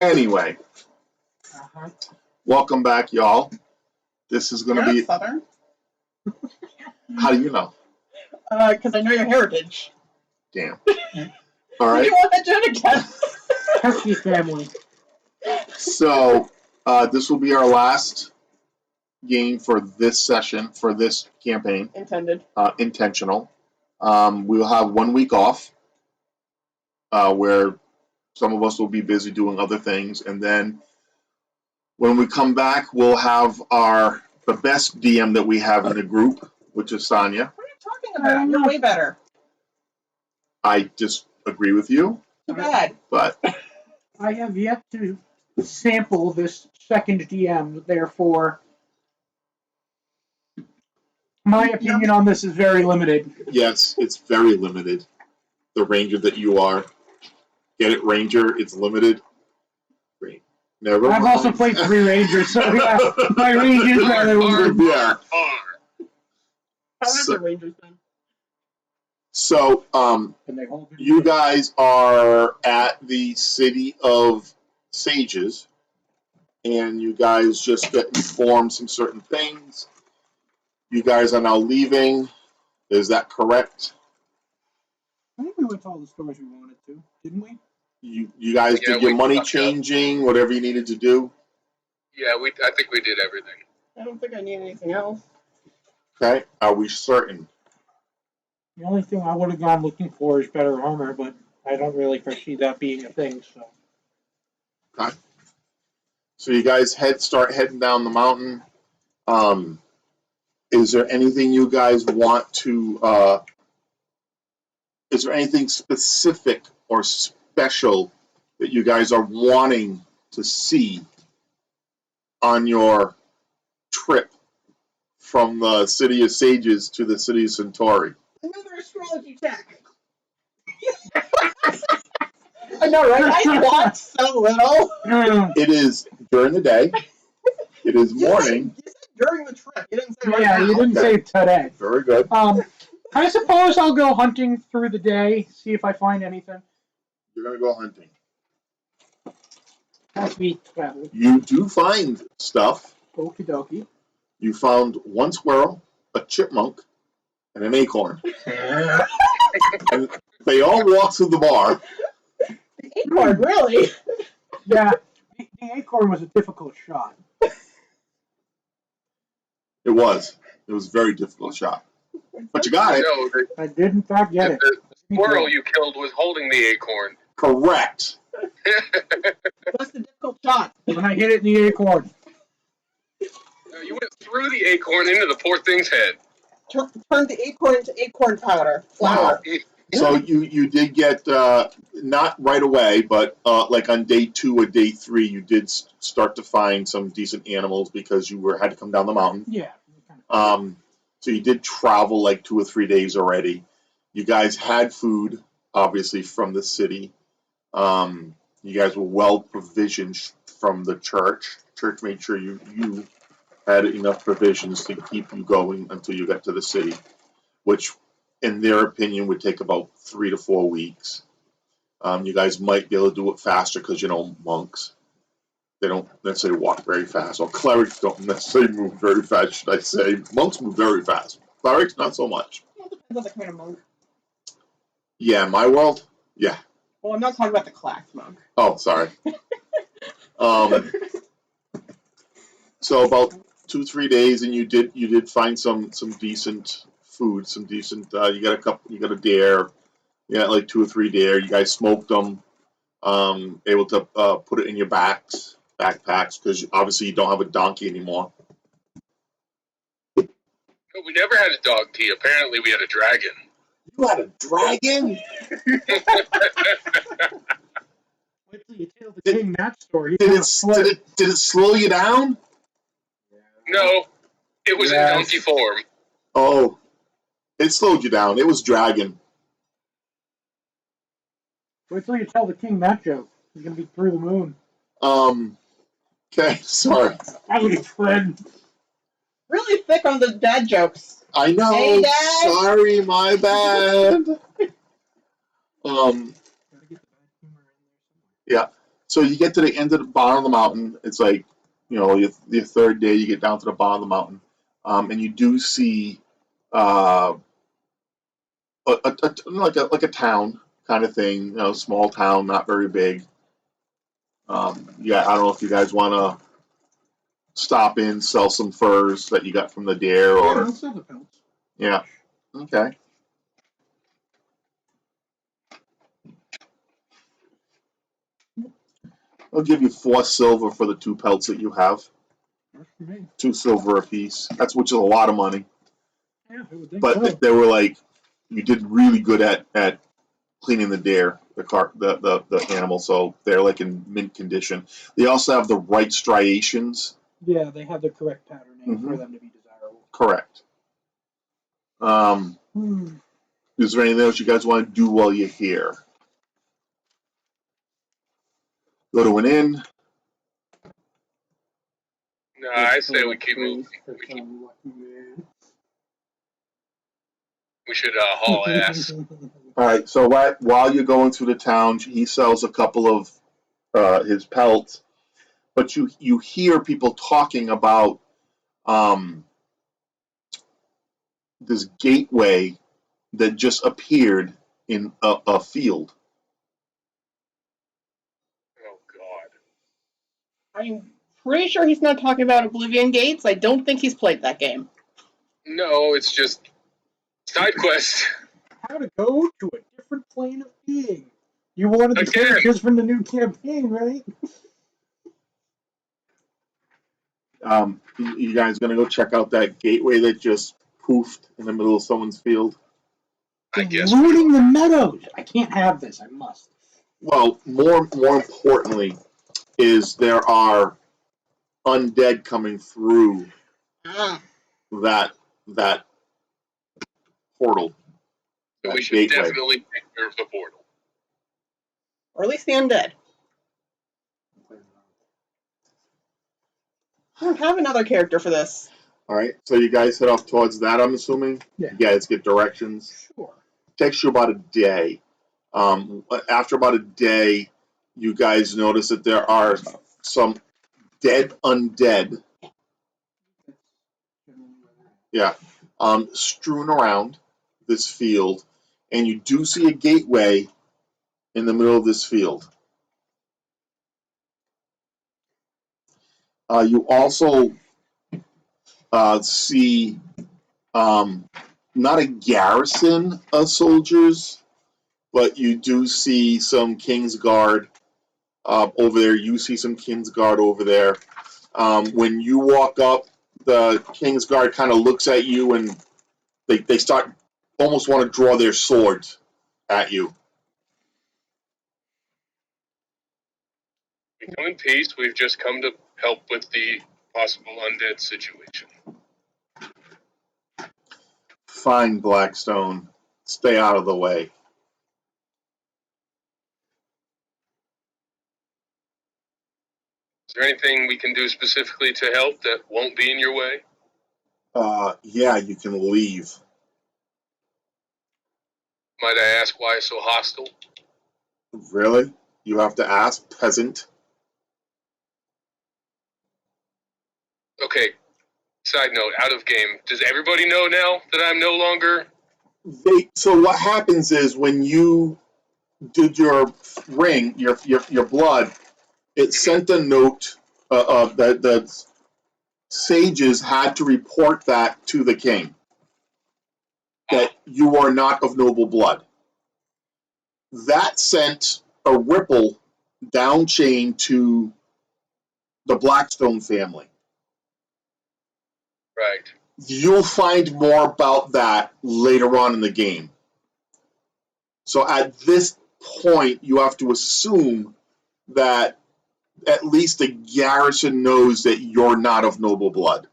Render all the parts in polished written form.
Anyway, welcome back, y'all. This is going to be. Southern. How do you know? Because I know your heritage. Damn. All right. You want to do it again? Turkey family. So, this will be our last game for this session, for this campaign. Intentional. We will have 1 week off, where some of us will be busy doing other things, and then when we come back, we'll have the best DM that we have in the group, which is Sonia. What are you talking about? You're way better. I just agree with you. Too bad. But I have yet to sample this second DM, therefore my opinion on this is very limited. Yes, it's very limited. The ranger that you are. Get it, ranger? It's limited. Great. Never I've mind. also played 3 rangers, so yeah, my range is rather limited. Yeah. How is the Rangers then? So, you guys are at the City of Sages, and you guys just get informed some certain things. You guys are now leaving. Is that correct? I think we went to all the stores we wanted to, didn't we? You guys did your money changing, whatever you needed to do? Yeah, I think we did everything. I don't think I need anything else. Okay, are we certain? The only thing I would have gone looking for is better armor, but I don't really foresee that being a thing, so. Okay. So you guys start heading down the mountain. Is there anything you guys want to, is there anything specific or special that you guys are wanting to see on your trip from the City of Sages to the City of Centauri? Another astrology check. I know, right? I want so little. It is during the day. It is morning. You said during the trip. You didn't say right Yeah, now. you didn't say today. Very good. I suppose I'll go hunting through the day, see if I find anything. You're going to go hunting. As we travel. You do find stuff. Okie dokie. You found one squirrel, a chipmunk, and an acorn. And they all walk through the bar. The acorn, really? Yeah, the acorn was a difficult shot. It was. It was a very difficult shot. But you got it. No, I did in fact get it. the squirrel you killed was holding the acorn. Correct. What's the difficult shot? When I hit it in the acorn. No, you went through the acorn into the poor thing's head. Turned the acorn into acorn powder. Flour. Wow. So you did get, not right away, but like on day 2 or day 3, you did start to find some decent animals because you had to come down the mountain. Yeah. So you did travel like 2 or 3 days already. You guys had food, obviously, from the city. You guys were well provisioned from the church. Church made sure you had enough provisions to keep you going until you got to the city, which, in their opinion, would take about 3 to 4 weeks. You guys might be able to do it faster because, monks, they don't necessarily walk very fast, or clerics don't necessarily move very fast, should I say. Monks move very fast. Clerics, not so much. Well, it depends on the kind of monk. Yeah, in my world, yeah. Well, I'm not talking about the class monk. Oh, sorry. So about 2-3 days, and you did find some decent food, some decent. You got a dare. You got like 2 or 3 dare. You guys smoked them. Able to put it in your backpacks, because obviously you don't have a donkey anymore. We never had a dog tea. Apparently, we had a dragon. You had a dragon? Wait till you tell the king that story. Did it slow you down? No, it was in donkey form. Oh, it slowed you down. It was dragon. Wait till you tell the king that joke. He's gonna be through the moon. Okay, sorry. I would have friend. Really thick on the dad jokes. I know. Hey, Dad. Sorry, my bad. Yeah. So you get to the end of the bottom of the mountain. It's like, your third day. You get down to the bottom of the mountain, and you do see like a town kind of thing. Small town, not very big. Yeah, I don't know if you guys want to stop in, sell some furs that you got from the deer, Yeah, or I'll sell the pelts. yeah, okay. I'll give you 4 silver for the 2 pelts that you have. Works for me. 2 silver apiece. That's which is a lot of money. Yeah, I would think But so. they were like, you did really good at cleaning the deer, the animal, so they're like in mint condition. They also have the right striations. Yeah, they have the correct patterning for Mhm. them to be desirable. Correct. Is there anything else you guys want to do while you're here? Go to an inn. No, I say we keep moving. We should haul ass. All right. So while you're going through the town, he sells a couple of his pelts, but you hear people talking about this gateway that just appeared in a field. Oh God. I'm pretty sure he's not talking about Oblivion Gates. I don't think he's played that game. No, it's just side quest. How to go to a different plane of being. You wanted the Again. characters from the new campaign, right? You guys gonna go check out that gateway that just poofed in the middle of someone's field? I guess. Ruining the meadows. I can't have this. I must. Well, more importantly, is there are undead coming through that portal. So That we should gateway. definitely take care of the portal. Or at least the undead. I don't have another character for this. All right, so you guys head off towards that. I'm assuming. Yeah. You guys get directions. Sure. Takes you about a day. After about a day, you guys notice that there are some dead undead. Yeah. Strewn around this field, and you do see a gateway in the middle of this field. You also see not a garrison of soldiers, but you do see some Kingsguard over there. You see some Kingsguard over there. When you walk up, the Kingsguard kind of looks at you, and they start almost want to draw their swords at you. We come in peace. We've just come to help with the possible undead situation. Fine, Blackstone. Stay out of the way. Is there anything we can do specifically to help that won't be in your way? Yeah, you can leave. Might I ask why so hostile? Really? You have to ask, peasant? Okay, side note, out of game. Does everybody know now that I'm no longer... So what happens is when you did your ring, your blood, it sent a note that the sages had to report that to the king, that you are not of noble blood. That sent a ripple down chain to the Blackstone family. Right. You'll find more about that later on in the game. So at this point, you have to assume that at least the garrison knows that you're not of noble blood.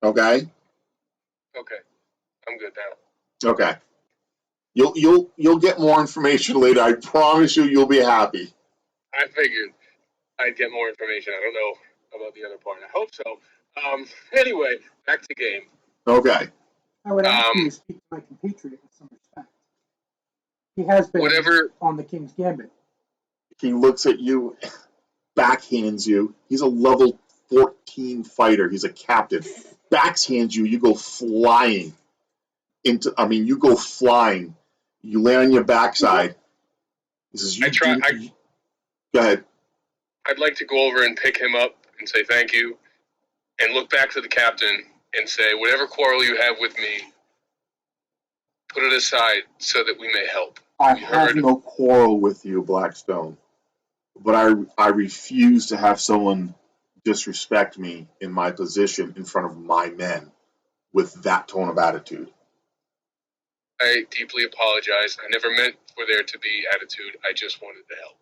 Okay? Okay. I'm good now. Okay. You'll get more information later. I promise you'll be happy. I figured I'd get more information. I don't know about the other part. I hope so. Anyway, back to game. Okay. I would ask you to speak to my compatriot with some respect. He has been whatever. on the King's Gambit. He looks at you, backhands you. He's a level 14 fighter. He's a captain. Backhands you. You go flying into. I mean, you go flying. You land on your backside. He says, "You go ahead." I'd like to go over and pick him up and say thank you, and look back to the captain and say, whatever quarrel you have with me, put it aside so that we may help. I have no quarrel with you, Blackstone, but I refuse to have someone disrespect me in my position in front of my men with that tone of attitude. I deeply apologize. I never meant for there to be attitude. I just wanted to help.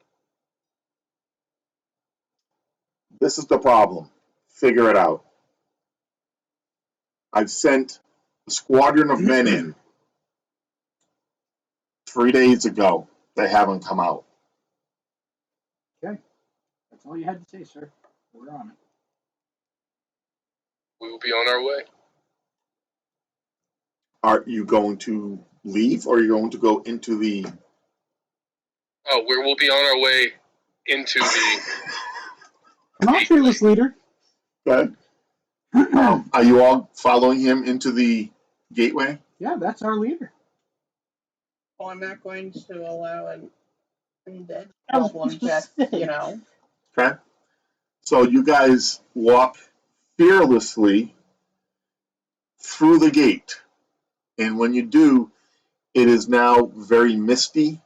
This is the problem. Figure it out. I've sent a squadron of men in 3 days ago. They haven't come out. Okay. That's all you had to say, sir. We're on it. We will be on our way. Are you going to leave or are you going to go into the... Oh, we'll be on our way into the... Come on, fearless leader. Go ahead. Are you all following him into the gateway? Yeah, that's our leader. Well, I'm not going to allow an undead I was problem just to, saying. Okay. So you guys walk fearlessly through the gate. And when you do, it is now very misty.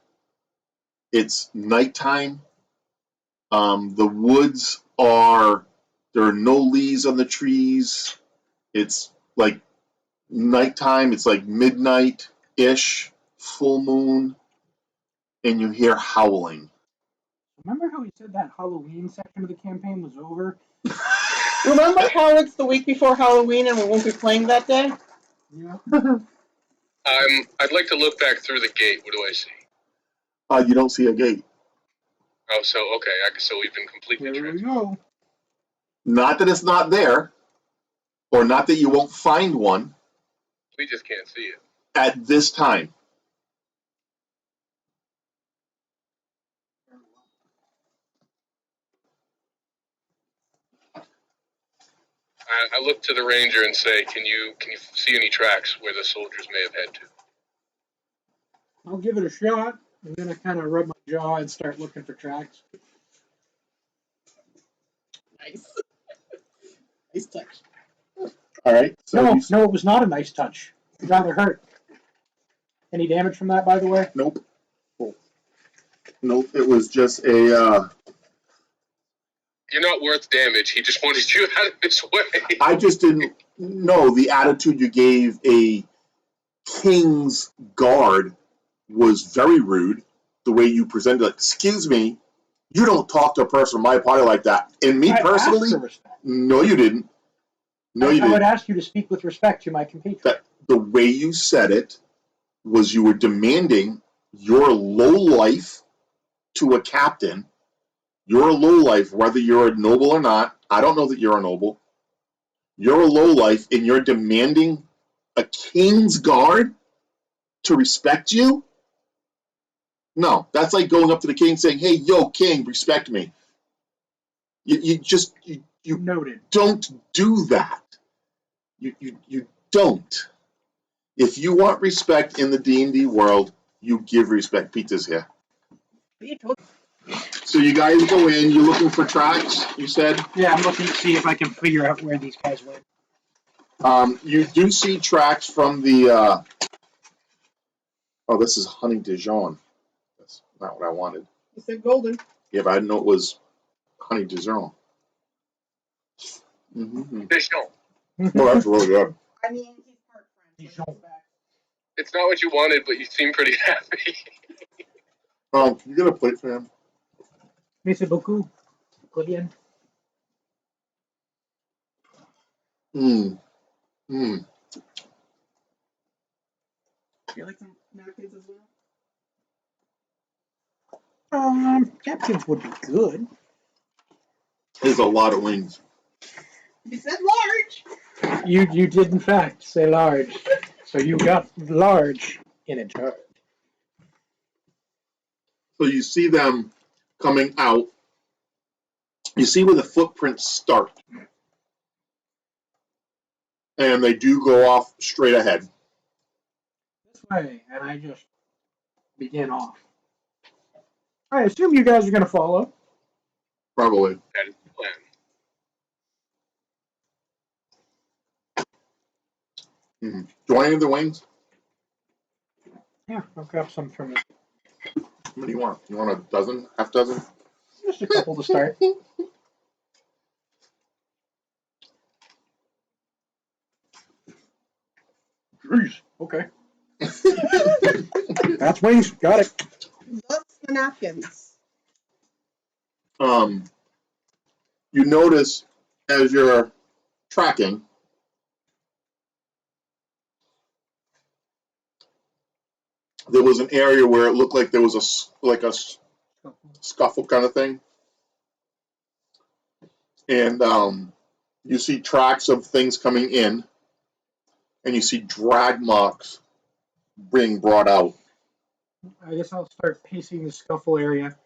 It's nighttime. The woods there are no leaves on the trees. It's like nighttime. It's like midnight-ish, full moon, and you hear howling. Remember how he said that Halloween section of the campaign was over? Remember how it's the week before Halloween and we won't be playing that day? Yeah. I'd like to look back through the gate. What do I see? You don't see a gate. Oh, so, okay. So we've been completely Here we transferred. go. Not that it's not there, or not that you won't find one We just can't see it. at this time. I look to the ranger and say, can you see any tracks where the soldiers may have had to? I'll give it a shot. I'm going to kind of rub my jaw and start looking for tracks. Nice. Nice touch. All right. So No, it was not a nice touch. It rather hurt. Any damage from that, by the way? Nope. Nope. It was just a. You're not worth damage. He just wanted you out of his way. I just didn't know the attitude you gave a king's guard was very rude. The way you presented, like, excuse me, you don't talk to a person in my party like that. And me I personally, asked for respect. no, you didn't. No, you I would didn't. ask you to speak with respect to my compatriot. The way you said it was you were demanding your low life to a captain. You're a low life, whether you're a noble or not. I don't know that you're a noble. You're a low life, and you're demanding a king's guard to respect you? No, that's like going up to the king saying, "Hey, yo, king, respect me." You Noted. don't do that. You don't. If you want respect in the D&D world, you give respect. Pizza's here. So you guys go in. You're looking for tracks. You said. Yeah, I'm looking to see if I can figure out where these guys went. You do see tracks from the. Oh, this is Honey Dijon. That's not what I wanted. You said golden. Yeah, but I didn't know it was Honey Dijon. Mm-hmm. Dijon. Oh, that's really good. I mean, he's part French. Dijon. It's not what you wanted, but you seem pretty happy. You get a plate for him. Merci beaucoup. Très bien. Mm. Do you like some napkins as well? Napkins would be good. There's a lot of wings. You said large. You did in fact say large, so you got large in a jar. So you see them coming out. You see where the footprints start. And they do go off straight ahead. This way, and I just begin off. I assume you guys are going to follow. Probably. That is the plan. Do you want any of the wings? Yeah, I'll grab some from it. How many do you want? You want a dozen? Half dozen? Just a couple to start. Jeez. Okay. That's wings. Got it. That's the napkins. You notice as you're tracking, there was an area where it looked like there was a scuffle kind of thing, and you see tracks of things coming in, and you see drag marks being brought out. I guess I'll start pacing the scuffle area.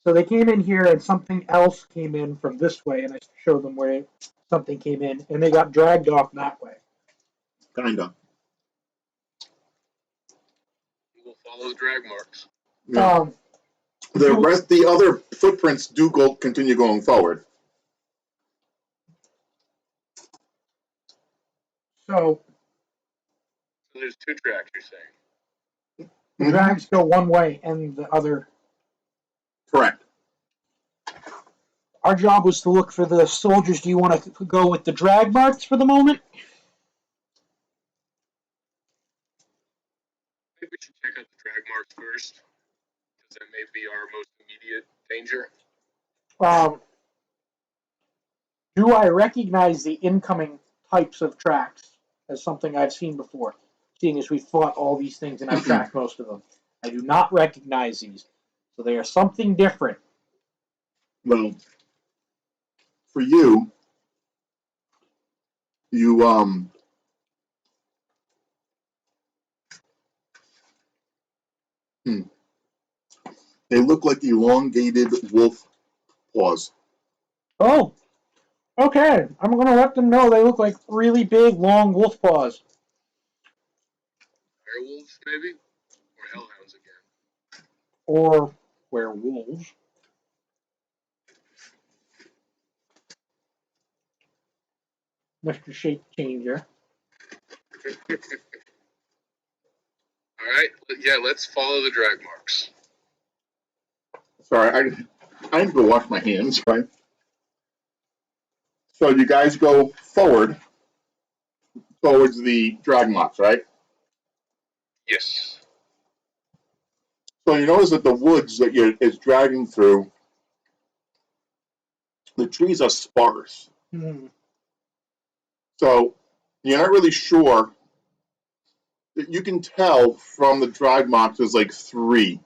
So they came in here, and something else came in from this way, and I showed them where something came in, and they got dragged off that way. Kinda. We'll follow the drag marks. Yeah. The other footprints do continue going forward. So So there's two tracks, you're saying? the drags go one way, and the other. Correct. Our job was to look for the soldiers. Do you want to go with the drag marks for the moment? I think we should check out the drag marks first, because that may be our most immediate danger. Do I recognize the incoming types of tracks as something I've seen before? Seeing as we fought all these things and I've tracked most of them, I do not recognize these, so they are something different. Well, for you, they look like elongated wolf paws. Oh, okay. I'm going to let them know they look like really big, long wolf paws. Werewolves, maybe? Or hellhounds again? Or werewolves. Mr. Shape Changer. All right, yeah, let's follow the drag marks. Sorry, I need to go wash my hands, right? So you guys go forward towards the drag marks, right? Yes. So you notice that the woods that it's dragging through, the trees are sparse. So you're not really sure. You can tell from the drag marks there's like 3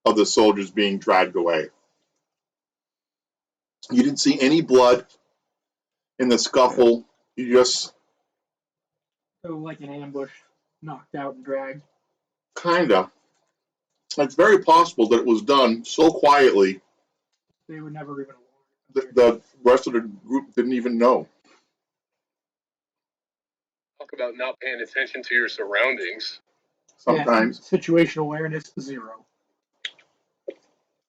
of the soldiers being dragged away. You didn't see any blood in the scuffle. You just So like an ambush, knocked out and dragged. kinda. It's very possible that it was done so quietly They were never even that the rest of the group didn't even know. Talk about not paying attention to your surroundings. Sometimes. Yeah, situational awareness 0.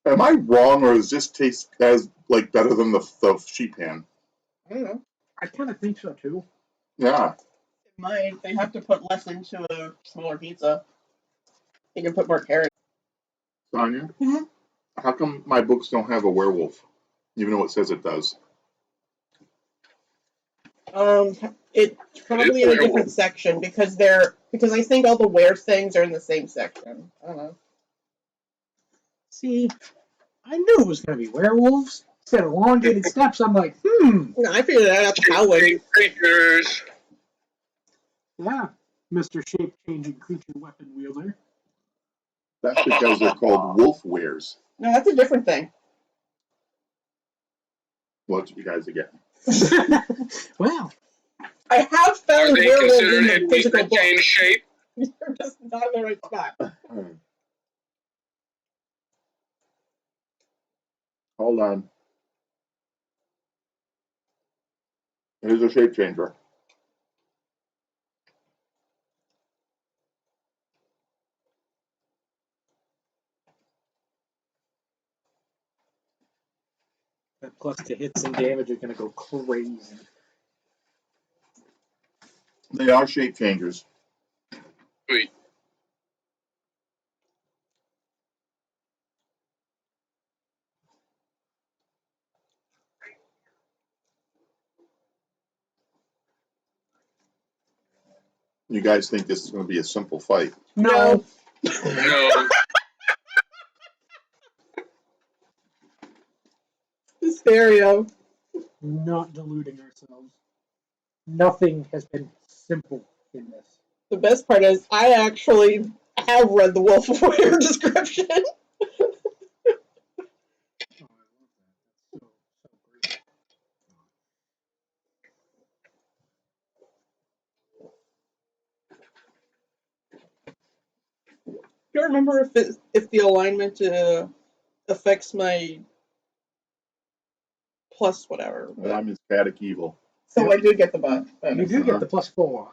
Am I wrong, or does this taste as like better than the sheep pan? I don't know. I kind of think so too. Yeah. It might. They have to put less into a smaller pizza. They can put more carrots. Sonia? Mhm. How come my books don't have a werewolf, even though it says it does? It's probably in a different section because I think all the were things are in the same section. I don't know. See, I knew it was going to be werewolves. Instead of elongated steps, I'm like, No, I figured that out the Howard. Creatures. yeah, Mr. Shape-changing creature weapon wielder. That's because they're called wolf wares. No, that's a different thing. What you guys are getting? Well, I have Are found they werewolves considered in the physical book. retain shape? You're just not in the right spot. Hold on. Here's a shape changer. Plus the hits and damage are gonna go crazy. They are shape changers. Sweet. You guys think this is going to be a simple fight? No. No. Stereo. Not deluding ourselves. Nothing has been simple in this. The best part is I actually have read the Wolf of Ware description. I don't remember if the alignment affects my plus whatever. Well, I'm his Paddock Evil. So I do get the buff. You do get the +4.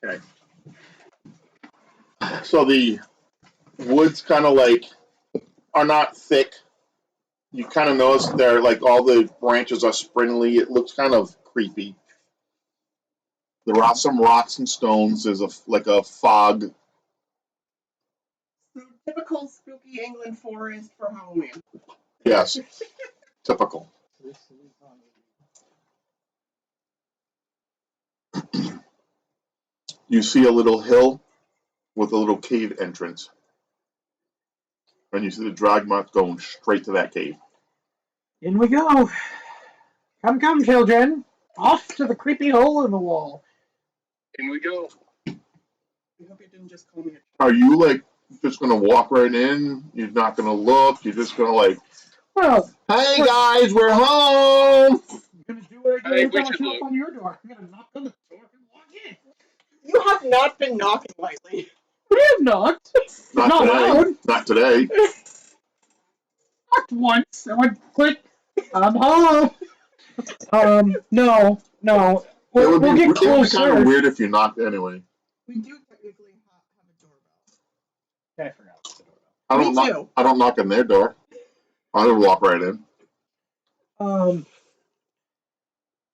Okay. So the woods kind of like are not thick. You kind of notice they're like all the branches are springly. It looks kind of creepy. There are some rocks and stones. There's like a fog. So typical spooky England forest for Halloween. Yes, typical. You see a little hill with a little cave entrance. And you see the drag mark going straight to that cave. In we go. Come, come, children. Off to the creepy hole in the wall. In we go. I hope you didn't just call me Are you like just gonna walk right in? You're not gonna look. You're just gonna like, Well, hey guys, we're home. I'm gonna do what I do I think every we time I should show up look. on your door. I'm gonna knock on the door and walk in. You have not been knocking lately. We have knocked. Not Not today. loud. Not today. Knocked once. I went click. I'm home. No. It We'll would be, get it would be kind closer. of weird if you knocked anyway. We do technically have a doorbell. I forgot the doorbell. Me too. I don't knock on their door. I just walk right in.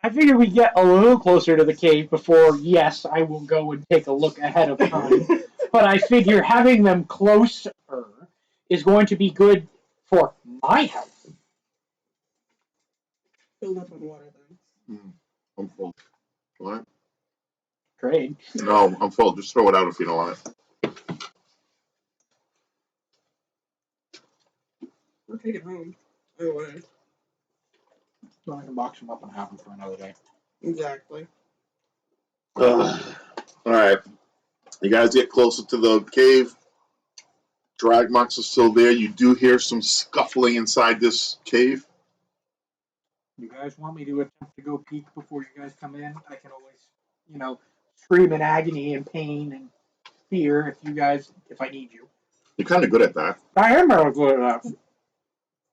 I figure we get a little closer to the cave before, yes, I will go and take a look ahead of time. But I figure having them closer is going to be good for my health. Filled up on water then. I'm full. What? Trade. No, I'm full. Just throw it out if you don't want it. We'll take it home. Either way. So I can box them up and have them for another day. Exactly. All right. You guys get closer to the cave. Drag marks are still there. You do hear some scuffling inside this cave. You guys want me to attempt to go peek before you guys come in? I can always, scream in agony and pain and fear if I need you. You're kind of good at that. I am very good at that.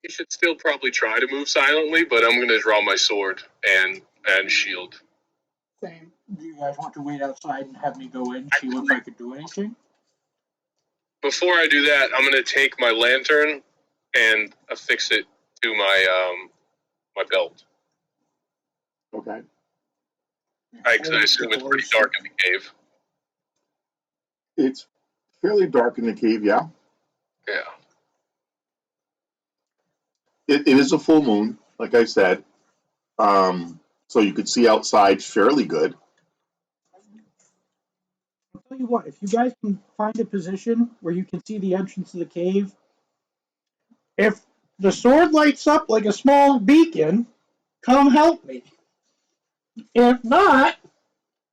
You should still probably try to move silently, but I'm going to draw my sword and shield. Same. Do you guys want to wait outside and have me go in and see if I could do anything? Before I do that, I'm going to take my lantern and affix it to my belt. Okay. Because I assume it's pretty dark in the cave. It's fairly dark in the cave, yeah. Yeah. It is a full moon, like I said. So you could see outside fairly good. I'll tell you what, if you guys can find a position where you can see the entrance to the cave, if the sword lights up like a small beacon, come help me. If not,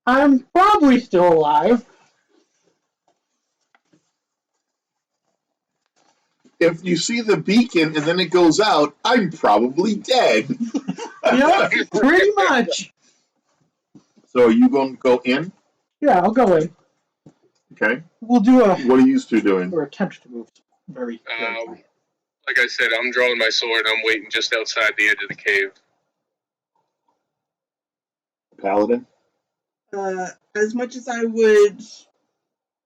I'm probably still alive. If you see the beacon and then it goes out, I'm probably dead. Yep, pretty much. So are you going to go in? Yeah, I'll go in. Okay. We'll do a What are you two doing? or attempt to move very quiet. Like I said, I'm drawing my sword. I'm waiting just outside the edge of the cave. Paladin? As much as I would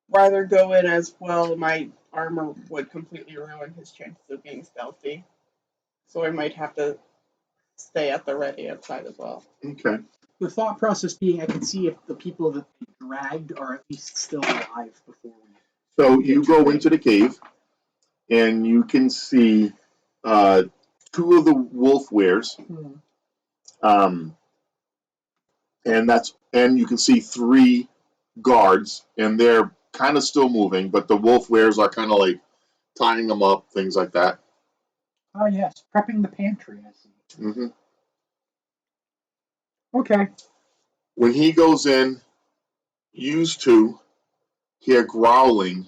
rather go in as well, my armor would completely ruin his chances of being stealthy. So I might have to stay at the ready outside as well. Okay. The thought process being, I can see if the people that they dragged are at least still alive before we. So you go into the cave, and you can see two of the wolf wares. And you can see three guards, and they're kind of still moving, but the wolf wares are kind of like tying them up, things like that. Oh yes, prepping the pantry. I see. Mm-hmm. Okay. When he goes in, you two hear growling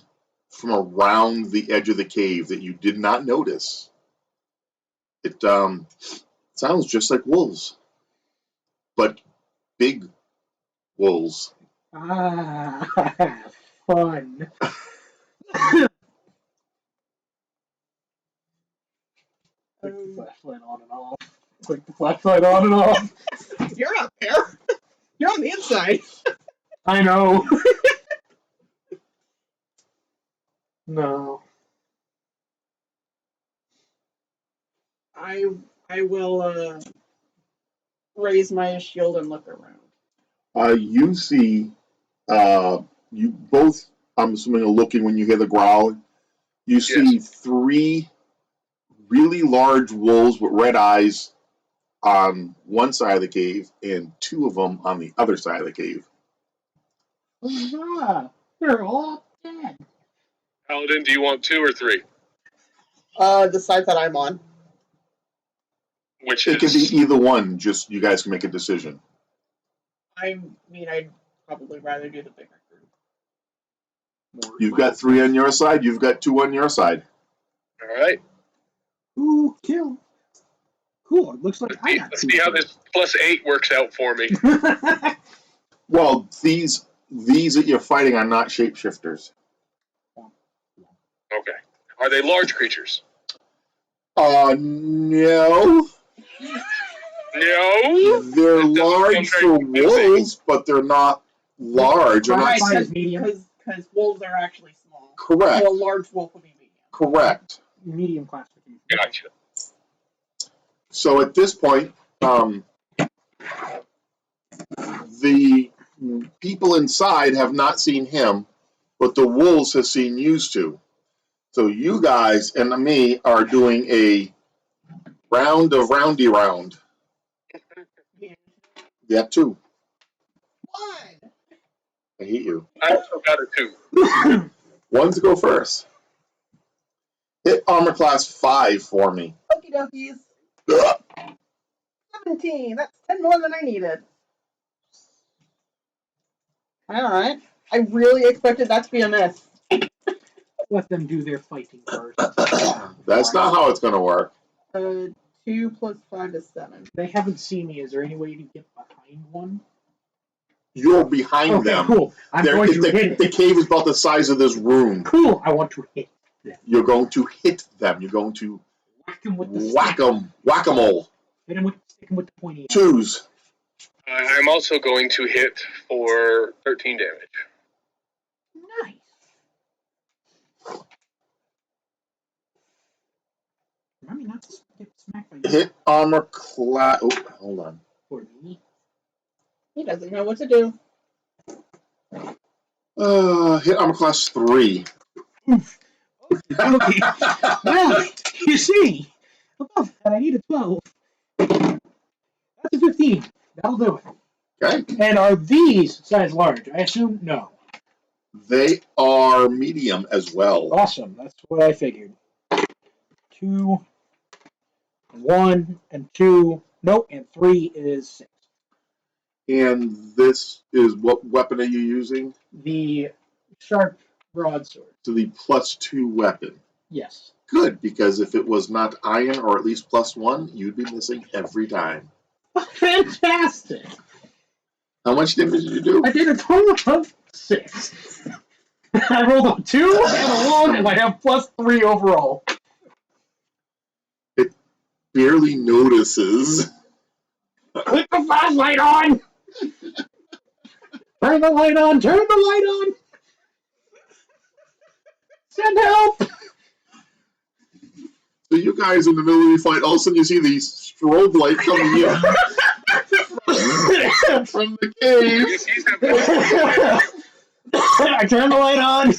from around the edge of the cave that you did not notice. It sounds just like wolves, but big wolves. Ah, fun. Click the flashlight on and off. Click the flashlight on and off. You're not there. You're on the inside. I know. No. I will raise my shield and look around. You see, you both, I'm assuming, are looking when you hear the growling. You see three really large wolves with red eyes on one side of the cave and two of them on the other side of the cave. Huzzah! They're all dead. Paladin, do you want 2 or 3? The side that I'm on. Which It could is be either one, just you guys can make a decision. I mean, I'd probably rather do the bigger group. You've got 3 on your side, you've got 2 on your side. all right. Ooh, kill. Cool. It looks like I got Let's see how this +8 works out for me. Well, these that you're fighting are not shapeshifters. Okay. Are they large creatures? No. No. They're large for wolves, but they're not large. They're not Size medium. Because wolves are actually small. correct. So a large wolf would be medium. Correct. Medium classification. Gotcha. So at this point, the people inside have not seen him, but the wolves have seen you two. So you guys and me are doing a round of roundy round. Yeah, 2. One. I hate you. I also got a 2. One to go first. Hit armor class 5 for me. Okie dokies. 17. That's 10 more than I needed. Alright. I really expected that to be a miss. Let them do their fighting first. That's not how it's going to work. 2 plus 5 is 7. They haven't seen me. Is there any way to get behind one? You're behind Okay, them. cool. I'm going to hit it. The cave is about the size of this room. Cool. I want to hit them. You're going to hit them. You're going to Whack them with the whack them. Whack-a-mole. Hit them with, stick 'em with the pointy end. 2s. I'm also going to hit for 13 damage. Nice. Remind me not to get smacked by you. Hit armor class. Oh, hold on. For me. He doesn't know what to do. Hit armor class 3. Oof. Okay. Well, you see, above that I need a 12. That's a 15. That'll do it. Okay. And are these size large? I assume no. They are medium as well. Awesome. That's what I figured. 2, 1, and 2. Nope, and 3 is 6. And this is what weapon are you using? The sharp broadsword. So the +2 weapon. Yes. Good, because if it was not iron or at least +1, you'd be missing every time. Fantastic. How much damage did you do? I did a total of 6. I rolled a 2 and a 1, and I have +3 overall. Barely notices. Put the flashlight on! Turn the light on! Turn the light on! Send help! So you guys in the middle of the fight, all of a sudden you see these strobe light coming in from the cave. I turn the light on!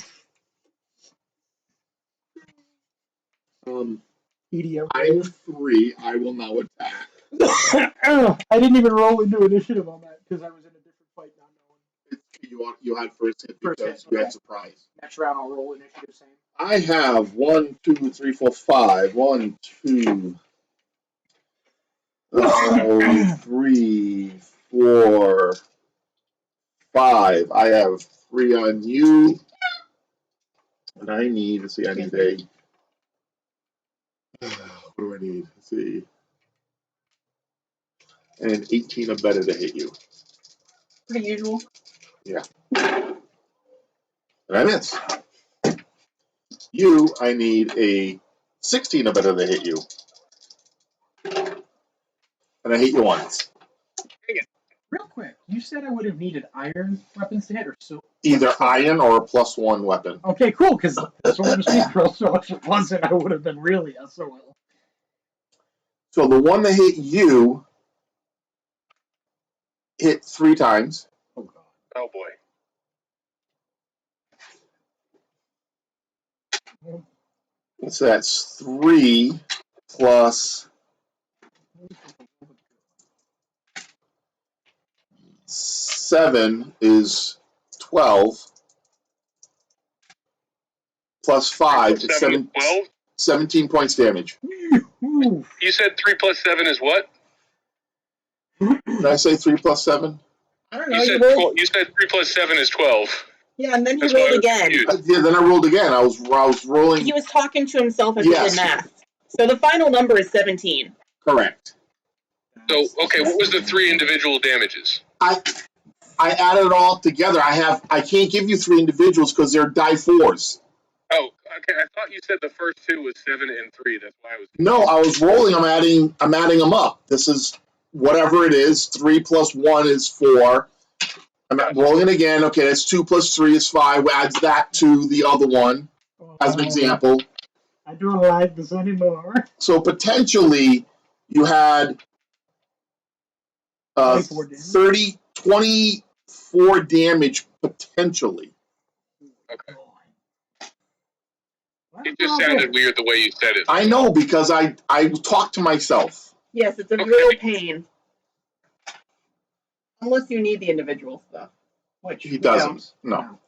EDM. I have 3. I will now attack. I didn't even roll into initiative on that because I was in a different fight not knowing. You had first hit First because hit, you okay. had surprise. Next round I'll roll initiative same. I have 1, 2, 3, 4, 5. 1, 2, 3, 4, 5. I have 3 on you. And I need, let's see, I need a. What do I need? Let's see. And 18 or better to hit you. Pretty usual. And I miss. You, I need a 16 or better to hit you. And I hit you once. Real quick, you said I would have needed iron weapons to hit or so. Either iron or a +1 weapon. Okay, cool, because this one was neutral, so if it wasn't, I would have been really SOL. So the one that hit you hit 3 times. Oh god. Oh boy. So that's 3 plus 7 is 12. Plus 5 is 12? 17 points damage. Ooh. You said 3 plus 7 is what? Did I say 3 plus 7? I don't know. You said, you said 3 plus 7 is 12. Yeah, and then he That's why I rolled was again. confused. Yeah, then I rolled again. I was rolling. He was talking to himself as he Yes. did math. So the final number is 17. Correct. So, okay, what was the 3 individual damages? I added it all together. I can't give you 3 individuals because they're die 4s. Oh, okay. I thought you said the first 2 was 7 and 3. That's why I was. No, I was rolling. I'm adding them up. This is whatever it is. 3 plus 1 is 4. I'm rolling it again. Okay, that's 2 plus 3 is 5. Adds that to the other one as an example. I don't like this anymore. So potentially you had 24 damage potentially. Okay. It just sounded weird the way you said it. I know because I talked to myself. Yes, it's a Okay. real pain. Unless you need the individual stuff. Which He we doesn't. don't. No.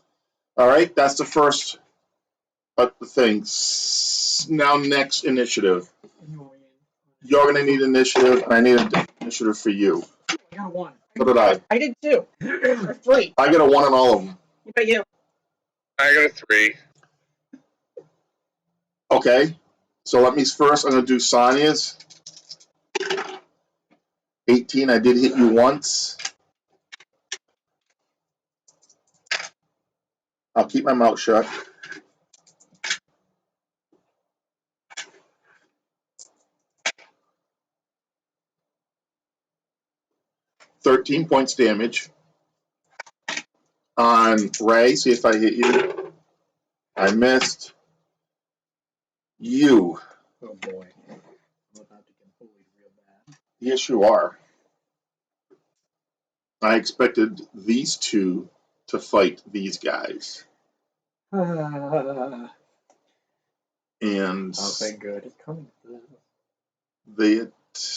All right, that's the first thing. Now next initiative. You're gonna need initiative, and I need an initiative for you. I got a 1. So did I. I did 2. Or 3. I got a 1 on all of them. What about you? I got a 3. Okay. So let me first. I'm gonna do Sonia's. 18. I did hit you once. I'll keep my mouth shut. $13 points damage on Ray. See if I hit you. I missed. You. Oh boy. I'm about to get bullied real bad. Yes, you are. I expected these two to fight these guys. And Oh, thank good. It's coming.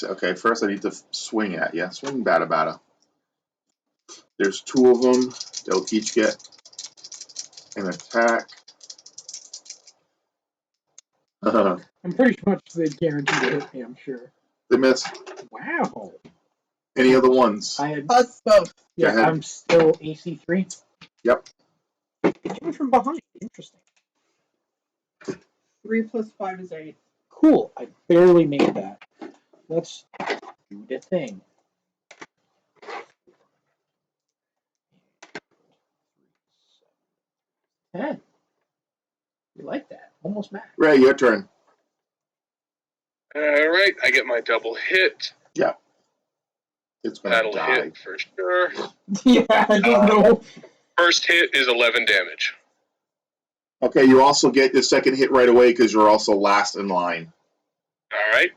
okay, first I need to swing at you. Swing batter. There's 2 of them. They'll each get an attack. I'm pretty much they guaranteed to hit me, I'm sure. They miss. Wow. Any other ones? I had. Us both. Yeah, Go ahead. I'm still AC 3. Yep. It came from behind. Interesting. 3 plus 5 is 8. Cool. I barely made that. Let's do the thing. 10. You like that? Almost max. Ray, your turn. All right, I get my double hit. It's gonna That'll die. hit for sure. Yeah, I don't know. First hit is 11 damage. Okay, you also get the second hit right away because you're also last in line. All right.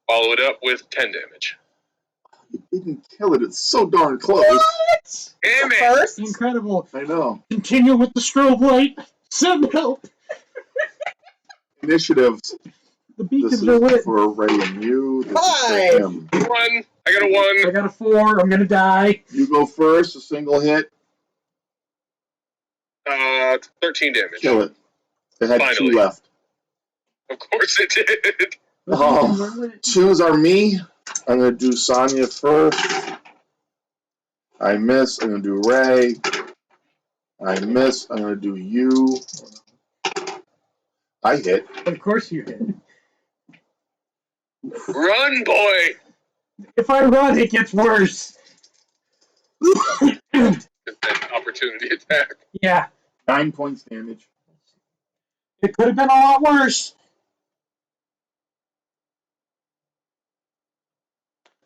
Follow it up with 10 damage. You didn't kill it. It's so darn close. What? Damn it! First? Incredible. I know. Continue with the strobe light. Send help. Initiatives. The This beacons is are lit. for Ray and you. This is Five. for him. 1. I got a 1. I got a 4. I'm gonna die. You go first. A single hit. 13 damage. Kill it. It had Finally. 2 left. Of course it did. The Oh. beacons are lit. 2s are me. I'm gonna do Sonya first. I miss. I'm gonna do Ray. I miss. I'm gonna do you. I hit. Of course you did. Run, boy! If I run, it gets worse. It's an opportunity attack. Yeah, 9 points damage. it could have been a lot worse.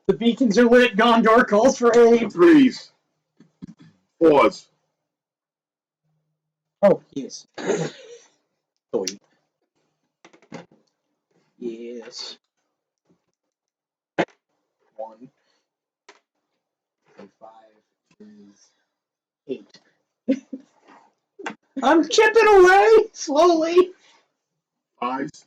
The beacons are lit. Gondor calls for aid. 3s. 4s. Oh, yes. Oh, yes. 1 and 5 is 8. I'm chipping away slowly. 5s.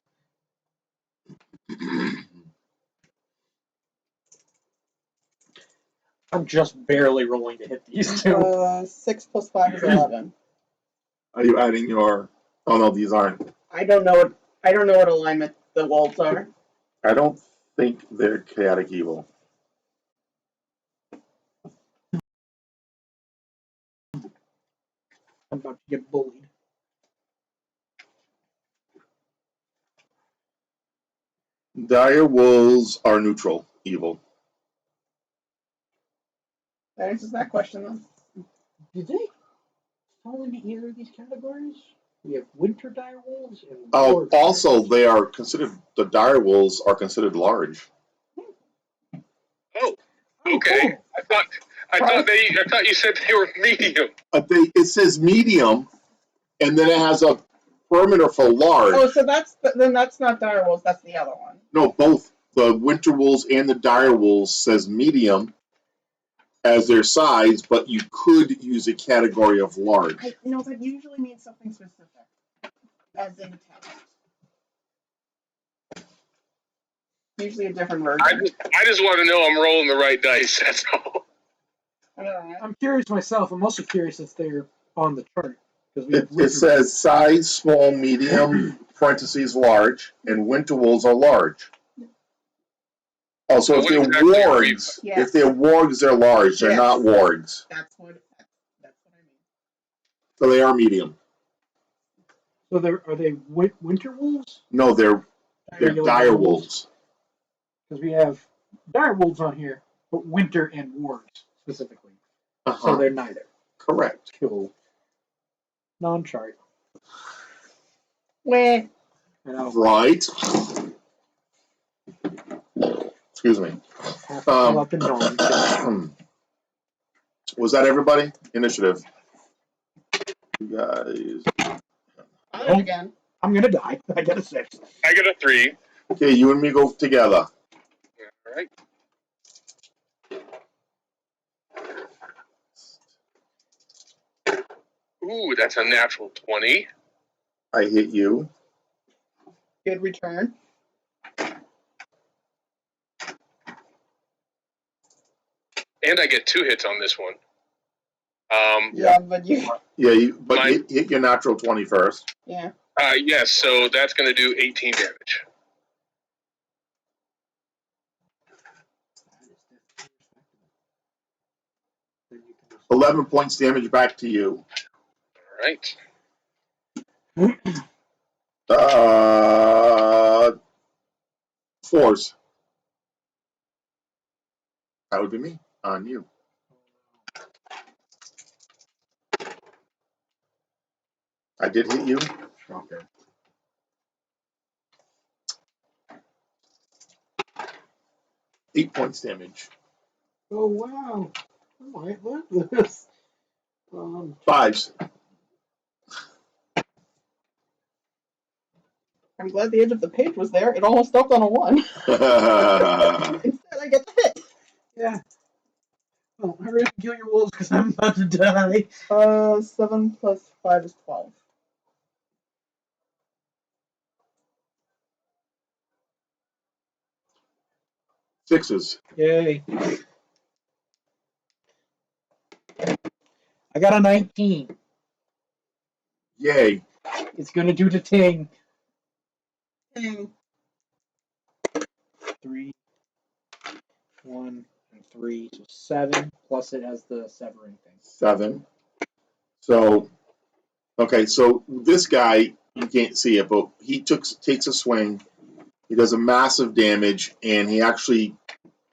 I'm just barely rolling to hit these two. 6 plus 5 is 11. Are you adding your? Oh no, these aren't. I don't know what alignment the wolves are. I don't think they're chaotic evil. I'm about to get bullied. Dire wolves are neutral evil. That answers that question then. Did they fall into either of these categories? We have winter dire wolves and Oh, war also wolves. they are considered. The dire wolves are considered large. Oh, Oh, okay. cool. I thought you said they were medium. It says medium, and then it has a perimeter for large. Oh, so that's not dire wolves. That's the other one. No, both the winter wolves and the dire wolves says medium as their size, but you could use a category of large. No, that usually means something specific, as in text. Usually a different version. I just want to know I'm rolling the right dice. That's all. I'm curious myself. I'm also curious if they're on the chart. We have It says size small, medium, parentheses large, and winter wolves are large. Oh, so So if what they're exactly are wargs, Yes. if they're wargs, they're large. They're Yes. not wargs. That's what I mean. So they are medium. So are they winter wolves? No, they're Regular dire wolves. Because we have dire wolves on here, but winter and wargs specifically. So Uh-huh. they're neither. Correct. Cool. Non-chart. Wah. Right. Excuse me. Have to fill out the non-chart. Was that everybody? Initiative. You guys. Again. I'm gonna die. I got a 6. I got a 3. Okay, you and me go together. All right. Ooh, that's a natural 20. I hit you. Good return. And I get 2 hits on this one. Yeah, but you. Yeah, you hit your natural 20 first. Yeah. Yes, so that's going to do 18 damage. – 11 points damage back to you. All right. 4s. That would be me on you. I did hit you. Okay. Eight points damage. Oh wow! I might love this. Fives. I'm glad the edge of the page was there. It almost stopped on a 1. Instead, I get the hit. Yeah. Oh, hurry up and kill your wolves because I'm about to die. 7 plus 5 is 12. Sixes. Yay! I got a 19. Yay. It's gonna do the ting. Dang. 3, 1, and 3, so 7. Plus it has the severing thing. 7. So, okay, so this guy, you can't see it, but he takes a swing. He does a massive damage, and he actually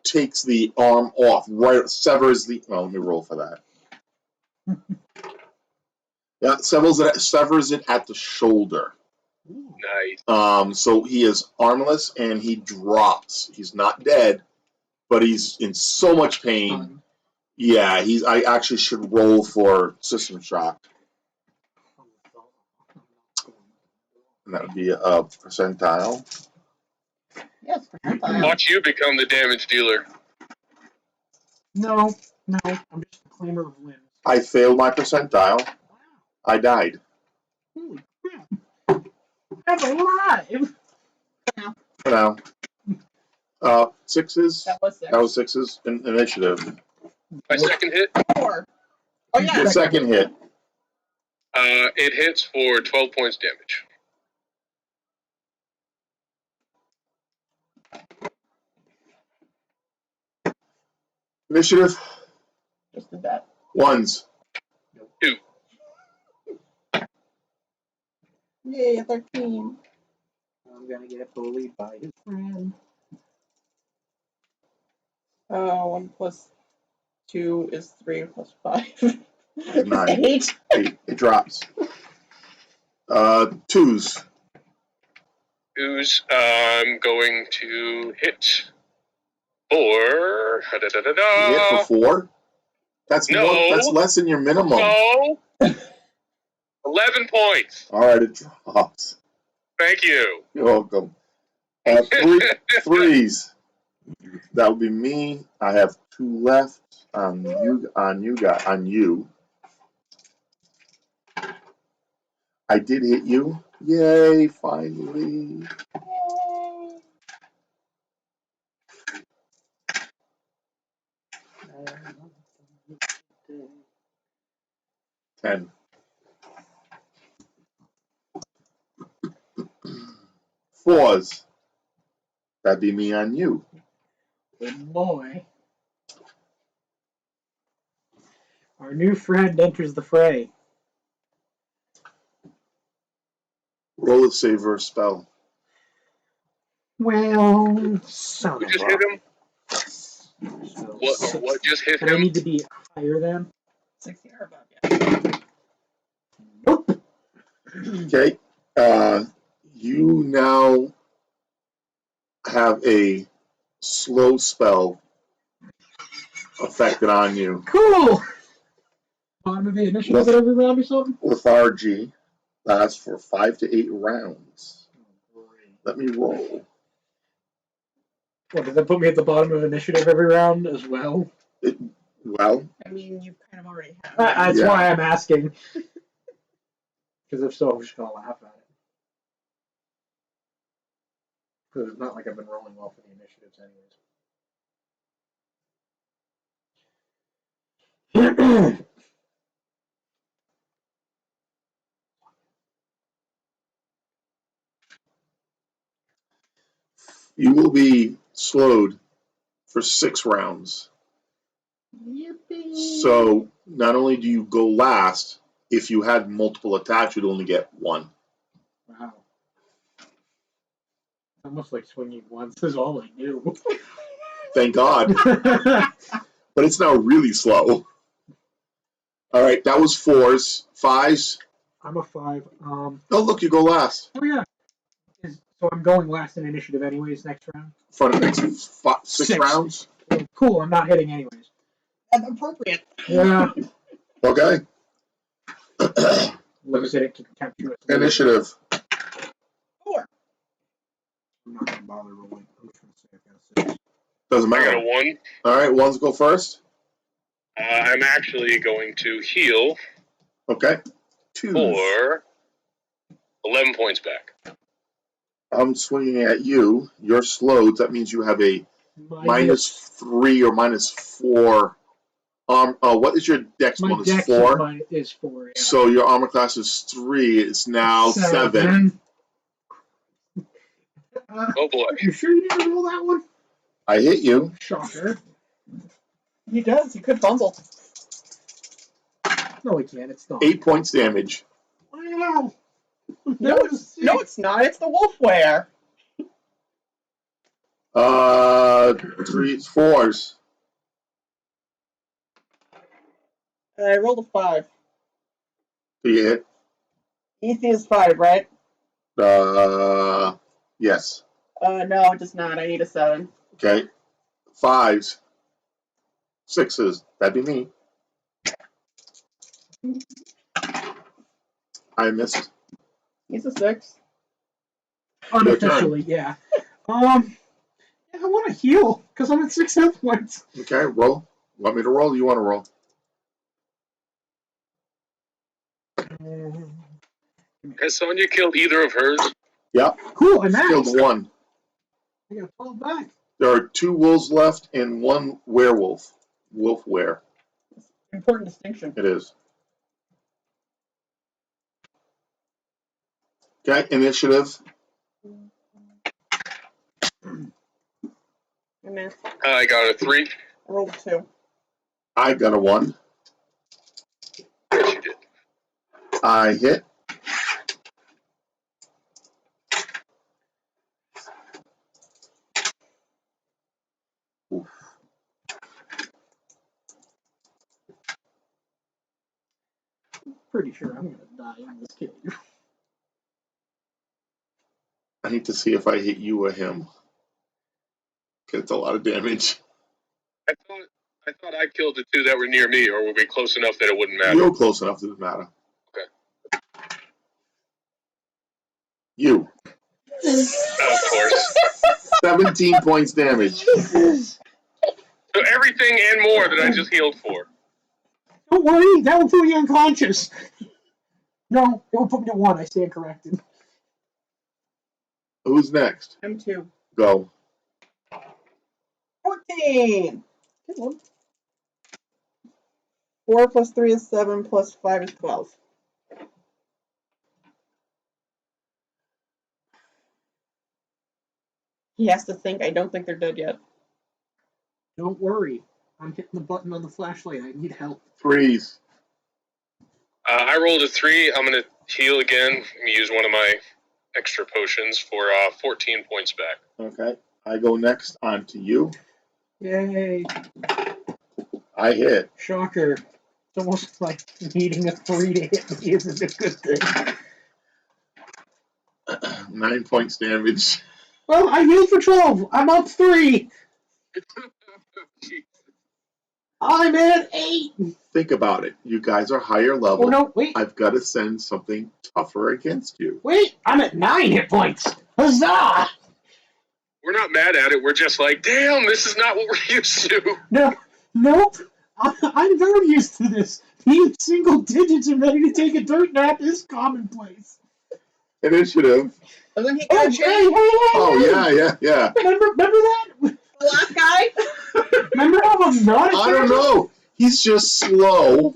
takes the arm off, right, severs the. Well, let me roll for that. Yeah, severs it at the shoulder. Nice. So he is armless, and he drops. He's not dead, but he's in so much pain. Yeah, I actually should roll for system shock, and that would be a percentile. Yes, percentile. Watch you become the damage dealer. No, I'm just a claimer of limbs. I failed my percentile. Wow. I died. Holy crap. I'm alive! For now. Sixes. That was 6. That was sixes. Initiative. My second hit, 4. Oh, yeah. The second hit. it hits for 12 points damage. Initiative. Just did that. Ones. 2. Yay, 13. I'm gonna get bullied by his friend. 1 plus 2 is 3 plus 5. 9. 8. It drops. Twos. Who's going to hit for You hit for 4. That's No. that's less than your minimum. No. 11 points. All right, it drops. Thank you. You're welcome. Threes. That would be me. I have 2 left on you. I did hit you. Yay! Finally. Yay. 10. Fours. That'd be me on you. Good boy. Our new friend enters the fray. Roll a save or a spell. Well, son Who of just a- hit him? So, What just hit and I him? need to be higher than? 60 or above, yeah. Nope. Okay. You now have a slow spell affected on you. Cool. Bottom of the initiative at every round or something? Lethargy lasts for 5 to 8 rounds. Let me roll. What, does that put me at the bottom of initiative every round as well? Well, I mean, you kind of already have. That's Yeah. why I'm asking. Because if so, I'm just going to laugh at it. Because it's not like I've been rolling well for the initiatives anyways. you will be slowed for 6 rounds. Yippee. So not only do you go last, if you had multiple attacks, you'd only get 1. Wow. Almost like swinging once is all I do. Thank God. But it's now really slow. All right, that was 4s. 5s. I'm a 5. Oh, look, you go last Oh yeah. So I'm going last in initiative anyways next round. for the next six Six. rounds. Well, cool. I'm not hitting anyways. That's appropriate. Yeah. Okay. Limit it to capture Initiative. 4. I'm not gonna bother rolling. I'm just gonna say I've got a 6. Doesn't I got matter. a 1. All right, ones go first. I'm actually going to heal Okay. 2s. for 11 points back. I'm swinging at you. You're slowed. That means you have a -3 or -4. What is your dex My bonus? dex 4. is 4. Yeah. So your armor class is 3. It's now 7. Oh boy. You sure you didn't roll that one? I hit you. Shocker. He does. He could fumble. No, he can't. It's not. 8 points damage. Wow. No, it's not. It's the wolfware. 3s, 4s. I rolled a 5. So you hit. Easy is 5, right? Yes. No, it does not. I need a 7. Okay. 5s. 6s. That'd be me. I missed. He's a 6. Unofficially, yeah. I want to heal because I'm at 6 health points. Okay, roll. Want me to roll? You want to roll? Has Sonya killed either of hers? Yep. Cool, I'm at. Killed 1. I got 12 back. There are 2 wolves left and 1 werewolf. Wolfware. Important distinction. It is. Okay, initiative. I missed. I got a 3. I rolled a 2. I got a 1. Yes, you did. I hit. Oof. Pretty sure I'm gonna die in this cave. I need to see if I hit you or him. It's a lot of damage. I thought I killed the 2 that were near me, or were we close enough that it wouldn't matter? You're close enough, doesn't matter. Okay. You. Of course. 17 points damage. Jesus! So everything and more that I just healed for. Don't worry, that will put you unconscious. No, it will put me to 1. I stand corrected. Who's next? I'm 2. Go. 14! Good one. 4 plus 3 is 7, plus 5 is 12. He has to think. I don't think they're dead yet. Don't worry. I'm hitting the button on the flashlight. I need help. 3s. I rolled a 3. I'm going to heal again and use one of my extra potions for 14 points back. Okay. I go next. On to you. Yay. I hit. Shocker. It's almost like needing a 3 to hit me isn't a good thing. 9 points damage. Well, I healed for 12. I'm up 3. I'm at 8. Think about it. You guys are higher level. Oh, no, wait. I've got to send something tougher against you. Wait, I'm at 9 hit points. Huzzah! We're not mad at it. We're just like, damn, this is not what we're used to. Nope. I'm very used to this. Being single digits and ready to take a dirt nap is commonplace. Initiative. Doesn't he Oh, catch hey. Oh, yeah. Remember that? the last guy? Remember how I'm not I don't know. He's just slow.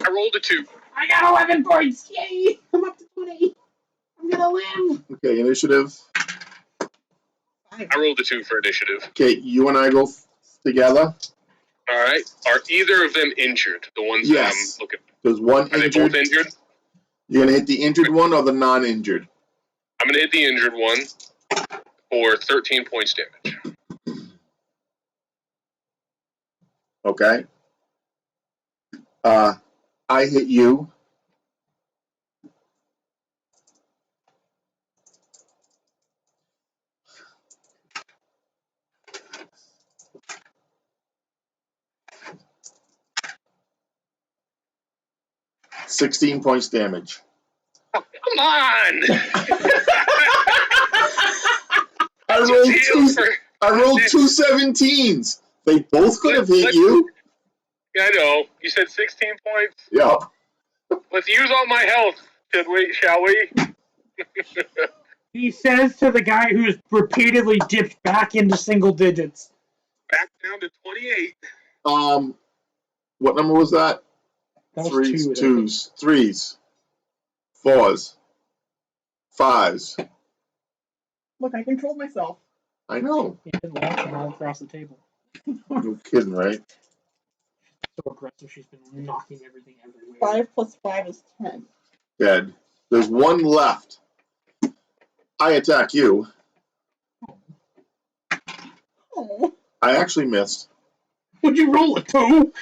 I rolled a 2. I got 11 points. Yay! I'm up to 20. I'm gonna live. Okay, initiative. I rolled a 2 for initiative. Okay, you and I go together. All right. Are either of them injured? The ones Yes. that I'm looking. There's one Are they injured. both injured? You're going to hit the injured one or the non-injured? I'm going to hit the injured one for 13 points damage. Okay. I hit you 16 points damage. Come on! I rolled two 17s. They both could have hit you. I know. You said 16 points? Yeah. Let's use all my health, shall we? He says to the guy who's repeatedly dipped back into single digits. Back down to 28. What number was that? That was Threes, two, twos, threes, fours, fives. Look, I controlled myself. I know. He didn't launch them all across the table. No kidding, right? So aggressive, she's been knocking everything everywhere. 5 plus 5 is 10. Dead. There's one left. I attack you. Oh. I actually missed. Would you roll a 2?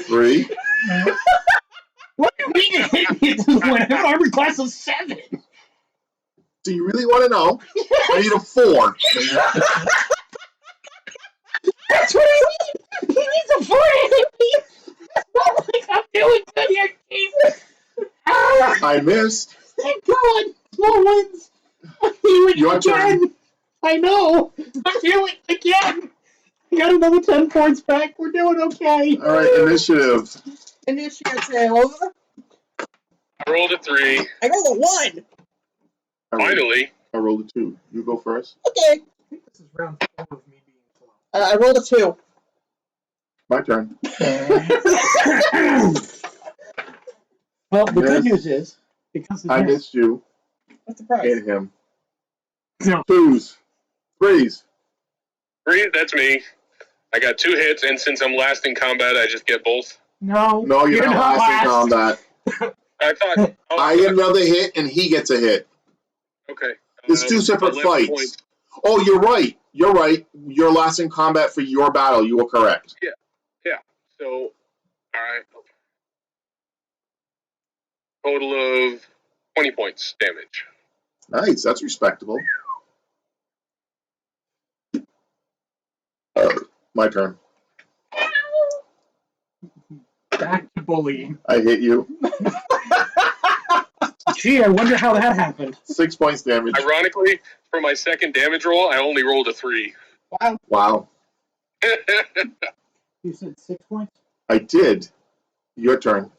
3. What do you mean it hit me at this point? I have an armor class of 7. Do you really want to know? I need a 4. That's what I mean. He needs a 4 enemy. It's not like I'm doing good here, Jesus. I missed. Thank God. 4 wins. I'm healing Your again. turn. I know. I'm healing again. I got another 10 points back. We're doing okay. All right, initiative. Initiative. I rolled a 3. I rolled a 1. Finally. I rolled a 2. You go first. Okay. I think this is round 4 of me being slow. I rolled a 2. My turn. Well, the good Yes. news is, because I missed you. What's the price? Hit him. No. 2s. 3s. 3, that's me. I got 2 hits, and since I'm last in combat, I just get both. No, No, you're not last in combat. I thought. Oh, I get another hit, and he gets a hit. Okay. It's 2 separate 11 fights. points. Oh, you're right. You're right. You're last in combat for your battle. You were correct. So, alright. Total of 20 points damage. Nice. That's respectable. My turn. back to bullying. I hit you. Gee, I wonder how that happened. 6 points damage. Ironically, for my second damage roll, I only rolled a 3. Wow. Wow. You said 6 points? I did. Your turn.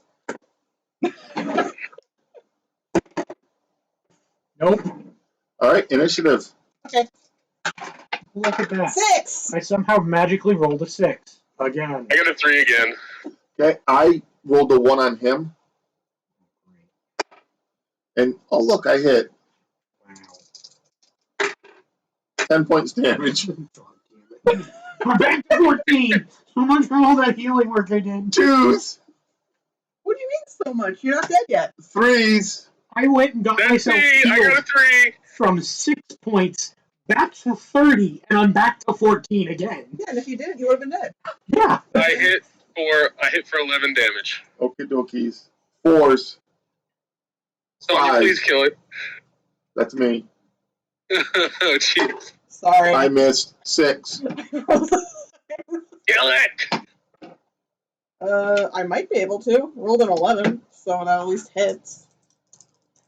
Nope. All right. Initiative. Look at that. 6. I somehow magically rolled a 6. Again. I got a 3 again. Okay. I rolled a 1 on him. And, oh, look, I hit. Wow. 10 points damage. We're back to 14. So much for all that healing work I did. 2s. What do you mean so much? You're not dead yet. 3s. I went and got That's myself me! I got a healed 3! from 6 points back to 30, and I'm back to 14 again. Yeah, and if you didn't, you would have been dead. Yeah. I hit for 11 damage. Okie dokies. 4s. Sonya, 5. please kill it. That's me. Oh, jeez. Sorry. I missed. 6. Kill it! I might be able to. Rolled an 11, so that at least hits.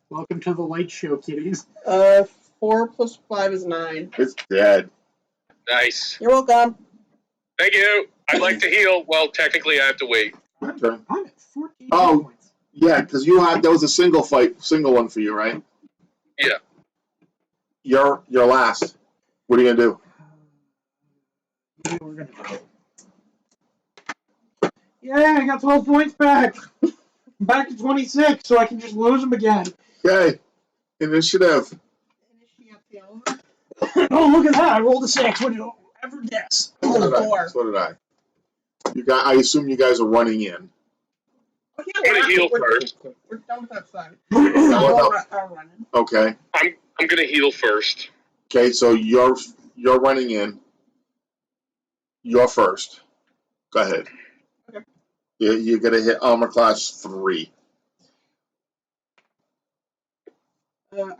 Welcome to the light show, kiddies. 4 plus 5 is 9. It's dead. Nice. You're welcome. Thank you. I'd like to heal. Well, technically, I have to wait. My turn. I'm at 14 Oh. points. Yeah, because that was a single one for you, right? Yeah. You're last. What are you gonna do? Yeah, we're gonna go. Yeah, I got 12 points back. I'm back to 26, so I can just lose them again. Okay. Initiative. Oh, look at that! I rolled a 6. What did you ever guess? So did I. 4. So did I. I assume you guys are running in. Oh, I'm gonna heal we're, first. we're done with that side. Well, I'm running. Okay. I'm gonna heal first. Okay, so you're running in. You're first. Go ahead. Okay. You're gonna hit armor class 3.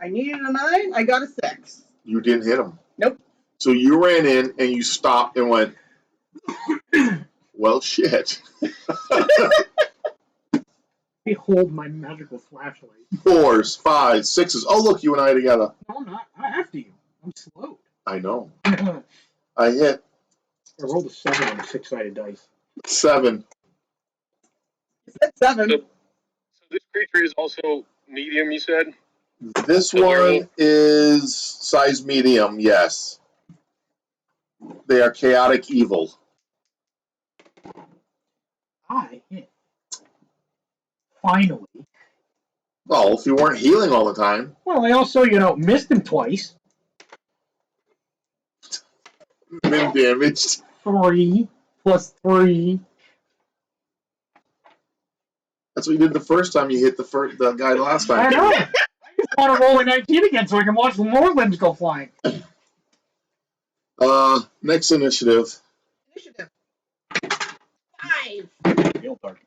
I needed a 9. I got a 6. You didn't hit him. Nope. So you ran in and you stopped and went, well, shit. Behold my magical flashlight. 4s, 5s, 6s. Oh, look, you and I together. No, I'm not. I have to. I'm slowed. I know. I I hit rolled a 7 on a 6-sided dice. 7. It's 7. So this creature is also medium, you said? This The one werewolf? is size medium, yes. They are chaotic evil. I hit. Finally. Well, if you weren't healing all the time. Well, I also, missed him twice. Min damaged. 3 plus 3. That's what you did the first time you hit the guy last I time. know. I just want to roll a 19 again so I can watch more limbs go flying. Next initiative. Initiative. 5. Real dark.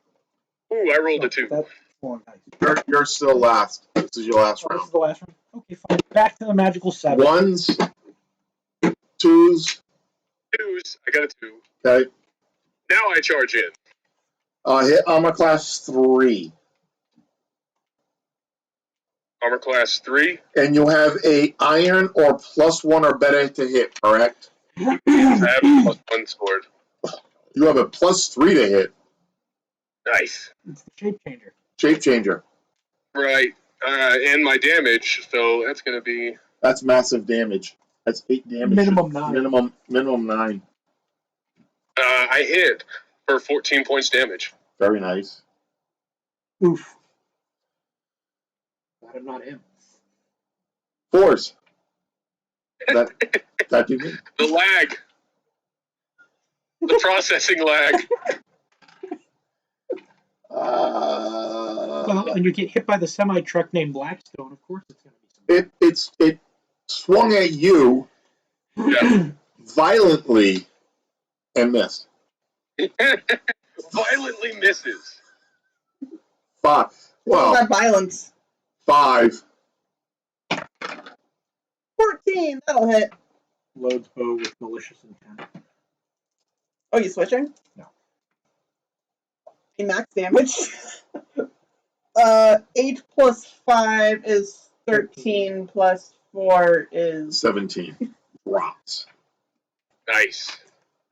Ooh, I rolled a 2. That's long dice. You're still last. This is your last Oh, this is round. the last one? Okay, fine. Back to the magical 7. 1s, 2s. 2s. I got a 2. Okay. Now I charge in. Hit armor class 3. Armor class 3. And you have a iron or +1 or better to hit, correct? I have a +1 sword. You have a +3 to hit. Nice. It's the shape changer. Shape changer. Right. And my damage, so that's going to be... That's massive damage. That's 8 damage. Minimum 9. Minimum 9. I hit for 14 points damage. Very nice. Oof. Glad I'm not him. 4s. That do me? The lag. The processing lag. Well, and you get hit by the semi-truck named Blackstone, of course it's going to be something. It swung at you Yeah. violently and missed. Violently misses. 5. Well, that violence. 5. 14. That'll hit. Loads bow with malicious intent. Oh, you switching? No. A max damage. 8 plus 5 is 13 plus 4 is 17. Drops. Nice.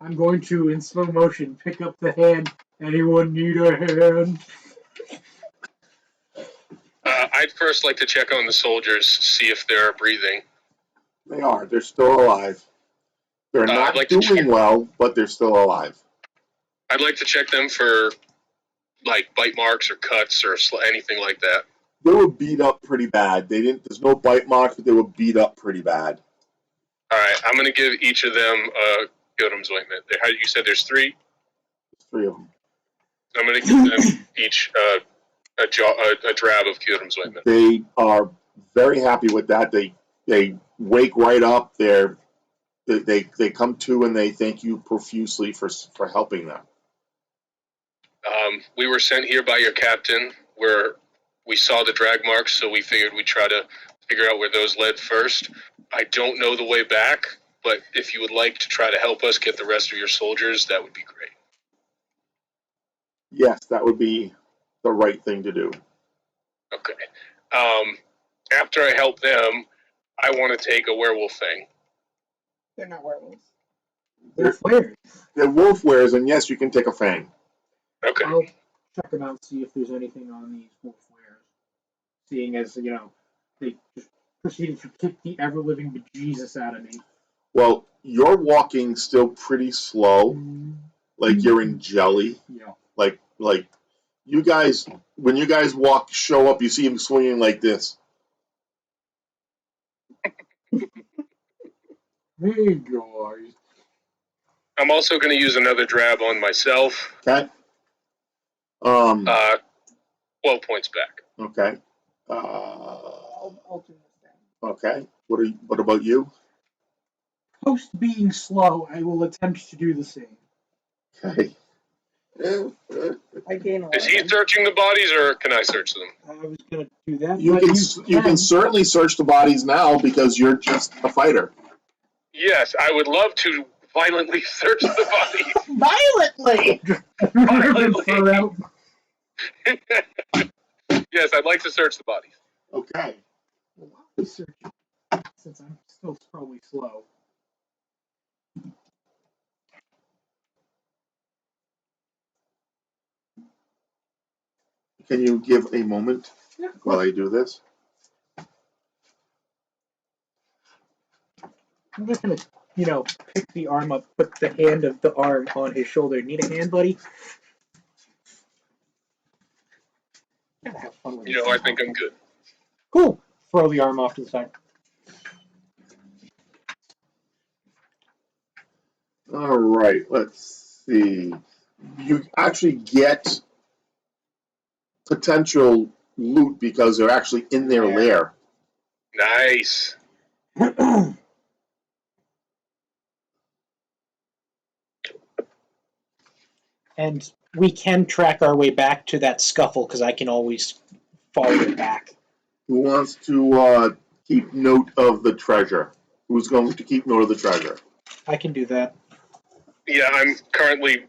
I'm going to, in slow motion, pick up the hand. Anyone need a hand? I'd first like to check on the soldiers, see if they're breathing. They are. They're still alive. They're not I'd like to doing check. well, but they're still alive. I'd like to check them for, like, bite marks or cuts or anything like that. They were beat up pretty bad. There's no bite marks, but they were beat up pretty bad. All right, I'm going to give each of them a Godum's ointment. You said there's 3? There's 3 of them. I'm going to give them each a drab of Godum's ointment. They are very happy with that. They wake right up. They come to and they thank you profusely for helping them. We were sent here by your captain, where we saw the drag marks, so we figured we'd try to figure out where those led first. I don't know the way back, but if you would like to try to help us get the rest of your soldiers, that would be great. Yes, that would be the right thing to do. Okay. After I help them, I want to take a werewolf thing. they're not werewolves. They're flares. They're wolf wares, and yes, you can take a fang. Okay. I'll check them out, see if there's anything on these wolf wares. Seeing as, they just proceeded to kick the ever-living bejesus out of me. Well, you're walking still pretty slow, like you're in jelly. Yeah. Like you guys, when you guys show up, you see him swinging like this. Hey, guys. I'm also going to use another drab on myself. Okay. 12 points back. Okay. I'll do this thing. Okay. What about you? Post being slow, I will attempt to do the same. Okay. I gain 11. Is he searching the bodies, or can I search them? I was going to do that. You but can certainly search the bodies now because you're just a fighter. Yes, I would love to violently search the bodies. Violently! Throw out. to search the bodies. Okay. Well, why don't we search it, since I'm still probably slow. Can you give a moment Yeah, while I do this? I'm just gonna, pick the arm up, put the hand of the arm on his shoulder. Need a hand, buddy? Gotta have fun with You this know, I somehow. think I'm good. Cool. Throw the arm off to the side. All right, let's see. You actually get potential loot because they're actually in their lair. Nice. And we can track our way back to that scuffle because I can always follow it back. Who wants to keep note of the treasure? Who's going to keep note of the treasure? I can do that. Yeah, I'm currently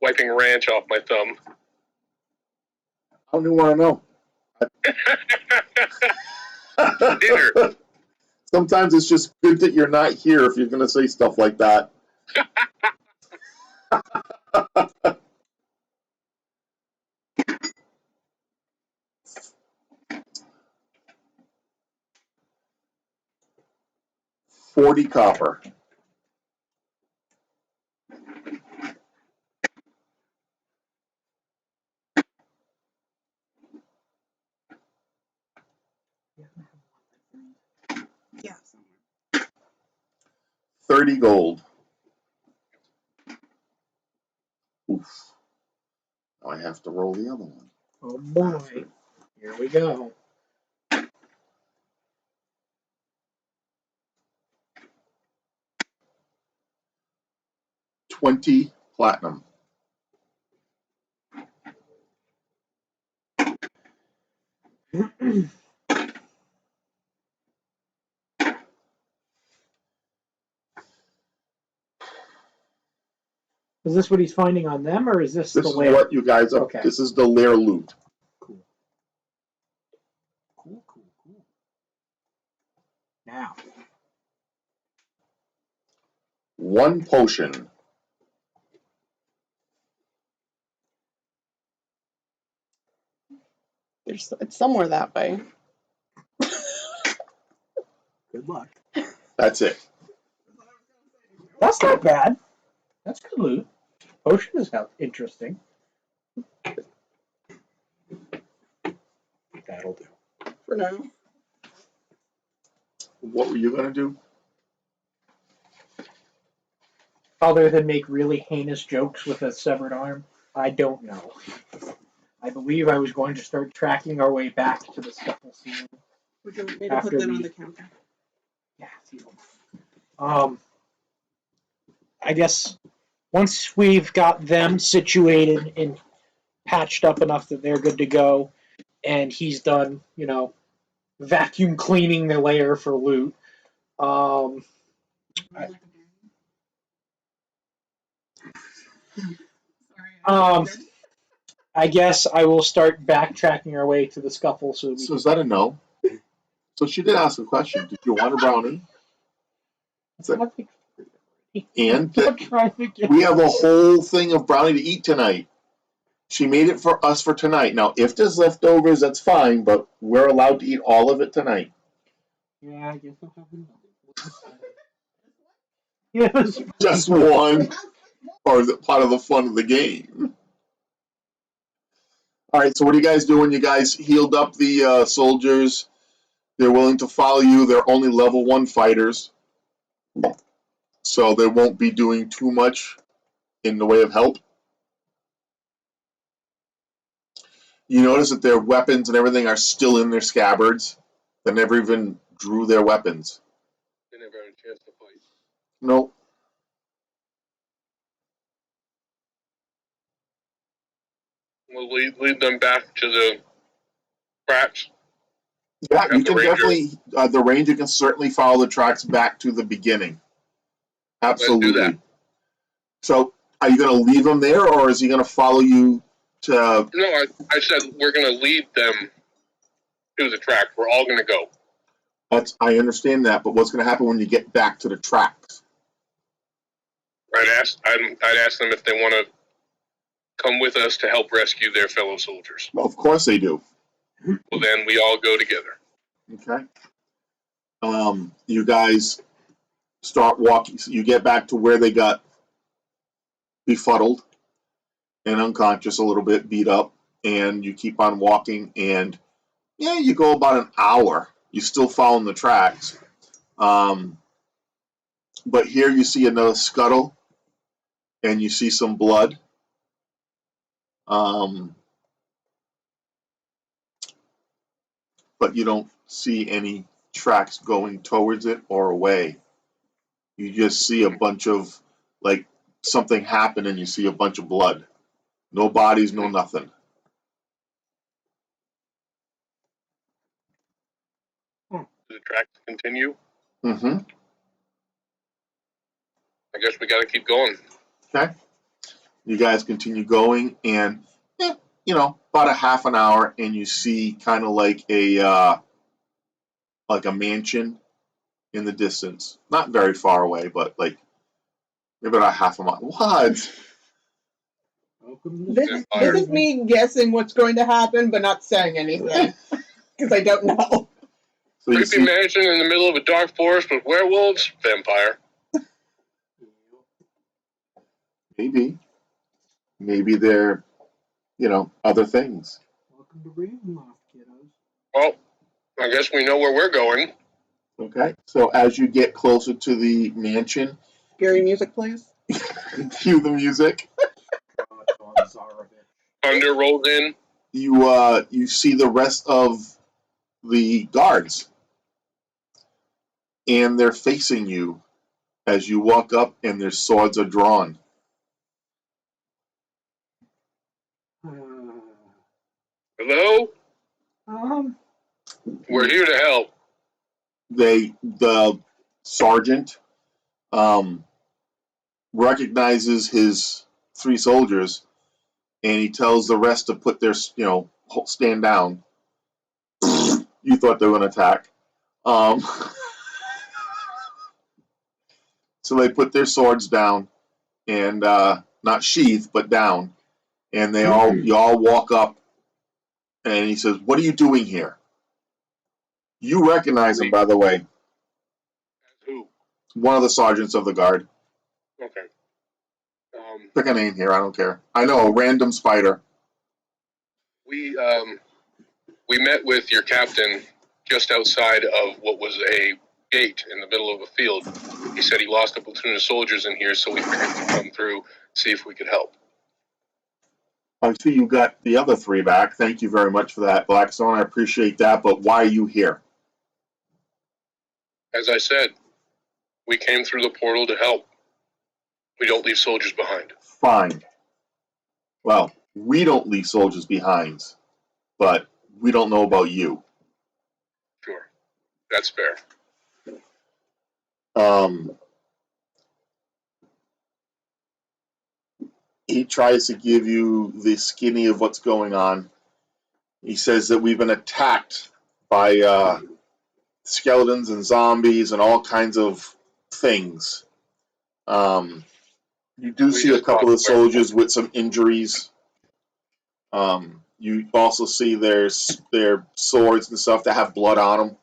wiping ranch off my thumb. I don't want to know. Dinner. Sometimes it's just good that you're not here if you're going to say stuff like that. $40 copper. Yeah, somewhere. 30 gold. Oof. Now I have to roll the other one. Oh boy. Here we go. $20 platinum. Is this what he's finding on them, or is this This the is lair? what you guys are. Okay. This is the lair loot. Cool. Cool. Now. 1 potion. It's somewhere that way. Good luck. That's it. That's not bad. That's good loot. Potion is interesting. That'll do. For now. What were you going to do? Other than make really heinous jokes with a severed arm, I don't know. I believe I was going to start tracking our way back to the scuffle scene. Would you want me to After put that we- on the counter? Yeah. I guess once we've got them situated and patched up enough that they're good to go, and he's done, vacuum cleaning the lair for loot. I guess I will start backtracking our way to the scuffle so that we So is that a no? So she did ask a question. Did you want a brownie? And we have a whole thing of brownie to eat tonight. She made it for us for tonight. Now, if there's leftovers, that's fine, but we're allowed to eat all of it tonight. Yeah, I guess I'll have another. Yes. Just one, or is it part of the fun of the game? All right, so what are you guys doing? You guys healed up the soldiers. They're willing to follow you. They're only level 1 fighters, so they won't be doing too much in the way of help. You notice that their weapons and everything are still in their scabbards. They never even drew their weapons. They never had a chance to fight. Nope. We'll lead them back to the tracks. Yeah, Have you the can ranger. definitely, the ranger can certainly follow the tracks back to the beginning. Absolutely. Let's do that. So, are you going to leave him there, or is he going to follow you to... No, I said we're going to lead them to the track. We're all going to go. I understand that, but what's going to happen when you get back to the tracks? I'd ask them if they want to come with us to help rescue their fellow soldiers. Well, of course they do. Well, then we all go together. Okay. You guys start walking. You get back to where they got befuddled and unconscious, a little bit beat up, and you keep on walking. And yeah, you go about an hour. You still following the tracks. But here you see another scuttle, and you see some blood. But you don't see any tracks going towards it or away. You just see a bunch of, like, something happened and you see a bunch of blood. No bodies, no nothing. Do the tracks continue? Mm-hmm. I guess we got to keep going. Okay. You guys continue going, and about a half an hour, and you see kind of like a mansion in the distance. Not very far away, but like maybe about a half a mile. What? Welcome to This is me guessing what's going to happen, but not saying anything because I don't know. So you Creepy see, mansion in the middle of a dark forest with werewolves, vampire. maybe they're, other things. Welcome to Ravenloft, kiddos. Well, I guess we know where we're going. Okay. So as you get closer to the mansion, Scary music, please. cue the music. Thunder rolls in. You see the rest of the guards, and they're facing you as you walk up, and their swords are drawn. Hello? We're here to help. The sergeant recognizes his 3 soldiers, and he tells the rest to put their, stand down. You thought they were going to attack. So they put their swords down, and not sheath, but down. And you all walk up, and he says, "What are you doing here?" You recognize him, by the way. Who? One of the sergeants of the guard. Okay. Pick a name here, I don't care. I know, a random spider. We met with your captain just outside of what was a gate in the middle of a field. He said he lost a platoon of soldiers in here, so we figured we'd come through, see if we could help. I see you got the other 3 back. Thank you very much for that, Blackstone. I appreciate that, but why are you here? As I said, we came through the portal to help. We don't leave soldiers behind. Fine. Well, we don't leave soldiers behind, but we don't know about you. Sure. That's fair. He tries to give you the skinny of what's going on. He says that we've been attacked by skeletons and zombies and all kinds of things. You do see a couple of soldiers with some injuries. You also see their swords and stuff that have blood on them.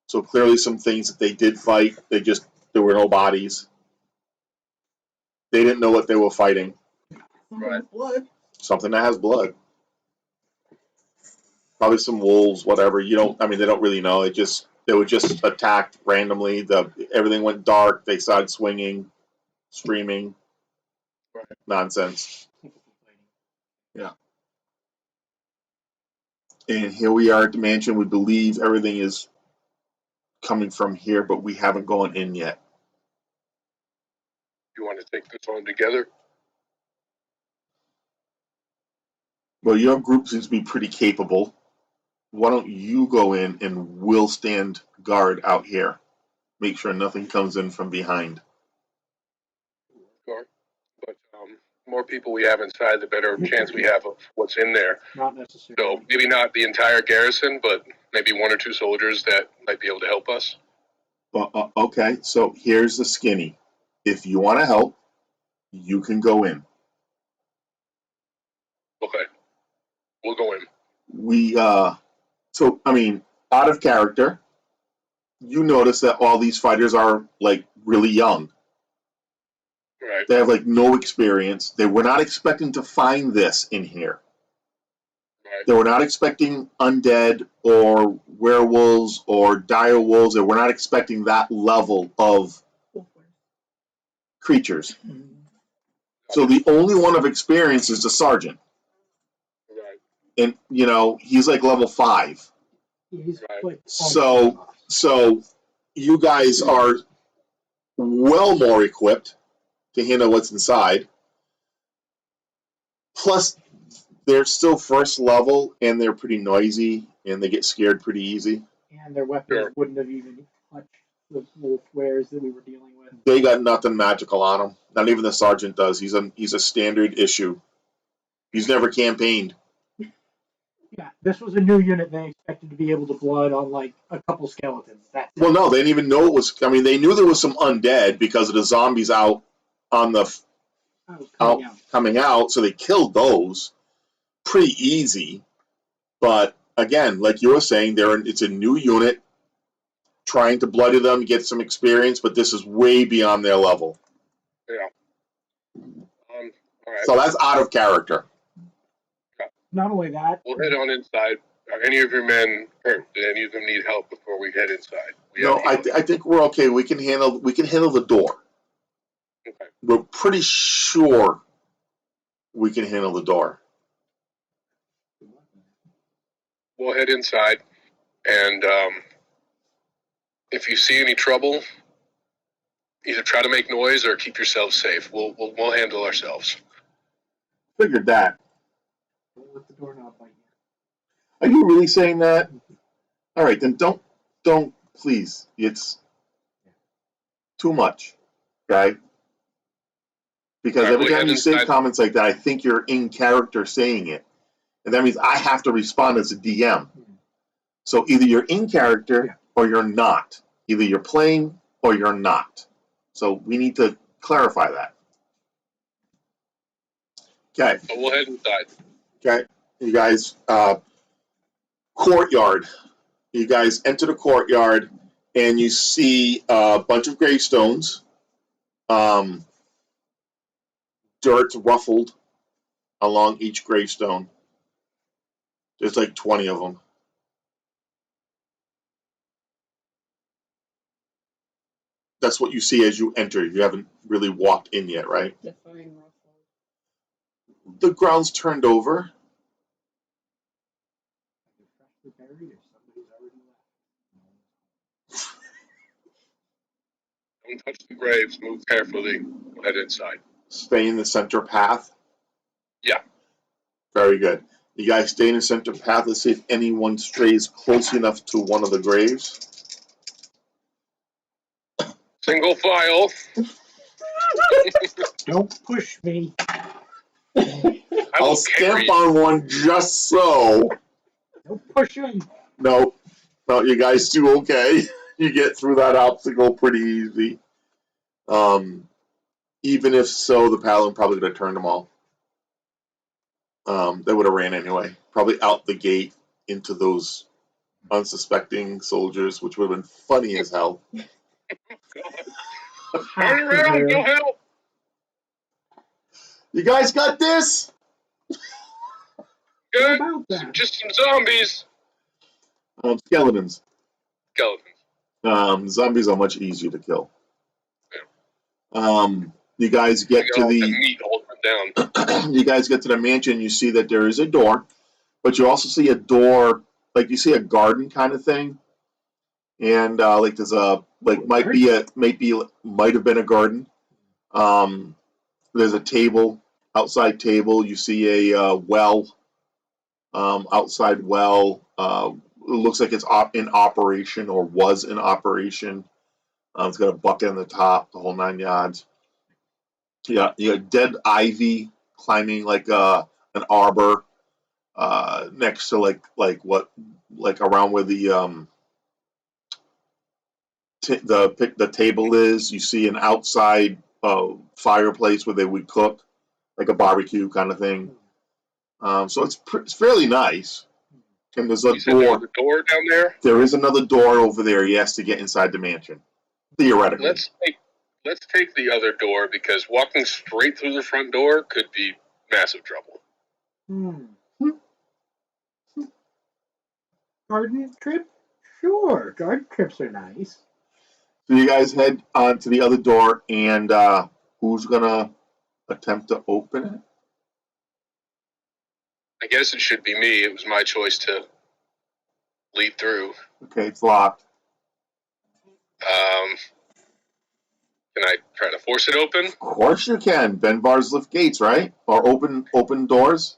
So clearly some things that they did fight, there were no bodies. They didn't know what they were fighting. Right. Blood. Something that has blood. Probably some wolves, whatever. They don't really know. They were just attacked randomly. Everything went dark. They started swinging, screaming. Right. Nonsense. Yeah. And here we are at the mansion. We believe everything is coming from here, but we haven't gone in yet. You want to take this on together? Well, your group seems to be pretty capable. Why don't you go in and we'll stand guard out here? Make sure nothing comes in from behind. Sure. But more people we have inside, the better chance we have of what's in there. Not necessarily. So maybe not the entire garrison, but maybe 1 or 2 soldiers that might be able to help us. Okay, so here's the skinny. If you want to help, you can go in. Okay, we'll go in. So I mean, out of character, you notice that all these fighters are like really young. Right. They have like no experience. They were not expecting to find this in here. Right. They were not expecting undead or werewolves or dire wolves. They were not expecting that level of creatures. So the only one of experience is the sergeant. Right. And, you know, he's like level 5. He's Right. like So you guys are well more equipped to handle what's inside. Plus, they're still first level and they're pretty noisy and they get scared pretty easy. and their weapons Sure. wouldn't have even touched the wolf wares that we were dealing with. They got nothing magical on them. Not even the sergeant does. He's a standard issue. He's never campaigned. Yeah, this was a new unit. They expected to be able to blood on like a couple skeletons. That's it. Well, no, they didn't even know it was. I mean, they knew there was some undead because of the zombies out on the coming out, so they killed those pretty easy. But again, like you were saying, it's a new unit trying to bloody them, get some experience, but this is way beyond their level. Yeah. All right. So that's out of character. Not only that, We'll head on inside. Are any of your men hurt? Did any of them need help before we head inside? No, I think we're okay. We can handle the door. Okay. We're pretty sure we can handle the door. We'll head inside, and if you see any trouble, either try to make noise or keep yourselves safe. We'll handle ourselves. Figured that. don't let the doorknob bite Are you. you really saying that? All right, then don't please. It's too much, okay? Because All right, every we'll time head you say inside. comments like that, I think you're in character saying it, and that means I have to respond as a DM. So either you're in character or you're not. Either you're playing or you're not. So we need to clarify that. Okay. But we'll head inside. Okay, you guys, courtyard. You guys enter the courtyard and you see a bunch of gravestones. Dirt ruffled along each gravestone. There's like 20 of them. That's what you see as you enter. You haven't really walked in yet, right? Define ruffled. The ground's turned over. Freshly buried, or somebody's already left. Don't touch the graves. Move carefully. We'll head inside. Stay in the center path. Yeah. Very good. You guys stay in the center path. Let's see if anyone strays close enough to one of the graves. Single file. Don't push me. I'll stamp on one just so. Don't push him. No, you guys do okay. You get through that obstacle pretty easy. Even if so, the paladin probably would have turned them all. They would have ran anyway. Probably out the gate into those unsuspecting soldiers, which would have been funny as hell. Turn around. Go help. You guys got this? Good. About that. Just some zombies. Skeletons. Skeletons. Zombies are much easier to kill. You guys get to the meat holding them down. you guys get to the mansion. You see that there is a door, but you also see a door, like you see a garden kind of thing, and like there's a might have been a garden. There's a table, outside table. You see a well, outside well. It looks like it's in operation or was in operation. It's got a bucket on the top, the whole 9 yards. Yeah, you got dead ivy climbing like an arbor next to like around where the the table is. You see an outside fireplace where they would cook, like a barbecue kind of thing. So it's fairly nice. And there's a You said there door. was a door down there. There is another door over there, yes, to get inside the mansion. Theoretically. Let's take the other door because walking straight through the front door could be massive trouble. Garden trip? Sure, garden trips are nice. So you guys head on to the other door, and who's gonna attempt to open it? I guess it should be me. It was my choice to lead through. Okay, it's locked. Can I try to force it open? Of course you can. Bend bars, lift gates, right? Or open doors.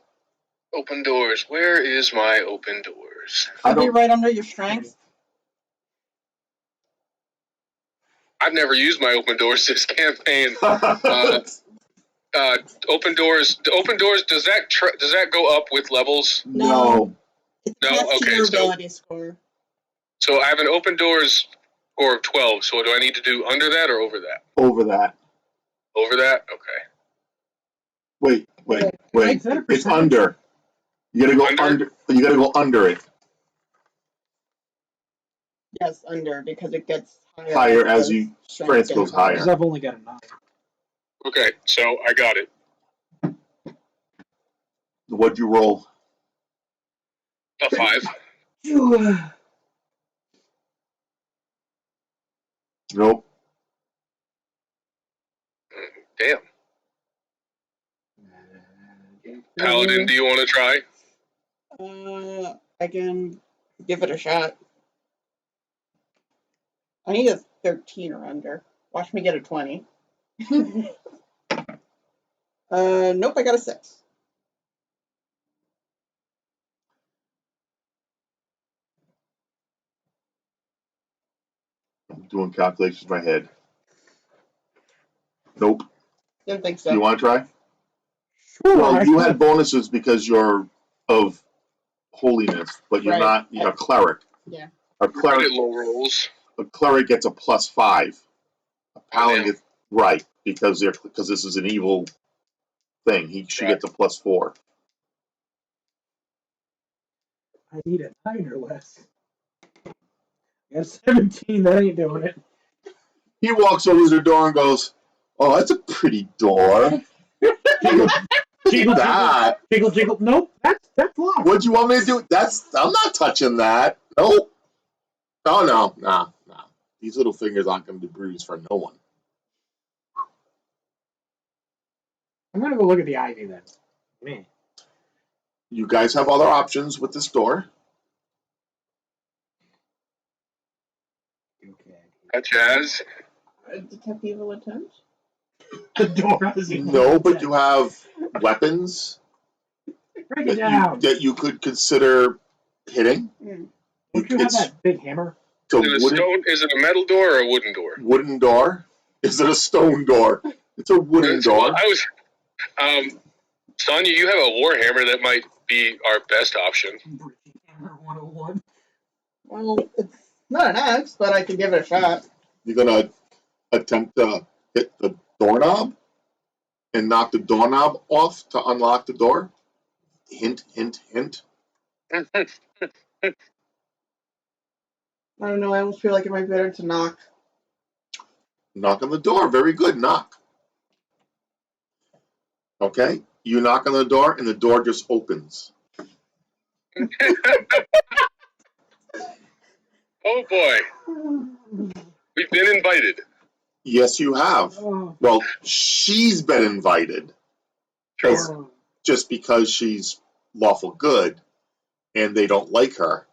Open doors. Where is my open doors? Should be right under your strength. I've never used my open doors this campaign. Open doors. Does that go up with levels? No. It's No? attached to Okay, your so- ability score. So I have an open doors score of 12. So do I need to do under that or over that? Over that. Over that? Okay. Wait. Is that a It's percentage? under. You gotta go Under? under. You gotta go under it. Yes, under, because it gets Higher as the you strength strength goes gets higher. Because I've only got a 9. Okay. So I got it. What'd you roll? A 5. Nope. Damn. Paladin, do you want to try? I can give it a shot. I need a 13 or under. Watch me get a 20. Nope, I got a 6. I'm doing calculations in my head. Nope. Didn't think Do you so. want to try? Sure, Well, you had bonuses because you're of holiness, but you're Right. not a cleric. Yeah. A Good cleric at low rolls. gets a +5. A paladin damn. gets right because this is an evil thing. She Right. gets a +4. I need a 9 or less. I got 17, that ain't doing it. He walks over to the door and goes, "Oh, that's a pretty door. Jiggle, Keep that. jiggle, jiggle. Nope, that's locked. What do you want me to do? I'm not touching that. Nope. Oh no, nah. These little fingers aren't going to be bruised for no one." I'm gonna go look at the ivy then. Me. You guys have other options with this door. Okay. Such as? Detect evil intent? The door has No, but you have weapons Break it down. that you could consider hitting. Don't you have that big hammer? It's Is it a metal door or a wooden door? wooden door. Is it a stone door? It's a wooden door. Well, Sonya, you have a warhammer that might be our best option. Breaking hammer 101. Well, it's not an axe, but I can give it a shot. You're gonna attempt to hit the doorknob and knock the doorknob off to unlock the door. Hint, hint, hint. I don't know, I almost feel like it might be better to knock. Knock on the door. Very good. Knock. Okay. You knock on the door, and the door just opens. Oh boy, we've been invited. Yes, you have. Oh, Well, she's been invited Sure. just because she's lawful good, and they don't like her.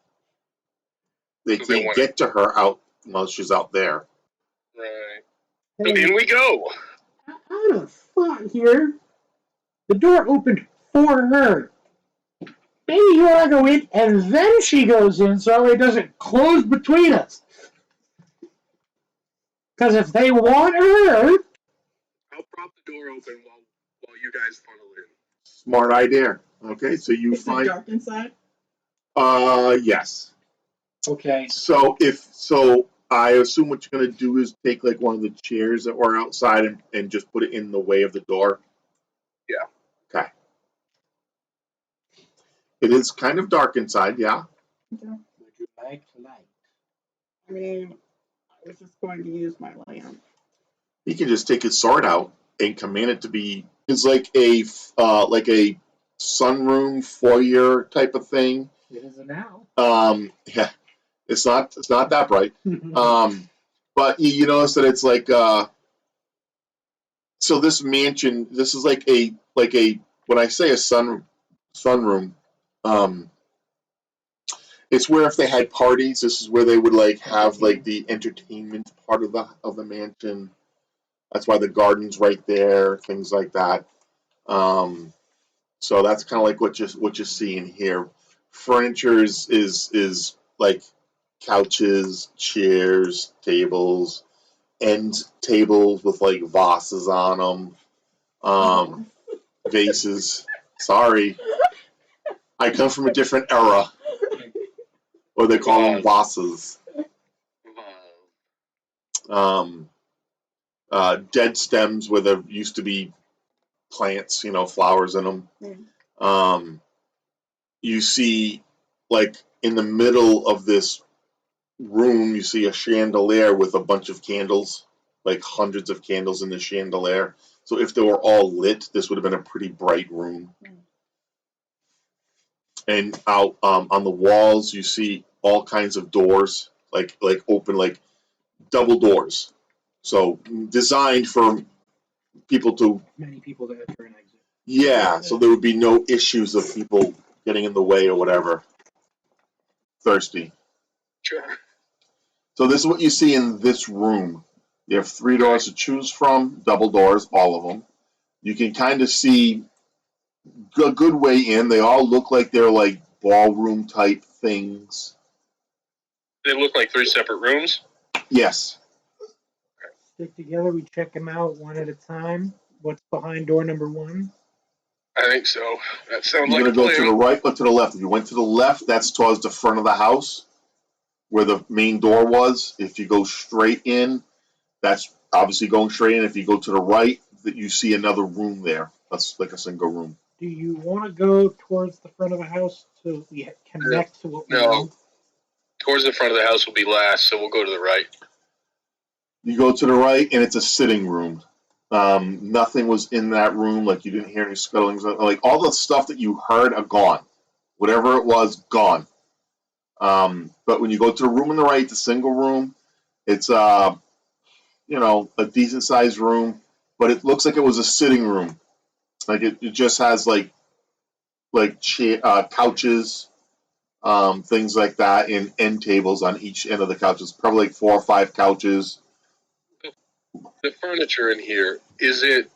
They So they can't want get to her out while she's out there. Right. So in we go. out of thought here. The door opened for her. Maybe you want to go in and then she goes in so it doesn't close between us. Because if they want her, I'll prop the door open while you guys funnel in. Smart idea. Okay, so you Is it find dark inside? yes. Okay. So I assume what you're gonna do is take like one of the chairs that were outside and just put it in the way of the door. Yeah. Okay. It is kind of dark inside, yeah. Okay. Would you like light? I mean, I was just going to use my lamp. He can just take his sword out and command it to be. It's like a sunroom foyer type of thing. It is now. Yeah, it's not that bright. But you notice that it's like so this mansion. This is like a when I say a sunroom, it's where if they had parties, this is where they would like have like the entertainment part of the mansion. That's why the garden's right there, things like that. So that's kind of like what you're seeing here. Furniture is like couches, chairs, tables, end tables with like vases on them, vases. Sorry, I come from a different era, or they call them vases. Dead stems where there used to be plants, flowers in them. You see, like in the middle of this room, you see a chandelier with a bunch of candles, like hundreds of candles in the chandelier. So if they were all lit, this would have been a pretty bright room. And out on the walls, you see all kinds of doors, like open, like double doors. So designed for people to. Many people to enter and exit. Yeah, so there would be no issues of people getting in the way or whatever. Thirsty. Sure. So this is what you see in this room. You have 3 doors to choose from, double doors, all of them. You can kind of see a good way in. They all look like they're like ballroom type things. They look like 3 separate rooms. Yes. Stick together. We check them out one at a time. What's behind door number 1? I think so. That sounds You're like going a to go plan. to the right or to the left. If you went to the left, that's towards the front of the house where the main door was. If you go straight in, that's obviously going straight in. If you go to the right, that you see another room there. That's like a single room. Do you want to go towards the front of the house so we connect to what we No. know? Towards the front of the house will be last, so we'll go to the right. You go to the right, and it's a sitting room. Nothing was in that room. Like you didn't hear any scuttlings. Like all the stuff that you heard are gone. Whatever it was, gone. But when you go to the room on the right, the single room, it's a decent sized room, but it looks like it was a sitting room. Like it just has like couches, things like that, and end tables on each end of the couches. Probably like 4 or 5 couches. The furniture in here, is it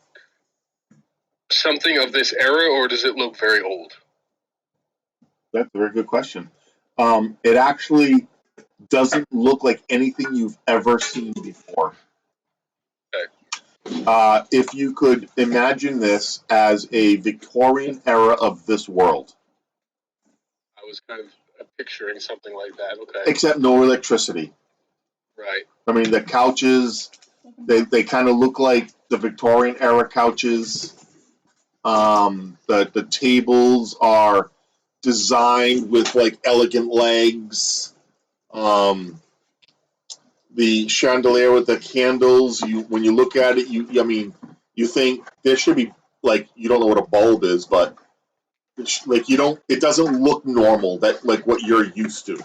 something of this era, or does it look very old? That's a very good question. It actually doesn't look like anything you've ever seen before. Okay. If you could imagine this as a Victorian era of this world, I was kind of picturing something like that. Okay. except no electricity. Right. I mean, the couches, they kind of look like the Victorian era couches. The tables are designed with like elegant legs. The chandelier with the candles, when you look at it, you think there should be, like, you don't know what a bulb is, but like it doesn't look normal, that like what you're used to.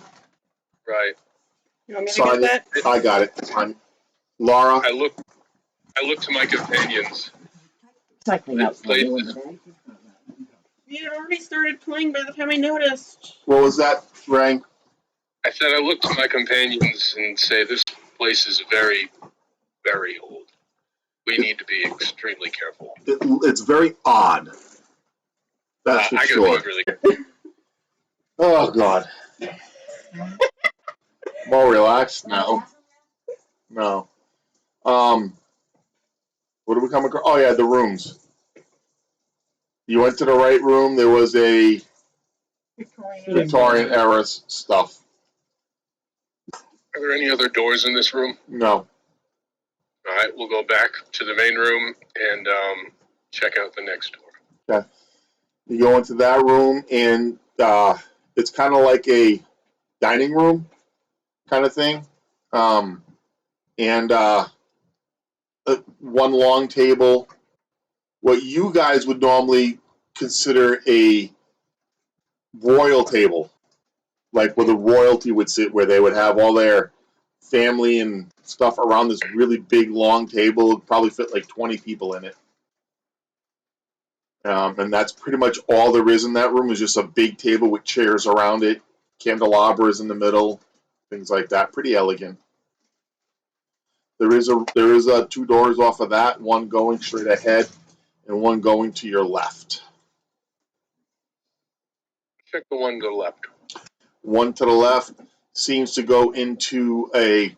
Right. You want me to get that? I got it. Laura. I look to my companions. Cycling out. We had already started playing by the time I noticed. What was that, Ray? I said I look to my companions and say this place is very, very old. We need to be extremely careful. It's very odd. That's for I sure. gotta be really. Oh God. More relaxed now. No. What do we come across? Oh yeah, the rooms. You went to the right room. There was a Victorian era stuff. Are there any other doors in this room? No. All right, we'll go back to the main room and check out the next door. You go into that room, and it's kind of like a dining room kind of thing. And one long table. What you guys would normally consider a royal table, like where the royalty would sit, where they would have all their family and stuff around this really big long table. It would probably fit like 20 people in it. And that's pretty much all there is in that room, is just a big table with chairs around it, candelabras in the middle, things like that. Pretty elegant. There is two doors off of that, one going straight ahead and one going to your left. Check the one to the left. One to the left seems to go into a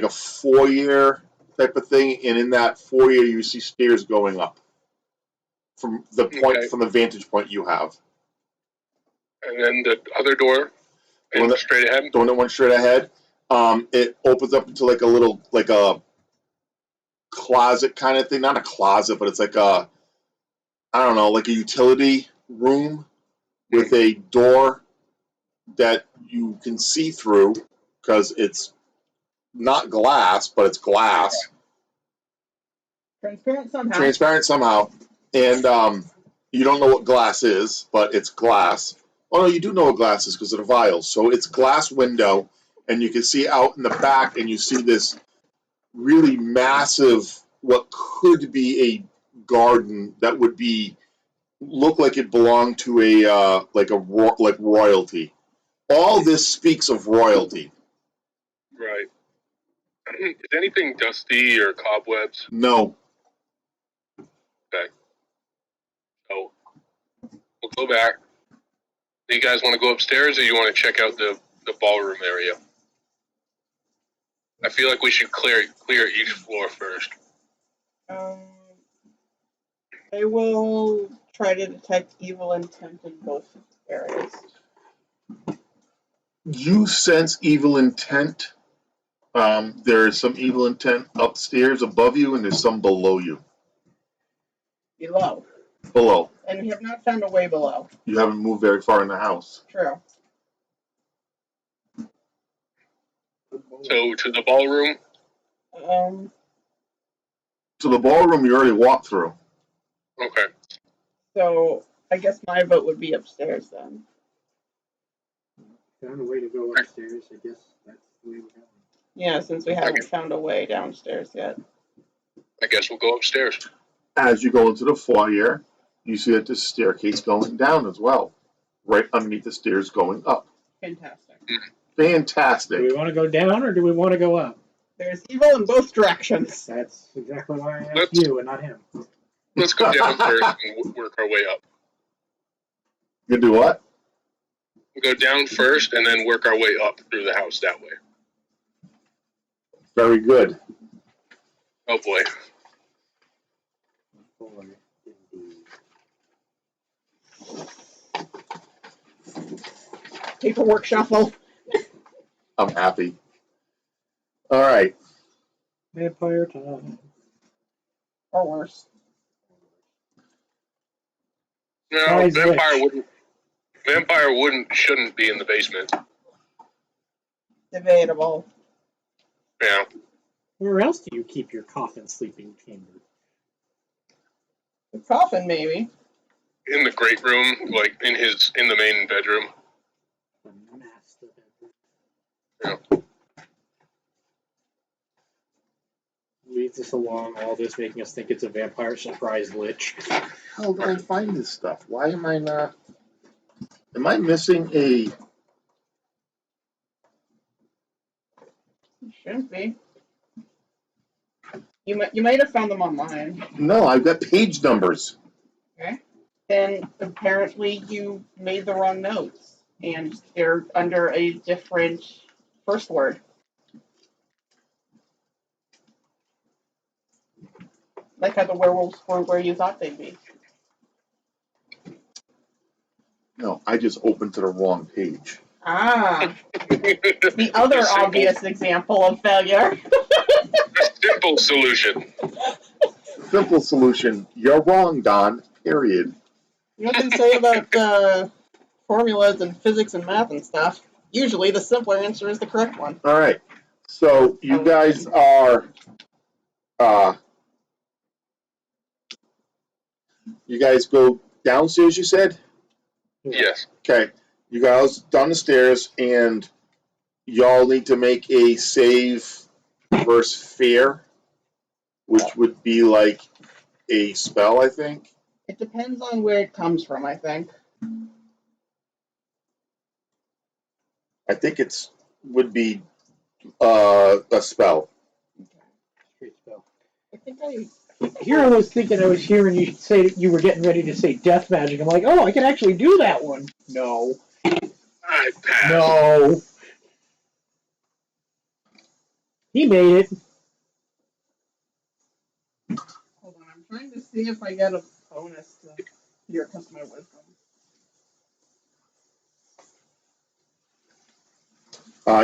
foyer type of thing, and in that foyer you see stairs going up from the vantage point you have. And then the other door, and straight ahead. The one that went straight ahead, it opens up into like a closet kind of thing. Not a closet, but it's like a utility room with a door that you can see through because it's not glass, but it's glass. Transparent somehow. And you don't know what glass is, but it's glass. Oh no, you do know what glass is because of the vials. So it's glass window, and you can see out in the back, and you see this really massive, what could be a garden that would look like it belonged to like royalty. All this speaks of royalty. Right. Is anything dusty or cobwebs? No. Okay. So we'll go back. Do you guys want to go upstairs, or you want to check out the ballroom area? I feel like we should clear each floor first. I will try to detect evil intent in both areas. You sense evil intent. There is some evil intent upstairs above you, and there's some below you. Below. Below. And we have not found a way below. You haven't moved very far in the house. True. So to the ballroom? To the ballroom you already walked through. Okay. So I guess my vote would be upstairs then. Found a way to go upstairs. I guess that's the way we're going. Yeah, since we haven't found a way downstairs yet. I guess we'll go upstairs. As you go into the foyer, you see that there's a staircase going down as well. Right underneath the stairs going up. Fantastic. Fantastic. Do we want to go down or do we want to go up? There's evil in both directions. That's exactly why I asked you and not him. Let's go down first and work our way up. You do what? We'll go down first and then work our way up through the house that way. Very good. Oh boy. Paperwork shuffle. I'm happy. All right. Vampire time. Or worse. No, vampire shouldn't be in the basement. Debatable. Yeah. Where else do you keep your coffin sleeping chamber? The coffin, maybe. In the great room, like in the main bedroom. The master bedroom. Yeah. Leads us along, all this making us think it's a vampire surprise lich. How do I find this stuff? Why am I not? Am I missing a? You shouldn't be. You might have found them online. No, I've got page numbers. Okay. Then apparently you made the wrong notes, and they're under a different first word. Like how the werewolves were where you thought they'd be. No, I just opened to the wrong page. Ah, the other obvious example of failure. A simple solution. Simple solution. You're wrong, Don. Period. You know what they say about formulas and physics and math and stuff? Usually the simpler answer is the correct one. All right. So you guys you guys go downstairs, you said? Yes. Okay. You guys down the stairs, and y'all need to make a save versus fear, which would be like a spell, I think. It depends on where it comes from, I think. I think it's would be a spell. Straight spell. I think I. Here I was thinking I was hearing you say that you were getting ready to say death magic. I'm like, oh, I can actually do that one. No. I pass. No. He made it. Hold on, I'm trying to see if I get a bonus to your customer wisdom.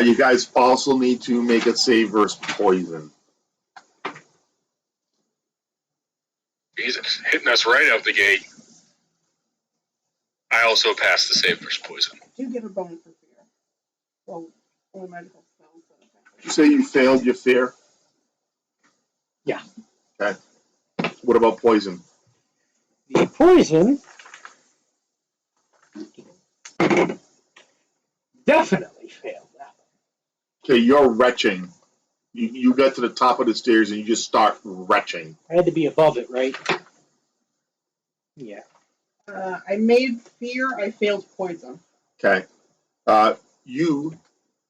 You guys also need to make a save versus poison. Jesus, hitting us right out the gate. I also passed the save versus poison. You get a bonus for fear. Well, only magical spells. Did you say you failed your fear? Yeah. Okay. What about poison? The poison definitely failed that one. Okay, you're retching. You get to the top of the stairs and you just start retching. I had to be above it, right? Yeah. I made fear. I failed poison. Okay. You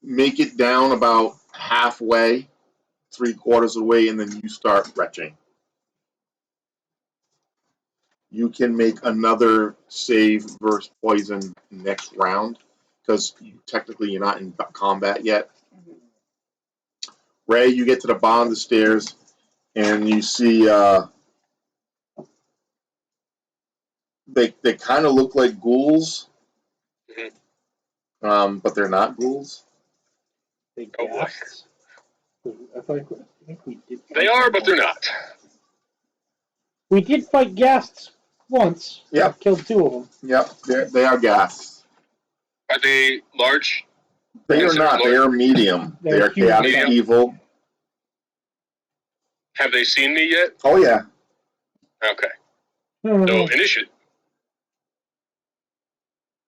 make it down about halfway, 3/4 of the way, and then you start retching. You can make another save versus poison next round because technically you're not in combat yet. Mhm. Ray, you get to the bottom of the stairs and you see they kind of look like ghouls, but they're not ghouls. They Oh, boy. gasped. I think we did. They are, but they're not. We did fight ghasts once. Yep. Killed 2 of them. Yep, they are gas. Are they large? They are not. They are medium. They They're are chaotic medium. evil. Have they seen me yet? Oh yeah. Okay. No. So initiative.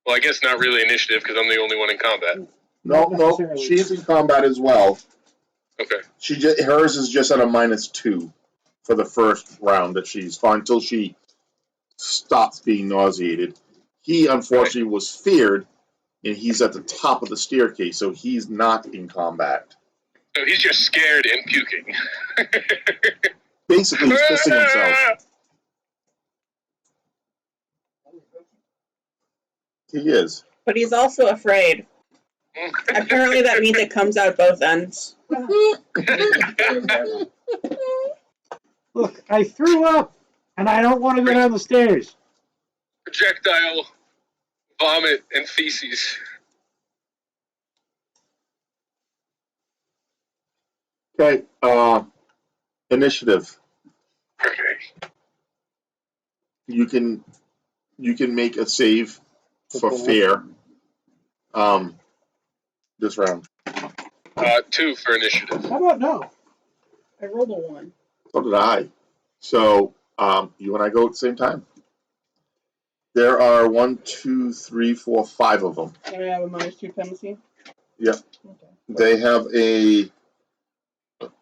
Well, I guess not really initiative because I'm the only one in combat. No, Not no, necessarily. she's in combat as well. Okay. Hers is just at a -2 for the first round that she's fine until she stops being nauseated. He unfortunately was feared, and he's at the top of the staircase, so he's not in combat. So he's just scared and puking. Basically, he's pissing himself. He is. But he's also afraid. Apparently, that means it comes out both ends. Look, I threw up, and I don't want to go down the stairs. Projectile, vomit, and feces. Okay, initiative. Okay. You can make a save for fear. This round. 2 for initiative. How about no? I rolled a 1. So did I. So you and I go at the same time. There are 1, 2, 3, 4, 5 of them. Do I have a -2 penalty? Yep. Okay. They have a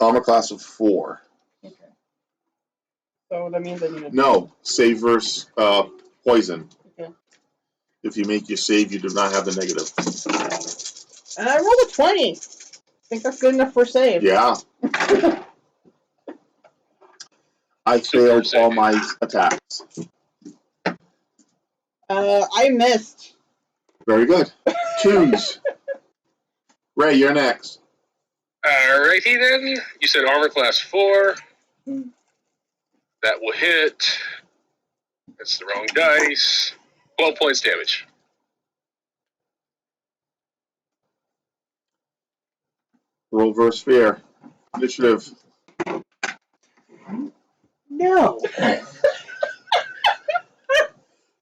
armor class of 4. Okay. So that means I need to. No, save versus poison. Okay. If you make your save, you do not have the negative. And I rolled a 20. I think that's good enough for save. Yeah. I failed all my attacks. I missed. Very good. 2s. Ray, you're next. Alrighty then. You said armor class 4. That will hit. That's the wrong dice. 12 points damage. Roll versus fear. Initiative. No.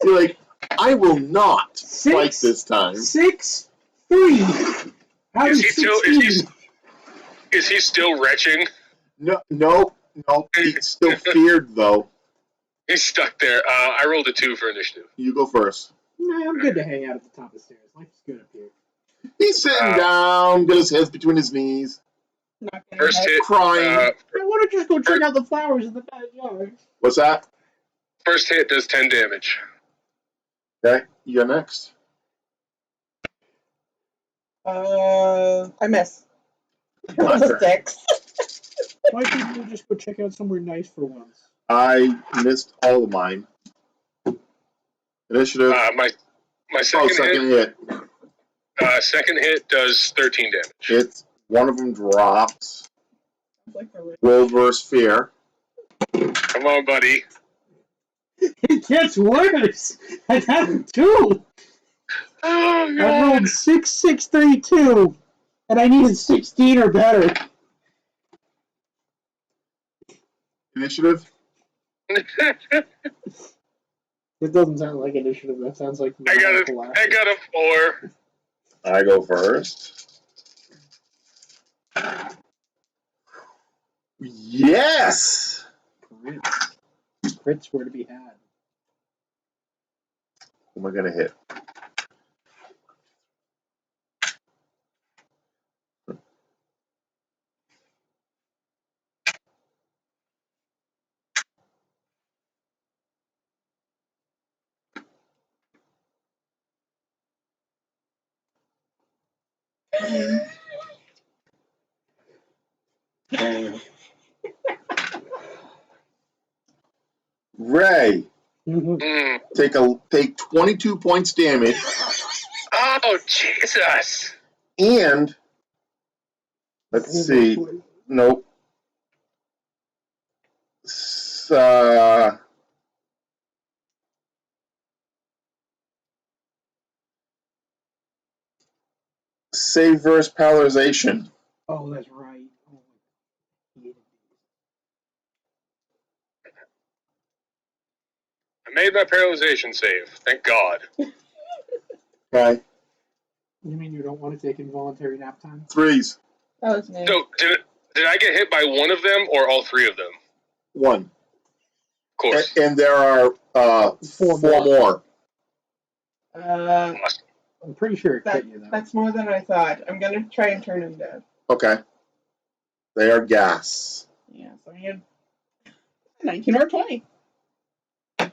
You're like, I will not fight Six, this time. 6, 3. How Is did he still? 16? Is he still retching? No. He's still feared though. He's stuck there. I rolled a 2 for initiative. You go first. Nah, I'm good to hang out at the top of the stairs. Life's good up here. He's sitting down, got his head between his knees, Not gonna First have- hit. crying. I want to just go check out the flowers in the backyard. What's that? First hit does 10 damage. Okay, you're next. I miss. My Rolled a turn. 6. Why couldn't we just go check out somewhere nice for once? I missed all of mine. Initiative. My second hit. hit. Second hit does 13 damage. It's one of them drops. Like a- Roll versus fear. Come on, buddy. It gets worse. I got 2. Oh, I God. rolled 6, 6, 3, 2, and I needed 16 or better. Initiative. It doesn't sound like initiative. That sounds like I got a 4. I go first. Yes! Crits. Crits were to be had. Who am I gonna hit? Ray, Mm. take 22 points damage, Oh, Jesus. and let's see. Nope. Save versus paralyzation. Oh, that's right. Oh, my. I made my paralyzation save. Thank God. Okay. You mean you don't want to take involuntary nap time? Threes. That was me. So, did I get hit by one of them or all 3 of them? One. Of course. And there are Four four more. I'm pretty sure it hit you, though. That's more than I thought. I'm gonna try and turn him dead. Okay. They are gas. Yeah, so I need 19 or 20. I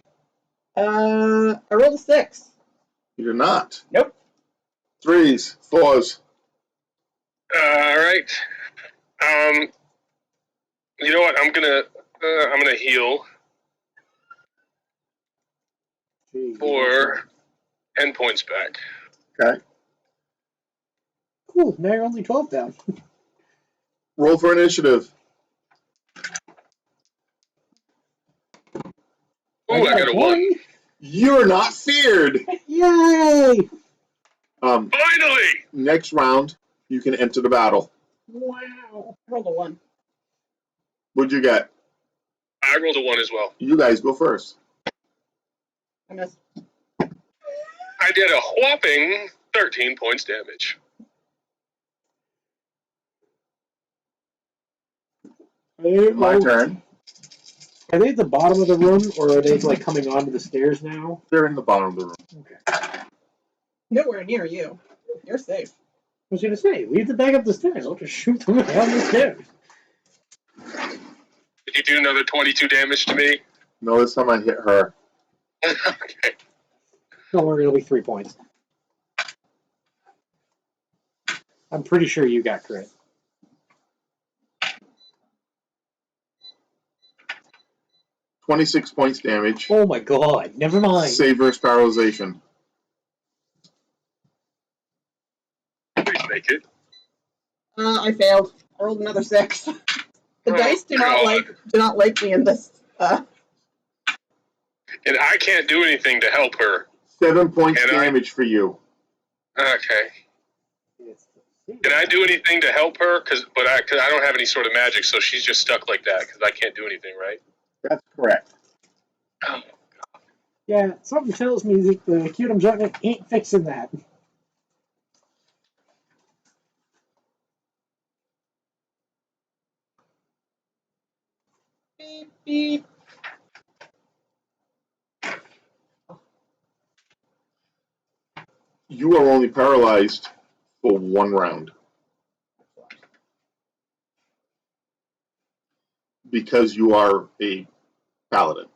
rolled a 6. You do not. Nope. Threes. Fours. All right. You know what? I'm gonna heal Jeez. for 10 points back. Okay. Cool. Now you're only 12 down. Roll for initiative. Ooh, I got a 1. You're not feared. Yay! Finally! Next round, you can enter the battle. Wow. I rolled a 1. What'd you get? I rolled a 1 as well. You guys go first. I missed. I did a whopping 13 points damage. My turn. Are they at the bottom of the room, or are they like coming onto the stairs now? They're in the bottom of the room. Okay. Nowhere near you. You're safe. I was gonna say, we have to back up the stairs. I'll just shoot them down the stairs. Did you do another 22 damage to me? No, this time I hit her. Okay. Don't worry, it'll be 3 points. I'm pretty sure you got crit. $26 points damage. Oh my god, never mind. Save versus paralyzation. Please make it. I failed. I rolled another 6. The Oh, dice do not like me in this. And I can't do anything to help her. 7 points Can I? damage for you. Okay. It's the Can I do anything to help her? Cause I don't have any sort of magic, so she's just stuck like that because I can't do anything, right? That's correct. Oh. Yeah, something tells me that the Cutum Jugnet ain't fixing that. Beep, beep. You are only paralyzed for 1 round because you are a paladin.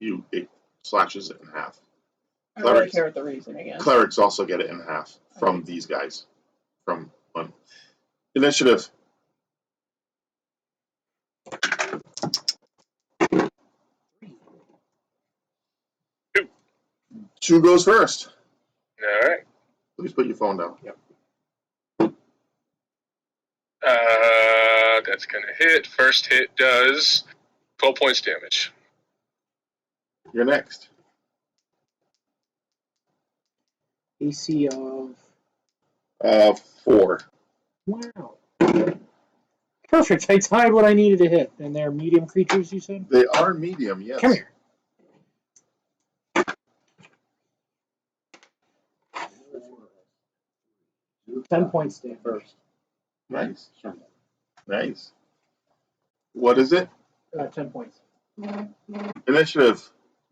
It slashes it in half. I don't really Clerics. care what the reasoning is. Clerics also get it in half from these guys. From initiative. 2 goes first. All right. Please put your phone down. That's gonna hit. First hit does 12 points damage. You're next. AC of 4. wow. Perfect. I tied what I needed to hit. And they're medium creatures, you said? They are medium, yes. Come here. $10 points to first. Nice. Nice. What is it? 10 points. Initiative.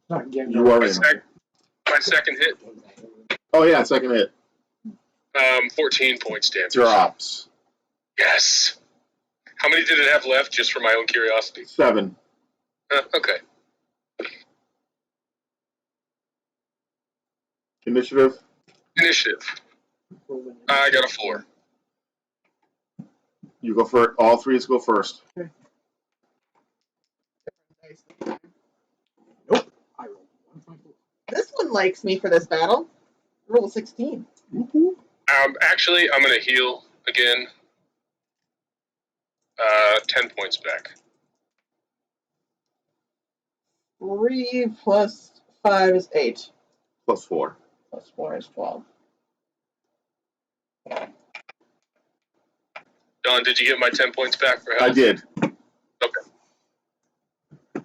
Not getting You are My, in. my second hit, Oh yeah, second hit. 14 points damage. Drops. Yes. How many did it have left, just for my own curiosity? 7. Okay. Initiative. Initiative. I got a 4. You go for all 3 go first. Nope. I rolled 1.4. This one likes me for this battle. Roll 16. Actually, I'm gonna heal again. 10 points back. 3 plus 5 is 8. Plus 4. Plus 4 is 12. Don, did you get my 10 points back for I health? did. Okay.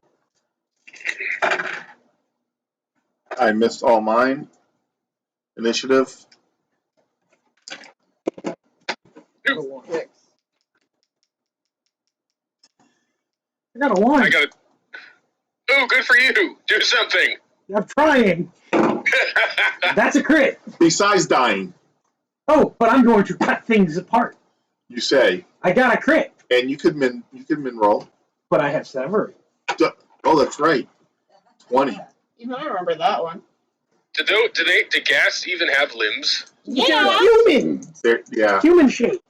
I missed all mine. Initiative. 6. I got a 1. I got it. Oh, good for you. Do something. I'm trying. That's a crit. Besides dying, Oh, but I'm going to cut things apart. you say, I got a crit, and you could min roll. but I have severed. Oh, that's right. 20. Even I remember that one. Do ghast even have limbs? Yeah. Humans. Yeah. Human shape.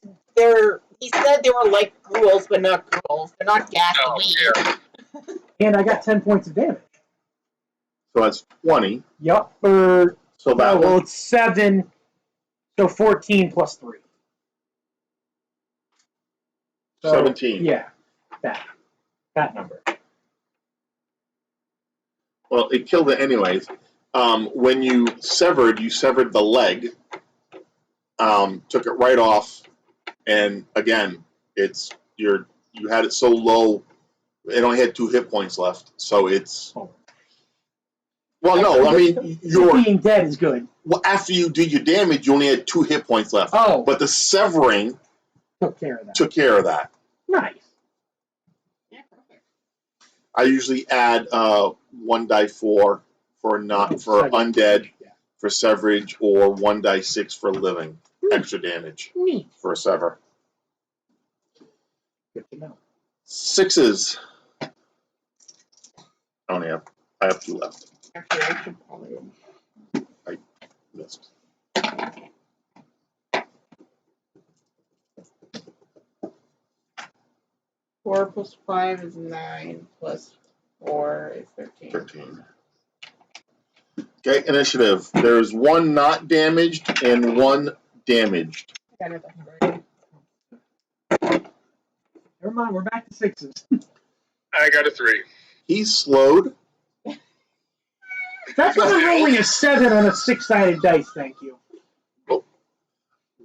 He said they were like ghouls, but not ghouls. They're not ghastly. Oh, yeah. And I got 10 points of damage. So that's 20. Yup. So that Well, one. it's 7. So 14 plus 3. So, 17. Yeah. That number. Well, it killed it anyways. When you severed the leg, took it right off, and again, you had it so low, it only had 2 hit points left. So it's well, no, I mean Being dead is good. after you did your damage, you only had 2 hit points left. Oh. But the severing Took care of that. Nice. Yeah, perfect. I usually add 1d4 for undead, for severage, or 1d6 for living. Extra damage Neat. for a sever. Good to know. 6s. I have 2 left. Actually, I should probably. Missed. Four plus 5 is 9. Plus 4 is 13. 13. Okay, initiative. There's 1 not damaged and 1 damaged. Kind of right. Never mind, we're back to 6s. I got a 3. He's slowed. That's why I'm rolling a 7 on a 6-sided dice, thank you.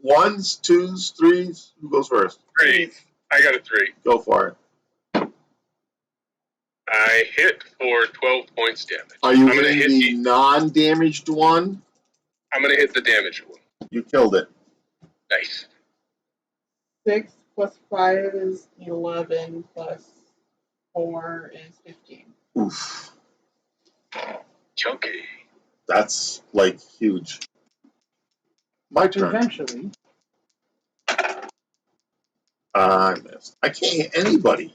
ones, twos, threes? Who goes first? 3. I got a 3. Go for it. I hit for 12 points damage. Are you I'm gonna hitting hit the non-damaged one? I'm going to hit the damage one. You killed it. Nice. 6 plus 5 is 11 plus 4 is 15. Oof. Chunky. That's like huge. My turn. Eventually. I missed. I can't hit anybody.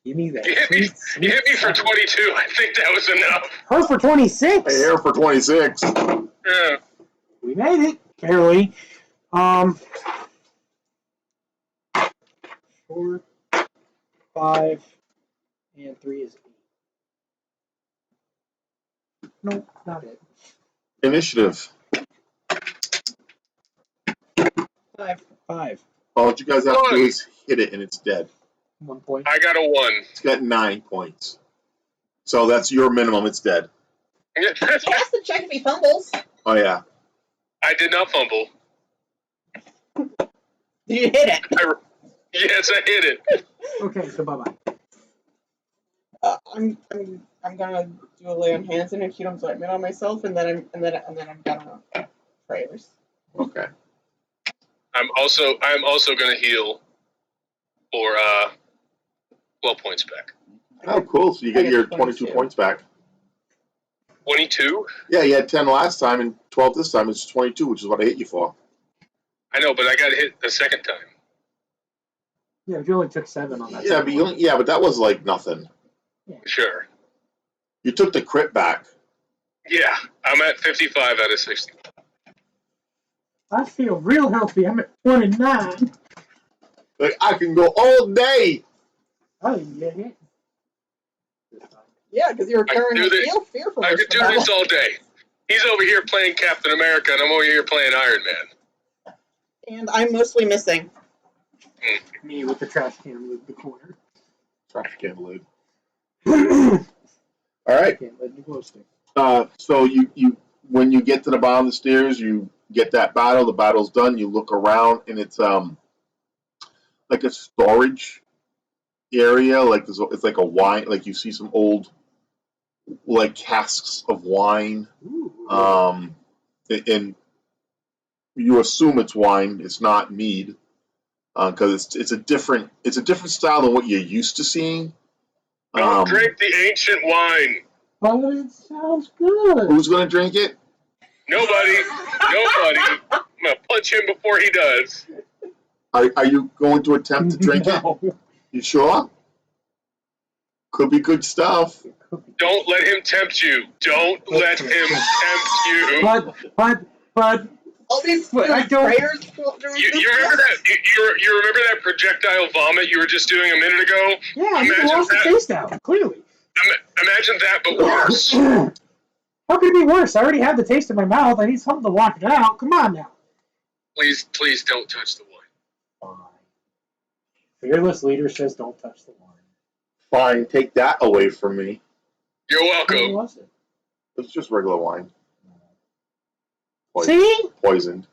Give me that. You hit me for 22. I think that was enough. Her for 26. I air for 26. Yeah. We made it. Barely. 4, 5, and 3 is 8. Nope, not it. Initiative. 5. 5. All you guys have to do is hit it and it's dead. 1 point. I got a 1. It's got 9 points. So that's your minimum. It's dead. He has to check if he fumbles. Oh, yeah. I did not fumble. You hit it. Yes, I hit it. Okay, so bye-bye. I'm gonna do a lay on hands and acute enjoyment on myself, and then I'm gonna prayers. Okay. I'm also going to heal for 12 points back. Oh, cool. So you get your 22 points back. 22? Yeah, you had 10 last time and 12 this time. It's 22, which is what I hit you for. I know, but I got hit the second time. Yeah, but you only took 7 on that. Yeah, but but that was like nothing. Sure. You took the crit back. Yeah, I'm at 55 out of 60. I feel real healthy. I'm at 29. Like, I can go all day. I didn't get hit. Yeah, because you were carrying do this. fearful. I could do this all day. He's over here playing Captain America, and I'm over here playing Iron Man. And I'm mostly missing. Me with the trash can lid the corner. Trash can lid. All right. Can't let you glow stick. So you when you get to the bottom of the stairs, you get that battle. The battle's done. You look around, and it's like a storage area. Like it's like a wine. Like you see some old like casks of wine. Ooh. And you assume it's wine. It's not mead, because it's a different style than what you're used to seeing. Don't drink the ancient wine. But it sounds good. Who's gonna drink it? Nobody. I'm going to punch him before he does. Are you going to attempt to drink it? No. You sure? Could be good stuff. Don't let him tempt you. Don't let him tempt you. But All these But I don't- prayers. You remember that? You remember that projectile vomit you were just doing a minute ago? yeah, you Imagine lost the that. taste out, clearly. Imagine that, but worse. How could it be worse? I already have the taste in my mouth. I need something to wash it out. Come on now. Please don't touch the wine. Fine. Fearless leader says don't touch the wine. Fine, take that away from me. You're What welcome. was it? It's just regular wine. See? Poisoned.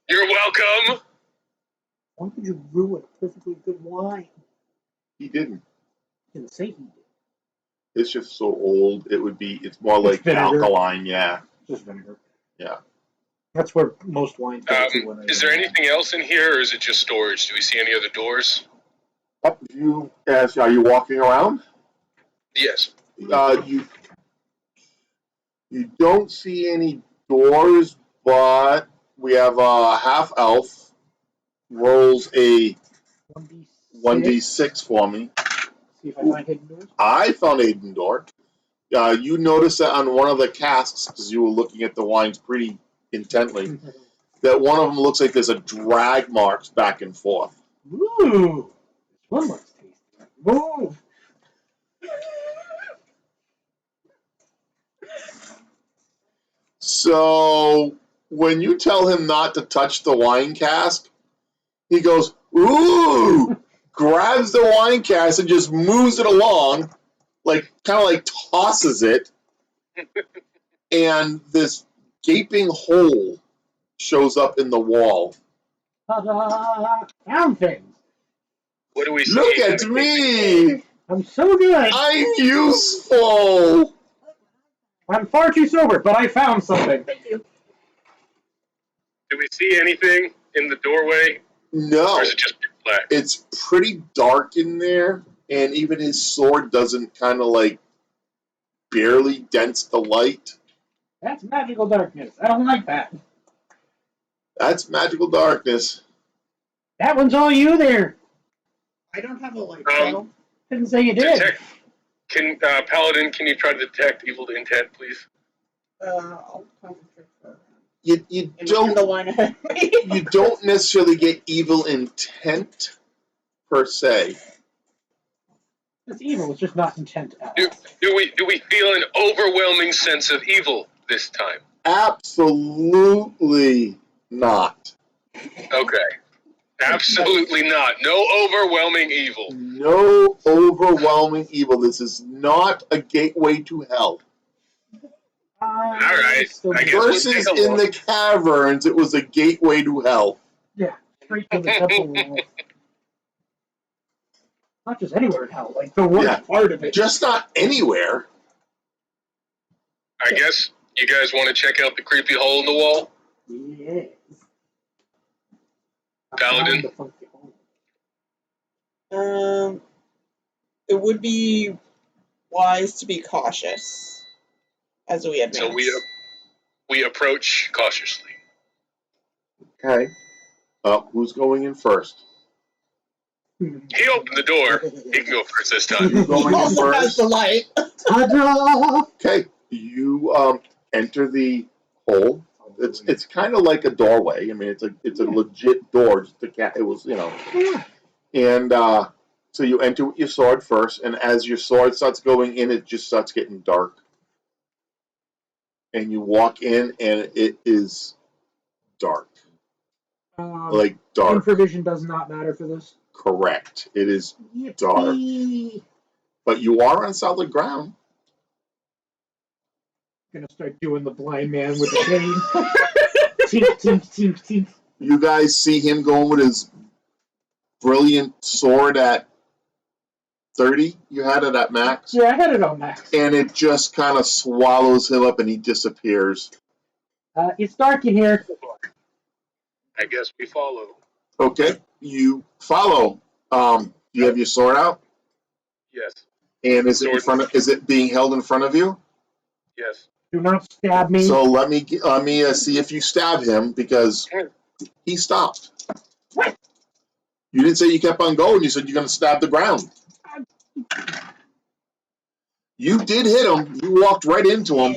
You're welcome. Why would you ruin a perfectly good wine? He didn't. You didn't say he did. It's just so old. It's more like vinegar. alkaline. Yeah. Just vinegar. Yeah. That's where most wine go to when Is there anything else in here, or is it just storage? Do we see any other doors? Up you. Are you walking around? Yes. You don't see any doors, but we have a half elf rolls a 1d6 for me. See if I find hidden doors. I found a hidden door. You notice that on one of the casks, because you were looking at the wines pretty intently, that one of them looks like there's a drag marks back and forth. Ooh. This one looks tasty. Move. So when you tell him not to touch the wine cask, he goes, ooh, grabs the wine cask and just moves it along, like kind of like tosses it. And this gaping hole shows up in the wall. Ta-da! Found things. What do we see? Look at me! I'm so good. I'm useful! I'm far too sober, but I found something. Thank you. Do we see anything in the doorway, No, or is it just black? it's pretty dark in there, and even his sword doesn't kind of like barely dents the light. That's magical darkness. I don't like that. That's magical darkness. That one's all you there. I don't have a light Um, spell. Didn't say you did. Detect. Paladin, can you try to detect evil intent, please? I'll concentrate for You in the don't line ahead of me. you don't necessarily get evil intent per se. It's evil. It's just not intent at all. Do we feel an overwhelming sense of evil this time? Absolutely not. Okay. Absolutely not. No overwhelming evil. No overwhelming evil. This is not a gateway to hell. All right. Still I guess we'll Versus take a in look. the caverns, it was a gateway to hell. straight to the temple wall. Not just anywhere in hell, like the worst Yeah. part of it. Just not anywhere. I guess you guys want to check out the creepy hole in the wall? Yes. Paladin? It would be wise to be cautious as we advance. So we approach cautiously. Okay. Who's going in first? He opened the door. He can go first this time. You going He in also has first? the light. Ta-da! Okay. You enter the hole. It's kind of like a doorway. I mean, it's a legit door. Just it was, and so you enter with your sword first, and as your sword starts going in, it just starts getting dark. And you walk in, and it is dark, like dark. Infravision does not matter for this. Correct. It is dark, but you are on solid ground. Gonna start doing the blind man with the cane. Tink, tink, tink, tink. You guys see him going with his brilliant sword at 30. You had it at max. Yeah, I had it on max. And it just kind of swallows him up and he disappears. It's dark in here. I guess we follow. Okay, you follow. You have your sword out, Yes. and is it in front of? Is it being held in front of you? Yes. Do not stab me. So let me see if you stab him because he stopped. You didn't say you kept on going. You said you're going to stab the ground. You did hit him. You walked right into him.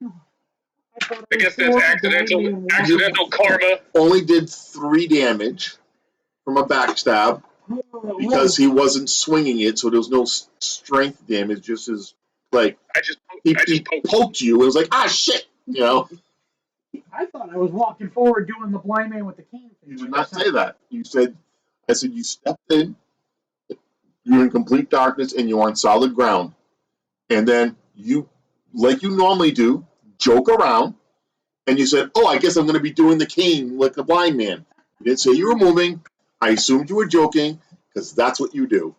I guess that's accidental karma. Only did 3 damage from a backstab because he wasn't swinging it, so there was no strength damage. Just his he poked you. It was like, ah, shit, I thought I was walking forward doing the blind man with the cane thing. You did not say that. I said you stepped in, you're in complete darkness, and you're on solid ground. And then you, like you normally do, joke around, and you said, oh, I guess I'm going to be doing the cane like the blind man. You didn't say you were moving. I assumed you were joking, because that's what you do.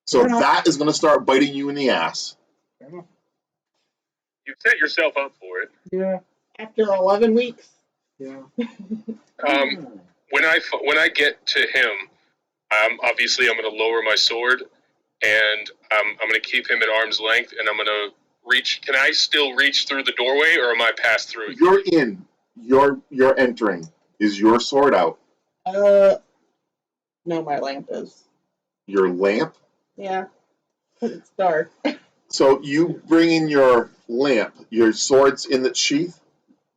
So that is going to start biting you in the ass. You set yourself up for it. Yeah. After 11 weeks. Yeah. When I get to him, obviously I'm going to lower my sword, and I'm going to keep him at arm's length, and I'm going to reach. Can I still reach through the doorway, or am I passed through it? You're in. You're entering. Is your sword out? No, my lamp is. Your lamp? Yeah, because it's dark. So you bring in your lamp. Your sword's in the sheath.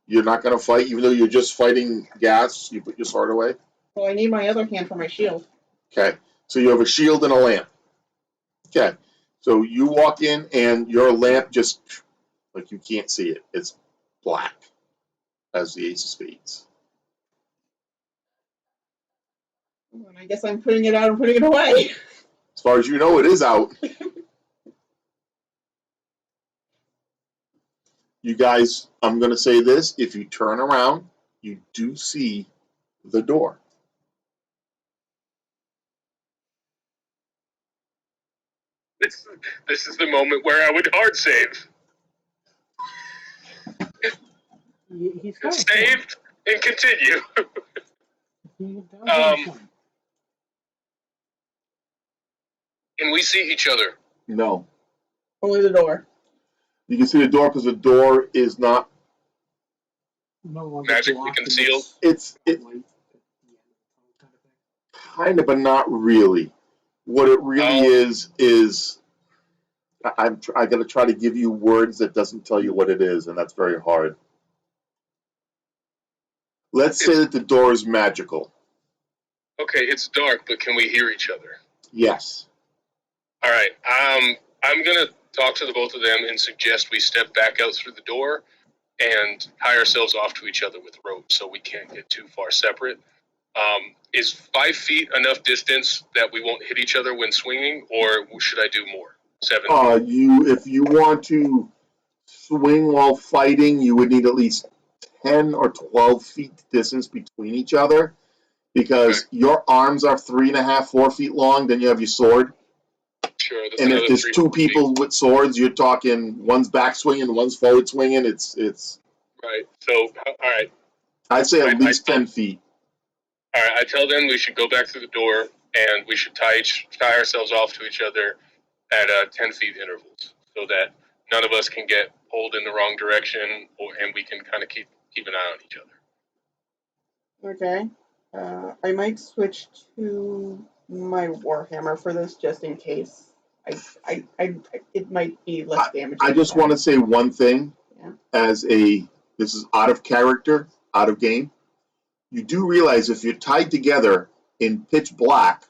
You're not going to fight, even though you're just fighting gas. You put your sword away. Well, I need my other hand for my shield. Okay. So you have a shield and a lamp. Okay. So you walk in, and your lamp just, like, you can't see it. It's black as the Ace of Spades. And I guess I'm putting it out and putting it away. As far as you know, it is out. You guys, I'm going to say this. If you turn around, you do see the door. This is the moment where I would hard save. He's got a point. Saved and continue. He does have a point. Can we see each other? No. Only the door. You can see the door because the door is not. No longer Magically blocked in concealed? It's kind of, but not really. What it really is I got to try to give you words that doesn't tell you what it is, and that's very hard. Let's say that the door is magical. Okay, it's dark, but can we hear each other? Yes. All right. I'm gonna talk to the both of them and suggest we step back out through the door and tie ourselves off to each other with ropes so we can't get too far separate. Is 5 feet enough distance that we won't hit each other when swinging, or should I do more? 7 feet? If you want to swing while fighting, you would need at least 10 or 12 feet distance between each other, because your arms are 3.5, 4 feet long. Then you have your sword. Sure. That's And if another there's 3 two feet. people with swords, you're talking one's back swinging, one's forward swinging. It's. Right. So, all right. I'd say at least 10 feet. All right. I tell them we should go back through the door and we should tie ourselves off to each other at 10 feet intervals so that none of us can get pulled in the wrong direction, and we can kind of keep an eye on each other. Okay. I might switch to my Warhammer for this just in case. It might be less damage. I just want to say one thing. Yeah. This is out of character, out of game. You do realize if you're tied together in pitch black,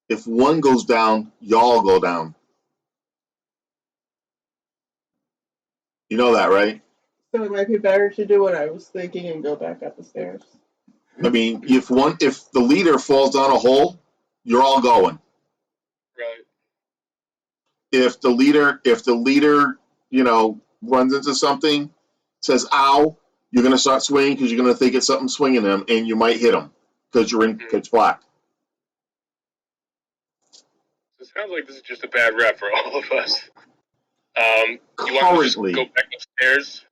if one goes down, y'all go down. You know that, right? So it might be better to do what I was thinking and go back up the stairs. I mean, if the leader falls down a hole, you're all going. Right. If the leader, runs into something, says "ow," you're gonna start swinging because you're gonna think it's something swinging him, and you might hit him because you're in pitch black. So it sounds like this is just a bad rep for all of us. You want to just Currently, go back upstairs?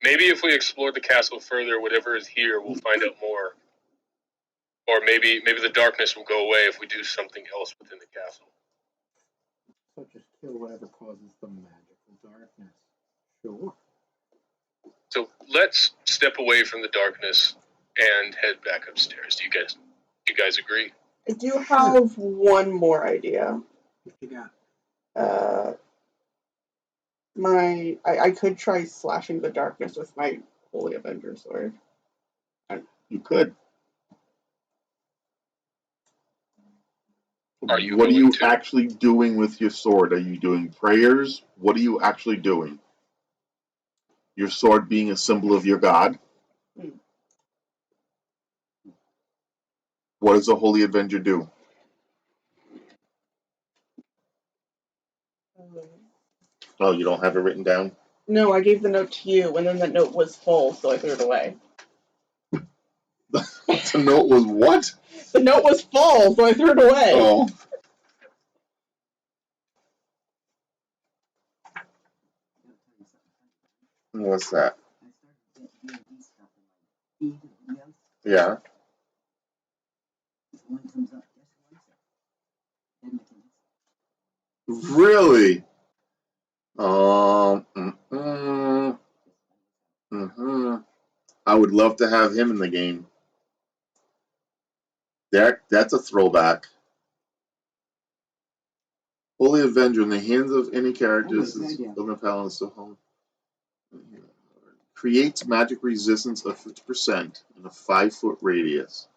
Maybe if we explore the castle further, whatever is here, we'll find out more. Or maybe the darkness will go away if we do something else within the castle. So just kill whatever causes the magical darkness. Sure. So let's step away from the darkness and head back upstairs. Do you guys agree? I do have one more idea. What you got? I could try slashing the darkness with my Holy Avenger sword. you could. Are you What are going you to? actually doing with your sword? Are you doing prayers? What are you actually doing? Your sword being a symbol of your god. What does a Holy Avenger do? Oh, you don't have it written down? No, I gave the note to you, and then that note was full, so I threw it away. The note was what? The note was full, so I threw it away. Oh. What's that? Yeah. Really? I would love to have him in the game. That's a throwback. Holy Avenger in the hands of any characters is building a palace to home. Creates magic resistance of 50% in a 5-foot radius.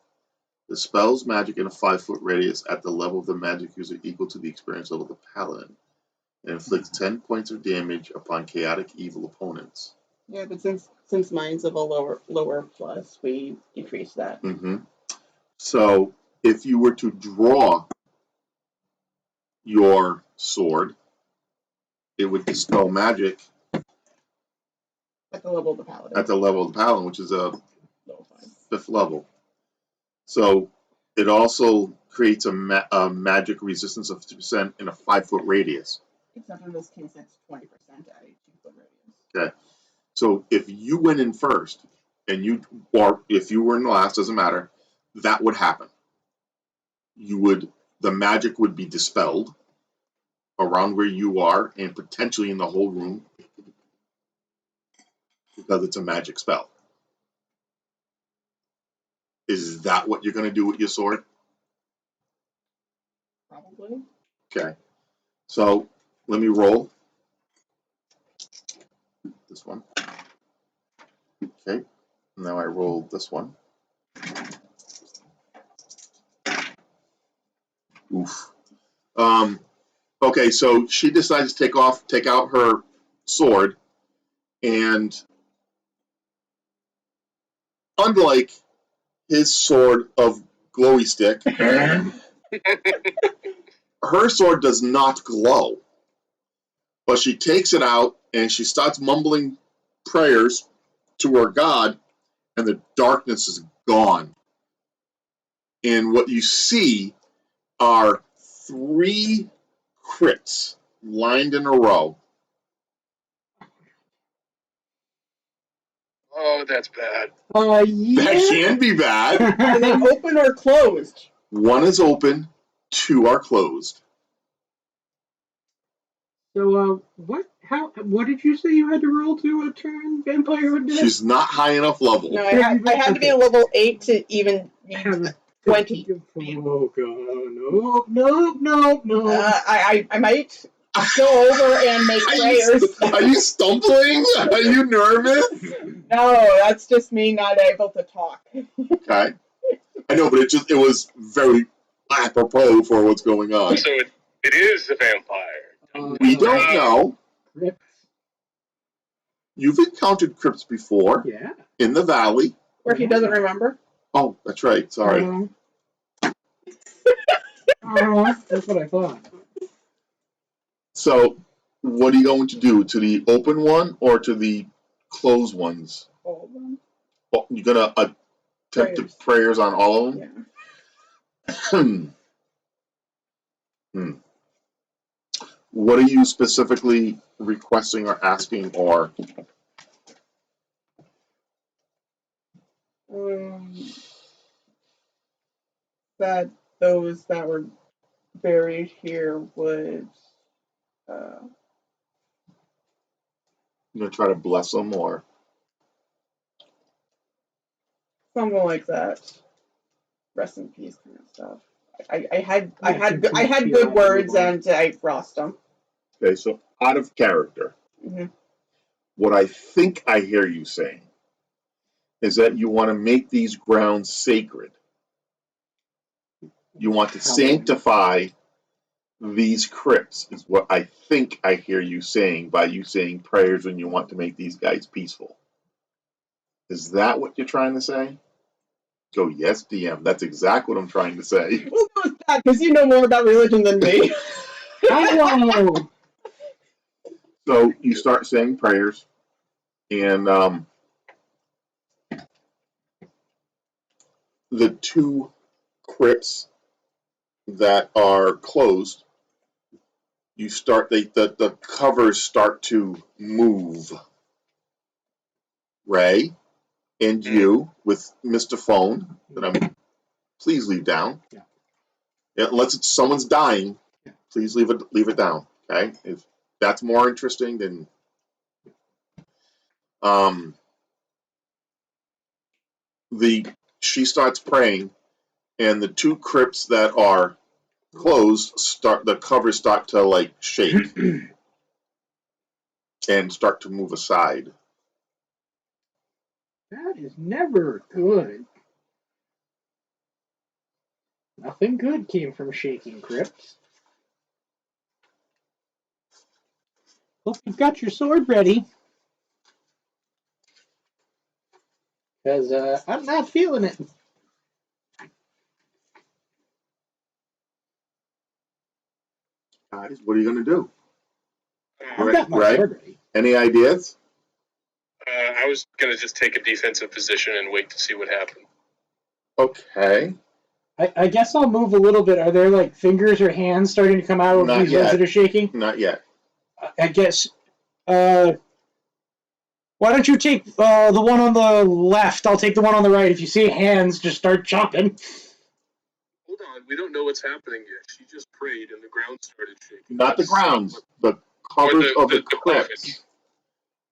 Dispels magic in a 5-foot radius at the level of the magic user equal to the experience level of the paladin. And inflicts 10 points of damage upon chaotic evil opponents. Yeah, but since mine's of a lower plus, we decrease that. Mm-hmm. So if you were to draw your sword, it would dispel magic the level of the paladin. at the level of the paladin, which is a Level 5. 5th level. So it also creates a magic resistance of 50% in a 5-foot radius. Except in this case, it's 20% at a 2-foot radius. Okay. So if you went in first, or if you were in last, doesn't matter, that would happen. The magic would be dispelled around where you are and potentially in the whole room because it's a magic spell. Is that what you're going to do with your sword? Probably. Okay. So let me roll this one. Okay. Now I roll this one. Oof. Okay, so she decides to take out her sword, and unlike his sword of glowy stick, her sword does not glow. But she takes it out and she starts mumbling prayers to her god, and the darkness is gone. And what you see are 3 crypts lined in a row. Oh, that's bad. Yeah. That can be bad. Are they open or closed? One is open, 2 are closed. So, what did you say you had to roll to turn vampire undead? She's not high enough level. No, I had to be a level 8 to even Have 20. Oh god, no. I might go over and make prayers. Are you stumbling? Are you nervous? No, that's just me not able to talk. Okay. I know, but it was very apropos for what's going on. So it is a vampire. We don't know. Crypts. You've encountered crypts before Yeah. in the valley. Or he doesn't remember. Oh, that's right. Sorry. That's what I thought. So, what are you going to do? To the open one or to the closed ones? All of them. Well, you're going to attempt the prayers on all of them? Yeah. What are you specifically requesting or asking or? That those that were buried here would You going to try to bless them or? something like that. Rest in peace kind of stuff. I had good words and I lost them. Okay, so out of character, what I think I hear you saying is that you want to make these grounds sacred. You want to sanctify these crypts, is what I think I hear you saying by you saying prayers when you want to make these guys peaceful. Is that what you're trying to say? Go, yes, DM. That's exactly what I'm trying to say. We'll go with that because you know more about religion than me. Hello. So you start saying prayers, and the 2 crypts that are closed, the covers start to move. Ray and you with Mr. Phone that please leave down. Yeah, unless it's someone's dying, please leave it down. Okay, if that's more interesting than she starts praying, and the 2 crypts that are closed the covers start to like shake and start to move aside. That is never good. Nothing good came from shaking crypts. Hope you've got your sword ready. Because I'm not feeling it. Guys, what are you going to do? I've got my sword ready. Any ideas? I I was gonna just take a defensive position and wait to see what happened. Okay. I guess I'll move a little bit. Are there like fingers or hands starting to come out of Not these legs yet. that are shaking? Not yet. I guess. Why don't you take the one on the left? I'll take the one on the right. If you see hands, just start chopping. Hold on, we don't know what's happening yet. She just prayed and the ground started shaking. Not the Let's grounds. see The covers Or of the coffin. crypts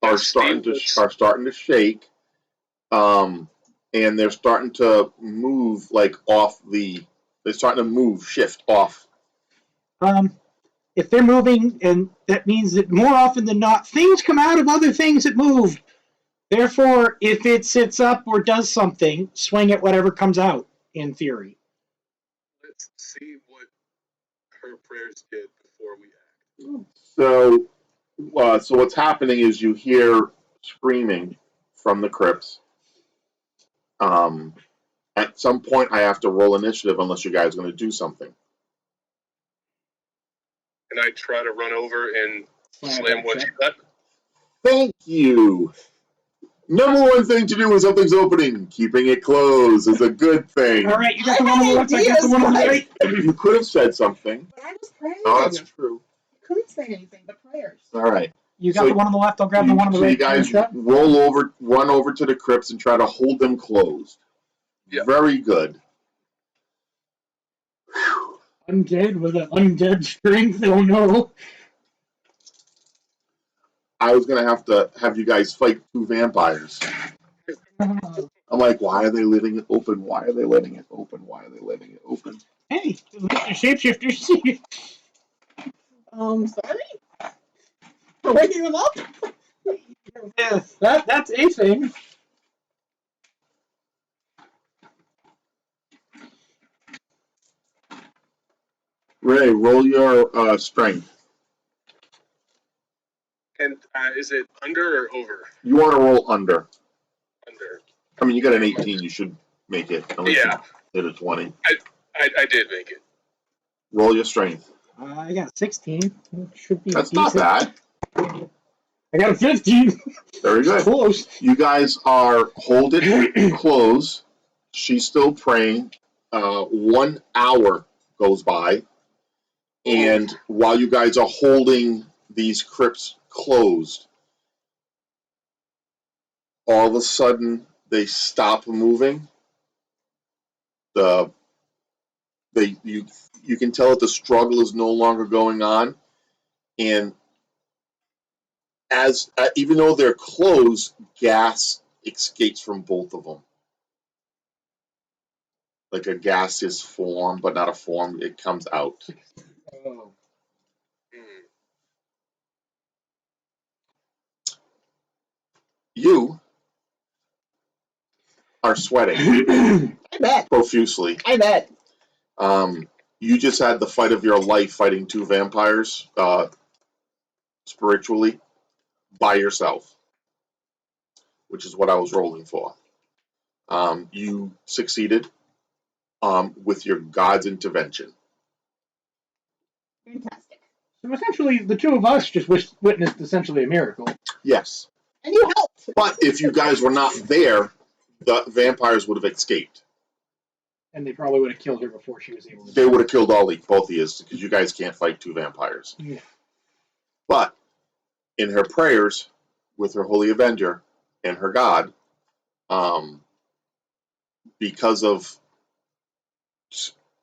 are starting to Let's- shake. And they're starting to move like off the. They're starting to move, shift off. If they're moving, and that means that more often than not, things come out of other things that moved. Therefore, if it sits up or does something, swing at whatever comes out, in theory. Let's see what her prayers did before we act. So what's happening is you hear screaming from the crypts. At some point, I have to roll initiative unless you guys are going to do something. And I try to run over and slam what you got. Thank you. Number one thing to do when something's opening, keeping it closed is a good thing. All right, you got the one on the left, I got the one on the right. You could have said something. But I was praying. Oh, that's true. I couldn't say anything but prayers. All right. You got So the one on the left, I'll grab the one on the So right. you guys roll over, run over to the crypts and try to hold them closed. Yeah. Very good. Undead with an undead strength, oh no. I was going to have you guys fight two vampires. I'm like, why are they letting it open? Why are they letting it open? Why are they letting it open? Hey, shapeshifters. Sorry? For waking them up? Yeah, that's a thing. Ray, roll your strength. And is it under or over? You want to roll under. Under. I mean, you got an 18. You should make it. Unless Yeah. you hit a 20. I did make it. Roll your strength. I got 16. It should be That's decent. not bad. I got a 15. Very good. Close. You guys are holding close. She's still praying. 1 hour goes by. And while you guys are holding these crypts closed, all of a sudden they stop moving. You can tell that the struggle is no longer going on, and even though they're closed, gas escapes from both of them, like a gaseous form, but not a form. It comes out. Oh. You are sweating I bet. profusely. I bet. You just had the fight of your life fighting two vampires spiritually by yourself, which is what I was rolling for. You succeeded with your god's intervention. Fantastic. So essentially, the two of us just witnessed essentially a miracle. Yes. And you helped. But if you guys were not there, the vampires would have escaped. And they probably would have killed her before she was able to. They would have killed both of you because you guys can't fight two vampires. Yeah. But in her prayers with her Holy Avenger and her God, because of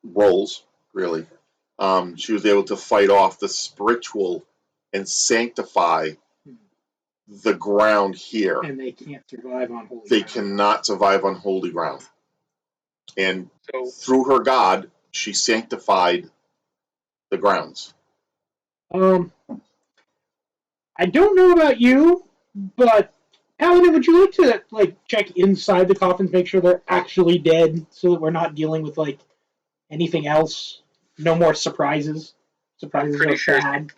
roles, really, she was able to fight off the spiritual and sanctify the ground here. And they can't survive on holy They ground. cannot survive on holy ground. And So through her God, she sanctified the grounds. I don't know about you, but Paladin, would you like to check inside the coffins, make sure they're actually dead, so that we're not dealing with anything else? No more surprises. Surprises Pretty are sure. bad.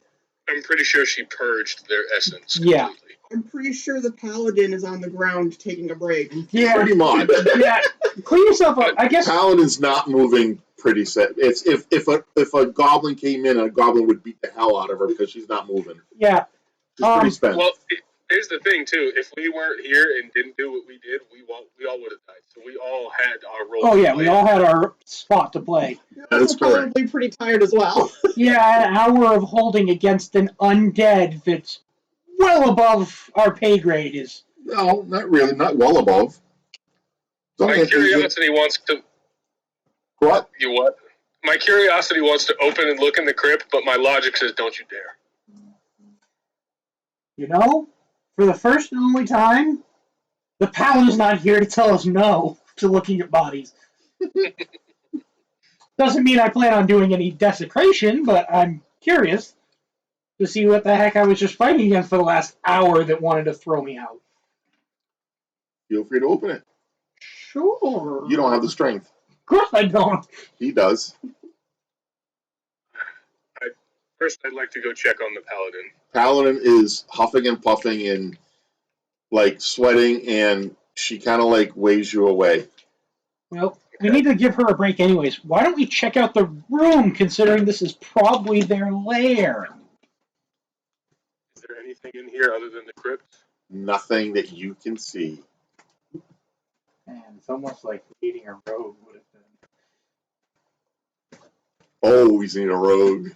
I'm pretty sure she purged their essence Yeah. completely. I'm pretty sure the paladin is on the ground taking a break. Yeah, Pretty much. yeah. Clean yourself up. I guess. Paladin's not moving pretty set. It's if a goblin came in, a goblin would beat the hell out of her because she's not moving. Yeah. She's pretty spent. Well, Here's the thing, too. If we weren't here and didn't do what we did, we all would have died. So we all had our role. Oh to yeah, play. we all had our spot to play. That is You're probably pretty tired as well. Yeah, an hour of holding against an undead that's well above our pay grade is. No, not really. Not well above. My curiosity wants to. What? You what? My curiosity wants to open and look in the crypt, but my logic says, "Don't you dare." You know, for the first and only time, the paladin's not here to tell us no to looking at bodies. Doesn't mean I plan on doing any desecration, but I'm curious to see what the heck I was just fighting against for the last hour that wanted to throw me out. Feel free to open it. Sure. You don't have the strength. Of course I don't. He does. First, I'd like to go check on the paladin. Paladin is huffing and puffing and like sweating, and she kind of like waves you away. Well, we need to give her a break anyways. Why don't we check out the room, considering this is probably their lair? Is there anything in here other than the crypt? Nothing that you can see. Man, it's almost like leading a rogue would have been. Always need a rogue.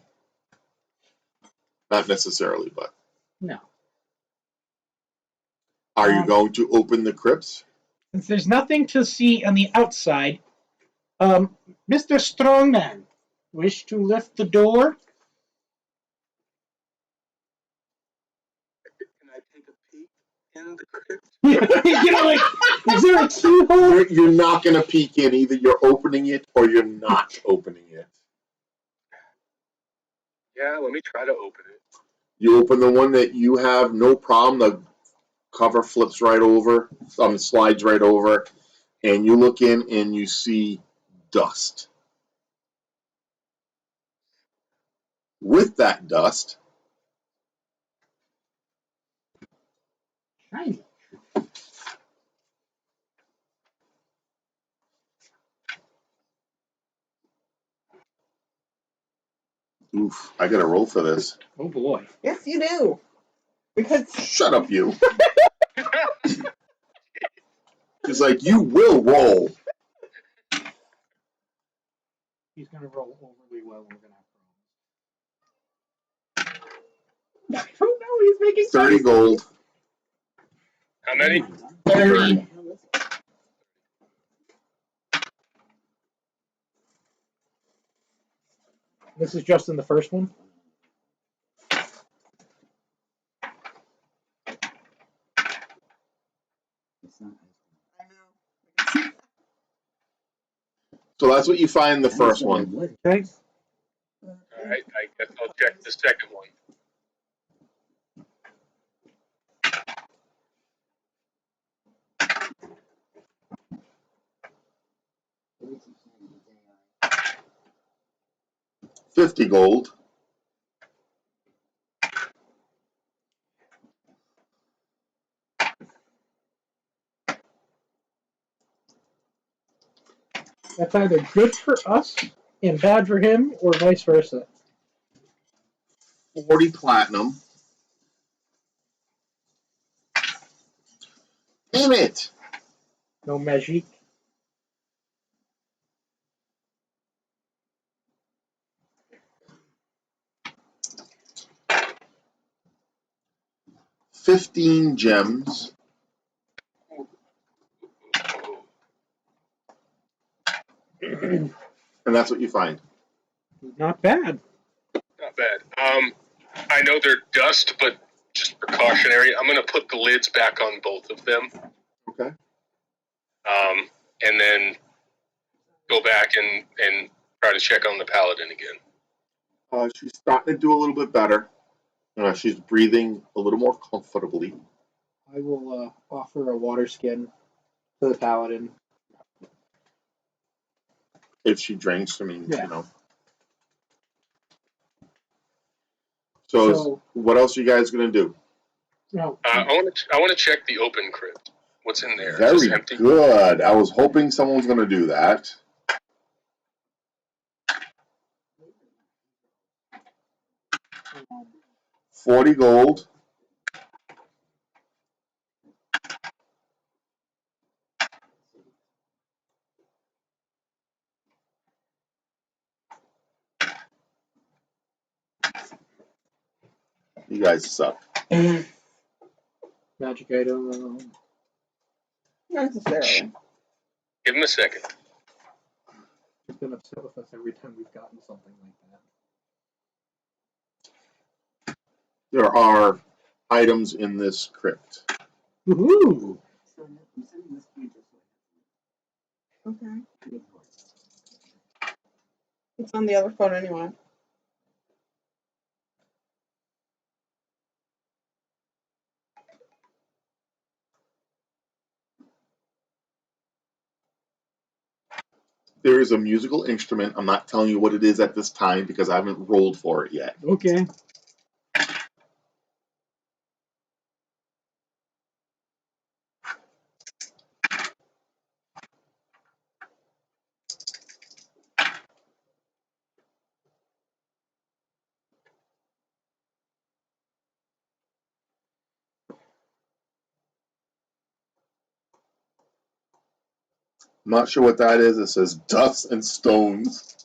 Not necessarily, but. No. Are you going to open the crypts? Since there's nothing to see on the outside, Mr. Strongman, wish to lift the door? Can I take a peek in the crypt? You know, like, is there a keyhole? You're not going to peek in. Either you're opening it or you're not opening it. Yeah, let me try to open it. You open the one that you have no problem. The cover flips right over, slides right over, and you look in and you see dust. With that dust, Shiny. oof, I got to roll for this. Oh boy. Yes, you do. Because Shut up, you. She's like, you will roll. He's going to roll overly well. We're going to have I don't know, he's making 30 gold. How many? 30. This is just in the first one? So that's what you find in the first one. Okay. Alright, I guess I'll check the second one. $50 gold. That's either good for us and bad for him, or vice versa. 40 platinum. Damn it! No magic. $15 gems. And that's what you find. Not bad. Not bad. I know they're dust, but just precautionary. I'm gonna put the lids back on both of them. Okay. And then go back and try to check on the paladin again. She's starting to do a little bit better. She's breathing a little more comfortably. I will offer a water skin to the paladin. If she drinks, I mean, Yeah. you know. So what else are you guys gonna do? No. I want to check the open crypt. What's in there? Is Very this empty? good. I was hoping someone was gonna do that. $40 gold. You guys suck. Magic item. Not necessarily. Give him a second. He's been upset with us every time we've gotten something like that. There are items in this crypt. Woohoo! Okay. It's on the other phone anyway. There is a musical instrument. I'm not telling you what it is at this time because I haven't rolled for it yet. Okay. I'm not sure what that is. It says Dust and Stones.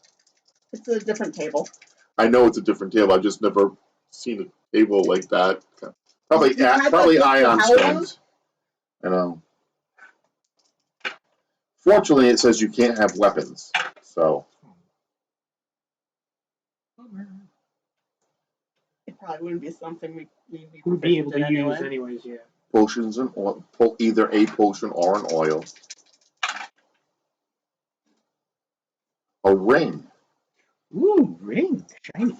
It's a different table. I know it's a different table. I've just never seen a table like that. Probably, You had that probably book ion with stones. You know. Fortunately, it says you can't have weapons. So. It probably wouldn't be something we'd be able to proficient in use anyway. anyways, yeah. Potions and oil, either a potion or an oil. A ring. Ooh, ring. Shiny.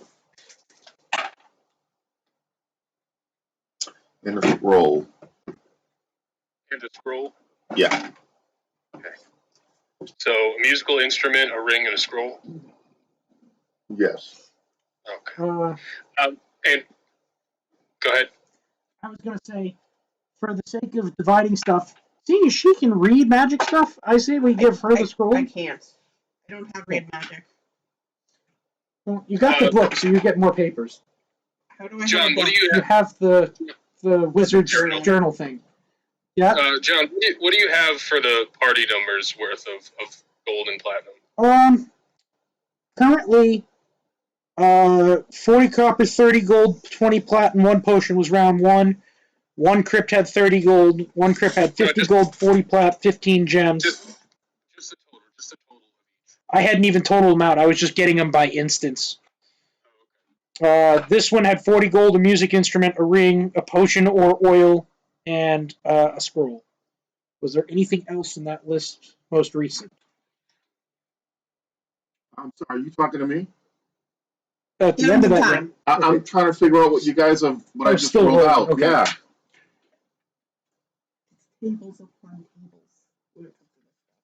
And a scroll. And a scroll. Yeah. Okay. So a musical instrument, a ring, and a scroll. Yes. Okay. And go ahead. I was gonna say, for the sake of dividing stuff, seeing as she can read magic stuff, I say we give her the scroll. I can't. I don't have read magic. Well, you got the book, so you get more papers. How do I John, have what do You you have the wizard's Journal. journal thing. Yeah. John, what do you have for the party numbers worth of gold and platinum? Currently, 40 copper, 30 gold, 20 platinum, 1 potion was round 1. 1 crypt had 30 gold, 1 crypt had 50 gold, 40 plat, 15 gems. Just the total. Just the total of each. I hadn't even totaled them out. I was just getting them by instance. This one had 40 gold, a music instrument, a ring, a potion or oil, and a scroll. Was there anything else in that list most recent? I'm sorry, are you talking to me? At the Yeah, end of the that time. one. I'm trying to figure out what you guys have, what I just still rolled rolling, out. okay. Yeah. Tables upon tables.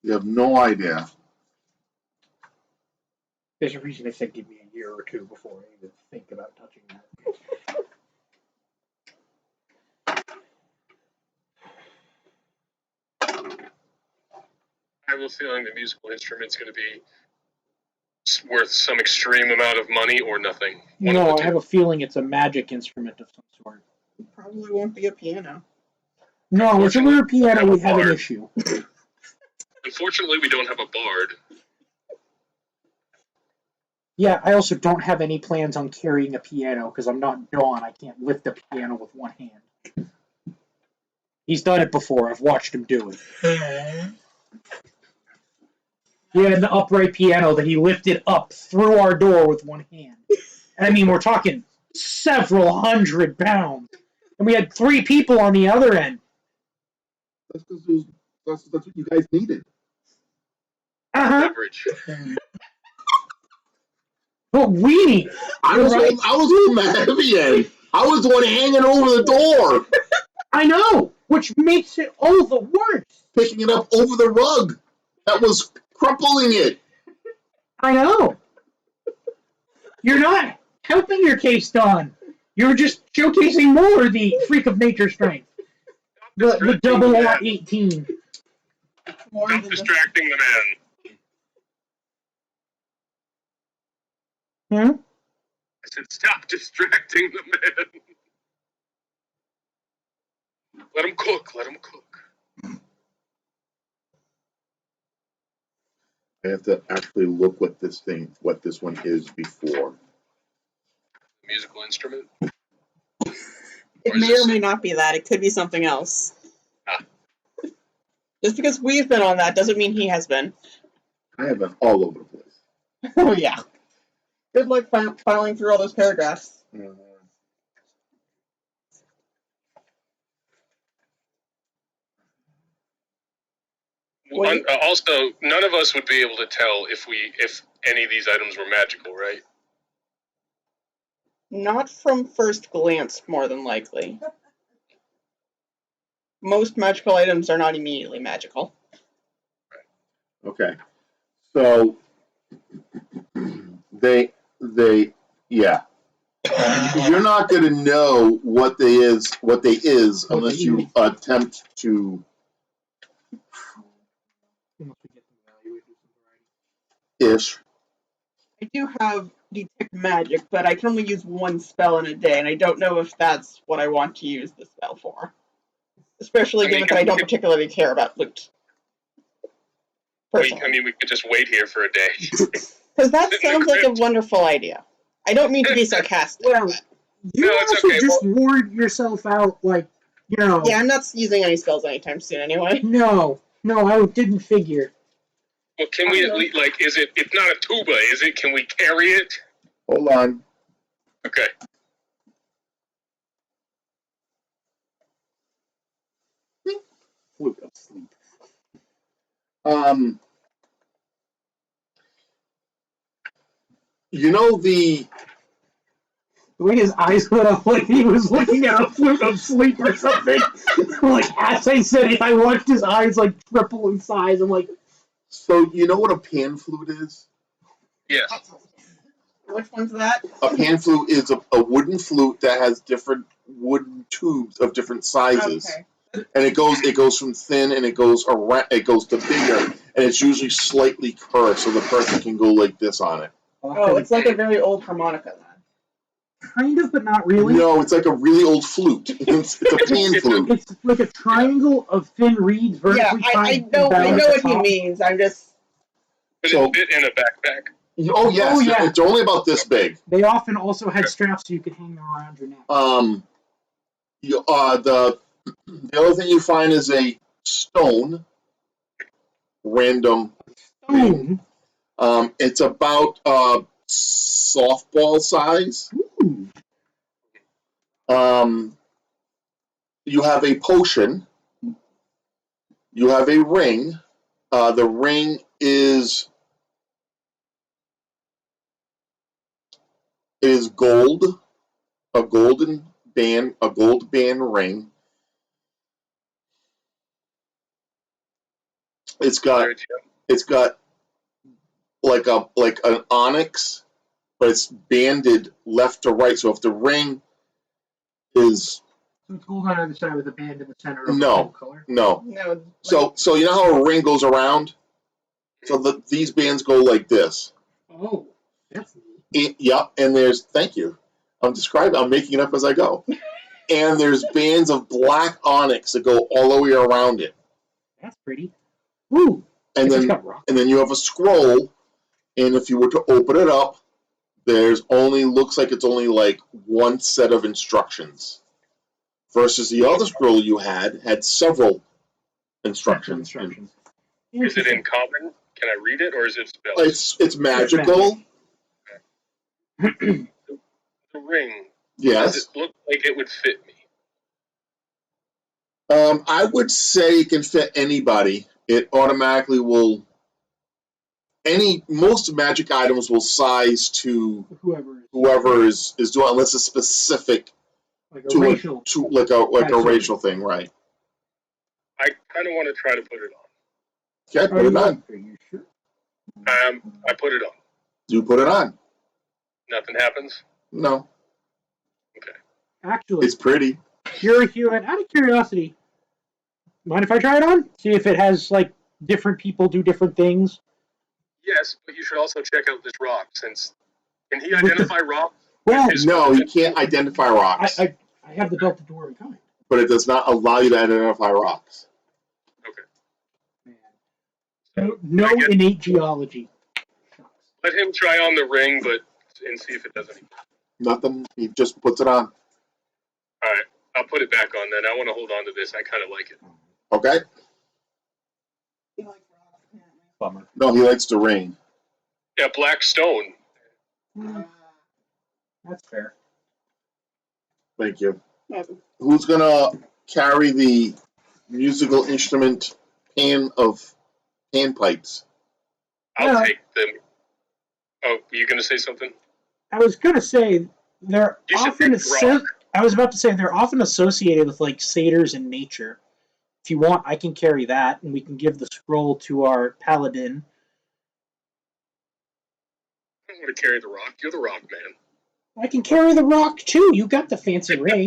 You have no idea. There's a reason I said give me a year or two before I even think about touching that. I have a feeling the musical instrument's going to be worth some extreme amount of money or nothing. One of No, the I two. have a feeling it's a magic instrument of some sort. It probably won't be a piano. No, if it were a piano, Unfortunately, we'd have an bard. issue. Unfortunately, we don't have a bard. Yeah, I also don't have any plans on carrying a piano because I'm not Dawn. I can't lift a piano with one hand. He's done it before. I've watched him do it. He had an upright piano that he lifted up through our door with one hand. And I mean, we're talking several 100 pounds. And we had 3 people on the other end. That's because that's what you guys needed. Uh-huh. Leverage. But we need. I was on the heavy end. I was the one hanging over the door, I know, which makes it all the worse. picking it up over the rug. That was crumpling it. I know. You're not helping your case, Don. You're just showcasing more the freak of nature strength. The double 18. More Stop than distracting the man. Hmm? I said, stop distracting the man. Let him cook. Let him cook. I have to actually look what this one is before. Musical instrument. It Or is may this- or may not be that. It could be something else. Ah. Just because we've been on that doesn't mean he has been. I have been all over the place. Oh yeah. Good luck filing through all those paragraphs. Also, none of us would be able to tell if any of these items were magical, right? Not from first glance, more than likely. Most magical items are not immediately magical. Okay. So yeah. You're not going to know what they is unless you attempt to ish. I do have detect magic, but I can only use one spell in a day, and I don't know if that's what I want to use the spell for. Especially given that I don't particularly care about loot. Personally. We could just wait here for a day. Because that sounds like a wonderful idea. I don't mean to be sarcastic. Well, you No, it's also okay. just ward yourself out, like, you know. Yeah, I'm not using any spells anytime soon anyway. No, I didn't figure. Well, can we at least, like, it's not a tuba, is it? Can we carry it? Hold on. Okay. Flute of sleep. You know the The way his eyes lit up like he was looking at a flute of sleep or something. Like, as I said it, I watched his eyes, like, triple in size. I'm like, so you know what a pan flute is? Yes. Which one's that? A pan flute is a wooden flute that has different wooden tubes of different sizes. Okay. And it goes from thin and it goes to bigger, and it's usually slightly curved so the person can go like this on it. Oh, it's like a very old harmonica then. kind of, but not really. No, it's like a really old flute. It's a pan flute. It's like a triangle of thin reeds vertically Yeah, I tied. know down at what the he top. means. I'm just Could So- it fit in a backpack? Oh yes, Oh, yeah. it's only about this big. They often also had straps so you could hang them around your neck. The other thing you find is a stone, random. Stone. It's about softball size. Ooh. You have a potion. You have a ring. The ring is gold, a gold band ring. It's got like an onyx, but it's banded left to right. So if the ring is So it's gold on either side with a band in the center of No. the same color. no, no. so you know how a ring goes around. So these bands go like this. Oh, that's neat. Yep, and there's thank you. I'm making it up as I go. And there's bands of black onyx that go all the way around it. That's pretty. Ooh. And It's then got rock. you have a scroll, and if you were to open it up, looks like it's only like one set of instructions. Versus the other scroll you had several instructions. Is it in common? Can I read it, or is it spelled? It's magical. The ring. Yes. Does it look like it would fit me? I would say it can fit anybody. It automatically will. Most magic items will size to whoever is doing, unless it's specific Like a to racial. a racial thing, right? I kind of want to try to put it on. Okay, put it on. Are you sure? I put it on. You put it on. Nothing happens. No, Actually, it's pretty. you're a human. Out of curiosity, mind if I try it on? See if it has, like, different people do different things. Yes, but you should also check out this rock, since can he identify rocks? Well, No, you can't identify rocks, I have the belted dwarven kind. but it does not allow you to identify rocks. Man. No I guess- innate geology. Shucks. Let him try on the ring, and see if it does anything. Nothing. He just puts it on. All right. I'll put it back on then. I want to hold on to this. I kind of like it. Okay. He likes rock, apparently. Bummer. No, he likes the ring. Yeah, black stone. That's fair. Thank you. Yeah. Who's gonna carry the musical instrument panpipes? I'll Yeah. take them. Oh, you gonna say something? I was gonna say they're You should often. pick rock. I was about to say they're often associated with like satyrs in nature. If you want, I can carry that, and we can give the scroll to our paladin. I don't want to carry the rock. You're the rock man. I can carry the rock too. You got the fancy ring.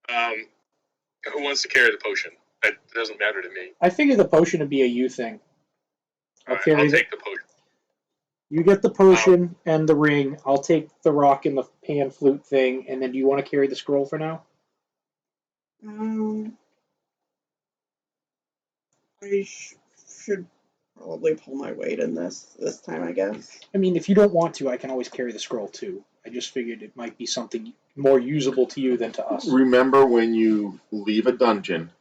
Who wants to carry the potion? That doesn't matter to me. I figured the potion would be a you thing. All right, carry I'll the- take the potion. You get the potion and the ring. I'll take the rock and the pan flute thing. And then, do you want to carry the scroll for now? I should probably pull my weight in this time, I guess. I mean, if you don't want to, I can always carry the scroll too. I just figured it might be something more usable to you than to us. Remember when you leave a dungeon,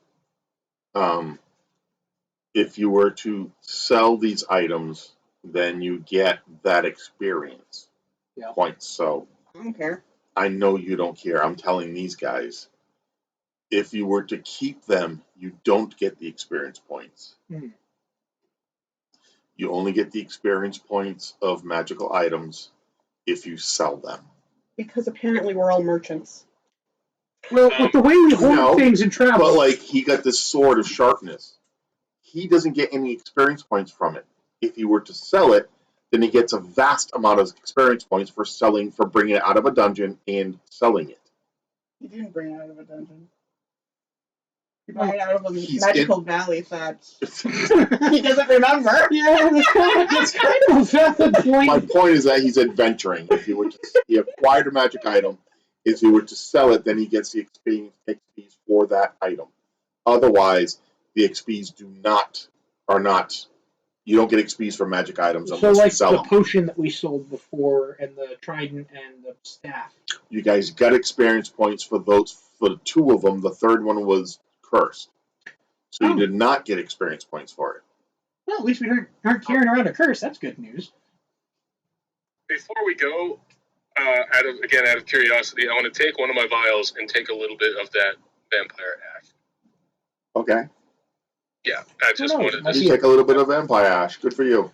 if you were to sell these items, then you get that experience points. So I don't care. I know you don't care. I'm telling these guys. If you were to keep them, you don't get the experience points. You only get the experience points of magical items if you sell them. Because apparently we're all merchants. Well, with the way we hold No, things in travel, But like he got this sword of sharpness. He doesn't get any experience points from it. If he were to sell it, then he gets a vast amount of experience points for bringing it out of a dungeon and selling it. He didn't bring it out of a dungeon. He brought it out of a He's magical valley that he doesn't remember. yeah, that's kind of the My point. point is that he's adventuring. If he were to, he acquired a magic item. If he were to sell it, then he gets the XPs for that item. Otherwise, the XPs are not. You don't get XPs for magic items So, unless you like sell the them. potion that we sold before, and the trident and the staff. You guys got experience points for those for the two of them. The third one was cursed, so you Oh. did not get experience points for it. Well, at least we aren't carrying around a curse. That's good news. Before we go, out of curiosity, I want to take one of my vials and take a little bit of that vampire ash. Okay, Yeah, I just knows? wanted Might to. you take a little bit of vampire ash. Good for you.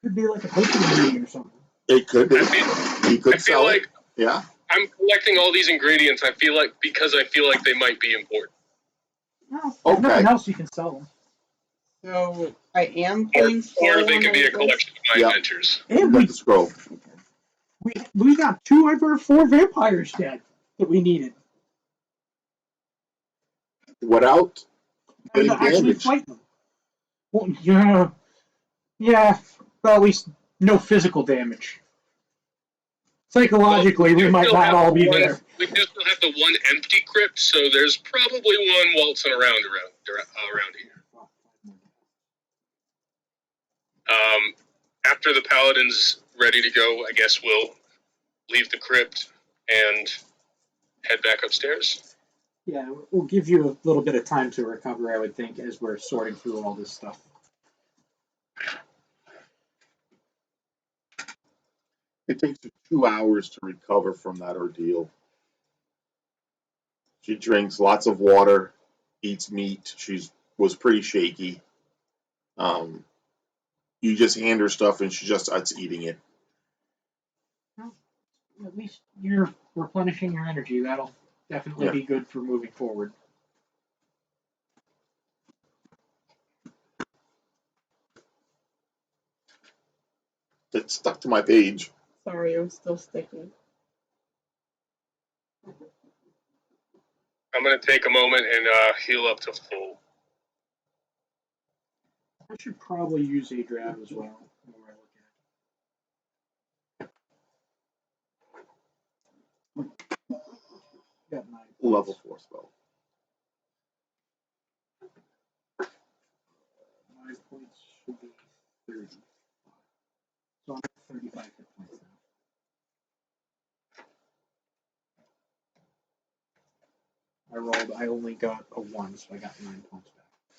Could be like a potion ingredient or something. It could be. He I could feel sell like it. Yeah. I'm collecting all these ingredients. I feel like they might be important. Well, if Okay. nothing else, you can sell them. So I am Or paying they could be a collection of my Yeah. adventures. You And got the scroll. we got 2 of our 4 vampires dead that we needed. Without And getting to actually damaged. fight them. Well, yeah. Well, at least no physical damage. Psychologically, we might not all be there. We do still have the one empty crypt, so there's probably one waltzing around here. After the paladin's ready to go, I guess we'll leave the crypt and head back upstairs. Yeah, we'll give you a little bit of time to recover, I would think, as we're sorting through all this stuff. It takes her 2 hours to recover from that ordeal. She drinks lots of water, eats meat. She was pretty shaky. You just hand her stuff and she just starts eating it. At least you're replenishing your energy. That'll definitely be good for moving forward. It stuck to my page. Sorry, it was still sticky. I'm going to take a moment and heal up to full. I should probably use Adrab as well. The more I look at it. Got 9 points. Level 4 spell. 9 points should be 30. So I'm at 35 hit points now. I only got a 1, so I got 9 points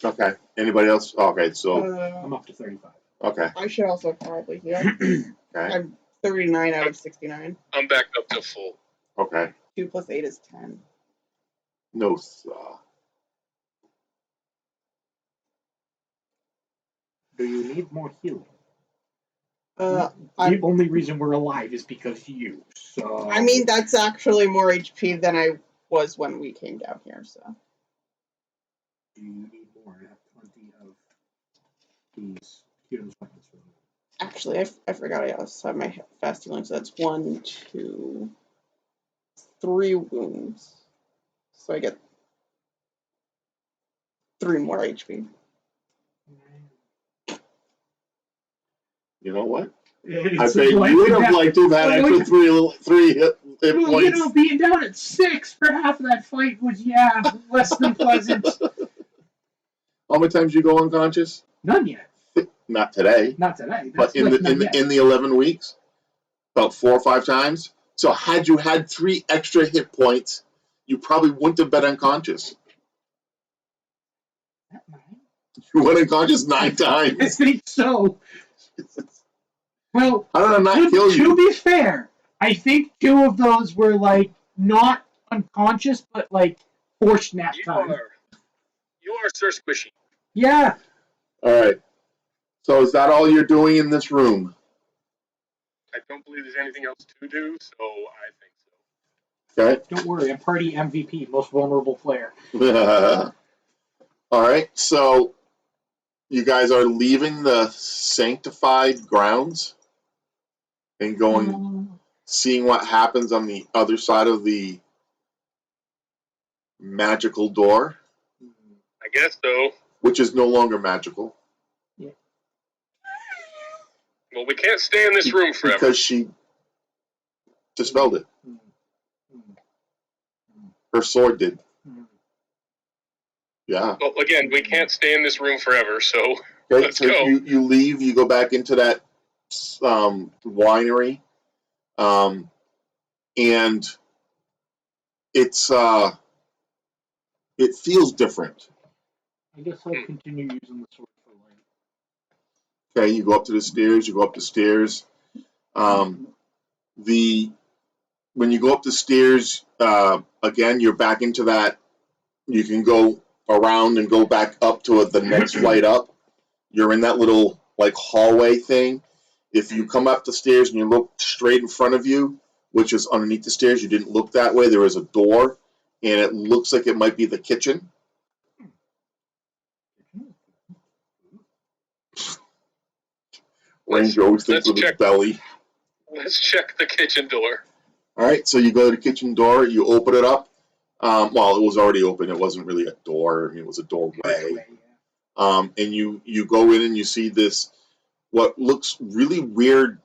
back. Okay. Anybody else? Okay, so I'm up to 35. okay. I should also probably heal. Okay. I'm 39 out of 69. I'm back up to full. Okay. 2 plus 8 is 10. No. Do you need more healing? Uh, The only reason we're alive is because you. So I mean, that's actually more HP than I was when we came down here, so. do you need more? I have plenty of these heroes weapons for you. Actually, I forgot I also have my fast healing, so that's 1, 2, 3 wounds. So I get 3 more HP. You know what? It's I bet like you would have that. liked to have had Well, extra three hit Well, you points. know, being down at 6 for half of that fight was, less than pleasant. How many times you go unconscious? None yet. Not today, Not today. but That's in like none yet. the 11 weeks, about 4 or 5 times. So had you had 3 extra hit points, you probably wouldn't have been unconscious. That nine? You went unconscious 9 I times. think so. Well, How did I not kill to you? be fair, I think 2 of those were like not unconscious, but like forced nap time. You are Sir Squishy. Yeah. All right. So is that all you're doing in this room? I don't believe there's anything else to do, so I think so. Okay. Don't worry, I'm party MVP, most vulnerable player. All right. So you guys are leaving the sanctified grounds and going, seeing what happens on the other side of the magical door, I guess so. which is no longer magical Well, we can't stay in this room forever. because she dispelled it. Her sword did. Yeah. Well, again, we can't stay in this room forever, so Okay, let's so go. you leave, you go back into that winery, and it's it feels different. I guess I'll continue using the sword for light. Okay, you go up to the stairs. You go up the stairs. When you go up the stairs, again, you're back into that. You can go around and go back up to the next flight up. You're in that little like hallway thing. If you come up the stairs and you look straight in front of you, which is underneath the stairs, you didn't look that way. There is a door, and it looks like it might be the kitchen. Ranger always thinks with his belly. Let's check the kitchen door. All right, so you go to the kitchen door. You open it up. Well, it was already open. It wasn't really a door. I mean, it was a doorway. And you go in and you see this, what looks really weird,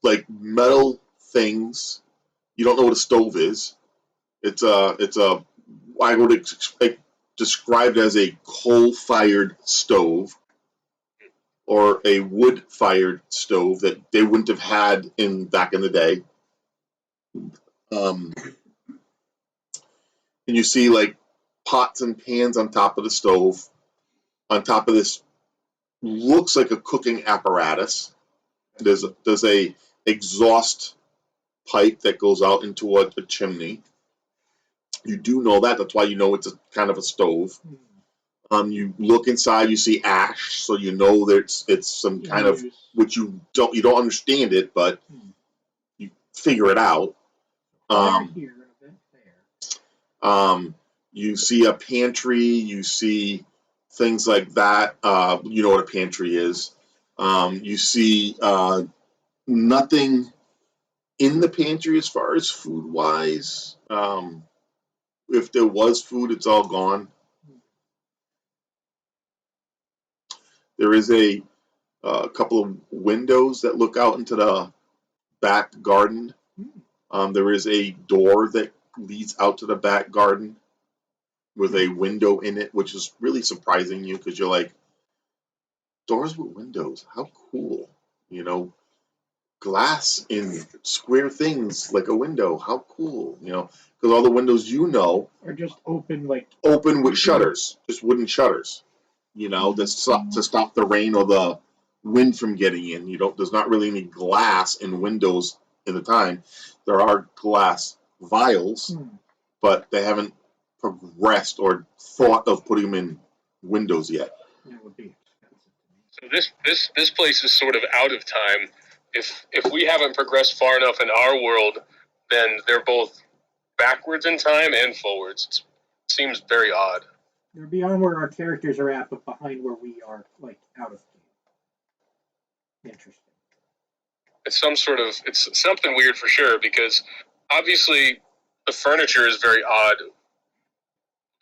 like metal things. You don't know what a stove is. It's a I would describe it as a coal-fired stove or a wood-fired stove that they wouldn't have had back in the day. And you see like pots and pans on top of the stove, on top of this looks like a cooking apparatus. There's a exhaust pipe that goes out into a chimney. You do know that. That's why you know it's a kind of a stove. You look inside, you see ash, so you know that it's some kind of, which you don't understand it, but you figure it out. You see a pantry, you see things like that. You know what a pantry is. You see nothing in the pantry as far as food wise. If there was food, it's all gone. There is a couple of windows that look out into the back garden. There is a door that leads out to the back garden with a window in it, which is really surprising you because you're like, doors with windows, how cool, you know? glass in square things like a window. How cool, because all the windows Or just open like open with shutters, just wooden shutters, to stop the rain or the wind from getting in. There's not really any glass in windows in the time. There are glass vials, but they haven't progressed or thought of putting them in windows yet. that would be expensive. So this place is sort of out of time. If we haven't progressed far enough in our world, then they're both backwards in time and forwards. It seems very odd. They're beyond where our characters are at, but behind where we are, like out of game. Interesting. It's something weird for sure, because obviously the furniture is very odd.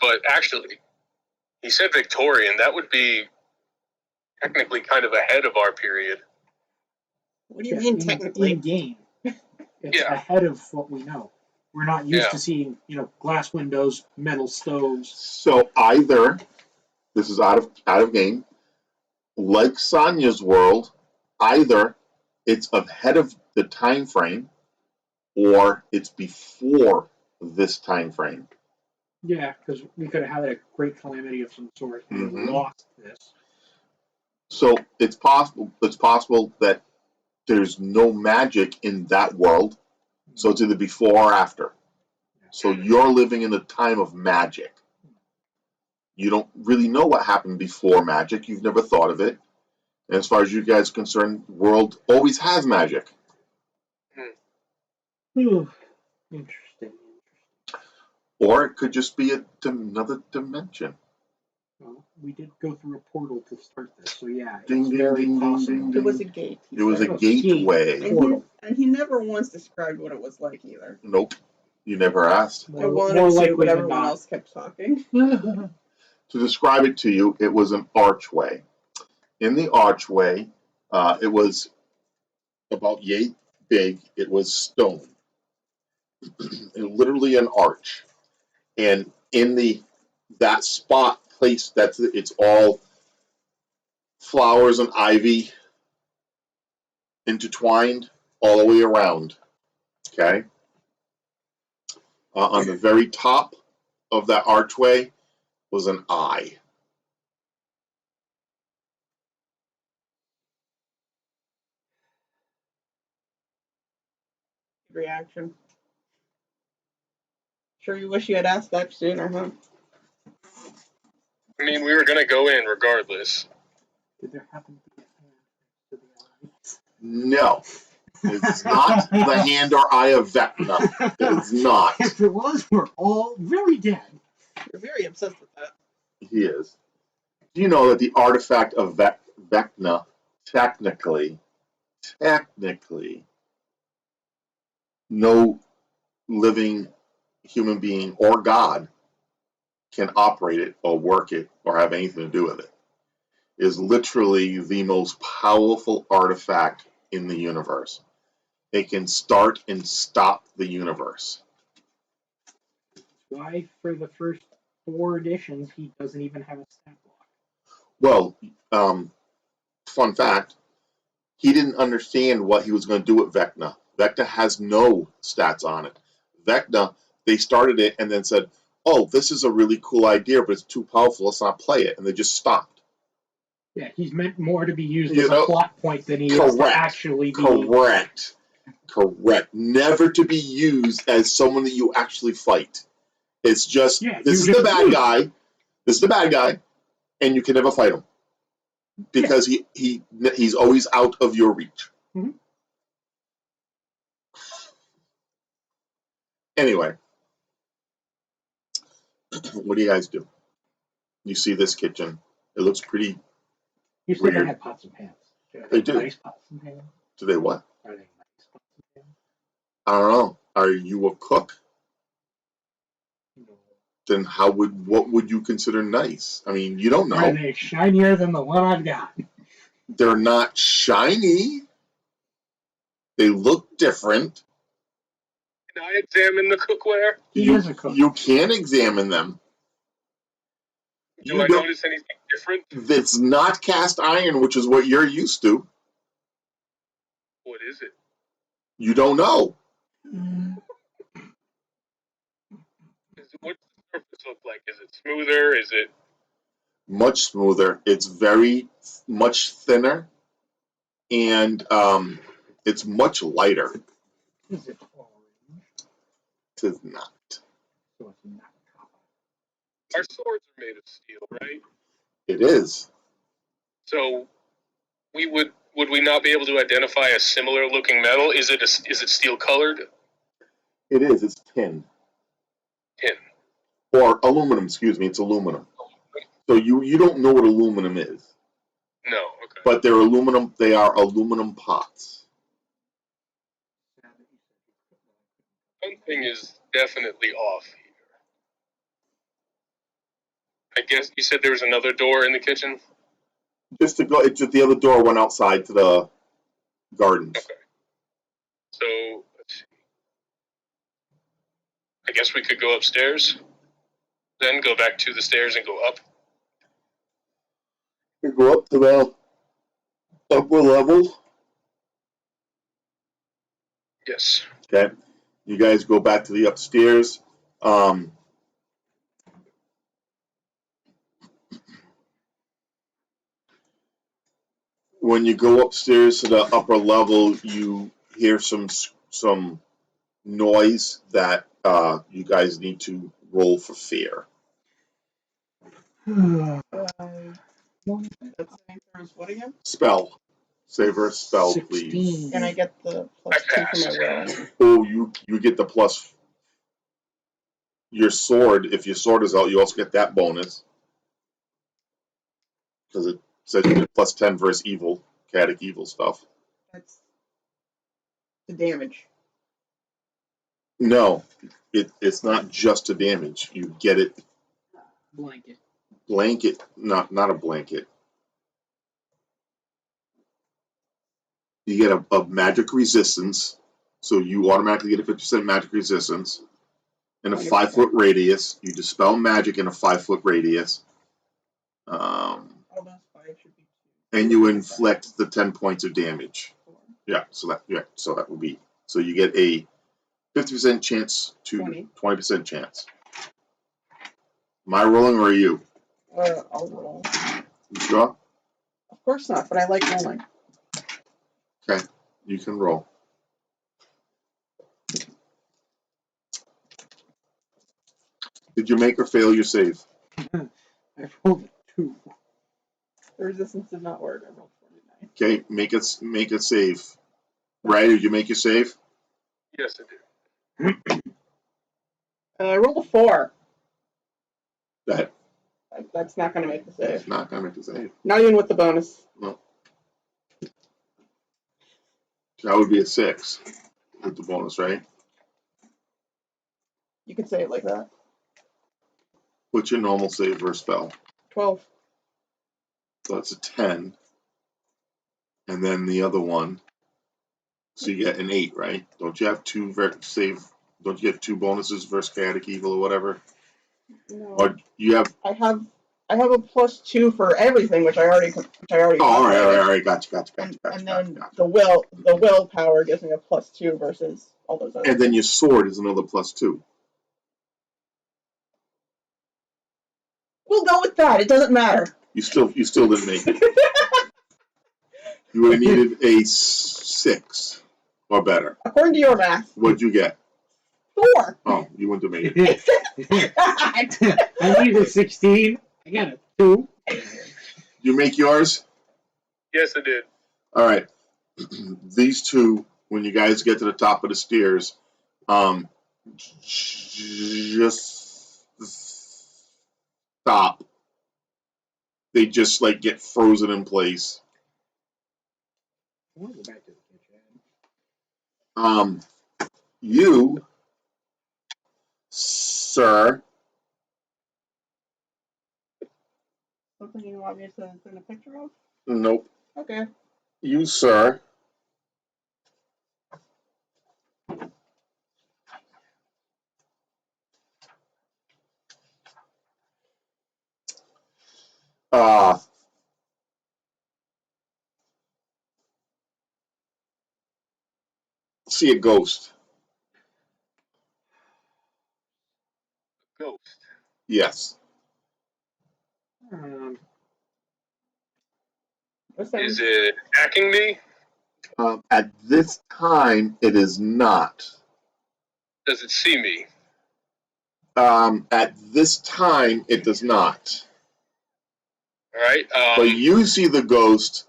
But actually, he said Victorian. That would be technically kind of ahead of our period. What do you mean technically? In game, it's Yeah. ahead of what we know. We're not used Yeah. to seeing, glass windows, metal stoves. So either this is out of game, like Sonya's world, either it's ahead of the time frame, or it's before this time frame. Yeah, because we could have had a great calamity of some sort and Mhm. lost this. So it's possible that there's no magic in that world. So it's either before or after. So you're living in the time of magic. You don't really know what happened before magic. You've never thought of it. And as far as you guys are concerned, the world always has magic. Interesting. Or it could just be another dimension. Well, we did go through a portal to start this, so yeah, Ding, it's ding, very ding, ding, possible. ding, It was a gate. he It was said. a gateway. And he never once described what it was like either. Nope. You never asked. I More wanted to, likely but than everyone not. else kept talking. To describe it to you, it was an archway. In the archway, it was about yay big. It was stone. Literally an arch. And in that spot place, it's all flowers and ivy intertwined all the way around. Okay. On the very top of that archway was an eye. Reaction. Sure you wish you had asked that sooner, huh? I mean, we were going to go in regardless. Did there happen to be a hand to the eye? No. It's not the hand or eye of Vecna. It's not. If it was, we're all very dead. You're very obsessed with that. He is. Do you know that the artifact of Vecna, technically, no living human being or God can operate it or work it or have anything to do with it? It is literally the most powerful artifact in the universe. It can start and stop the universe. Why, for the first 4 editions, he doesn't even have a stat block? Well, fun fact, he didn't understand what he was going to do with Vecna. Vecna has no stats on it. Vecna, they started it and then said, oh, this is a really cool idea, but it's too powerful, let's not play it. And they just stopped. Yeah, he's meant more to be used as a plot point than he is to Correct. actually be. Correct. Never to be used as someone that you actually fight. It's just, this is the bad guy. This is the bad guy, and you can never fight him because he's always out of your reach. Mm-hmm. Anyway, what do you guys do? You see this kitchen. It looks pretty. You said they weird. have pots and pans. They do. Nice pots and pans. Do they what? Are they nice pots and pans? I don't know. Are you a cook? No. Then what would you consider nice? I mean, you don't know. Are they shinier than the one I've got? They're not shiny. They look different. Can I examine the cookware? He is a cook. You can examine them. Do I notice anything different? It's not cast iron, which is what you're used to. What is it? You don't know. What's the surface look like? Is it smoother? Is it? Much smoother. It's very much thinner, and it's much lighter. Is it orange? Tis not. So it's not copper. Our swords are made of steel, right? It is. So would we not be able to identify a similar looking metal? Is it steel colored? It is. It's tin. Tin. Or aluminum, excuse me. It's aluminum. So you don't know what aluminum is. No. Okay. But they're aluminum. They are aluminum pots. Something is definitely off here. I guess you said there was another door in the kitchen? Just to go, it's just the other door went outside to the gardens. Okay. So, let's see. I guess we could go upstairs, then go back to the stairs and go up. You go up to the upper level. Yes. Okay. You guys go back to the upstairs. When you go upstairs to the upper level, you hear some noise that you guys need to roll for fear. That's saving throws what again? Spell. Save her a spell, 16. please. And I get the plus 2 for my will. Oh, you get the plus. Your sword, if your sword is out, you also get that bonus. Because it says you get plus 10 versus evil, Caddic evil stuff. That's the damage. No, it's not just a damage. You get it Blanket. not a blanket. You get a magic resistance, so you automatically get a 50% magic resistance. In a 5-foot radius, you dispel magic in a 5-foot radius. All those 5 should be 2. And you inflict the 10 points of damage. Yeah, so that would be, so you get a 50% chance to 20% chance. Am I rolling or are you? I'll roll. You sure? Of course not, but I like rolling. Okay, you can roll. Did you make or fail your save? I rolled a 2. The resistance did not work. I rolled 49. Okay, make a save. Right? Did you make your save? Yes, I did. I rolled a 4. Go ahead. That's not going to make the save. It's not gonna make the save. Not even with the bonus. No. That would be a 6 with the bonus, right? You could say it like that. What's your normal save for a spell? 12. So that's a 10. And then the other one. So you get an 8, right? Don't you have two don't you get 2 bonuses versus chaotic evil or whatever? No. Or you have I have a plus 2 for everything, which I already. Oh, all right, gotcha. And then the willpower gives me a plus 2 versus all those other. And then your sword is another plus 2. We'll go with that. It doesn't matter. You still didn't make it. You would have needed a 6 or better. According to your math. What'd you get? 4. Oh, you wouldn't have made it. I needed a 16. I got a 2. You make yours? Yes, I did. All right. These two, when you guys get to the top of the stairs, just stop. They just like get frozen in place. I want to go back to the kitchen. You, sir, Something you want me to send a picture of? nope. Okay. You, sir, see a ghost. Ghost. Yes. Is it attacking me? At this time, it is not. Does it see me? At this time, it does not. All right. But you see the ghost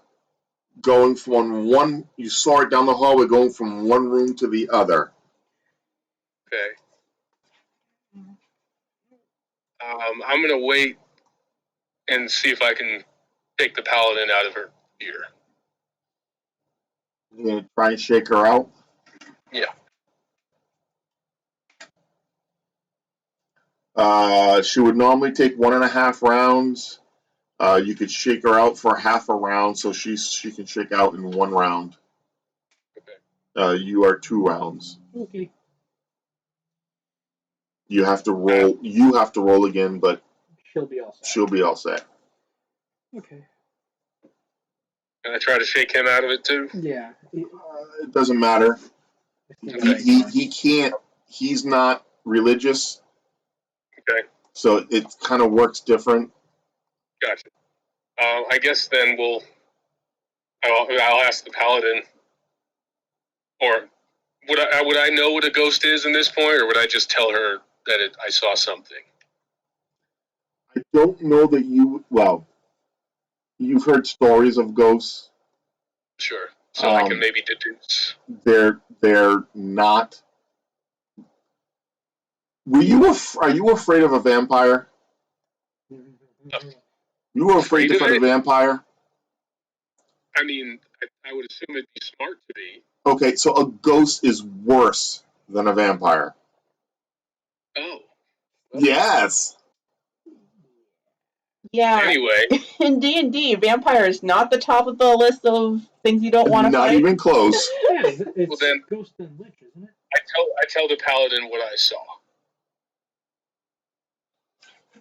going from one. You saw it down the hallway, going from one room to the other. Okay. I'm gonna wait and see if I can take the paladin out of her ear. You're gonna try and shake her out. Yeah. She would normally take 1.5 rounds. You could shake her out for half a round, so she can shake out in 1 round. Okay. You are 2 rounds. Okay. You have to roll. You have to roll again, but She'll be all set. she'll be all set. Okay. Can I try to shake him out of it too? Yeah. It doesn't matter. He can't. He's not religious, Okay. so it kind of works different. Gotcha. I guess then I'll ask the paladin, or would I know what a ghost is in this point, or would I just tell her that I saw something? I don't know that you. Well, you've heard stories of ghosts. Sure. So I can maybe deduce. They're not. Are you afraid of a vampire? You were afraid to fight a vampire? I mean, I would assume it'd be smart to be. Okay, so a ghost is worse than a vampire. Oh. Yes. Yeah. Anyway, In D&D, vampire is not the top of the list of things you don't want to Not fight. even close. Yeah, it's Well, then- Ghost and Lich, isn't it? I tell the paladin what I saw.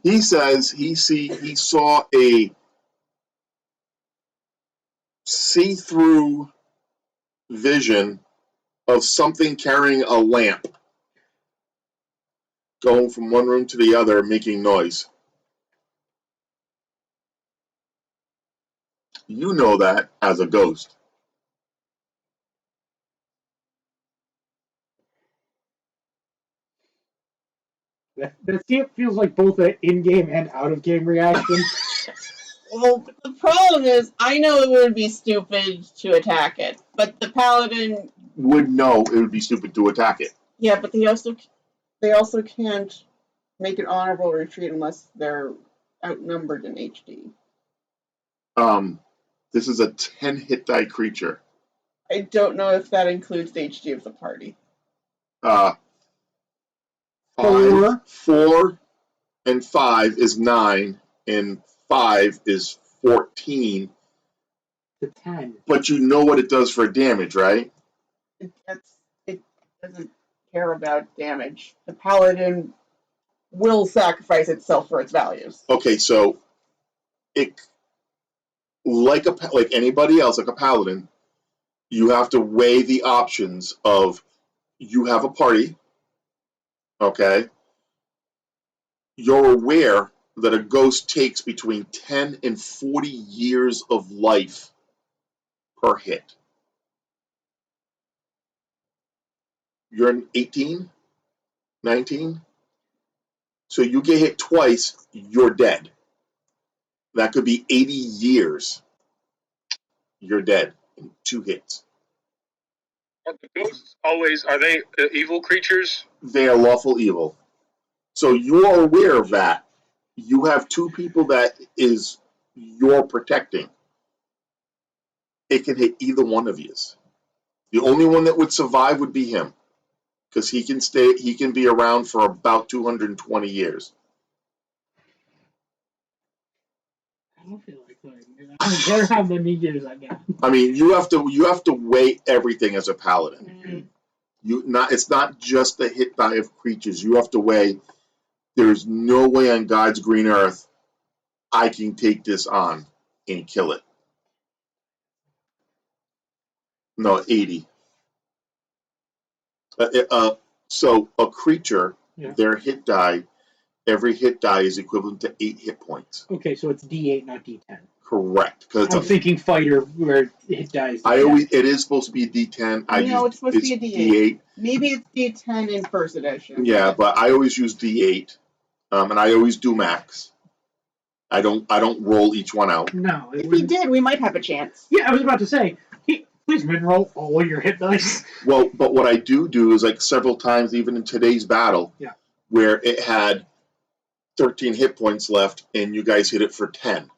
He says he saw a see-through vision of something carrying a lamp going from one room to the other, making noise. You know that as a ghost. That feels like both an in-game and out-of-game reaction. Well, the problem is, I know it would be stupid to attack it, but the paladin. Would know it would be stupid to attack it. Yeah, but they also can't make an honorable retreat unless they're outnumbered in HD. This is a 10 hit die creature. I don't know if that includes the HD of the party. 4 and 5 is 9, and 5 is 14. The 10. But you know what it does for damage, right? It doesn't care about damage. The paladin will sacrifice itself for its values. Okay, so it like anybody else, like a paladin, you have to weigh the options of you have a party, okay? You're aware that a ghost takes between 10 and 40 years of life per hit. You're 18, 19, so you get hit twice, you're dead. That could be 80 years. You're dead in 2 hits. Are the ghosts are they evil creatures? They are lawful evil. So you are aware of that. You have 2 people that is you're protecting. It can hit either one of you. The only one that would survive would be him, because he can be around for about 220 years. I don't feel like playing it. I don't care how many years I got. I mean, you have to weigh everything as a paladin. It's not just the hit die of creatures. You have to weigh. There's no way on God's green earth I can take this on and kill it. No, 80. So a creature, Yeah. their hit die, every hit die is equivalent to 8 hit points. Okay, so it's D8, not D10. Correct, because I'm thinking fighter where it dies. it is supposed to be a D10. No, it's supposed to be a D8. D8. Maybe it's D10 in first edition. Yeah, but I always use D8, and I always do max. I don't roll each one out. No. If he did, we might have a chance. Yeah, I was about to say, please min-roll all your hit dice. Well, but what I do is like several times, even in today's battle, Yeah. where it had 13 hit points left, and you guys hit it for 10.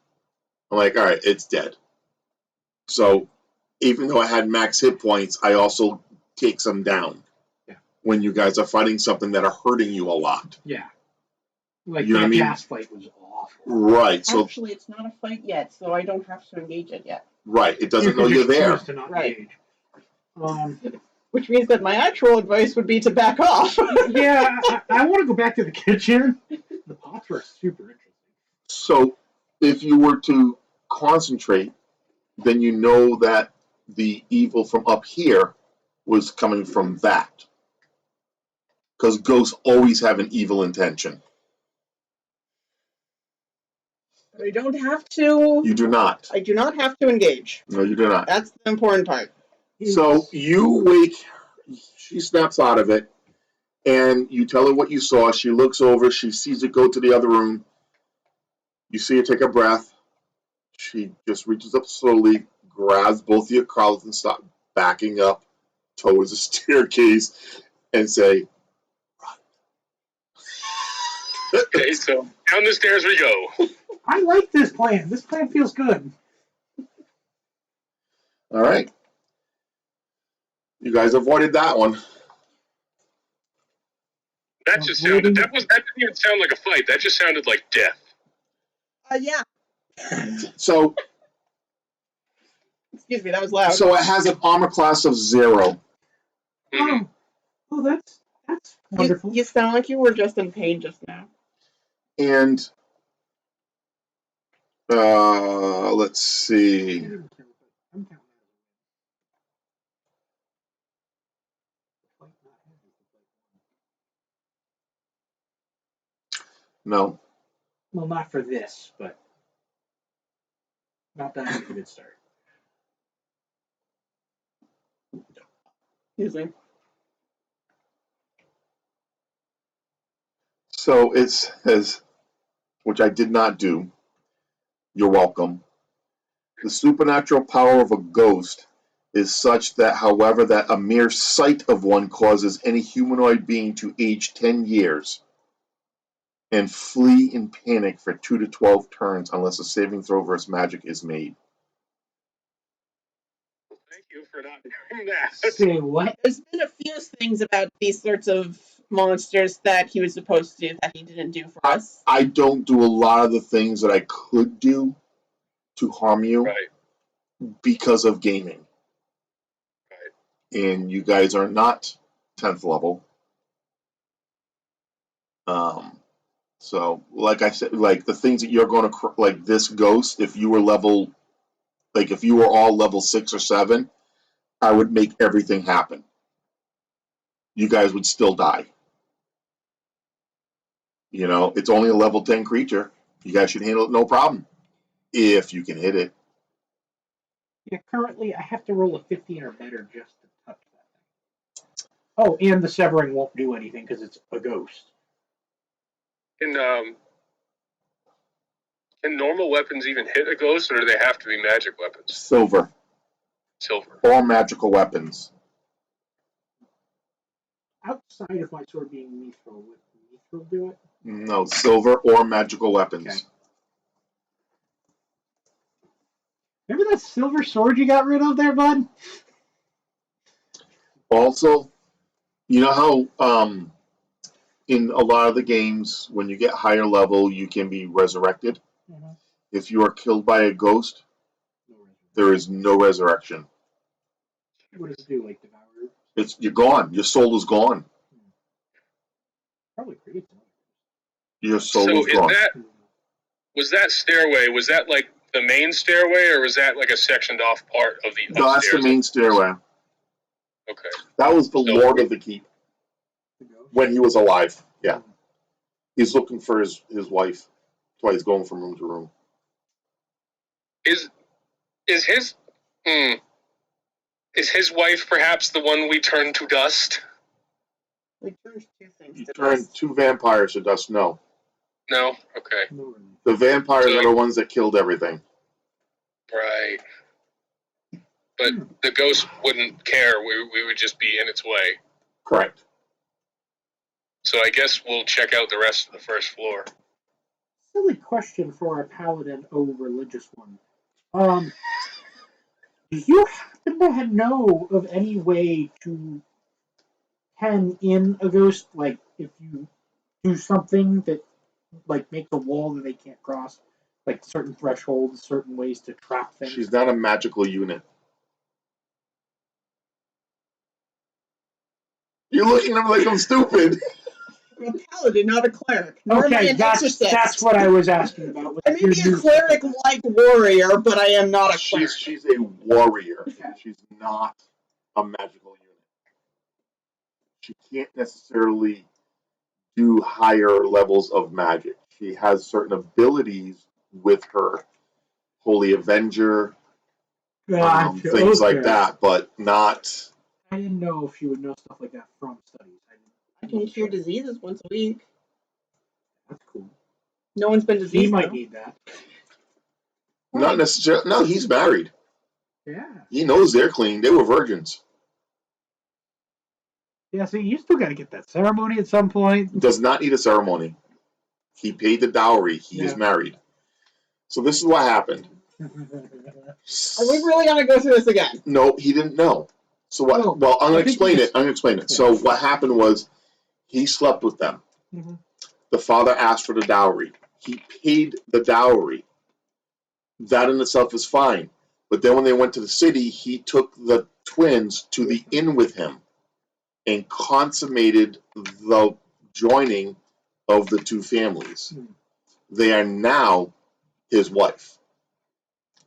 I'm like, all right, it's dead. So even though I had max hit points, I also take some down. Yeah. When you guys are fighting something that are hurting you a lot. Yeah. Like You know that what I mean? gas fight was awful. Right. So Actually, it's not a fight yet, so I don't have to engage it yet. right, it doesn't know you're there. To not Right. engage. Which means that my actual advice would be to back off. Yeah, I want to go back to the kitchen. The pots were super interesting. So if you were to concentrate, then you know that the evil from up here was coming from that. Because ghosts always have an evil intention. I don't have to. You do not. I do not have to engage. No, you do not. That's the important part. So you wake, she snaps out of it, and you tell her what you saw. She looks over, she sees it go to the other room. You see her take a breath. She just reaches up slowly, grabs both of your collars and start backing up towards the staircase and say, Okay, so down the stairs we go. I like this plan. This plan feels good. all right. You guys avoided that one. That just sounded. That didn't even sound like a fight. That just sounded like death. Yeah. So Excuse me, that was loud. it has an armor class of 0. Mhm. Oh, that's wonderful. You sound like you were just in pain just now. And let's see. No. Well, not for this, but not that a good start. Excuse me. So it says, which I did not do. You're welcome. The supernatural power of a ghost is such that, however, that a mere sight of one causes any humanoid being to age 10 years and flee in panic for 2 to 12 turns unless a saving throw versus magic is made. Thank you for not doing that. Say what? There's been a few things about these sorts of monsters that he was supposed to do that he didn't do for us. I don't do a lot of the things that I could do to harm you Right. because of gaming. And you guys are not 10th level. So, like I said, like the things that you're going to, like this ghost, if you were all level 6 or 7, I would make everything happen. You guys would still die. You know, it's only a level 10 creature. You guys should handle it no problem. If you can hit it. Yeah, currently I have to roll a 15 or better just to touch that thing. Oh, and the severing won't do anything because it's a ghost. Can normal weapons even hit a ghost, or do they have to be magic weapons? Silver. Silver. Or magical weapons. Outside of my sword being mithril, would mithril do it? No, silver or magical weapons. Okay. Remember that silver sword you got rid of there, bud? Also, you know how in a lot of the games, when you get higher level, you can be resurrected? Mm-hmm. If you are killed by a ghost, there is no resurrection. What does it do, like devour? You're gone. Your soul is gone. Probably creates it. Your soul So is gone. was that stairway, was that like the main stairway, or was that like a sectioned off part of the No, that's the upstairs? main stairway. Okay. That was the Lord of the Keep when he was alive. Yeah. He's looking for his wife. That's why he's going from room to room. Is his wife perhaps the one we turned to dust? We turned two things You to turned dust. two vampires to dust. No. No? Okay. The vampires are the ones that killed everything. Right. But the ghost wouldn't care. We would just be in its way. Correct. So I guess we'll check out the rest of the first floor. Silly question for a paladin, religious one. Do you happen to know of any way to pen in a ghost, like if you do something that like makes a wall that they can't cross, like certain thresholds, certain ways to trap things? She's not a magical unit. You're looking at me like I'm stupid. I'm a paladin, not a cleric. Nor am I Okay, an that's exorcist. what I was asking about. I may be a cleric-like warrior, but I am not a cleric. She's a warrior. Okay. She's not a magical unit. She can't necessarily do higher levels of magic. She has certain abilities with her Holy Avenger, things like that, but not. I didn't know if she would know stuff like that from studies. I can cure diseases once a week. That's cool. No one's been He diseased. might though. need that. Not necessarily. No, he's married. Yeah. He knows they're clean. They were virgins. Yeah, see, you still got to get that ceremony at some point. Does not need a ceremony. He paid the dowry. He is married. So this is what happened. Are we really gonna go through this again? No, he didn't know. So what? No, well, I'm I gonna think explain he it. I'm gonna explain it. So what happened was, he slept with them. Mhm. The father asked for the dowry. He paid the dowry. That in itself is fine. But then when they went to the city, he took the twins to the inn with him and consummated the joining of the two families. They are now his wife.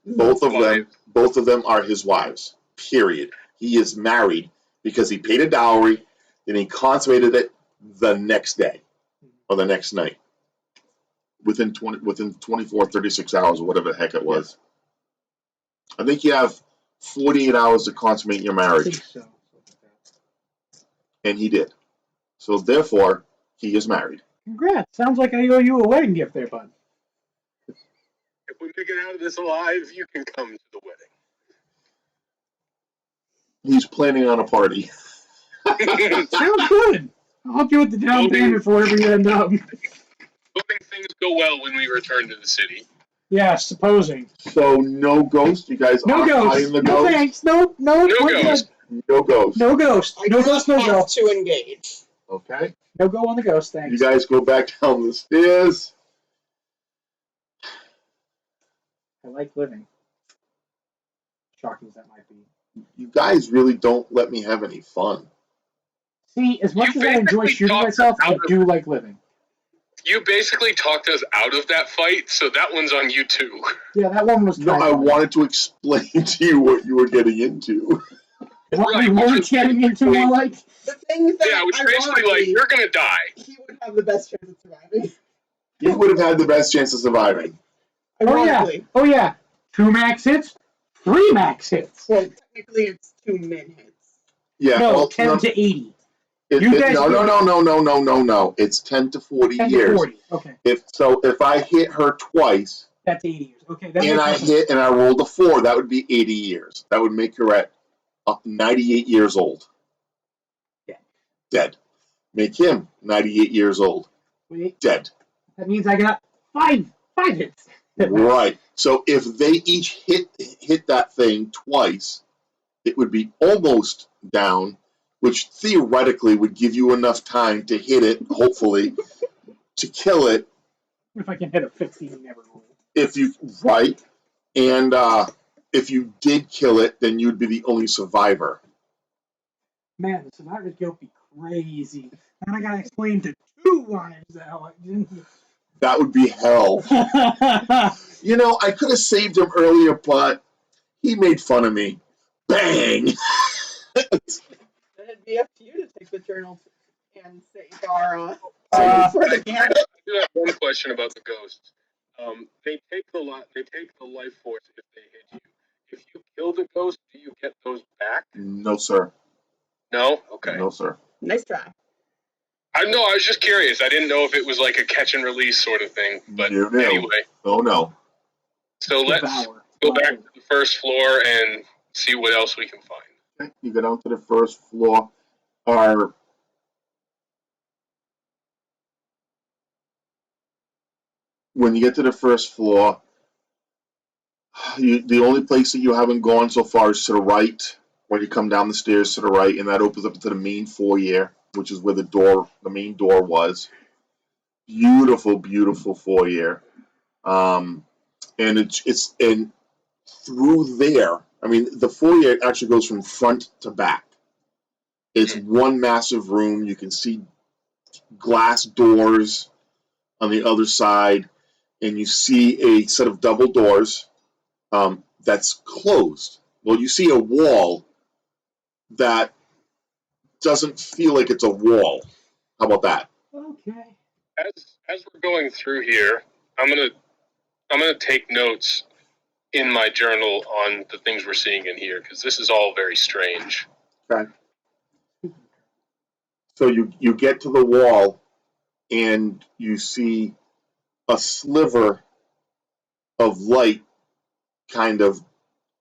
Both of them are his wives. Period. He is married because he paid a dowry, then he consummated it the next day or the next night. Within 24, 36 hours, or whatever the heck it was. I think you have 48 hours to consummate your I marriage, think so. and he did. So therefore, he is married. Congrats. Sounds like I owe you a wedding gift there, bud. If we make it out of this alive, you can come to the wedding. He's planning on a party. Sounds good. I'll help you with the down payment for wherever you end up. Hoping things go well when we return to the city. Yeah, supposing. So no ghost. You guys No aren't ghost. hiding the No ghost. thanks. No No we're ghost. good. No ghost. No ghost. I No do ghost, not no go. have to engage. Okay. No go on the ghost, You thanks. guys go back down the stairs. I like living. Shocking as that might be. You guys really don't let me have any fun. See, as much You as I enjoy basically shooting talked myself, I out of- do like living. You basically talked us out of that fight, so that one's on you too. Yeah, that one was No, I tiring. wanted to explain to you what you were getting into. What Right, we which weren't is getting into, more like. The thing that Yeah, which basically like ironically, you're gonna die. he would have the best chance of surviving. You would have had the best chance of surviving. Ironically. Oh yeah. 2 max hits, 3 max hits. Well, technically it's 2 min hits. Yeah. No, well, 10 to 80. It, You it, guys no, do- no. It's 10 to 40 10 years. to 40. Okay, If I hit her twice that's 80 years. Okay, that and makes I sense. hit and I rolled a 4, that would be 80 years. That would make her at 98 years old. Yeah. Dead. Make him 98 years old. Wait, Dead. that means I got 5 hits. Right. So if they each hit that thing twice, it would be almost down, which theoretically would give you enough time to hit it, hopefully, to kill it. If I can hit a 15, never roll. If you and if you did kill it, then you'd be the only survivor. Man, the survivor's guilt be crazy. And I gotta explain to 2 wives how I didn't. That would be hell. You know, I could have saved him earlier, but he made fun of me. Bang! be up to you to take the journal and save our Uh, for the camp. I do have one question about the ghosts. They take the life force if they hit you. If you kill the ghost, do you get those back? No, sir. No. Okay. No, sir. Nice try. I was just curious. I didn't know if it was like a catch and release sort of thing. But No, no. anyway, Oh, no. so let's Devour. go back to the first floor and see what else we can find. Okay, you go down to the first floor. When you get to the first floor, the only place that you haven't gone so far is to the right. When you come down the stairs to the right, and that opens up into the main foyer, which is where the main door was. Beautiful, beautiful foyer. And and through there, I mean, the foyer actually goes from front to back. It's one massive room. You can see glass doors on the other side, and you see a set of double doors that's closed. Well, you see a wall that doesn't feel like it's a wall. How about that? Okay. As we're going through here, I'm gonna take notes in my journal on the things we're seeing in here because this is all very strange. Okay. So you get to the wall, and you see a sliver of light, kind of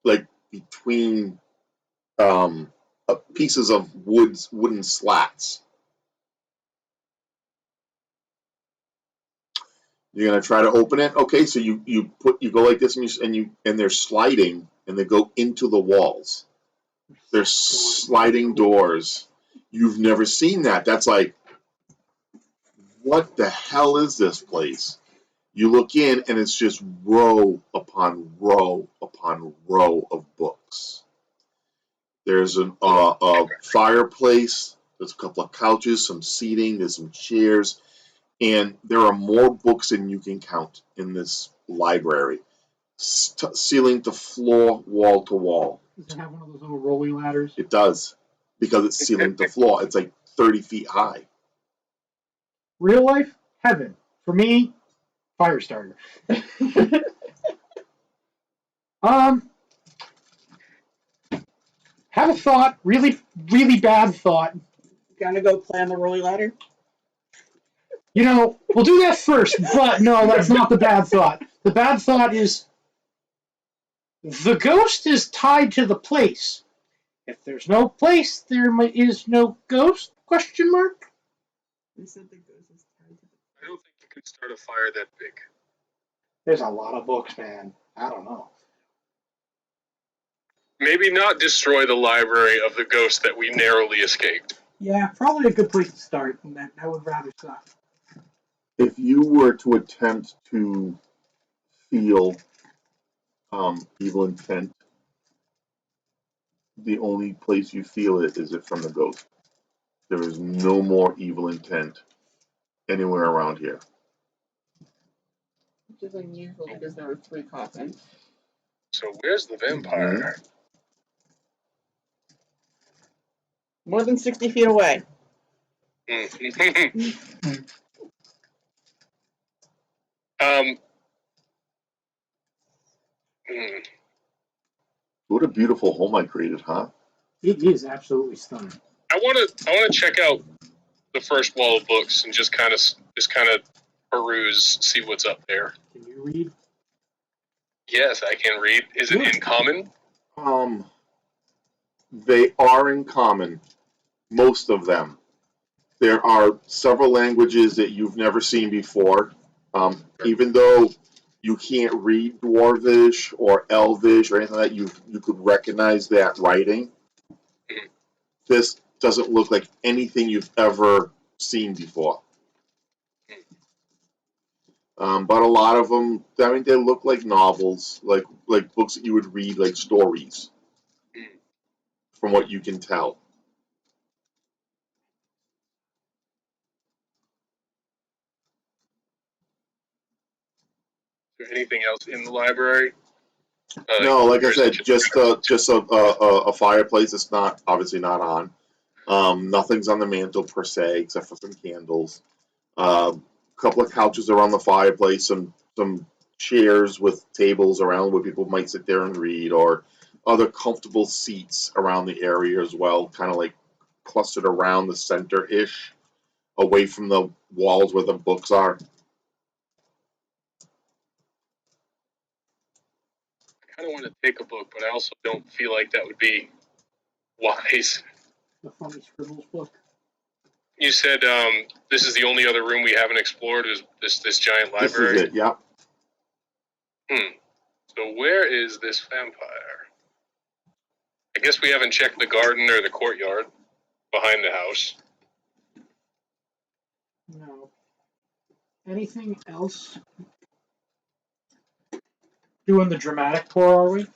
like between pieces of wooden slats. You're gonna try to open it. Okay, so you go like this, and they're sliding, and they go into the walls. They're sliding doors. You've never seen that. That's like, what the hell is this place? You look in, and it's just row upon row upon row of books. There's a fireplace. There's a couple of couches, some seating. There's some chairs. And there are more books than you can count in this library, ceiling to floor, wall to wall. Does it have one of those little rolly ladders? It does, because it's ceiling to floor. It's like 30 feet high. Real life, heaven. For me, fire starter. Have a thought, really, really bad thought. Gonna go play on the rolly ladder. You know, we'll do that first, but no, that's not the bad thought. The bad thought is the ghost is tied to the place. If there's no place, there is no ghost? Question mark? They said the ghost is tied to the. I don't think you could start a fire that big. There's a lot of books, man. I don't know. Maybe not destroy the library of the ghost that we narrowly escaped. Yeah, probably a good place to start, and that would rather suck. If you were to attempt to feel evil intent, the only place you feel it is from the ghost. There is no more evil intent anywhere around here. Which is unusual because there were 3 coffins. So where's the vampire? More than 60 feet away. What a beautiful home I created, huh? It is absolutely stunning. I want to check out the first wall of books and just kind of peruse, see what's up there. Can you read? Yes, I can read. Is it in common? They are in common, most of them. There are several languages that you've never seen before. Even though you can't read Dwarvish or Elvish or anything like that, you could recognize that writing. This doesn't look like anything you've ever seen before. But a lot of them, I mean, they look like novels, like books that you would read, like stories, from what you can tell. Is there anything else in the library? No, like I said, just a fireplace. It's not obviously not on. Nothing's on the mantle per se, except for some candles. A couple of couches around the fireplace, some chairs with tables around where people might sit there and read, or other comfortable seats around the area as well, kind of like clustered around the center-ish, away from the walls where the books are. I kind of want to take a book, but I also don't feel like that would be wise. The funny scribbles book. You said this is the only other room we haven't explored is this giant library. This is it, yeah. So where is this vampire? I guess we haven't checked the garden or the courtyard behind the house. No. Anything else? Doing the dramatic pour, are we?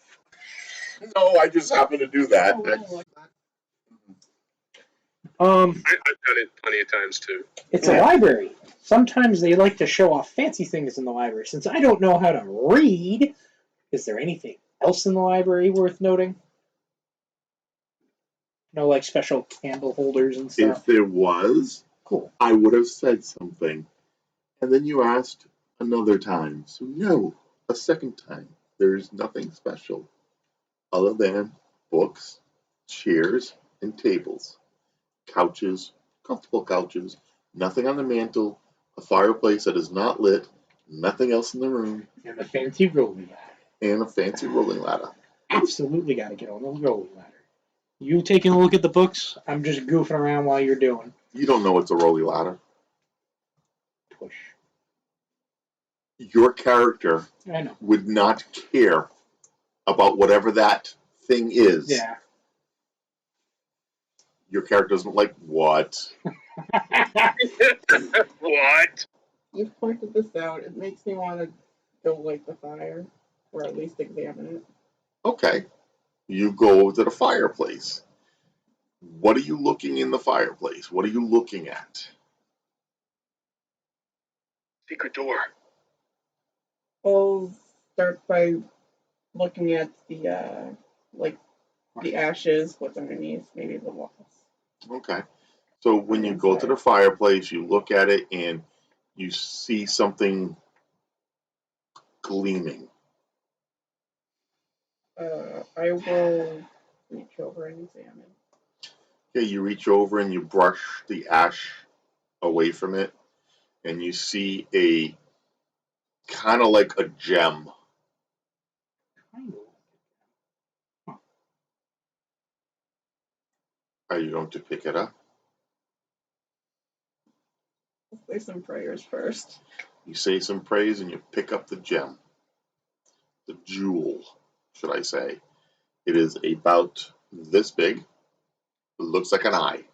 No, I just happened to do that. Um, I've done it plenty of times too. it's a library. Sometimes they like to show off fancy things in the library. Since I don't know how to read, is there anything else in the library worth noting? No, like special candle holders and stuff. If there was, Cool. I would have said something. And then you asked another time. So no, a second time. There's nothing special other than books, chairs, and tables. Couches, comfortable couches, nothing on the mantle, a fireplace that is not lit, nothing else in the room, And the fancy rolling ladder. and a fancy rolling ladder. Absolutely got to get on the rolling ladder. You taking a look at the books? I'm just goofing around while you're doing. You don't know it's a rolling ladder. Push. Your character I know. would not care about whatever that thing is. Yeah. Your character doesn't like what? What? You've pointed this out. It makes me want to go light the fire, or at least examine it. Okay. You go over to the fireplace. What are you looking in the fireplace? What are you looking at? Secret door. I'll start by looking at the the ashes, what's underneath, maybe the walls. Okay. So when you go to the fireplace, you look at it and you see something gleaming. I will reach over and examine. Okay, you reach over and you brush the ash away from it, and you see a kind of like a gem. Are you going to pick it up? Let's say some prayers first. You say some praise and you pick up the gem. The jewel, should I say. It is about this big. It looks like an eye.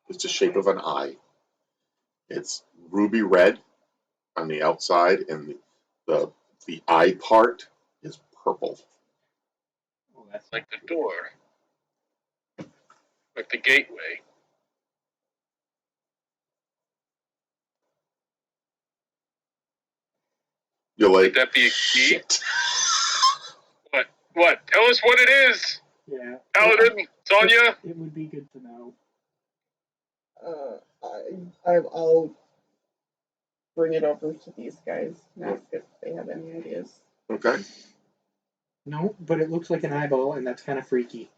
It's the shape of an eye. It's ruby red on the outside, and the eye part is purple. Oh, that's Like the door. Like the gateway. You're Would like, that be a key? shit. What? Tell us what it is! yeah. Paladin! Sonya! It would be good to know. I'll bring it over to these guys and ask if they have any ideas. Okay. No, but it looks like an eyeball, and that's kind of freaky.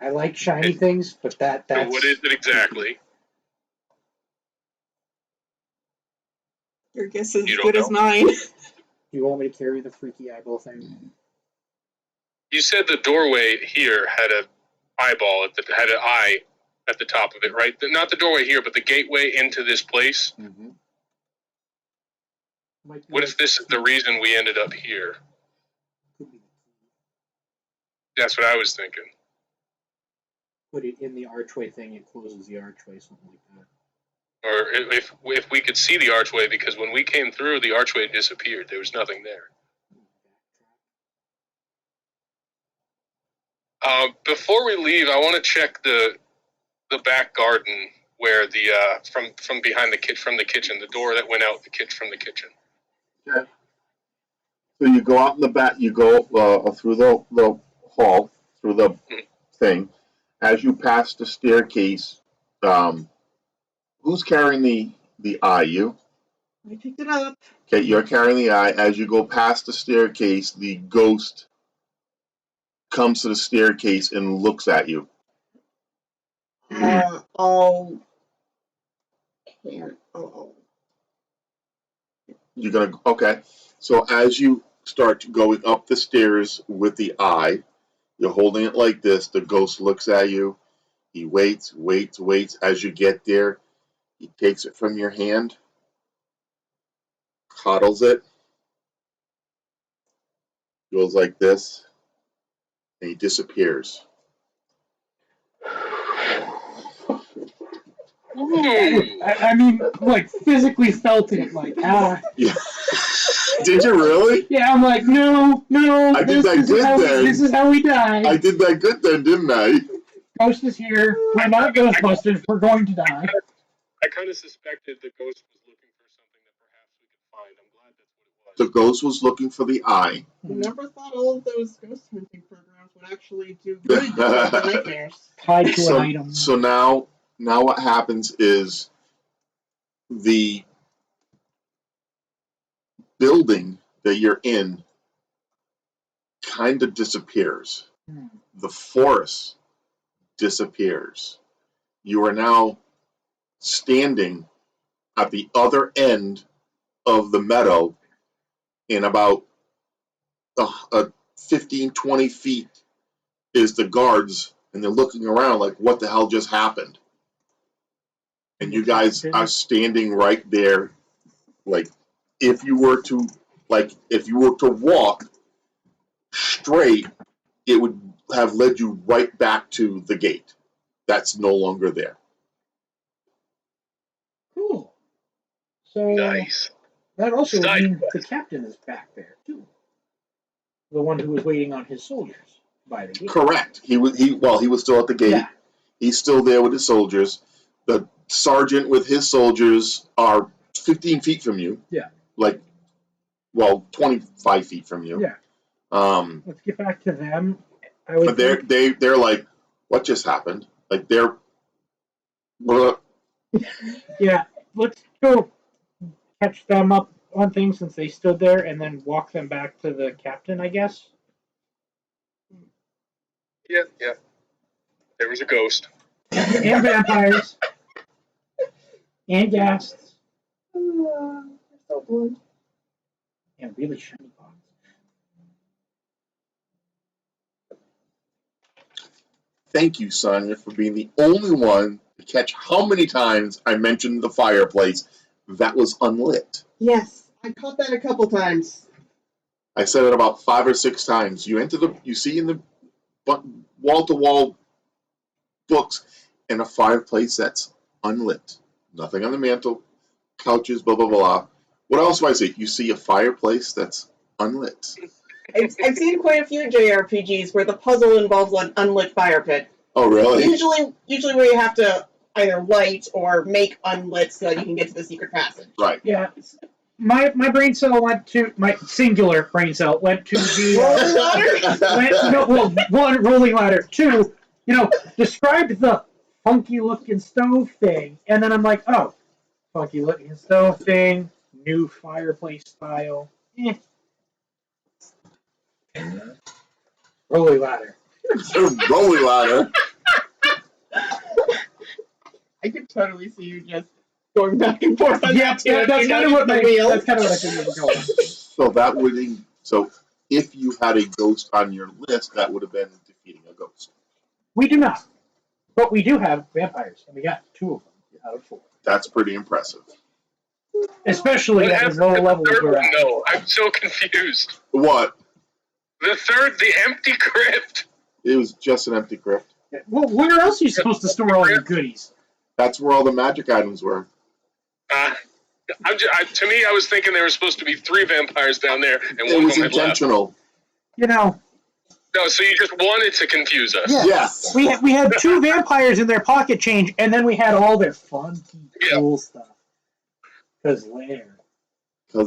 I like shiny things, but that's... So what is it exactly? Your guess is You as don't good as know? mine. You want me to carry the freaky eyeball thing? You said the doorway here had an eyeball had an eye at the top of it, right? Not the doorway here, but the gateway into this place. Mm-hmm. Might be What like- if this is the reason we ended up here? Could be. That's what I was thinking. Put it in the archway thing, it closes the archway, something like that. Or if we could see the archway, because when we came through, the archway disappeared. There was nothing there. Before we leave, I want to check the back garden where the from behind from the kitchen, the door that went out from the kitchen. So you go out in the back, you go through the hall, through the thing. As you pass the staircase, who's carrying the eye? You? I picked it up. Okay, you're carrying the eye. As you go past the staircase, the ghost comes to the staircase and looks at you. I'll You're gonna okay. So as you start going up the stairs with the eye, you're holding it like this. The ghost looks at you. He waits. As you get there, he takes it from your hand, coddles it, goes like this, and he disappears. I mean, like physically felt it, like Yeah. Did you really? Yeah, I'm like, no, I did that good then. This is how we die. I did that good then, didn't I? Ghost is here. We're not Ghostbusters. We're going to die. I kind of suspected the ghost was looking for something that perhaps we could find. I'm glad that's what it was. The ghost was looking for the eye. never thought all of those ghost hunting programs would actually do good for nightmares. Tied to an item. So now what happens is the building that you're in kind of disappears. The forest disappears. You are now standing at the other end of the meadow in about 15, 20 feet is the guards, and they're looking around like, what the hell just happened? And you guys are standing right there. Like, if you were to walk straight, it would have led you right back to the gate. That's no longer there. Cool. So Nice. that also Side means quest. the captain is back there too. The one who was waiting on his soldiers by the gate. Correct. He was still at the gate. Yeah. He's still there with his soldiers. The sergeant with his soldiers are 15 feet from you. Yeah. 25 feet from you. Yeah. Let's get back to them. But they're like, what just happened? Like they're. Yeah. Let's go catch them up on things since they stood there, and then walk them back to the captain, I guess. Yeah. There was a ghost. And vampires. And ghasts. So blunt. And really shiny pots. Thank you, Sonia, for being the only one to catch how many times I mentioned the fireplace that was unlit. Yes, I caught that a couple times. I said it about 5 or 6 times. You see in the wall-to-wall books, and a fireplace that's unlit. Nothing on the mantle, couches, blah, blah, blah. What else do I see? You see a fireplace that's unlit. I've seen quite a few JRPGs where the puzzle involves an unlit fire pit. Oh, really? Usually where you have to either light or make unlit so that you can get to the secret passage. Right. Yeah. My brain cell went to my singular brain cell went to the one rolling ladder. 2, described the funky looking stove thing, and then I'm like, oh, funky looking stove thing, new fireplace style. Rolling ladder. Rolling ladder. I could totally see you just going back and forth on Yeah, that. that's kind of what I think it was going. So if you had a ghost on your list, that would have been defeating a ghost. We do not, but we do have vampires, and we got 2 of them out of 4. That's pretty impressive. Especially What at happened the low to the levels third we're one? at. No, I'm so confused. What? The empty crypt. It was just an empty crypt. Well, where else are you supposed to store all your goodies? That's where all the magic items were. To me, I was thinking there were supposed to be 3 vampires down there, and It one was of them had left. intentional. No, so you just wanted to confuse us. Yeah. Yes. We had 2 vampires in their pocket change, and then we had all their fun, cool stuff. Because later.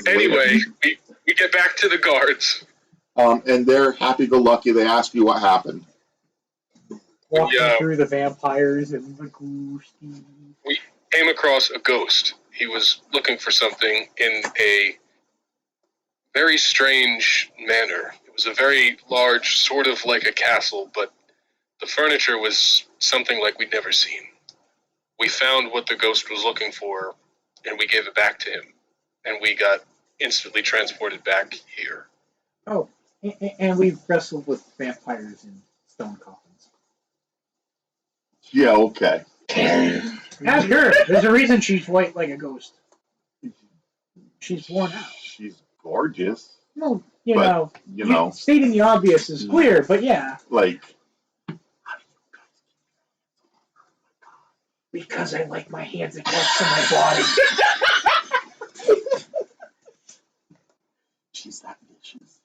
Anyway, we get back to the guards. And they're happy-go-lucky. They ask you what happened. walking Yeah. through the vampires and the ghosty. Came across a ghost. He was looking for something in a very strange manner. It was a very large, sort of like a castle, but the furniture was something like we'd never seen. We found what the ghost was looking for, and we gave it back to him, and we got instantly transported back here. Oh, and we've wrestled with vampires in stone coffins. Yeah, okay. Ask her. There's a reason she's white like a ghost. She's worn out. She's gorgeous. Well, But, you know, stating the obvious is clear, but yeah. like, Because I like my hands attached to my body. she's that vicious.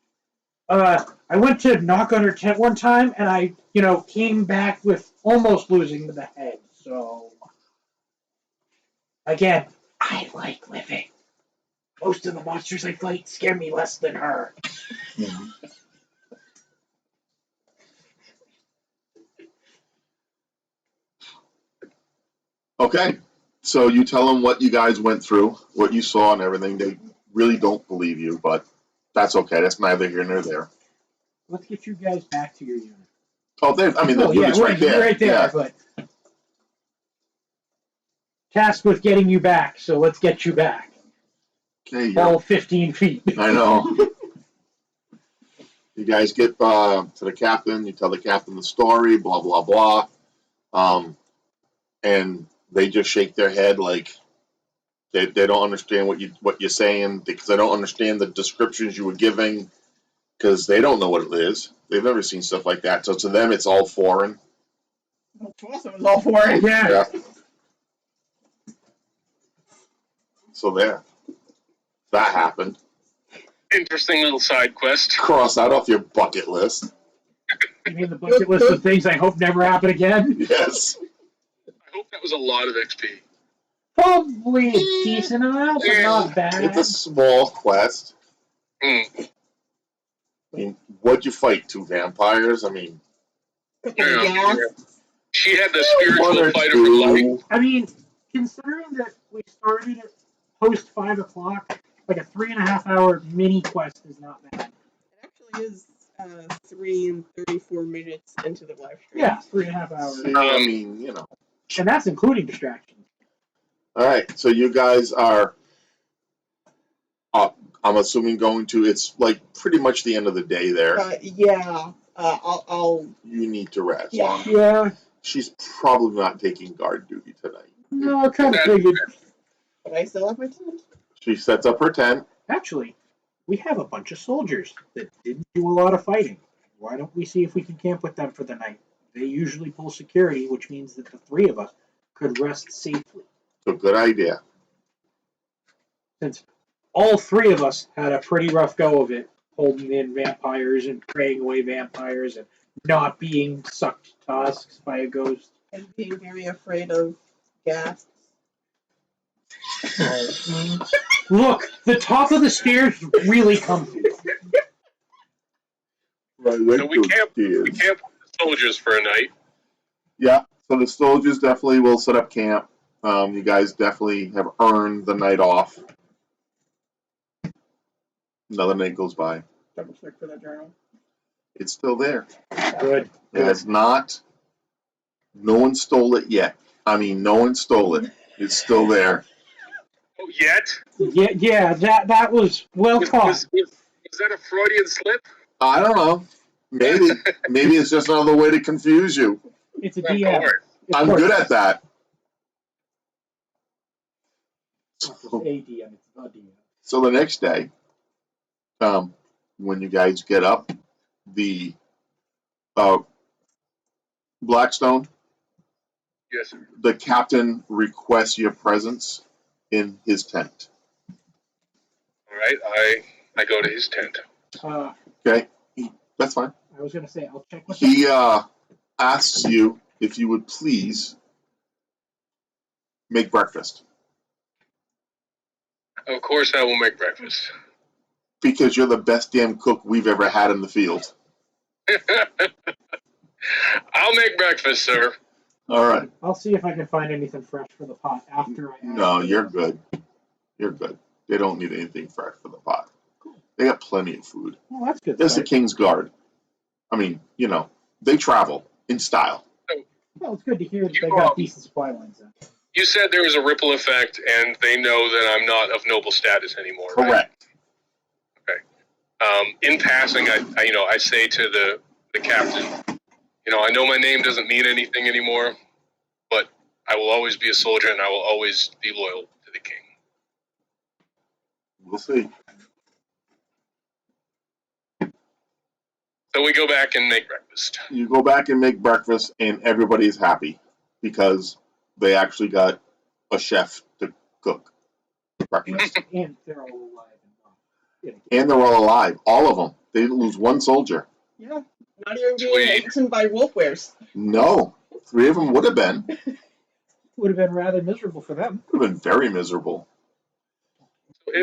I went to knock on her tent one time, and I, came back with almost losing the head. So, again, I like living. Most of the monsters I fight scare me less than her. Okay, so you tell them what you guys went through, what you saw and everything. They really don't believe you, but that's okay. That's neither here nor there. Let's get you guys back to your unit. Oh, the unit's right there. Right there, Yeah. but tasked with getting you back, so let's get you back. Okay, All 15 feet. I know. You guys get to the captain. You tell the captain the story. Blah blah blah. And they just shake their head like they don't understand what you're saying because they don't understand the descriptions you were giving because they don't know what it is. They've never seen stuff like that. So to them, it's all foreign. To us, it was all for it. Yeah. So there. That happened. Interesting little side quest. Cross that off your bucket list. You mean the bucket list of things I hope never happen again? Yes. I hope that was a lot of XP. Probably a decent amount, but not bad. It's a small quest. Hmm. I mean, what'd you fight? 2 vampires? I mean, Yeah. She had the one or spiritual fight of her life. two. I mean, considering that we started at post 5 o'clock, like a 3.5 hour mini quest is not bad. It actually is 3 and 34 minutes into the live stream. Yeah, 3.5 hours. I mean, And that's including distractions. All right, so you guys are, I'm assuming going to, it's like pretty much the end of the day there. Yeah. I'll. You need to rest. Yeah. Yeah, She's probably not taking guard duty tonight. no, I kind of figured. But I still have my tent. She sets up her tent. Actually, we have a bunch of soldiers that didn't do a lot of fighting. Why don't we see if we can camp with them for the night? They usually pull security, which means that the 3 of us could rest safely. So good idea. Since all 3 of us had a pretty rough go of it, holding in vampires and praying away vampires and not being sucked to tusks by a ghost. And being very afraid of gas. Look, the top of the stairs really comfy. Right, So we camp with the soldiers for a night. Yeah, so the soldiers definitely will set up camp. You guys definitely have earned the night off. Another night goes by. Double check for that journal. It's still there. Good. It has not. No one stole it yet. I mean, no one stole it. It's still there. Oh, yet? Yeah, that was well caught. Was that a Freudian slip? I don't know. Maybe it's just another way to confuse you. It's a Of DM. course. I'm good at that. It's a DM, it's a DM. So the next day, when you guys get up, the Blackstone, Yes, sir. the captain requests your presence in his tent. All right, I go to his tent. Okay, that's fine. I was gonna say I'll check with He asks you if you would please make breakfast Of course, I will make breakfast. because you're the best damn cook we've ever had in the field. I'll make breakfast, sir. All right. I'll see if I can find anything fresh for the pot after I. No, you're good. You're good. They don't need anything fresh for the pot. They got plenty of food. Well, that's good. There's the start. King's Guard. I mean, they travel in style. Well, it's good to hear that You they know- got decent supply lines then. You said there was a ripple effect, and they know that I'm not of noble status anymore. Right? Correct. In passing, I say to the captain, I know my name doesn't mean anything anymore, but I will always be a soldier, and I will always be loyal to the king. We'll see. So we go back and make breakfast. You go back and make breakfast, and everybody's happy because they actually got a chef to cook breakfast. And they're all alive and well. Yeah. And they're all alive. All of them. They didn't lose one soldier. Yeah, not even being Sweet. eaten by wolf bears. No. 3 of them would have been. Would have been rather miserable for them. Would have been very miserable.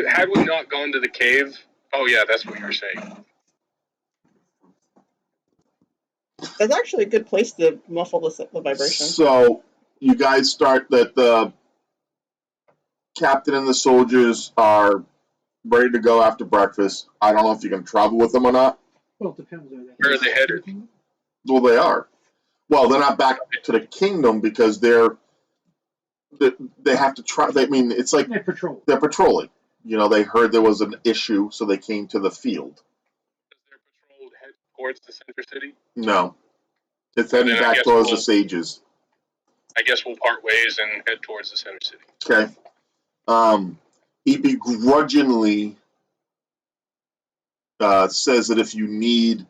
Had we not gone to the cave, oh yeah, that's what you were saying. That's actually a good place to muffle the vibration. So you guys start that the captain and the soldiers are ready to go after breakfast. I don't know if you can travel with them or not. Well, it depends. Where are they headed? Well, they are. Well, they're not back to the kingdom because they have to try. I mean, it's like They patrol. they're patrolling. They heard there was an issue, so they came to the field. Does their patrol head towards the center city? No, it's heading Then I back guess towards the we'll- sages. I guess we'll part ways and head towards the center city. Okay. He begrudgingly says that if you need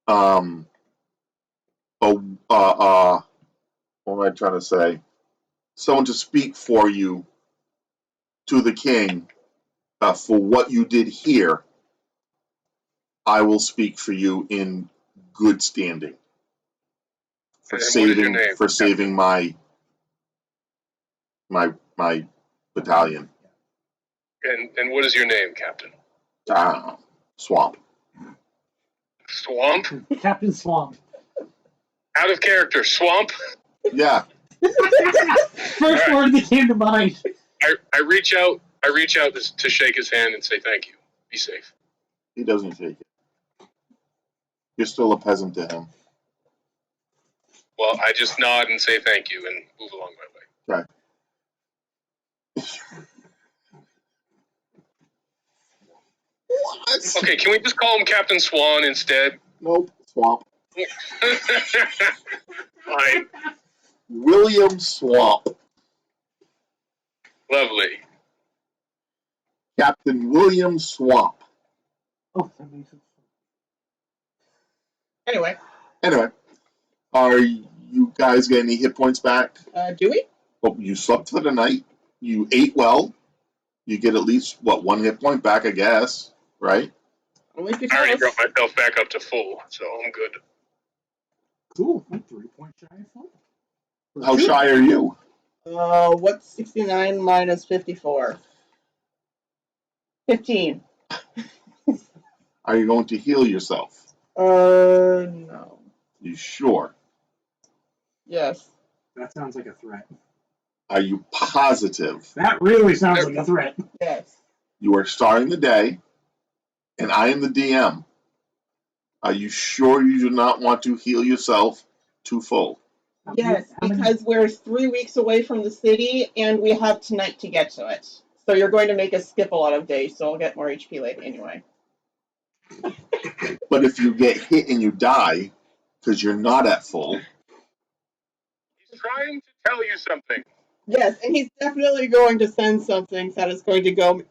what am I trying to say? Someone to speak for you to the king for what you did here, I will speak for you in good standing for And what is your saving name? my battalion. And what is your name, Captain? Swamp. Swamp? Captain Swamp. Out of character. Swamp? Yeah. First word that came to mind. I reach out to shake his hand and say thank you. Be safe. He doesn't take it. You're still a peasant to him. Well, I just nod and say thank you and move along my way. What? Okay, can we just call him Captain Swan instead? Nope. Swamp. Fine. William Swamp. Lovely. Captain William Swamp. Oh, that makes sense. Anyway, Anyway, are you guys getting any hit points back? do we? Well, you slept for the night. You ate well. You get at least, 1 hit point back, I guess. Right? Only I already because. brought myself back up to full, so I'm good. Cool. I'm 3 points shy of full. How shy are you? What's 69 minus 54? 15. Are you going to heal yourself? No. You sure? Yes. That sounds like a threat. Are you positive? That really sounds like a threat. Yes. You are starting the day, and I am the DM. Are you sure you do not want to heal yourself to full? Yes, because we're 3 weeks away from the city, and we have tonight to get to it. So you're going to make us skip a lot of days, so I'll get more HP later anyway. But if you get hit and you die, because you're not at full, He's trying to tell you something. Yes, and he's definitely going to send something that is going to go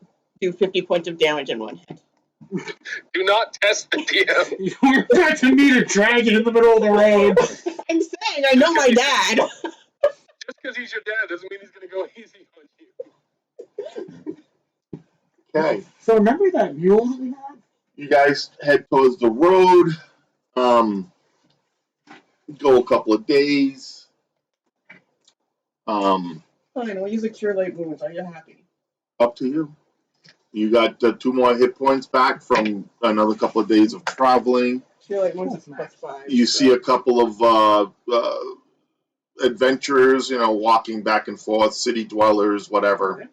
do 50 points of damage in one hit. Do not test the DM. You're about to meet a dragon in the middle of the road. I'm saying, I know my dad. Just because he's your dad doesn't mean he's going to go easy on you. okay. So remember that mule that we had? You guys head towards the road. Go a couple of days. Fine, we'll use a cure light wounds. Are you happy? Up to you. You got 2 more hit points back from another couple of days of traveling. feel like once Cool. it's plus 5. You see a couple of adventurers, walking back and forth, city dwellers, whatever.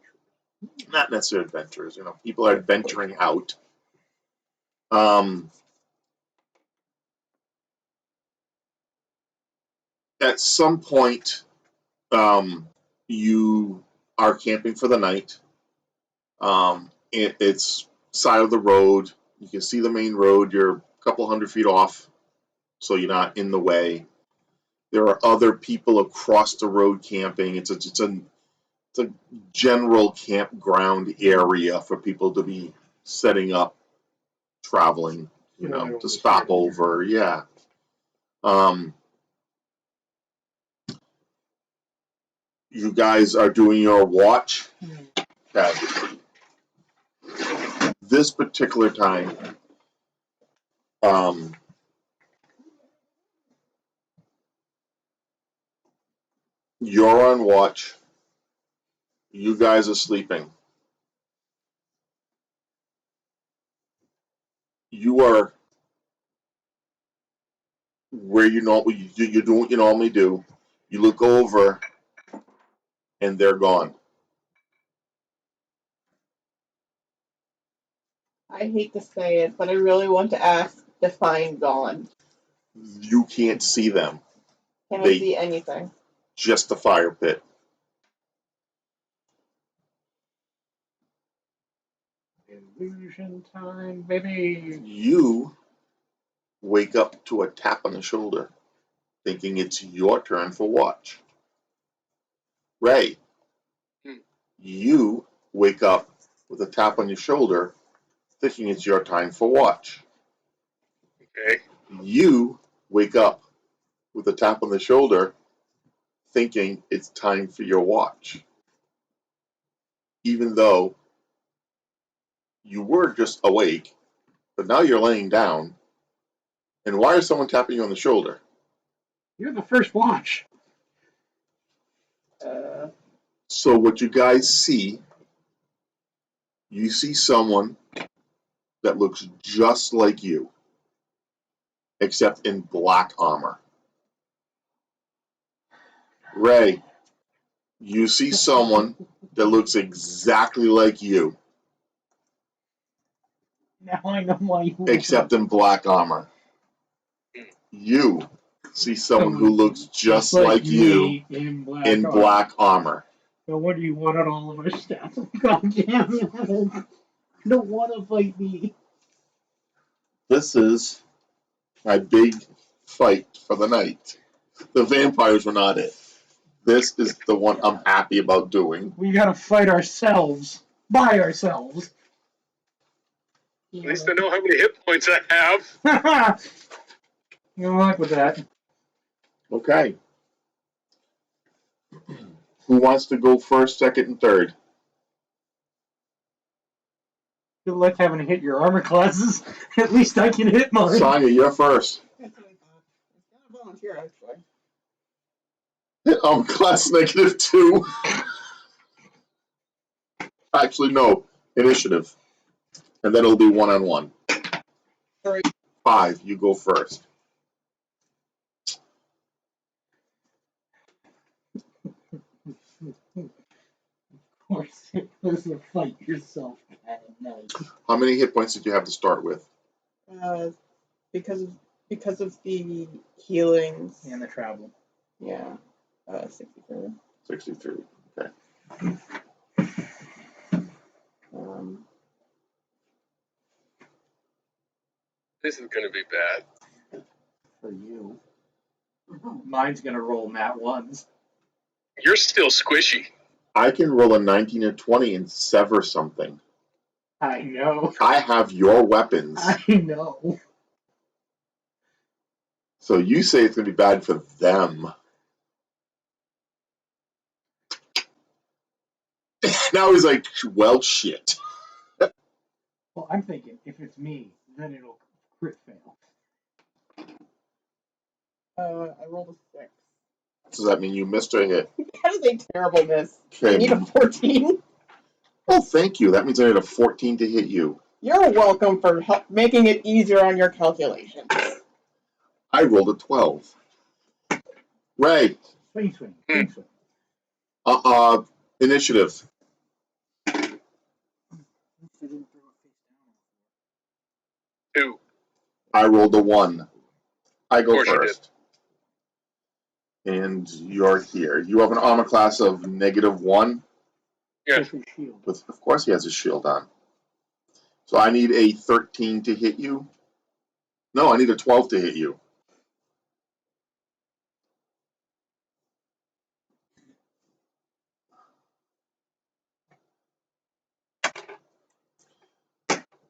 Not necessarily adventurers, people are adventuring out. At some point, you are camping for the night. It's side of the road. You can see the main road. You're a couple 100 feet off, so you're not in the way. There are other people across the road camping. It's a general campground area for people to be setting up, traveling, to stop over. Yeah. You guys are doing your watch. Okay. This particular time, you're on watch. You guys are sleeping. You are where you're doing what you normally do. You look over, and they're gone. I hate to say it, but I really want to ask, define gone. You can't see them. Can I They- see anything? Just the fire pit. Illusion time, baby. You wake up to a tap on the shoulder, thinking it's your turn for watch. Ray, you wake up with a tap on your shoulder, thinking it's your time for watch. Okay. You wake up with a tap on the shoulder, thinking it's time for your watch. Even though you were just awake, but now you're laying down. And why is someone tapping you on the shoulder? You're the first watch. So what you guys see, you see someone that looks just like you, except in black armor. Ray, you see someone that looks exactly like you, Now I know why you. except in black armor. You see someone who looks just like you in black. in black armor. No wonder you wanted all of our stuff. God damn it! I don't want to fight me. This is my big fight for the night. The vampires were not it. This is the one I'm happy about doing. We gotta fight ourselves by ourselves. At least I know how many hit points I have. Good luck with that. Okay. Who wants to go first, second, and third? Good luck having to hit your armor classes. At least I can hit mine. Sonya, you're first. That's what I thought. It's not a volunteer, actually. Class -2. Actually, no. Initiative. And then it'll be one-on-one. 3. 5, you go first. Of course, it was a fight yourself at night. How many hit points did you have to start with? Because of the healings. And the travel. Yeah. 63. 63. Okay. This is going to be bad. For you. Mine's gonna roll nat ones. You're still squishy. I can roll a 19 or 20 and sever something. I know. I have your weapons. I know. So you say it's going to be bad for them. Now he's like, well, shit. Well, I'm thinking if it's me, then it'll crit fail. I rolled a 6. Does that mean you missed a hit? That is a terrible miss. I Okay. need a 14. Oh, thank you. That means I need a 14 to hit you. You're welcome for making it easier on your calculations. I rolled a 12. Ray, Swing, swing, swing, swing. initiative. Two. I rolled a 1. I go Of course you first. And you're here. You have an armor class of -1. Yeah. With his shield. Of course, he has his shield on. So I need a 13 to hit you. No, I need a 12 to hit you.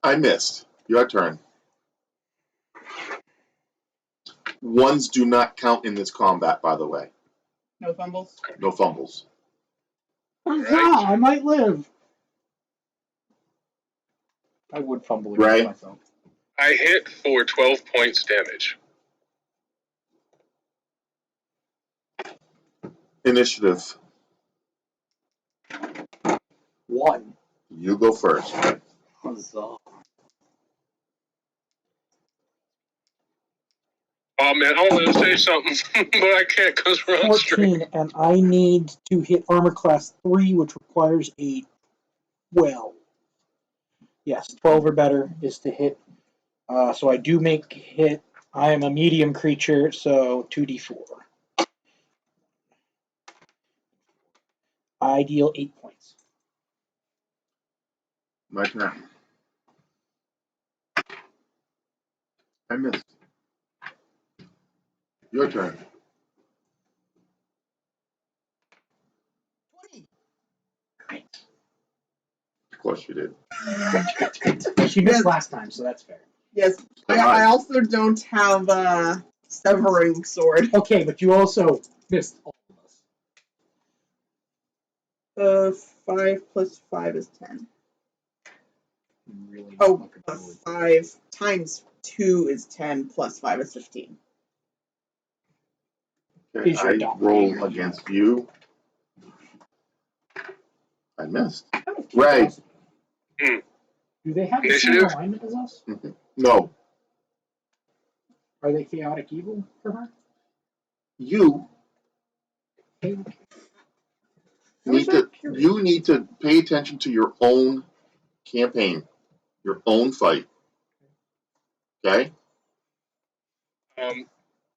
I missed. Your turn. Ones do not count in this combat, by the way. No fumbles. No fumbles. Huzzah, I might live. I would fumble against Right. myself. I hit for 12 points damage. Initiative. 1. You go first. Huzzah. Oh man, I wanted to say something, but I can't because we're on stream. 14, and I need to hit armor class 3, which requires a 12. Yes, 12 or better is to hit. So I do make hit. I am a medium creature, so 2d4. I deal 8 points. My turn. I missed. Your turn. 20. Of course you did. She missed Yes. last time, so that's fair. Yes. I also don't have a severing sword. Okay, but you also missed all of us. 5 plus 5 is 10. Really Oh, not looking plus forward. 5 times 2 is 10, plus 5 is 15. Okay, Is your I doppelganger roll here? against you. I missed. Out of Ray. curiosity, do they have the same Initiative? alignment as us? No. Are they chaotic evil for her? You Hey, need to pay attention to your own campaign, your own fight. Okay?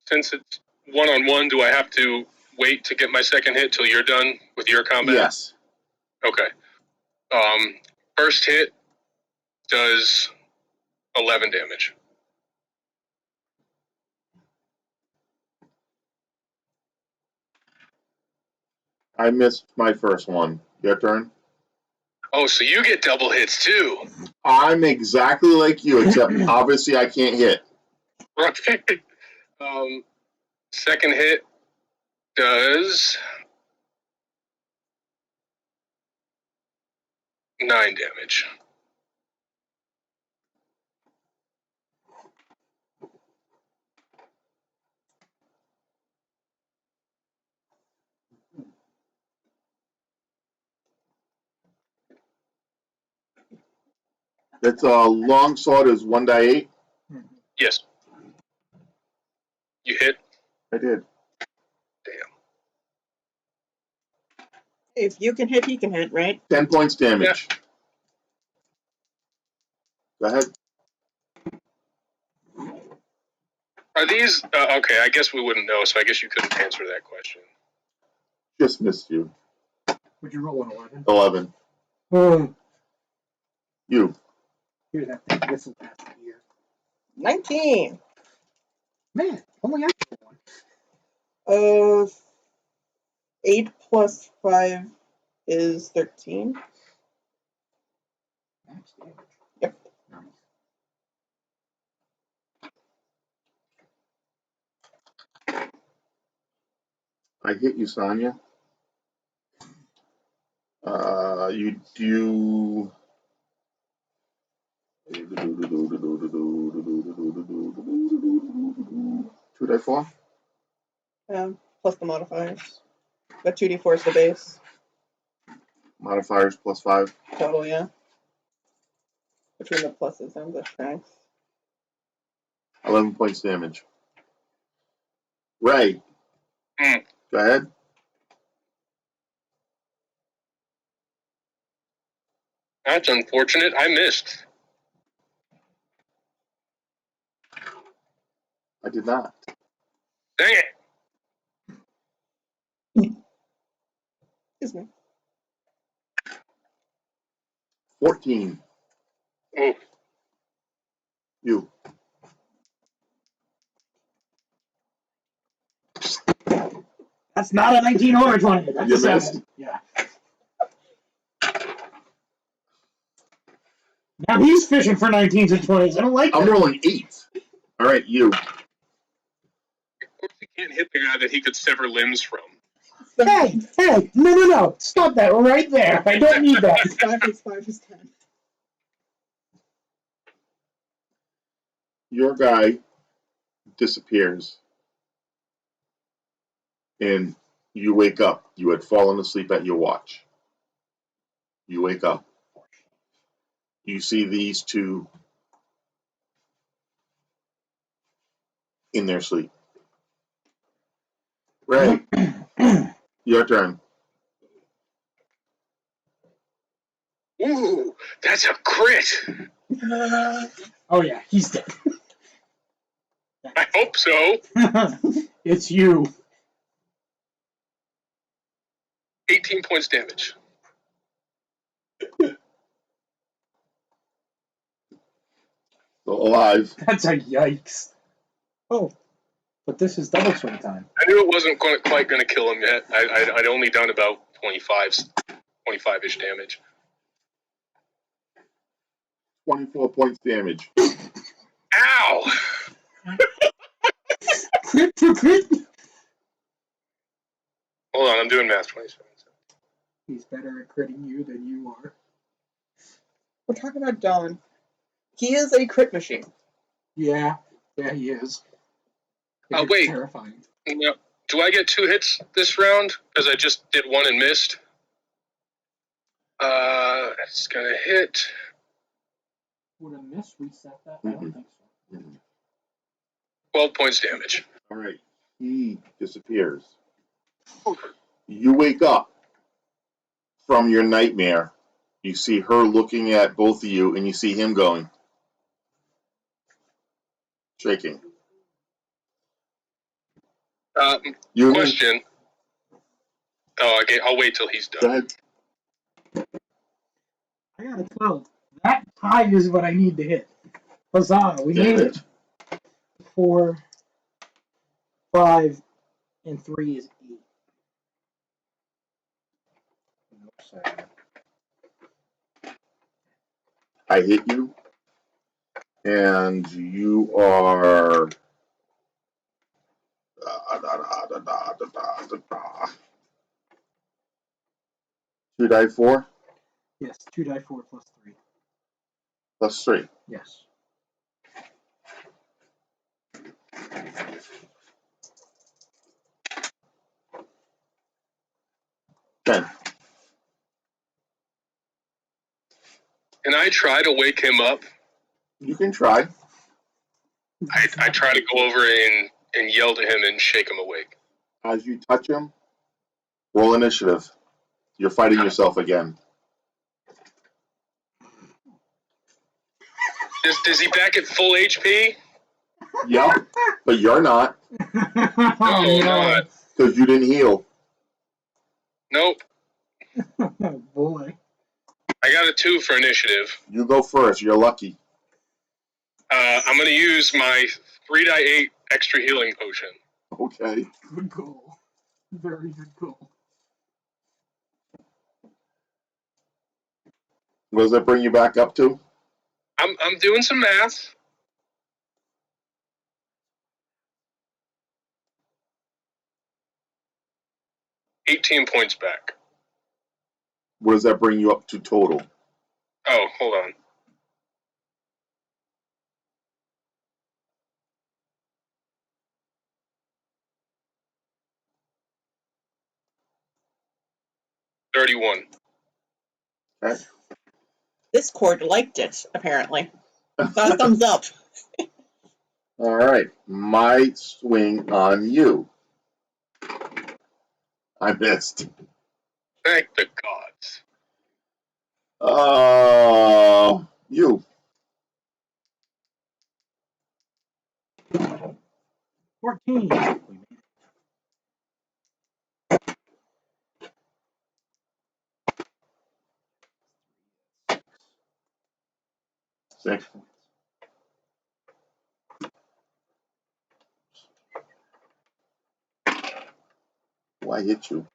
Since it's 1-on-1, do I have to wait to get my second hit till you're done with your combat? Yes. Okay. First hit does 11 damage. I missed my first one. Your turn. Oh, so you get double hits too. I'm exactly like you, except obviously I can't hit. Right. Second hit does 9 damage. It's a long sword is 1d8. Yes. You hit? I did. Damn. If you can hit, he can hit, right? 10 points damage. Go ahead. Are these okay? I guess we wouldn't know, so I guess you couldn't answer that question. Just missed you. would you roll an 11? 11. You. Here's that thing. This will pass the year. 19. Man, only I get one. 8 plus 5 is 13. Max damage. Yep. Nice. I hit you, Sonya. You do. 2d4. Plus the modifiers. But 2d4 is the base. Modifiers plus 5. Total, yeah. Between the pluses and the strength. 11 points damage. Ray. Hmm. Go ahead. That's unfortunate. I missed. I did not. Dang it. Excuse me. 14. Ooh. You. That's not a 19 or a 20. That's You a 7. missed. Yeah. Now he's fishing for 19s and 20s. I don't like I'm that. rolling 8. All right, you. Of course, he can't hit the guy that he could sever limbs from. Hey, no. Stop that right there. I don't need that. 5 plus 5 is 10. Your guy disappears. And you wake up. You had fallen asleep at your watch. You wake up. You see these two in their sleep. Ray, your turn. Ooh, that's a crit. Oh yeah, he's dead. I hope so. It's you. 18 points damage. Still alive. That's a yikes. Oh, but this is double swing time. I knew it wasn't quite going to kill him yet. I'd only done about 25-ish damage. 24 points damage. Ow! Crit for crit. Hold on, I'm doing math. 27. He's better at critting you than you are. We're talking about Don. He is a crit machine. Yeah, he is. It's Wait. terrifying. Now, do I get 2 hits this round? Because I just did 1 and missed. It's going to hit. Would a miss reset that? I don't think so. 12 points damage. All right. He disappears. You wake up from your nightmare. You see her looking at both of you, and you see him going. Shaking. You Question. Oh, okay, I'll wait till he's Go done. ahead. I got a 12. That tie is what I need to hit. Huzzah, we made it. 4, 5, and 3 is 8. I hit you, and you are. 2 die 4 Yes, 2 die 4 plus 3. plus 3. Yes. Ten. Can I try to wake him up? You can try. I try to go over and yell to him and shake him awake. As you touch him, roll initiative. You're fighting yourself again. Is he back at full HP? Yep, but you're not, No, not. because you didn't heal. Nope. Oh boy. I got a 2 for initiative. You go first. You're lucky. I'm going to use my 3 die 8 extra healing potion. Okay. Good goal. Very good goal. What does that bring you back up to? I'm doing some math. $18 points back. What does that bring you up to total? Oh, hold on. $31. Okay. Discord liked it, apparently. Thumbs up. All right, my swing on you. I missed. Thank the gods. You. 14. 6. Why hit you?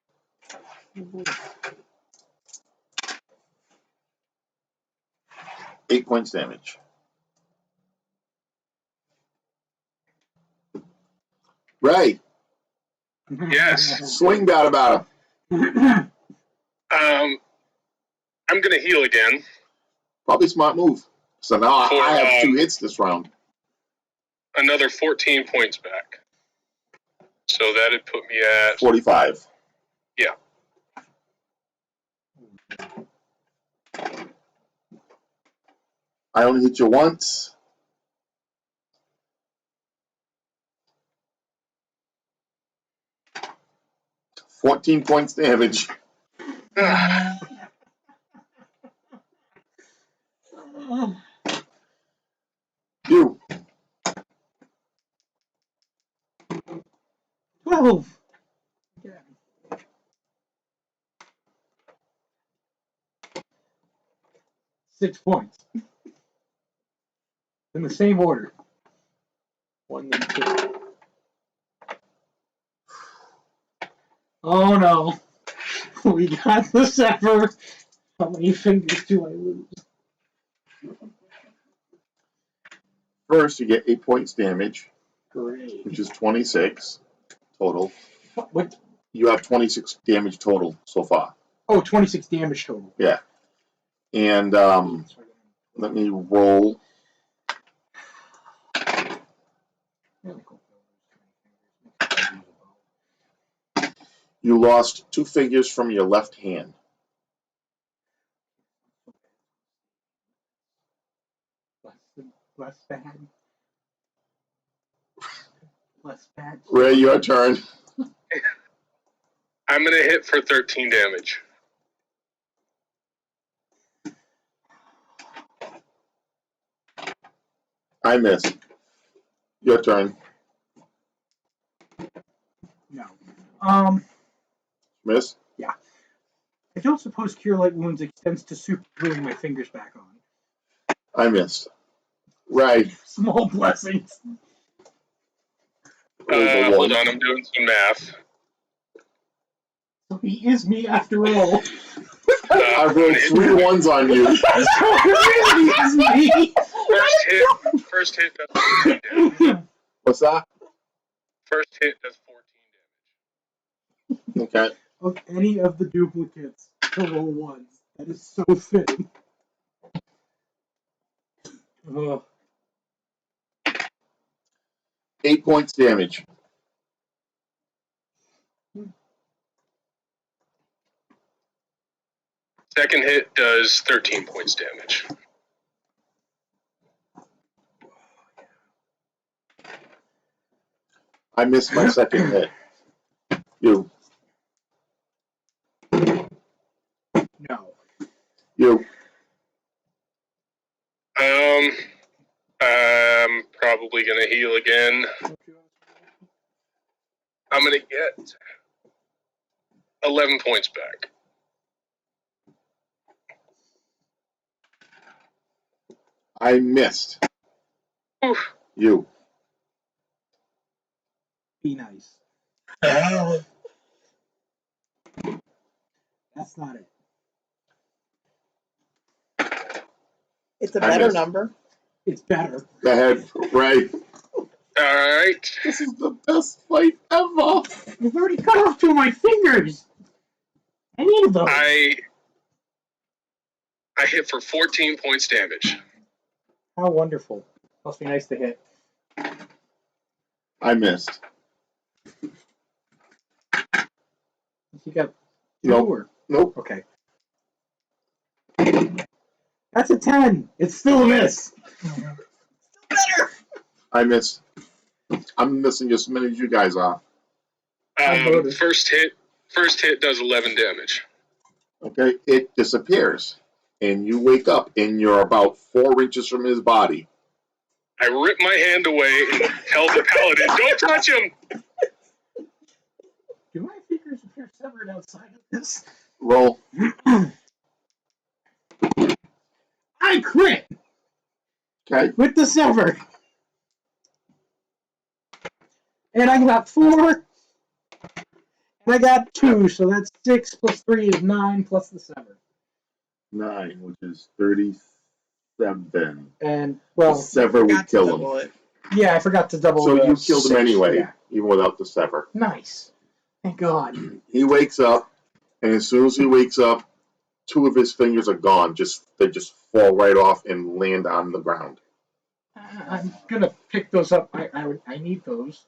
8 points damage. Ray, Yes. swing bat about him. I'm gonna heal again. Probably smart move. So now I have 2 hits this round. Another 14 points back. So that'd put me at 45. Yeah. I only hit you once. $14 points damage. You. 12. 6 points. In the same order. 1, then 2. Oh no. We got the Sever. How many fingers do I lose? First, you get 8 points damage, Great. which is 26 total. What? You have 26 damage total so far. Oh, 26 damage total. Yeah. And let me roll. You lost 2 fingers from your left hand. Less bad. Less bad. Ray, your turn. I'm gonna hit for 13 damage. I miss. Your turn. No. Miss. I don't suppose Cure Light Wounds extends to super gluing my fingers back on. I missed. Ray. Small blessings. Hold on, I'm doing some math. So he is me after all. I rolled 3 ones on you. So it really is me. First hit does 14 damage. What's that? First hit does 14 damage. Okay. Of any of the duplicates to roll ones. That is so fitting. Ugh. 8 points damage. Second hit does 13 points damage. I missed my second hit. You. No. You. I'm probably gonna heal again. I'm gonna get 11 points back. I missed. Oof. You. Be nice. That's not it. It's a I better missed. number. It's better. Go ahead, Ray. Alright. This is the best fight ever. You've already cut off 2 of my fingers. I needed those. I hit for 14 points damage. How wonderful. Must be nice to hit. I missed. You got 2 Nope. or? Nope. Okay. That's a 10. It's still a miss. Better. I missed. I'm missing as many as you guys are. I voted. First hit does 11 damage. Okay, it disappears, and you wake up, and you're about 4 inches from his body. I rip my hand away and tell the paladin, "Don't touch him." Do my fingers appear severed outside of this? Roll. I crit Okay. with the sever. And I got 4. And I got 2, so that's 6 plus 3 is 9 plus the sever. 9, which is 37. And, The well, sever would Got to kill double him. it. yeah, I forgot to double So the you killed him 6, anyway, yeah. even without the sever. Nice. Thank God. He wakes up, and as soon as he wakes up, 2 of his fingers are gone. They just fall right off and land on the ground. I'm gonna pick those up. I need those.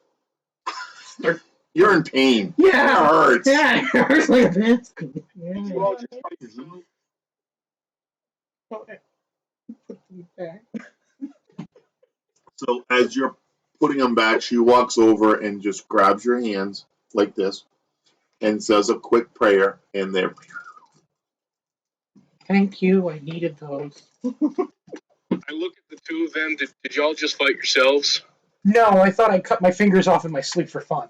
You're in pain. Yeah, It hurts. yeah, it hurts like a bitch. Yeah. Put them back. So as you're putting them back, she walks over and just grabs your hands like this and says a quick prayer, and they're Thank you. I needed those. I look at the 2 of them. Did y'all just fight yourselves? No, I thought I cut my fingers off in my sleep for fun.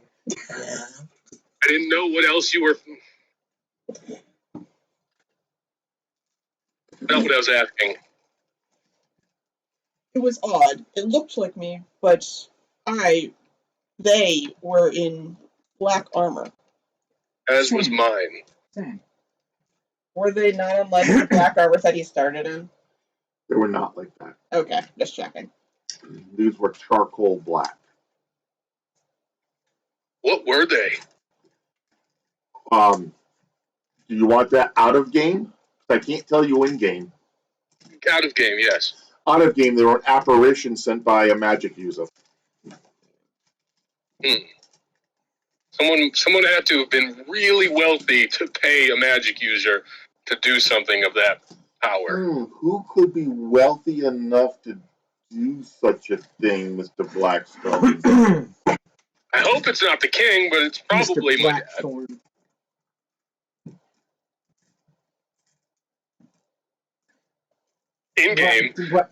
I didn't know what else you were. That's what I was asking. It was odd. It looked like me, but they were in black armor. As was mine. Dang. Were they not unlike the black armor that he started in? they were not like that. Okay, just checking. These were charcoal black. What were they? Do you want that out of game? I can't tell you in game. Out of game, yes. Out of game, they were an apparition sent by a magic user. Someone had to have been really wealthy to pay a magic user to do something of that power. Who could be wealthy enough to do such a thing, Mr. Blackstone? I hope it's not the king, but it's probably Mr. my dad. Blackthorn. In game, What?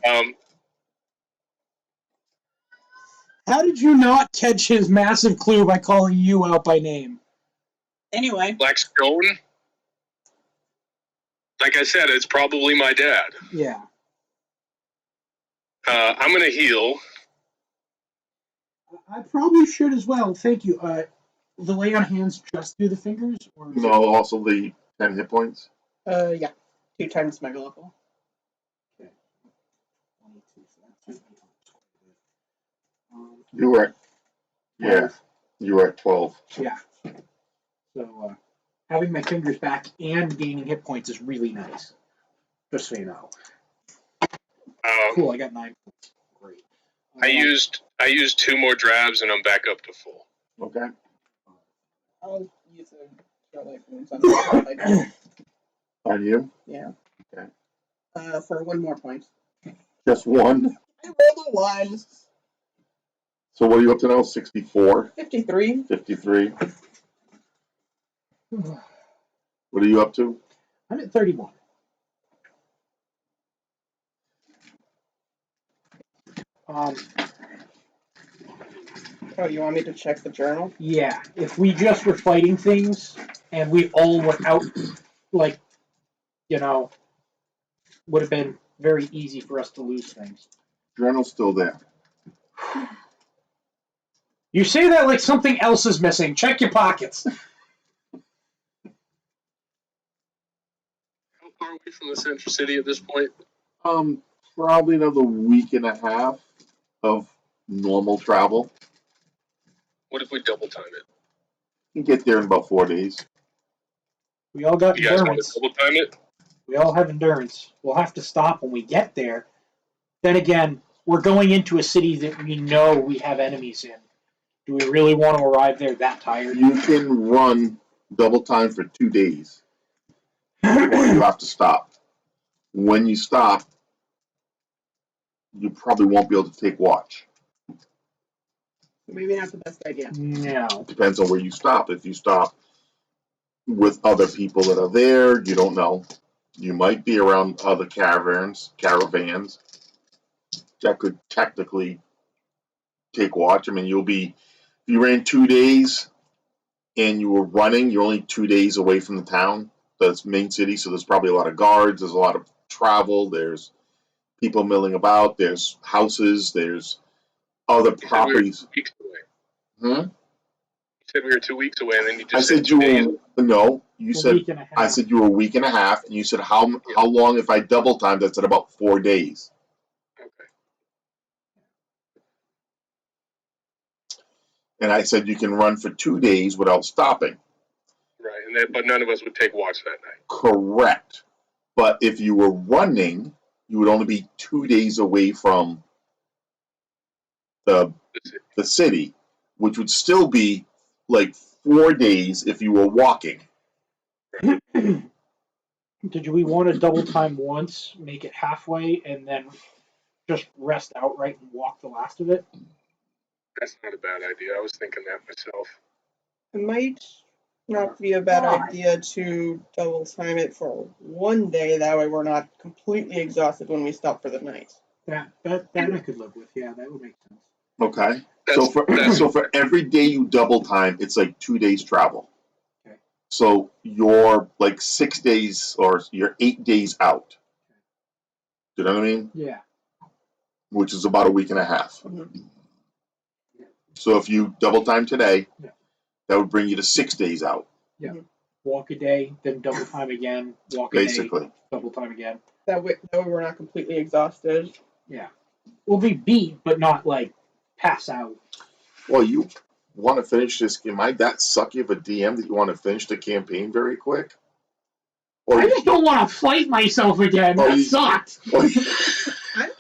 How did you not catch his massive clue by calling you out by name? Anyway, Blackstone. Like I said, it's probably my dad. Yeah. I'm gonna heal. I probably should as well. Thank you. The lay on hands just do the fingers, or is No, also the 10 hit points. yeah, 2 times mega level. it 22? So that's 8 times. You were you were at 12. Yeah. So having my fingers back and gaining hit points is really nice. Just so you know. Cool. I got 9 points. Great. I used 2 more drabs and I'm back up to full. Okay. I'll use a light wounds on the On you? Yeah. Okay. For 1 more point. Just 1. I rolled a 1. So what are you up to now? 64? 53. 53? What are you up to? I'm at 31. Oh, you want me to check the journal? Yeah. If we just were fighting things and we all were out, like, would have been very easy for us to lose things. Journal's still there. You say that like something else is missing. Check your pockets. How far away from the central city at this point? Probably another week and a half of normal travel. What if we double time it? You can get there in about 4 days. We all got You guys want endurance. to double time it? We all have endurance. We'll have to stop when we get there. Then again, we're going into a city that we know we have enemies in. Do we really want to arrive there that tired? You can run double time for 2 days. Or you have to stop. When you stop, you probably won't be able to take watch. Maybe not the best idea. No. Depends on where you stop. If you stop with other people that are there, you don't know. You might be around other caravans that could technically take watch. I mean, if you ran 2 days and you were running, you're only 2 days away from the town, the main city, so there's probably a lot of guards, there's a lot of travel, there's people milling about, there's houses, there's other properties. 2 weeks away. Hmm? You said we were 2 weeks away, and then you I just said two days. no. You A said week and a half. I said you were a week and a half, and you said how long if I double timed? I said about 4 days. Okay. And I said you can run for 2 days without stopping. Right, and then, but none of us would take watch that night. Correct. But if you were running, you would only be 2 days away from the city, which would still be like 4 days if you were walking. Did we want to double time once, make it halfway, and then just rest outright and walk the last of it? That's not a bad idea. I was thinking that myself. It might not be a bad idea to double time it for 1 day. That way we're not completely exhausted when we stop for the night. That I could live with. Yeah, that would make sense. Okay. That's- So for every day you double time, it's like 2 days travel. Okay. So you're like 6 days or you're 8 days out. Do you know what I mean? Yeah. Which is about a week and a half. Mhm. So if you double time today, Yeah. that would bring you to 6 days out, Walk a day, then double time again. Walk a basically. day, double time again. That way we're not completely exhausted. We'll be beat, but not like pass out. Well, you want to finish this game? Might that suck you of a DM that you want to finish the campaign very quick? Or I just don't want to fight myself again. Oh, That you- sucked. or, I'm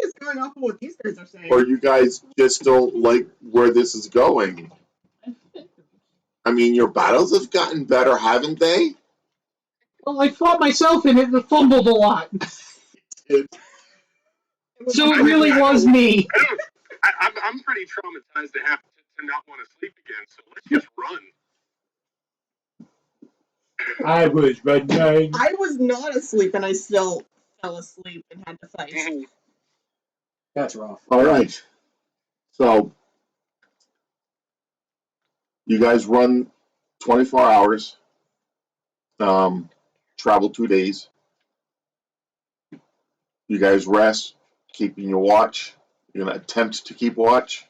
just going off of what these guys are saying. or you guys just don't like where this is going? I mean, your battles have gotten better, haven't they? Well, I fought myself in it and fumbled a lot. So it really was me. I'm pretty traumatized to have to not want to sleep again. So let's just run. I was running. I was not asleep and I still fell asleep and had to fight. That's rough. All right. So you guys run 24 hours, travel 2 days. You guys rest, keeping your watch. You're going to attempt to keep watch.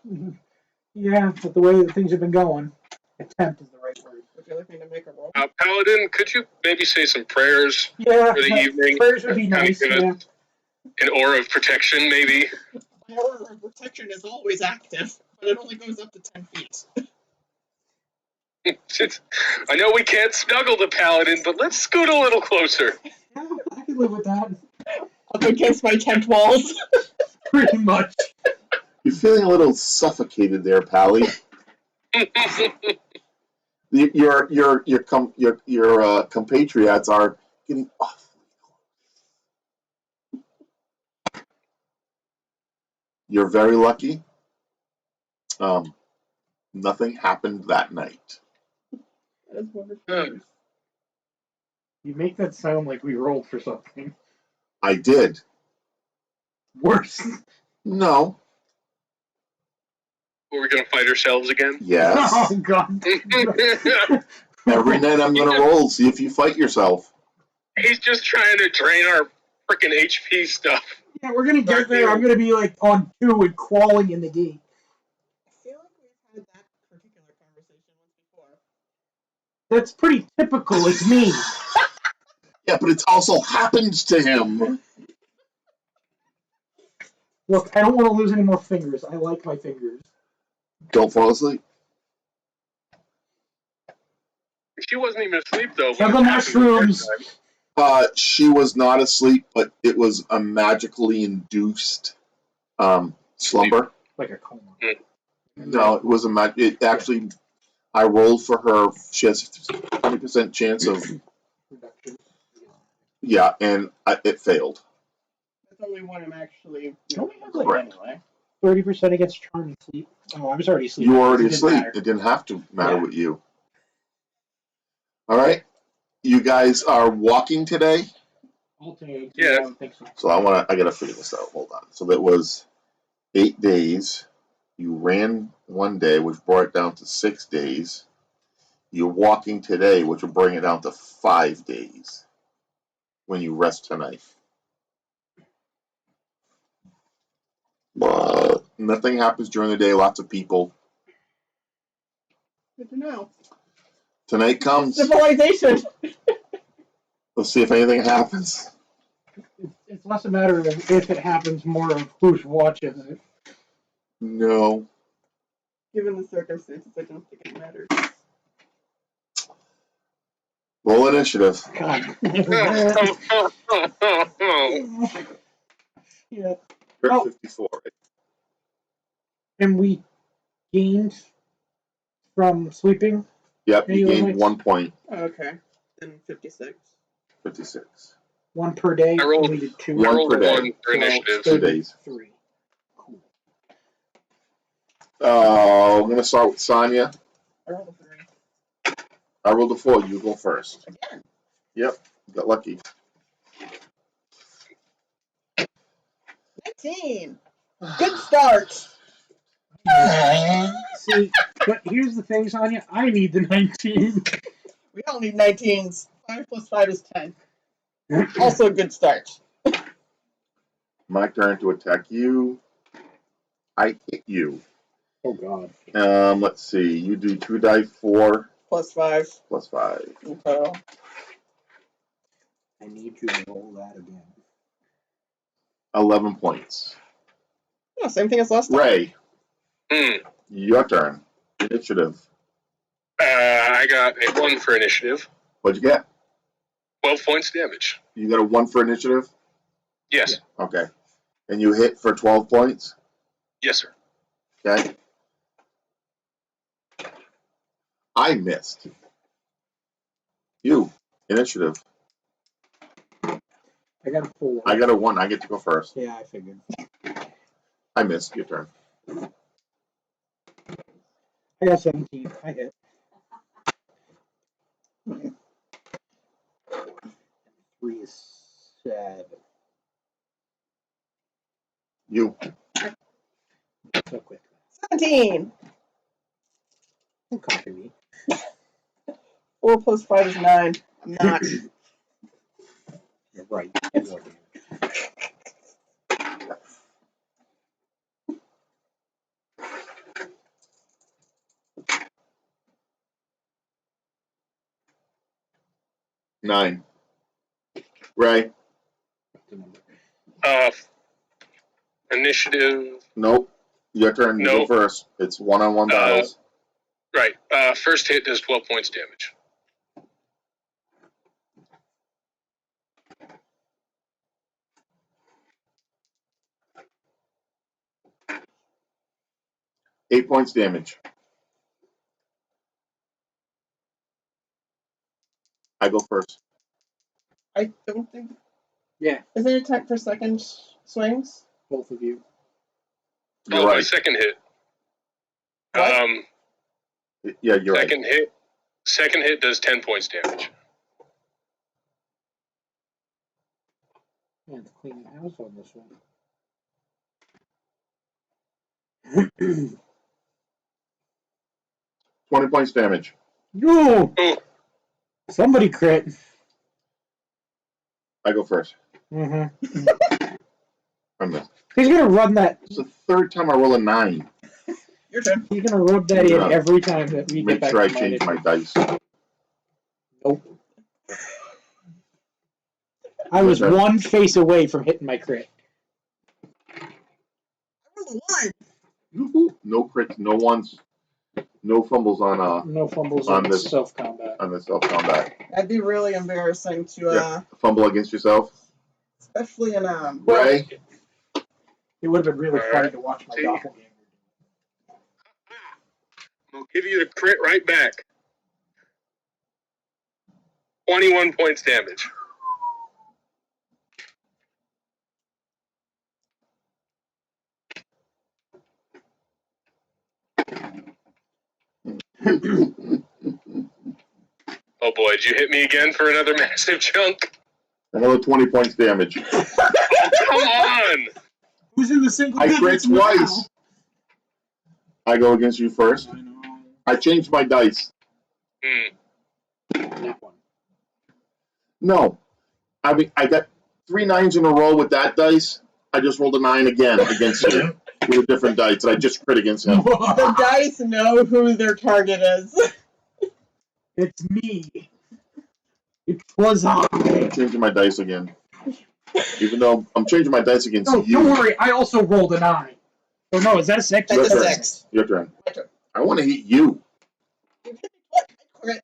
Yeah, but the way that things have been going, attempt is the right word. Would you like me to make a roll? Paladin, could you maybe say some prayers Yeah, for the evening? prayers would be Kind of nice. give Yeah. us an aura of protection, maybe? My aura of protection is always active, but it only goes up to 10 feet. I know we can't snuggle the Paladin, but let's scoot a little closer. Yeah, I could live with that. Up against my tent walls. Pretty much. You're feeling a little suffocated there, Pally. Your compatriots are getting awfully close. You're very lucky. Nothing happened that night. That is wonderful. You make that sound like we rolled for something. I did. Worse. No. Are we gonna fight ourselves again? Yes. Oh, God. Every night I'm gonna roll, see if you fight yourself. He's just trying to drain our freaking HP stuff. Yeah, we're going to get there. I'm going to be like on 2 and crawling in the gate. I feel like we've had that particular conversation once before. That's pretty typical. It's me. Yeah, but it's also happened to him. Look, I don't want to lose any more fingers. I like my fingers. Don't fall asleep. She wasn't even asleep though. Have the mushrooms. She was not asleep, but it was a magically induced slumber. Like a coma. No, it was it actually, I rolled for her. She has 20% chance of, Reduction. yeah, and it failed. That's only one I'm actually Don't we have, like, Correct. anyway. 30% against charm and sleep. Oh, I was already asleep. You were already It didn't asleep. matter. It didn't have to matter Yeah. with you. All right. You guys are walking today. Alternating. Yeah. I don't think so. So I gotta figure this out. Hold on. So that was 8 days. You ran one day, which brought it down to 6 days. You're walking today, which will bring it down to 5 days when you rest tonight. Nothing happens during the day. Lots of people. Good to know. Tonight comes. Civilization. Let's see if anything happens. It's less a matter of if it happens, more of who's watching it. No. Given the circumstances, I don't think it matters. Roll initiative. God. Yeah. You're Oh. 54. And we gained from sleeping. Yep, you Anyway, gained Mike. 1 point. Okay. Then 56. 56. One per day. I rolled- We did two. One I rolled per a day. 1 for So, initiative. 2 days. 33. Cool. I'm going to start with Sonya. I rolled a 3. I rolled a 4. You go first. Again. Yep, got lucky. 19. Good start. See, but here's the thing, Sonya. I need the 19. We don't need 19s. 5 plus 5 is 10. Also a good start. My turn to attack you. I hit you. Oh, God. Let's see. You do 2 die 4 Plus 5 plus 5. in total. I need you to roll that again. 11 points. Yeah, same thing as last time. Ray, Hmm. your turn. Initiative. I got a 1 for initiative. What'd you get? 12 points damage. You got a 1 for initiative? Yes. Okay. And you hit for 12 points? Yes, sir. Okay. I missed. You. Initiative. I got a 4. I got a 1. I get to go first. Yeah, I figured. I missed. Your turn. I got 17. I hit. 3 is 7. You. So quick. 17. Don't copy me. 4 plus 5 is 9. I'm not. You're right. Get more damage. Nine. Ray. The number. Initiative. Nope. Your turn. You go Nope. first. It's one-on-one battles. Right. First hit does 12 points damage. Eight points damage. I go first. I don't think. Yeah, Isn't it attack per second swings? both of you. You're My right. second hit. What? Yeah, you're right. Second hit does 10 points damage. Man, it's cleaning house on this one. 20 points damage. No! Ooh. Somebody crit. I go first. Mm-hmm. I missed. He's gonna run that. It's the third time I roll a 9. Your turn. He's gonna rub that in Yeah. every time that we get Make back sure I to change mine. my dice. Nope. I was Okay. one face away from hitting my crit. I rolled a 1. Woohoo. No crits, no ones, no fumbles on No fumbles On on this- self-combat. the self combat. That'd be really embarrassing to, Yeah. Fumble against yourself. especially in Ray. It would have been really Alright. funny to watch my See? doppelganger. I'll give you the crit right back. 21 points damage. Oh boy, did you hit me again for another massive chunk? Another 20 points damage. Come on! Who's in the single I crit digits now? twice. I go against you first. I know. I changed my dice. That one. No. I mean, I got 3 9s in a row with that dice. I just rolled a 9 again against you with a different dice, and I just crit against him. The dice know who their target is. It's me. It was I. I'm changing my dice again. Even though I'm changing my dice against No, you. don't worry. I also rolled a 9. Oh no, is that a 6? That's a Your turn. 6. Your turn. My turn. I want to hit you. Crit.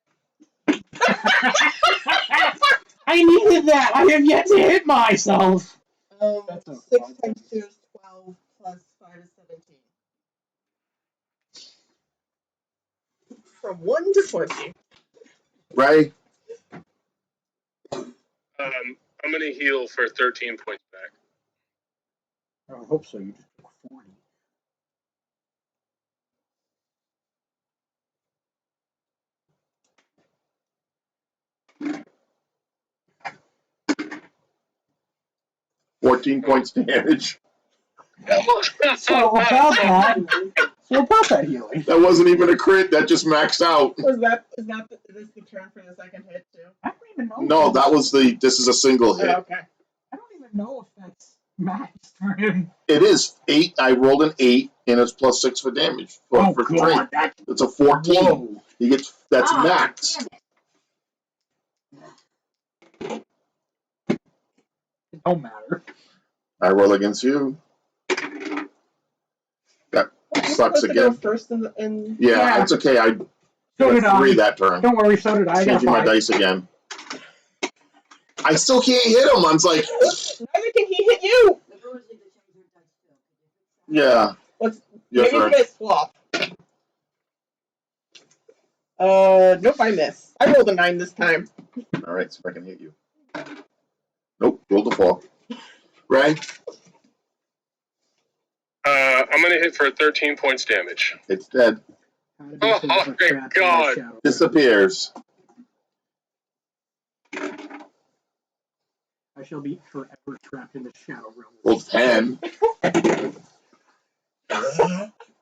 I needed that. I have yet to hit myself. That's a 6 fun times 2 is 12 plus 5 is 17. From 1 to 20. Ray, I'm gonna heal for 13 points back. I hope so. You just took 40. $14 points damage. So about that. So about that healing. That wasn't even a crit. That just maxed out. Is this the turn for the second hit too? I don't even know. No, that was the. This is a single hit. Oh, okay. I don't even know if that's maxed for him. It is 8. I rolled an 8, and it's plus 6 for damage. For strength. That, It's a 14. whoa. He gets. That's Ah, max. It don't matter. I roll against you. That You're sucks supposed to go again. first in Yeah, Yeah. it's okay. I So did got 3 I. that turn. Don't worry, so did I. I got Changing my 5. dice again. I still can't hit him. I'm like, Neither can he hit you. yeah. Let's Your maybe you turn. guys swap. Nope, I miss. I rolled a 9 this time. All right, so I can hit you. Nope, rolled a 4. Ray, I'm gonna hit for 13 points damage. it's dead. Oh, thank God. Disappears. I shall be forever trapped in the shadow realm. Rolled 10.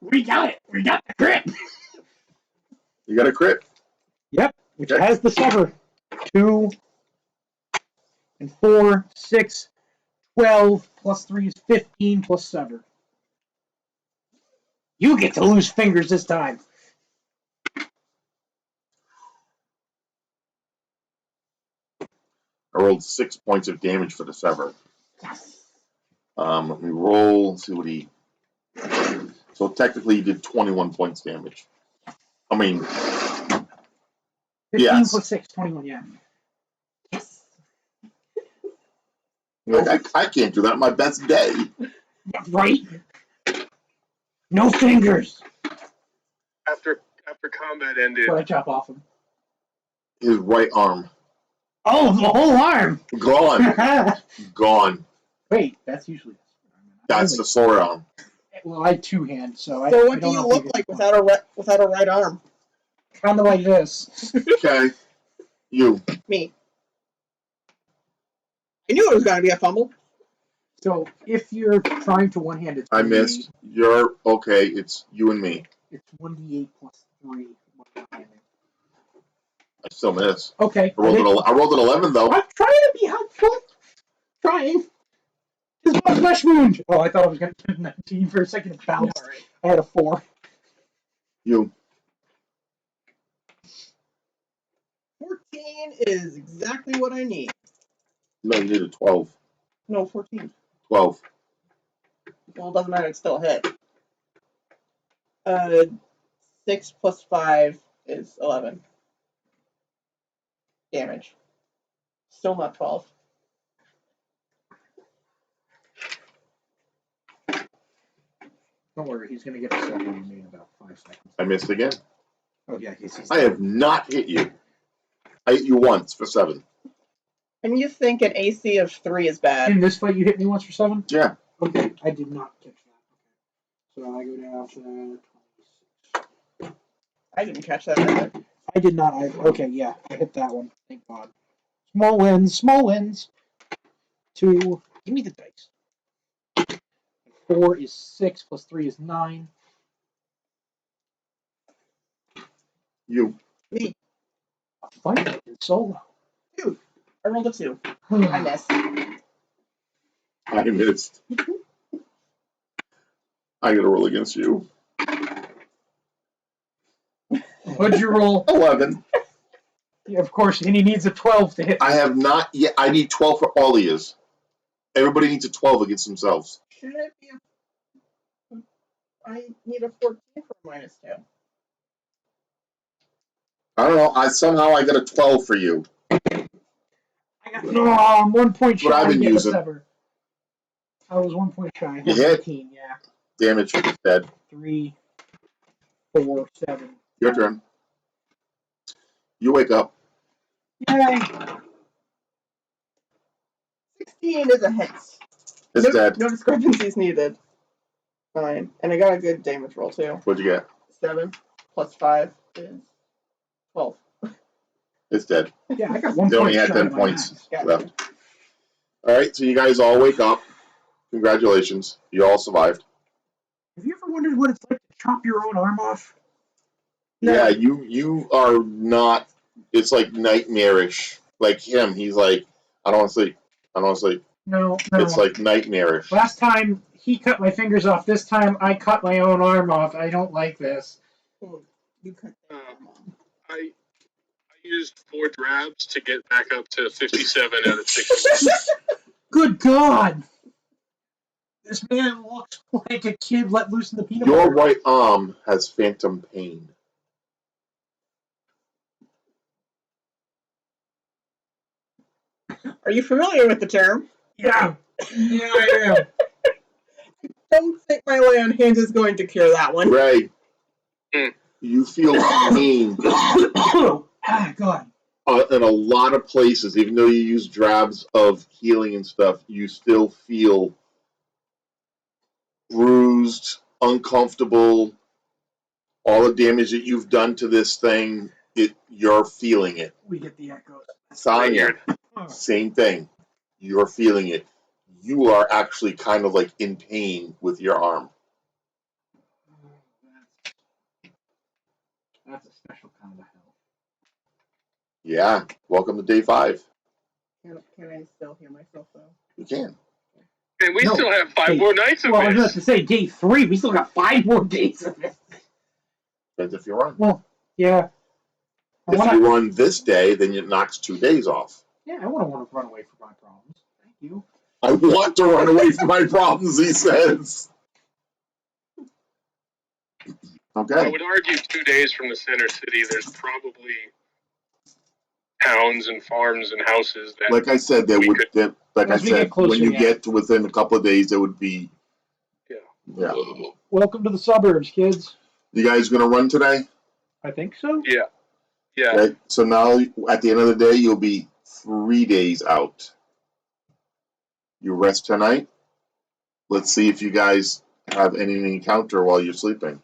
We got it. We got the crit. You got a crit. Yep, which has the sever. 2 and 4, 6, 12 plus 3 is 15 plus sever. You get to lose fingers this time. I rolled 6 points of damage for the sever. Let me roll. Let's see what he. So technically, he did 21 points damage. I mean, 15 Yes. plus 6, 21, yeah. I can't do that on my best day. Right? No fingers. After combat ended, What I chop off him. His right arm Oh, the whole arm. gone, gone. Wait, that's usually. That's the sword arm. Well, I have 2 hands, so I. So I what do don't you know look like without a right arm? Kind of like this. Okay, you. Me. I knew it was gonna be a fumble. So if you're trying to one-hand, it's I 1d8. missed. You're okay. It's you and me. It's 1d8 plus 3. One-handed. I still miss. Okay. I rolled an 11 though. I'm trying to be helpful. Trying. This is my flesh wound. Oh, I thought I was going to do 19 for a second. It bounced. Alright. I had a 4. You. 14 is exactly what I need. No, you need a 12. No, 14. 12. Well, it doesn't matter, it's still a hit. 6 plus 5 is 11. Damage. Still not 12. Don't worry, he's going to get a 7 on me in about 5 seconds. I missed again. Oh, yeah, he's I have not hit you. I hit you once for 7. And you think an AC of 3 is bad. In this fight, you hit me once for 7? Yeah. Okay, I did not catch that. Okay. So I go down to 26. I didn't catch that either. I did not either. Okay, yeah, I hit that one. Thank God. Small wins, small wins. 2. Give me the dice. 4 is 6 plus 3 is 9. You. Me. A fight in solo. I rolled a 2. I missed. I missed. I gotta roll against you. What'd you roll? 11. Yeah, of course, and he needs a 12 to hit. I have not yet. I need 12 for all of yous. Everybody needs a 12 against themselves. Should it be I need a 14 for minus 2. I don't know. Somehow I got a 12 for you. No, I'm 1 point That's what shy. I've been to get using. a sever. I was 1 point shy. You hit? 15, yeah. Damage is dead. 3, 4, 7. Your turn. You wake up. Yay! 16 is a hit. It's dead. No discrepancies needed. Fine. And I got a good damage roll too. What'd you get? 7 plus 5 is 12. It's dead. Yeah, I got 1 They point only had shy 10 of my points max. Gotcha. left. All right, so you guys all wake up. Congratulations. You all survived. Have you ever wondered what it's like to chop your own arm off? No. Yeah, you are not. It's like nightmarish. Like him, he's like, I don't want to sleep. I don't want to sleep. No. It's like nightmarish. Last time he cut my fingers off. This time I cut my own arm off. I don't like this. You cut the arm off. I used 4 drabs to get back up to 57 out of 60. Good God! This man looks like a kid let loose in the peanut Your butter. right arm has phantom pain. Are you familiar with the term? Yeah. Yeah, I am. Don't think my lay on hands is going to cure that one. Ray, Hmm. you feel pain Ah, God. in a lot of places. Even though you use drabs of healing and stuff, you still feel bruised, uncomfortable. All the damage that you've done to this thing, you're feeling it. We get the echoes. Sonya, same thing. You're feeling it. You are actually kind of like in pain with your arm. That's a special kind of hell. Yeah. Welcome to day 5. Can I still heal myself though? You can. And we No. still have 5 more nights of Well, I was about this. to say day 3. We still got 5 more days of it. Depends if you run. Well, yeah. If you run this day, then it knocks 2 days off. Yeah, I wouldn't want to run away from my problems. Thank you. I want to run away from my problems, he says. I Okay. would argue 2 days from the center city, there's probably towns and farms and houses that Like I said, there We would. could- There, like I Once we get said, closer, when you yeah. get to within a couple of days, there would be. Yeah. Yeah. Welcome to the suburbs, kids. You guys gonna run today? I think so. Yeah. Okay. So now, at the end of the day, you'll be 3 days out. You rest tonight. Let's see if you guys have any encounter while you're sleeping.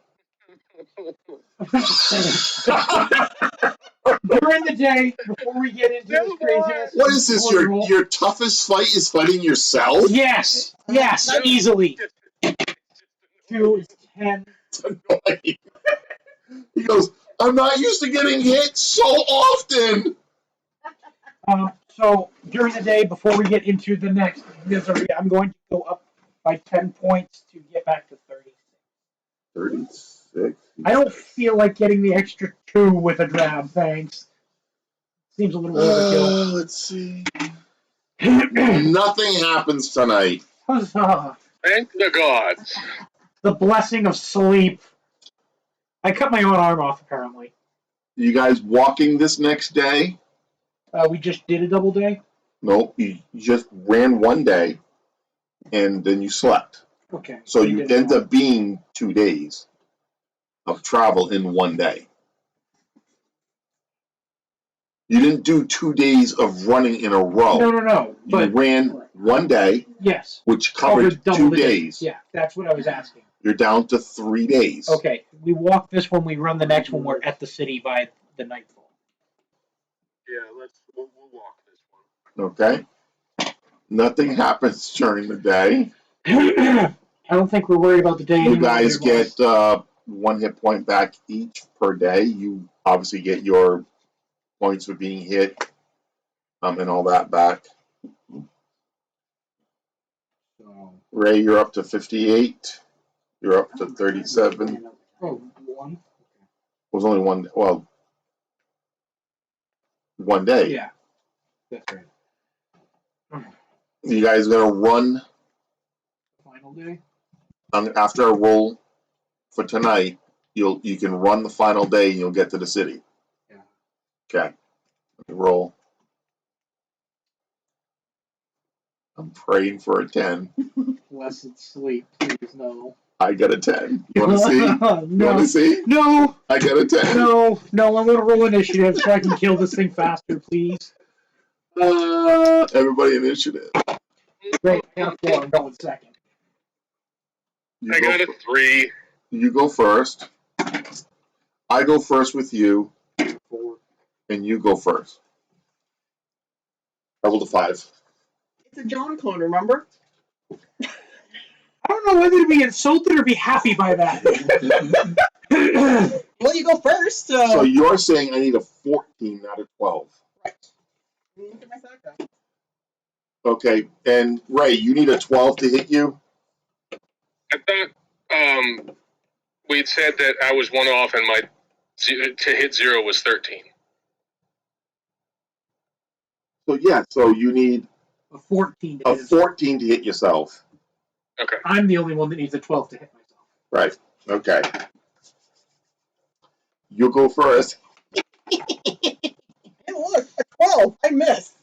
During the day, before we get into this craziness. What is this? Your toughest fight is fighting yourself? Yes, easily. 2 is 10. It's annoying. He goes, I'm not used to getting hit so often. So during the day, before we get into the next misery, I'm going to go up by 10 points to get back to 30. 36. I don't feel like getting the extra 2 with a drab, thanks. Seems a little overkill. Let's see. Nothing happens tonight. Huzzah. Thank the gods. The blessing of sleep. I cut my own arm off, apparently. You guys walking this next day? We just did a double day. No, you just ran one day, and then you slept. Okay. So we you did end that. up being 2 days of travel in one day. You didn't do 2 days of running in a row. No. You But ran one day, yes, which covered double 2 the day. days. Yeah, that's what I was asking. You're down to 3 days. Okay, we walk this one, we run the next one, we're at the city by the nightfall. Yeah, we'll walk this one. Okay. Nothing happens during the day. I don't think we're worried about the day You anymore. guys get 1 hit point back each per day. You obviously get your points for being hit, and all that back. Ray, you're up to 58. You're up to 37. Oh, one? It was only one. Well, 1 day. Yeah. That's right. You guys gonna run Final day? after a roll for tonight. You can run the final day and you'll get to the city. Yeah. Okay. Let me roll. I'm praying for a 10. Blessed sleep, please no. I got a 10. You want to see? You want No. to see? No. I got a 10. No. No. I'm gonna roll initiative so I can kill this thing faster, please. Everybody initiative. Great. I got a 4. I'm going second. I got a 3. You go first. I go first with you, 4. and you go first. I rolled a 5. It's a John clone, remember? I don't know whether to be insulted or be happy by that. Well, you go first, so. So you're saying I need a 14, not a 12. Right. Look at my sack. Okay, and Ray, you need a 12 to hit you? I thought we'd said that I was 1 off and my to hit 0 was 13. So yeah, so you need A 14 to a hit his- 14 to hit yourself. Okay. I'm the only one that needs a 12 to hit myself. Right. Okay. You go first. Hey, look, a 12. I missed.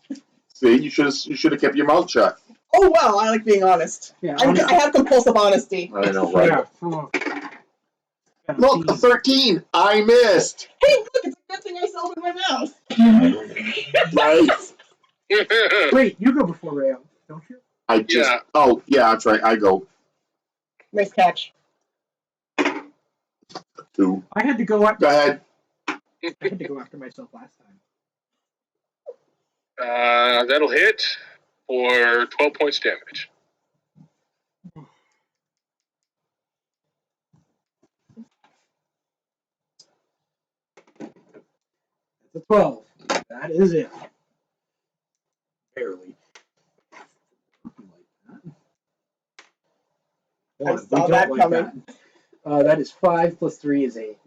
See, you should have kept your mouth shut. Oh, well, I like being honest. Yeah. I have compulsive honesty. I know, right? Yeah. Look, a 13. I missed. Hey, look, it's a good thing I still opened my mouth. Right. Wait, you go before Rayo, don't you? I just. Yeah. Oh, yeah, that's right. I go Nice catch. 2. I had to go up. Go ahead. I had to go after myself last time. That'll hit for 12 points damage. It's a 12. That is it. Barely. I saw that coming. That is 5 plus 3 is 8.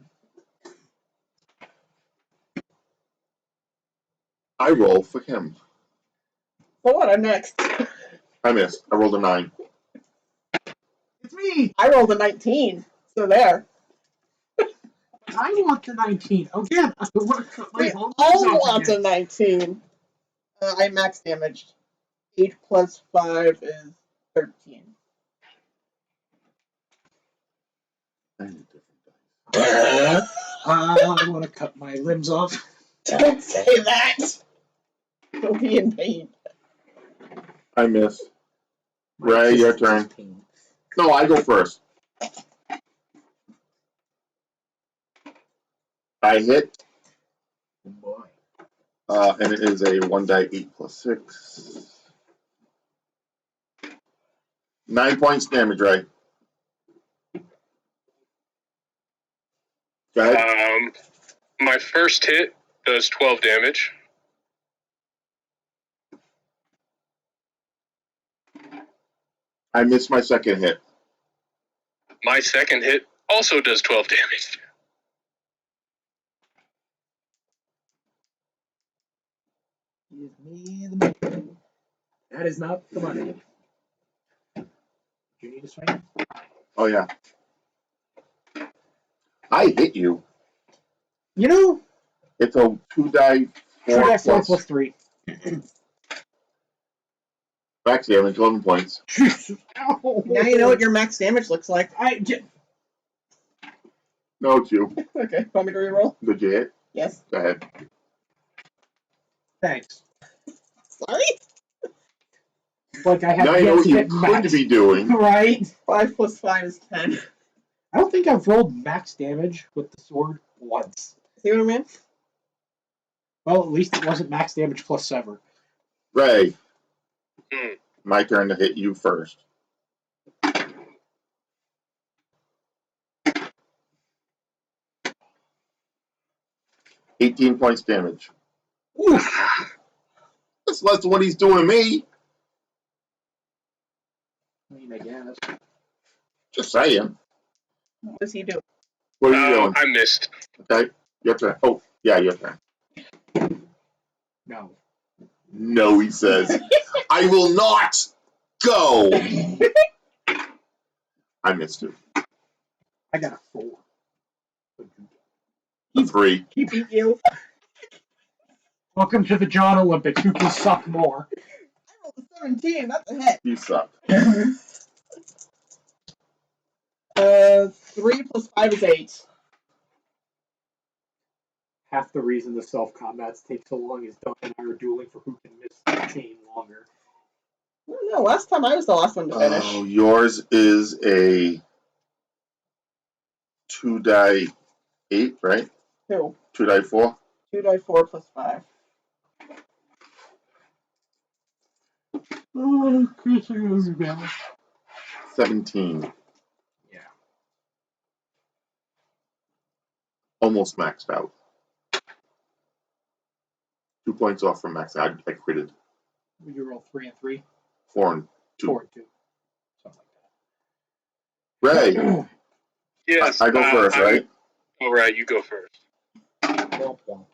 I roll for him. So what? I'm next. I missed. I rolled a 9. It's me! I rolled a 19. So there. I want the 19. Again, I want to cut my We whole all nose off want a again. 19. I max damaged. 8 plus 5 is 13. I need different dice. I want to cut my limbs off. Don't say that. Don't be in pain. I missed. Ray, your turn. No, I go first. I hit, Oh boy. and it is a 1 die 8 plus 6. 9 points damage, Ray. Go ahead. My first hit does 12 damage. I missed my second hit. My second hit also does 12 damage. Give me the money. That is not the money. Do you need a swing? Oh, yeah. I hit you. You know, It's a 2 die 4 2 4 plus. plus 3. Max damage, 11 points. Ow. Now you know what your max damage looks like. No, it's you. Okay, want me to reroll? Did you hit? Yes. Go ahead. Thanks. Sorry? Like I have Now you know yet what to you get could max. be doing. Right? 5 plus 5 is 10. I don't think I've rolled max damage with the sword once. See what I mean? Well, at least it wasn't max damage plus sever. Ray, Hmm. my turn to hit you first. $18 points damage. Oof. That's less than what he's doing to me. I mean, I guess. Just saying. What does he do? What are you doing? I missed. Okay, your turn. Oh, yeah, your turn. No. No, he says. I will not go. I missed it. I got a 4. A 3. He beat you. Welcome to the John Olympics. Who can suck more? I rolled a 17. That's a hit. You suck. 3 plus 5 is 8. Half the reason the self-combats take so long is Duncan and I are dueling for who can miss the chain longer. I don't know. Last time I was the last one to finish. Oh, yours is a 2-die 8, right? 2. 2-die 4. 2 die 4 plus 5. Oh, Chris, I gotta be bad. 17. Yeah. Almost maxed out. 2 points off from max. I critted. You roll 3 and 3? 4 and 2. 4 and 2. Something Ray, like Yes. I go first, right? All right, you go first. that. Womp womp.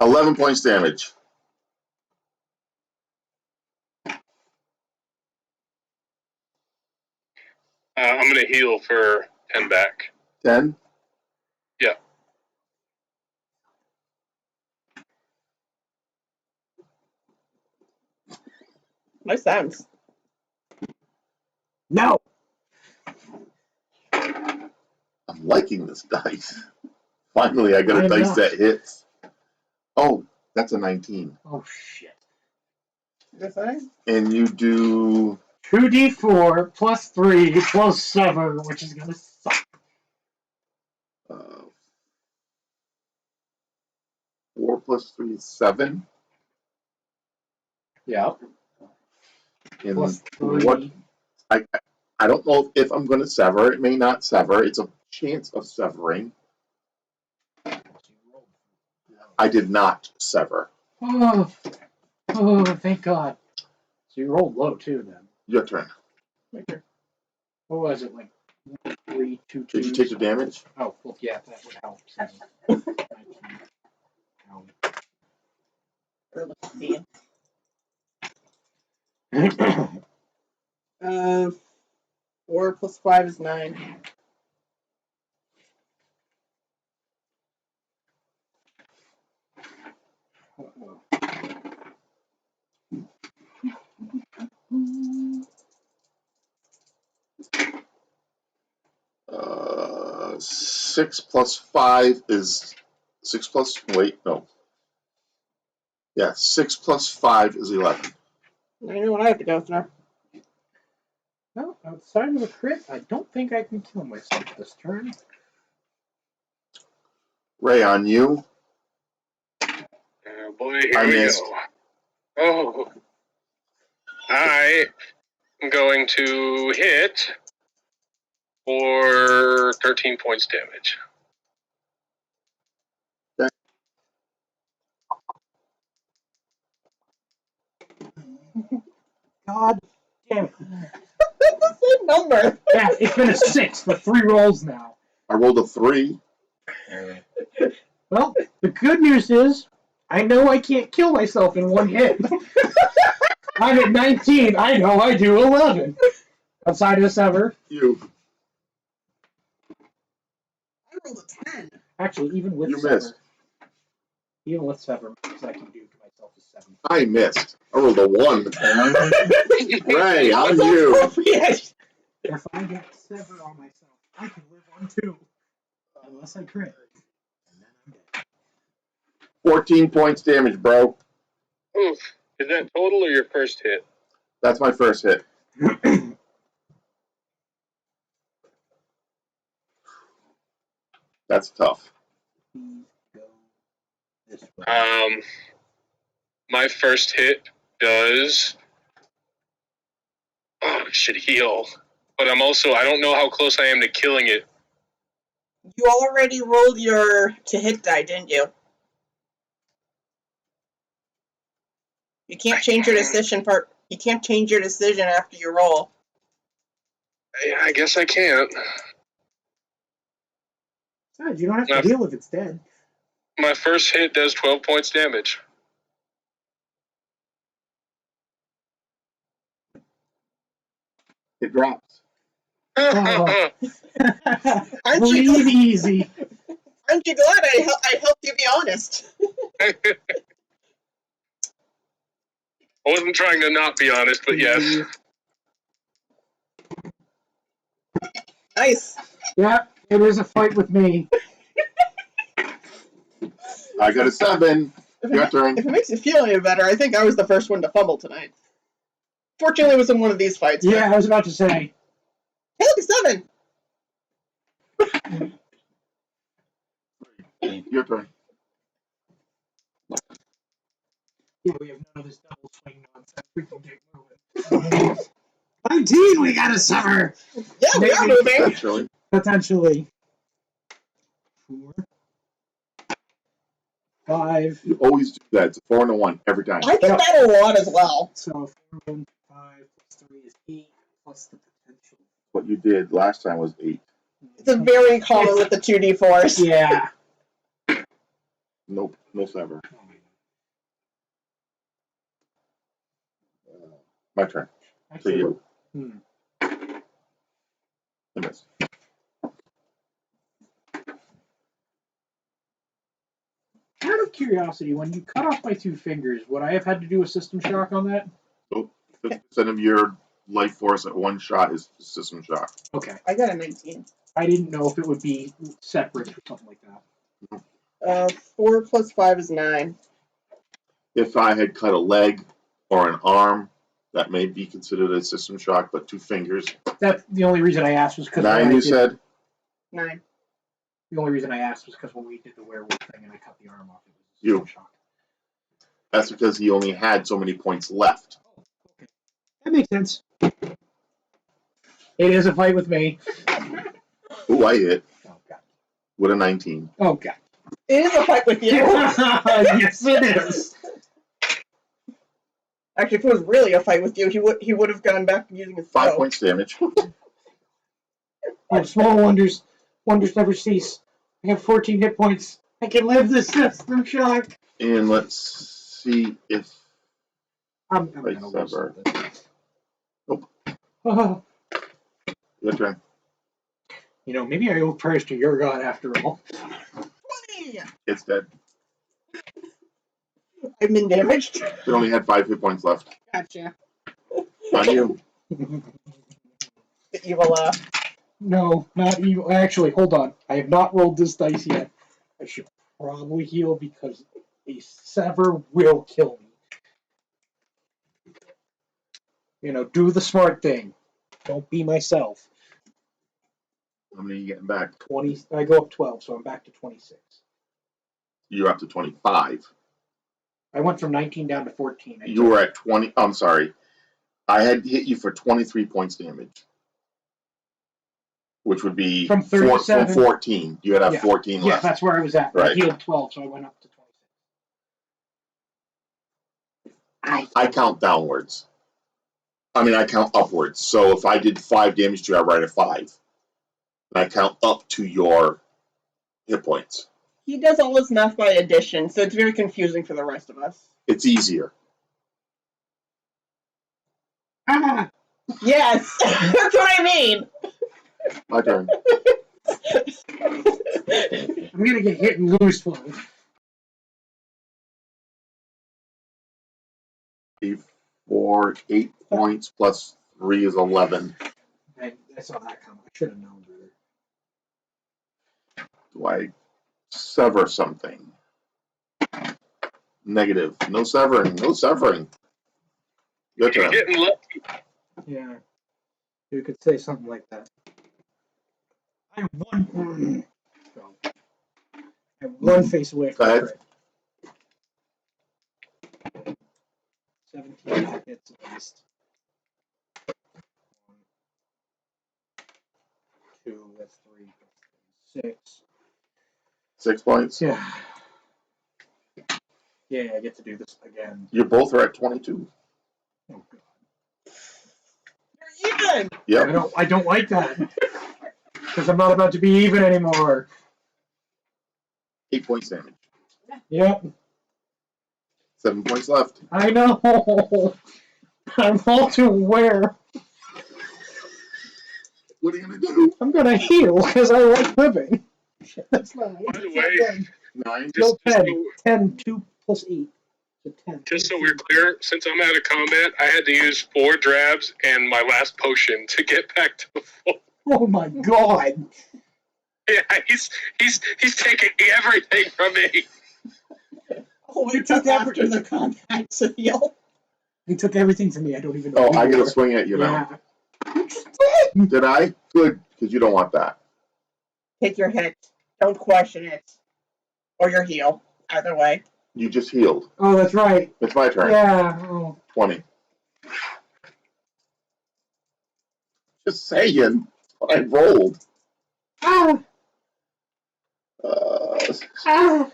11 points damage. I'm gonna heal for 10 back. 10. Yeah. Nice sounds. No! I'm liking this dice. Finally, I got a I'm dice not. that hits. Oh, that's a 19. Oh, shit. Yes, I. And you do 2d4 plus 3 plus 7, which is gonna suck. 4 plus 3 is 7. Yep. And Plus what 3. I don't know if I'm going to sever. It may not sever. It's a chance of severing. I did not sever. Oh, thank God. So you rolled low too, then. Your turn. Okay. What was it, like 3, 2, 2? Did you take the damage? Oh, well, yeah, that would help. 4 plus 5 is 9. Uh, 6 plus 5 is 6 plus. Wait, no. Yeah, 6 plus 5 is 11. I know what I have to go through. Well, outside of a crit, I don't think I can kill myself this turn. Ray, on you. Oh boy, here I we missed. go. Oh, I am going to hit for 13 points damage. God damn it. That's the same number. Yeah, it's been a 6 with 3 rolls now. I rolled a 3. Well, the good news is, I know I can't kill myself in one hit. I'm at 19. I know I do 11. Outside of Sever. You. I rolled a 10. Actually, even with You Sever. missed. Even with Sever, max I can do to myself is 7. I missed. I rolled a 1. Ray, on you. Yes. If I get Sever on myself, I can live on 2. Unless I crit. And then I'm dead. 14 points damage, bro. Oof. Is that total or your first hit? That's my first hit. That's tough. Please go this way. My first hit does should heal, but I don't know how close I am to killing it. You already rolled your to hit die, didn't you? You can't change your decision part. You can't change your decision after you roll. I guess I can't. Besides, you don't have to heal if it's dead. My first hit does 12 points damage. It drops. Oh. Aren't you Breathe glad, easy. aren't you glad I helped you be honest? I wasn't trying to not be honest, but yes. Nice. Yeah, it is a fight with me. I got a 7. Your turn. If it makes you feel any better, I think I was the first one to fumble tonight. Fortunately, it was in one of these fights. Yeah, I was about to say. Hey, look, a 7! Your turn. Yeah, we have none of this double swing nonsense. We can get moving. 19, we got a summer. Yeah, we are moving. Potentially. Potentially. 4, 5. You always do that. It's a 4 and a 1 every time. I do that a lot as well. So 4, 1, 5 plus 3 is 8 plus the potential. What you did last time was 8. It's a very common with the 2d4s. Yeah. Nope. No sever. My turn. To you. I miss. Out of curiosity, when you cut off my 2 fingers, would I have had to do a system shock on that? 50% of your life force at one shot is system shock. Okay. I got a 19. I didn't know if it would be separate or something like that. 4 plus 5 is 9. If I had cut a leg or an arm, that may be considered a system shock, but 2 fingers. That's the only reason I asked was because 9, you said? 9. The only reason I asked was because when we did the werewolf thing and I cut the arm off, it was a You. system shock. That's because he only had so many points left. Okay. That makes sense. It is a fight with me. Ooh, I hit Oh, God. with a 19. Oh, God. It is a fight with you. Yes, it is. Actually, if it was really a fight with you, he would have gone back to using his 5 throw. points damage. Oh, small wonders never cease. I have 14 hit points. I can live this system shock. And let's see if I'm I gonna lose sever. something. Nope. Oh, Your turn. you know, maybe I owe prayers to your god after all. 20! It's dead. I've been damaged. It only had 5 hit points left. Gotcha. On you. The evil laugh. No, not evil. Actually, hold on. I have not rolled this dice yet. I should probably heal because a sever will kill me. You know, do the smart thing. Don't be myself. How many are you getting back? 20. I go up 12, so I'm back to 26. You're up to 25. I went from 19 down to 14. You were at 20. I'm sorry. I had hit you for 23 points damage, which would be From from 37. 14. You had to have Yeah. 14 Yeah, left. that's where I was at. I Right. healed 12, so I went up to 26. I count downwards. I mean, I count upwards. So if I did 5 damage to you, I write a 5. And I count up to your hit points. He does all his math by addition, so it's very confusing for the rest of us. It's easier. Ah! Yes! That's what I mean! My turn. I'm gonna get hit and lose 12. 8 points plus 3 is 11. I saw that coming. I should have known better. Do I sever something? Negative. No severing. No severing. Your You're turn. getting lucky. Yeah. You could say something like that. I have 1 point. So, I'm one face away from Go ahead. crit. 17 hits at least. 1, 2, that's 3, 6. 6 points. Yeah. Yeah, I get to do this again. You both are at 22. Oh god. You're even. Yep. I don't like that. Because I'm not about to be even anymore. 8 points damage. Yep. 7 points left. I know. I'm all too aware. What are you gonna do? I'm gonna heal because I like living. That's not. By the way, 9. Still just 10. so- 10, 2 plus 8. So 10. Just so we're clear, since I'm out of combat, I had to use 4 drabs and my last potion to get back to the full. Oh my god. Yeah, he's taking everything from me. Oh, we took after the contact to heal. He took everything from me. I don't even know. Oh, who I you gotta are. swing at you now. Yeah. You just did. Did I? Good, because you don't want that. Take your hit. Don't question it. Or your heal. Either way. You just healed. Oh, that's right. It's my turn. Yeah. Oh. 20. Just saying. I rolled. Ah. Uh,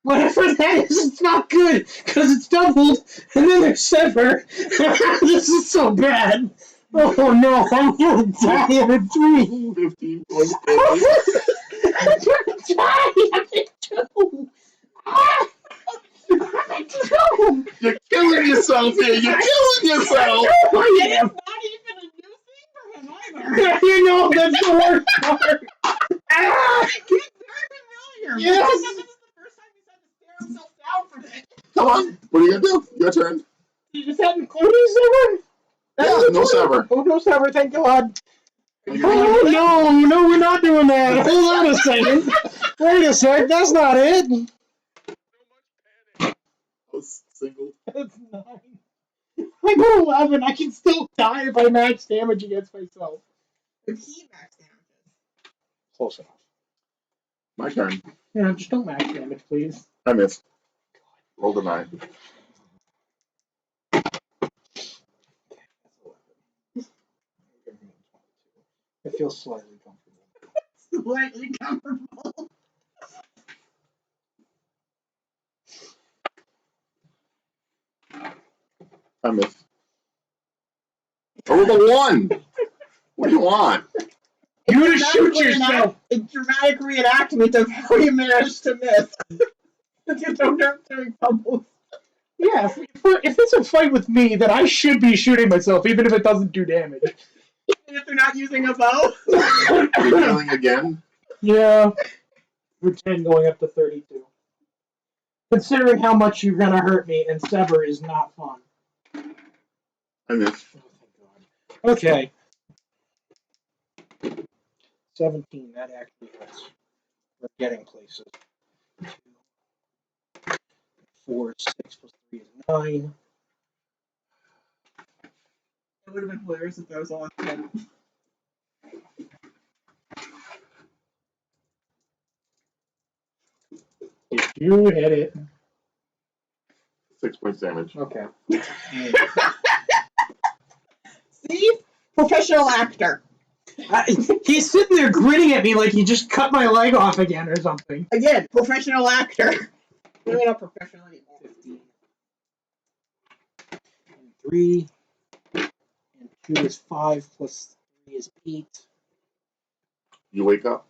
Whatever that is, it's not good because it's doubled, and then there's sever. This is so bad. Oh no, I'm gonna die in a dream. 15 points I'm damage. gonna die in a dream. Ah! I'm in trouble. You're killing yourself here. You're killing yourself. I It's am. not even a new thing for him either. You know that's the worst part. Ah! He's very familiar. Yes. This is the first time he's had to stare himself down for this. Come on. What are you gonna do? Your turn. Is that including sever? Yeah, no sever. Oh, no sever, thank God. You're Oh, gonna- no, we're not doing that. Hold on a second. Wait a sec, that's not it. Single. That's 9. I got 11. I can still die if I max damage against myself. If he max damages. Close enough. My turn. Yeah, just don't max damage, please. I missed. Rolled a 9. I feel slightly comfortable. Slightly comfortable. I missed. I rolled a 1. What do you want? You just shoot yourself. A dramatic reenactment of how you managed to miss. You don't have to fumbles. Yeah, if it's a fight with me, then I should be shooting myself, even if it doesn't do damage. Even if they're not using a bow. You're healing again? Yeah. For 10 going up to 32. Considering how much you're gonna hurt me, and sever is not fun. I missed. Oh, thank God. Okay. 17, that actually hurts. We're getting places. 2, 4, 6 plus 3 is 9. It would have been hilarious if there was a lot of them. Did you hit it? 6 points damage. Okay. See? Professional actor. He's sitting there grinning at me like he just cut my leg off again or something. Again, professional actor. Maybe not professional anymore. 15. And 3. And 2 is 5 plus 3 is 8. You wake up.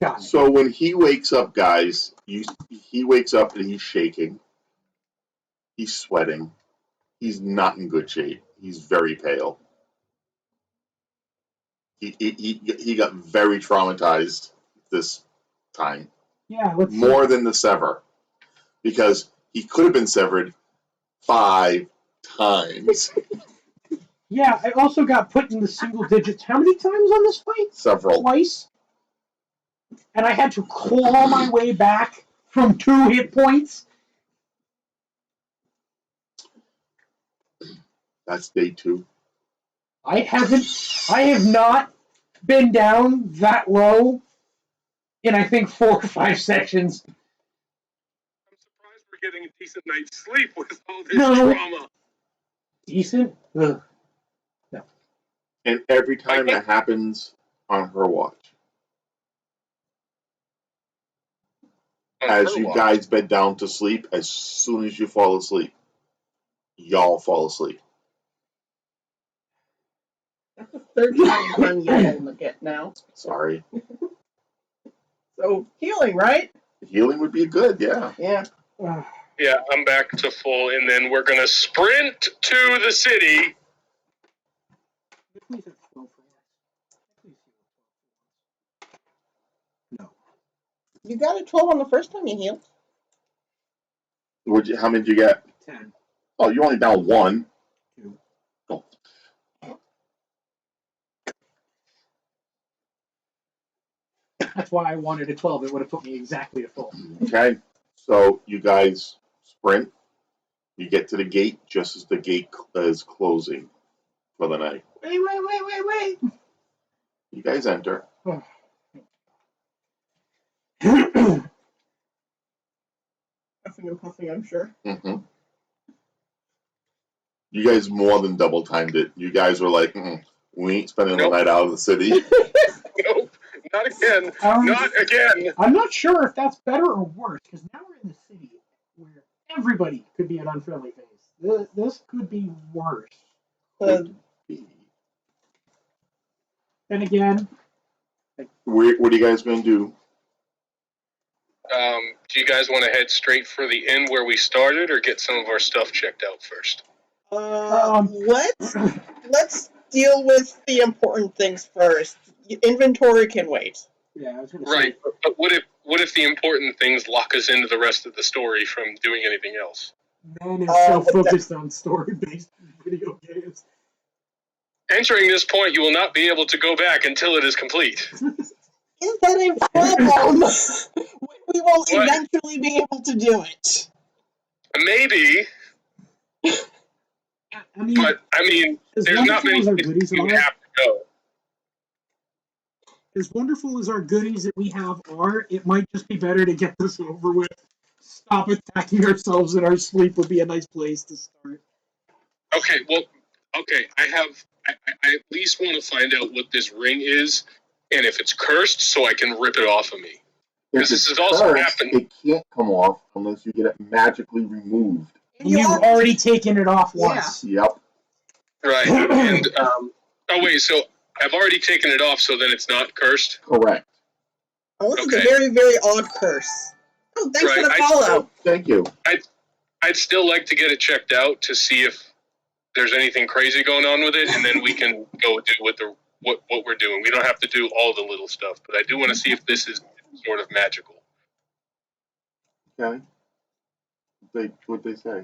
Got it. So when he wakes up, guys, he wakes up and he's shaking. He's sweating. He's not in good shape. He's very pale. He got very traumatized this time. Yeah, let's see. More than the sever. Because he could have been severed 5 times. Yeah, I also got put in the single digits. How many times on this fight? Several. Twice. And I had to claw my way back from 2 hit points. That's day 2. I have not been down that low in I think 4 or 5 sections. I'm surprised we're getting a decent night's sleep with all this No. trauma. Decent. Ugh. And every time that happens on her watch. As you guys bed down to sleep, as soon as you fall asleep, y'all fall asleep. That's the third time you've done yelling again now. Sorry. So healing, right? Healing would be good, yeah. Yeah. Yeah, I'm back to full, and then we're gonna sprint to the city. No. You got a 12 on the first time you healed. How many did you get? 10. Oh, you're only down 1. 2. Oh. That's why I wanted a 12. It would have put me exactly at full. Okay. So you guys sprint. You get to the gate just as the gate is closing for the night. Wait. You guys enter. Puffing and puffing, I'm sure. Mm-hmm. You guys more than double timed it. You guys were like, we ain't spending the night out of the city. Nope, not again. Not again. I'm not sure if that's better or worse, because now we're in the city where everybody could be an unfriendly face. This could be worse. The And again, What are you guys going to do? Do you guys want to head straight for the inn where we started, or get some of our stuff checked out first? let's deal with the important things first. Inventory can wait. yeah, I was gonna Right, say, but what if the important things lock us into the rest of the story from doing anything else? man is so focused on story-based video games. Entering this point, you will not be able to go back until it is complete. Is that a problem? We will What? eventually be able to do it. Maybe, I mean, but I mean, as there's not wonderful many as our places goodies you are, have to go. as wonderful as our goodies that we have are, it might just be better to get this over with. Stop attacking ourselves in our sleep would be a nice place to start. Okay, well, I at least want to find out what this ring is, and if it's cursed, so I can rip it off of me. Because this has also happened. It can't come off unless you get it magically removed. And you've already taken it off once. Yep. Right, and, oh wait, so I've already taken it off, so then it's not cursed? Correct. Unless it's Okay. a very, very odd curse. Oh, thanks for the Right, follow. Thank you. I'd still like to get it checked out to see if there's anything crazy going on with it, and then we can go do what we're doing. We don't have to do all the little stuff, but I do want to see if this is sort of magical. Okay. What'd they say?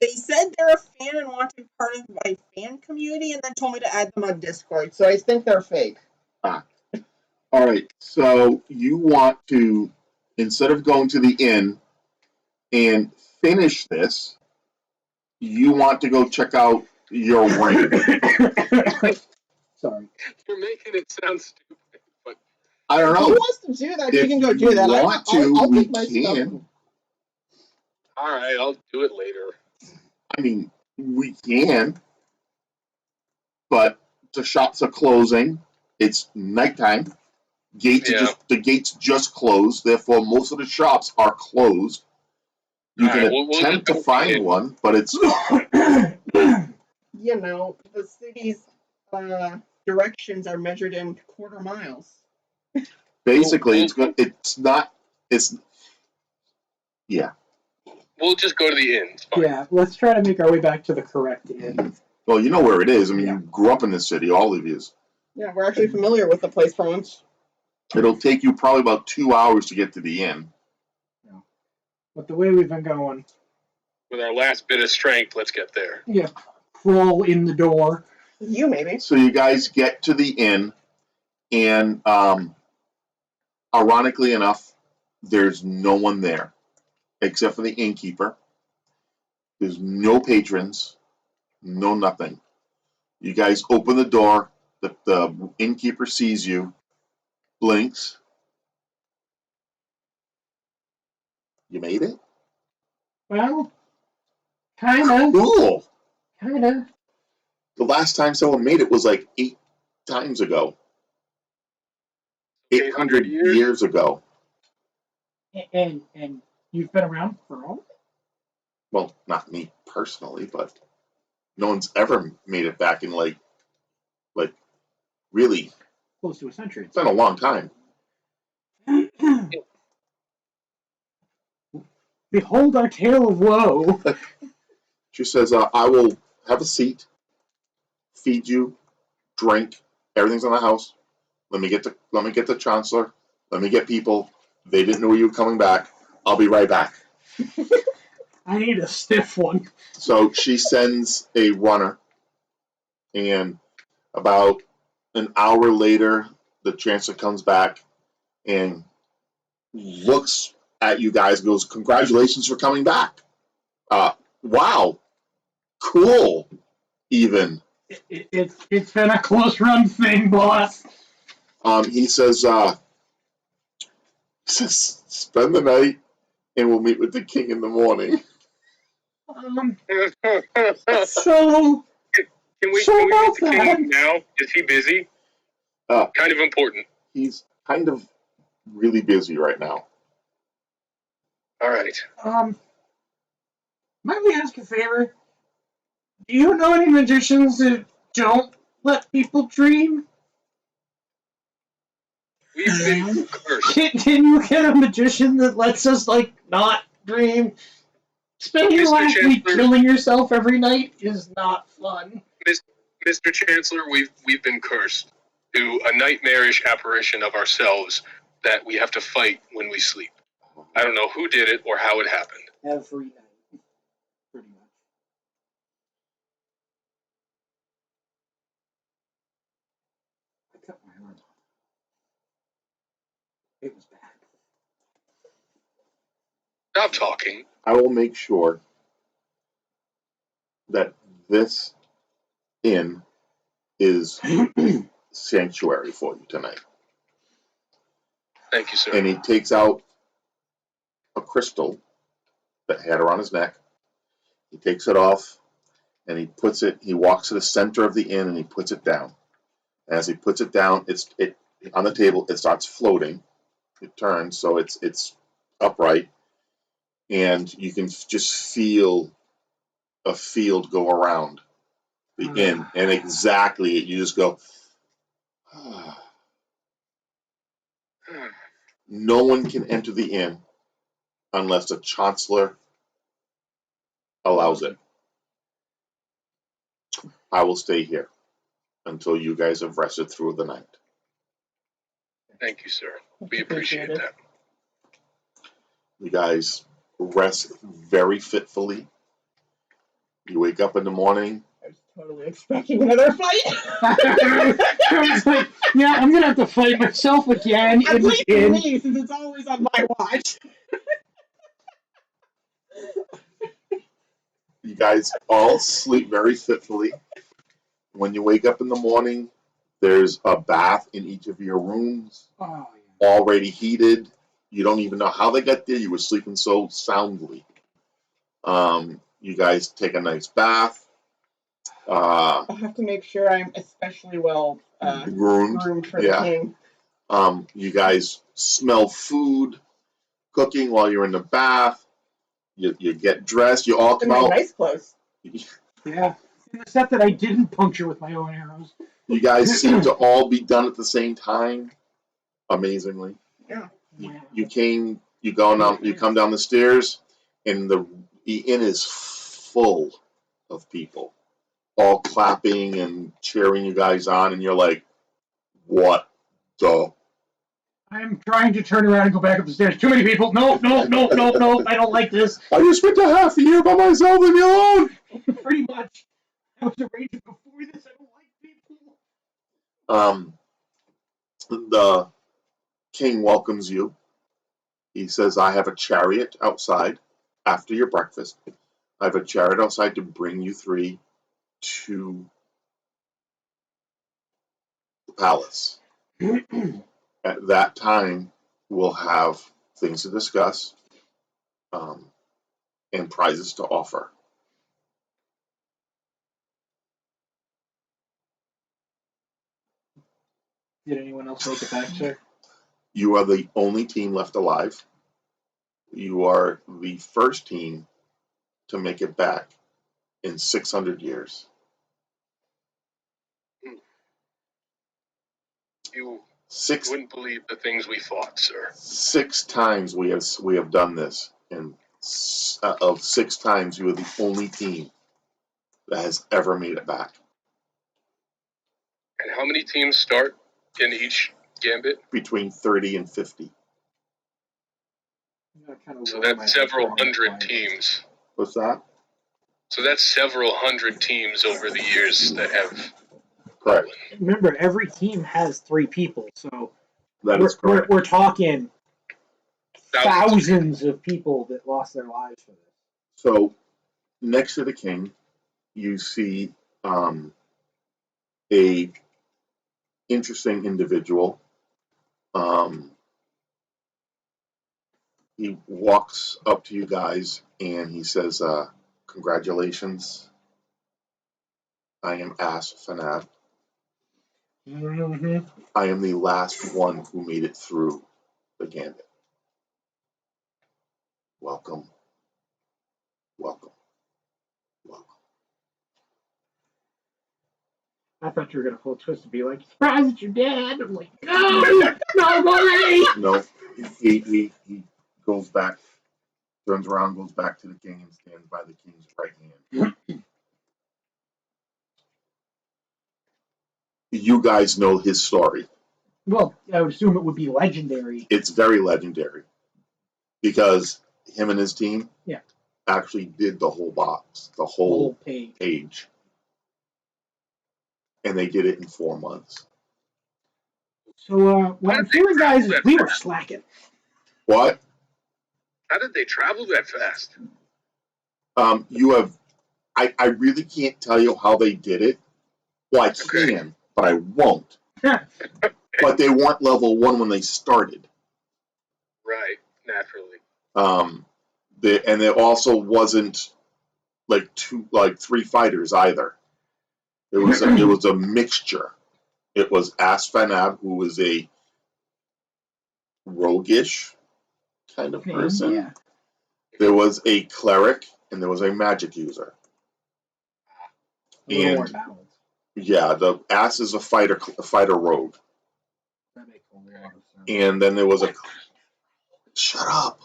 They said they're a fan and want to be part of my fan community, and then told me to add them on Discord. So I think they're fake. All right. So you want to, instead of going to the inn and finish this, you want to go check out your ring. Sorry. You're making it sound stupid, but I don't If he know. wants to do that, If he can go you do that. want to, I'll we take my stuff. can. all right, I'll do it later. I mean, we can, but the shops are closing. It's nighttime. The gates just closed. Therefore, most of the shops are closed. You can We'll attempt to find one, but it's You know, the city's directions are measured in quarter miles. basically it's good. It's not. It's yeah. We'll just go to the inn. It's fine. Yeah, let's try to make our way back to the correct inn. Well, you know where it is. I mean, Yeah. you grew up in this city, all of you. Yeah, we're actually familiar with the place for once. It'll take you probably about 2 hours to get to the inn. But the way we've been going, With our last bit of strength, let's get there. yeah, crawl in the door. You maybe. So you guys get to the inn, and ironically enough, there's no one there except for the innkeeper. There's no patrons, no nothing. You guys open the door, the innkeeper sees you, blinks. You made it? Well, kinda. Cool. Kinda. The last time someone made it was like 8 times ago. 800 years ago. And you've been around for all? Well, not me personally, but no one's ever made it back in like really. Close to a century. It's been a long time. Behold our tale of woe. She says, I will have a seat, feed you, drink, everything's in the house. Let me get the chancellor. Let me get people. They didn't know you were coming back. I'll be right back. I need a stiff one. So she sends a runner, and about an hour later, the chancellor comes back and looks at you guys and goes, "Congratulations for coming back. Wow. Cool, even." It's been a close run thing, boss. He says, spend the night and we'll meet with the king in the morning. So Can we So meet about the that- king now? Is he busy? Kind of important. He's kind of really busy right now. All right. might we ask a favor? Do you know any magicians that don't let people dream? We've been cursed. Can you get a magician that lets us not dream? Spending your Mr. last week Chancellor- killing yourself every night is not fun. Mr. Chancellor, we've been cursed to a nightmarish apparition of ourselves that we have to fight when we sleep. I don't know who did it or how it happened. Every night, pretty much. I cut my arm off. It was bad. Stop talking. I will make sure that this inn is sanctuary for you tonight. Thank you, sir. And he takes out a crystal that he had around his neck. He takes it off and he walks to the center of the inn and he puts it down. As he puts it down, it on the table, it starts floating. It turns so it's upright, and you can just feel a field go around the inn, and exactly you just go. No one can enter the inn unless the chancellor allows it. I will stay here until you guys have rested through the night. Thank you, sir. We appreciate that. You guys rest very fitfully. You wake up in the morning. I was totally expecting another fight. I was like, yeah, I'm gonna have to fight myself again At in the least inn. me, since it's always on my watch. You guys all sleep very fitfully. When you wake up in the morning, there's a bath in each of your rooms, Oh, already heated. You don't even know how they got there. You were sleeping so soundly. You guys take a nice bath. I'll have to make sure I'm especially well Groomed. groomed for Yeah. the king. You guys smell food cooking while you're in the bath. You get dressed. You all In come my out. nice clothes. yeah. Except that I didn't puncture with my own arrows. You guys seem to all be done at the same time. Amazingly. Yeah. You come down the stairs, and the inn is full of people, all clapping and cheering you guys on, and you're like, what the? I'm trying to turn around and go back up the stairs. Too many people. No. I don't like this. I just spent a half a year by myself, leave me alone. Pretty much. I was arranging before this. I don't like people. The king welcomes you. He says, I have a chariot outside after your breakfast. I have a chariot outside to bring you three to the palace. At that time, we'll have things to discuss and prizes to offer. Did anyone else make it back, sir? You are the only team left alive. You are the first team to make it back in 600 years. You Six wouldn't believe the things we fought, sir. 6 times we have done this, and of 6 times you are the only team that has ever made it back. And how many teams start in each gambit? Between 30 and 50. So that's several hundred teams. What's that? So that's several hundred teams over the years that have. Correct. Remember, every team has 3 people, so That is correct. we're talking Thousands. thousands of people that lost their lives for this. So next to the king, you see a interesting individual. He walks up to you guys and he says, "Congratulations. I am As Fanad. Mm-hmm. I am the last one who made it through the gambit. Welcome, welcome, welcome." I thought you were gonna full twist and be like, "Surprise, it's your dad." I'm like, "No, nobody." No, he goes back, turns around, goes back to the king and stands by the king's right hand. You guys know his story. Well, I would assume it would be legendary. It's very legendary because him and his team actually did the whole box, the whole page. And they did it in 4 months. So what I'm feeling, guys, is we were slacking. What? How did they travel that fast? You have. I really can't tell you how they did it. Well, I can, but I won't. But they weren't level 1 when they started. Right, naturally. And there also wasn't like 3 fighters either. It was a mixture. It was Asfanab, who was a roguish kind of person. Yeah. There was a cleric and there was a magic user. A little more And balanced. yeah, the Ass is a fighter rogue. That makes a lot of sense. And then there was a shut up.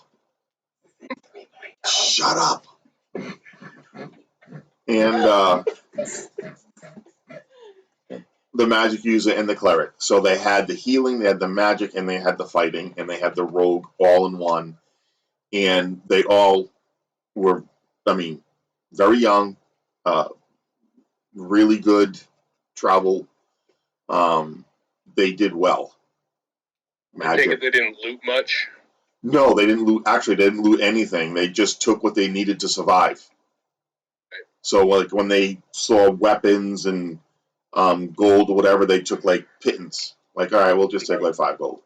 And the magic user and the cleric. So they had the healing, they had the magic, and they had the fighting, and they had the rogue all in one. And they all were, very young, really good travel. They did well. I take it they didn't loot much? No, they didn't loot. Actually, they didn't loot anything. They just took what they needed to survive. So, like, when they saw weapons and gold or whatever, they took, like, pittance. Like, all right, we'll just take, like, 5 gold.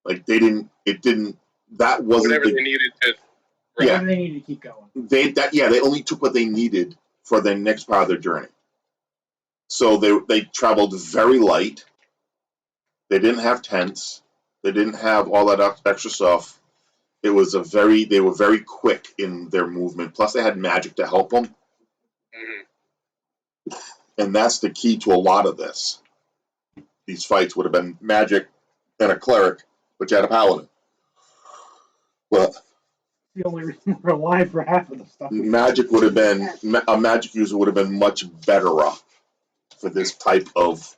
Like, that wasn't whatever they needed to. Right. Yeah, they needed to keep going. They only took what they needed for their next part of their journey. So they traveled very light. They didn't have tents. They didn't have all that extra stuff. They were very quick in their movement. Plus, they had magic to help them. Mm-hmm. And that's the key to a lot of this. These fights would have been magic and a cleric, but you had a paladin. Well, the only reason we're alive for half of the stuff. Magic would have been a magic user would have been much better off for this type of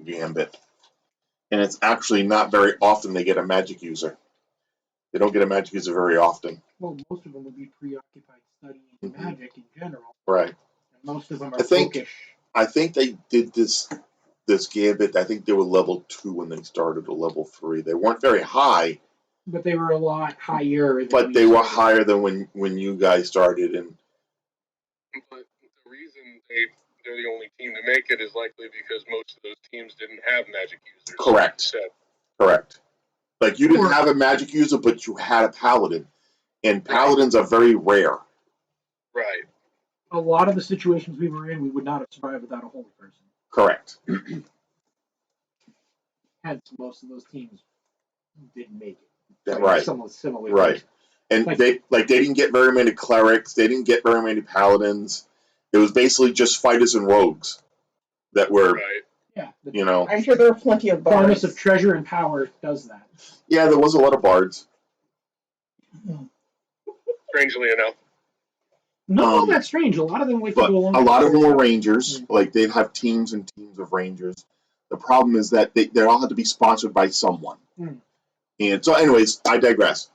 gambit. And it's actually not very often they get a magic user. They don't get a magic user very often. Well, most of them would be preoccupied studying magic in general. Right. And most of them are focused. I think they did this gambit. I think they were level 2 when they started, or level 3. They weren't very high. But they were a lot higher. But they were higher than when you guys started. And but the reason they they're the only team to make it is likely because most of those teams didn't have magic users. Correct. So, Correct. Like you didn't Or- have a magic user, but you had a paladin, and paladins are very rare. right. A lot of the situations we were in, we would not have survived without a holy person. Correct. Hence, most of those teams didn't make it. Right. Some similar Right. things. And Like- they didn't get very many clerics. They didn't get very many paladins. It was basically just fighters and rogues that were, Right. Yeah. The you know. I'm sure there are plenty of promise bars. of treasure and power does that. Yeah, there was a lot of bards. Strangely enough. Not all Um, that strange. A lot of them like to But go along. a lot of them were with rangers. Like they'd have teams and teams of rangers. The problem is that they all had to be sponsored by someone. Mm. And so, anyways, I digress.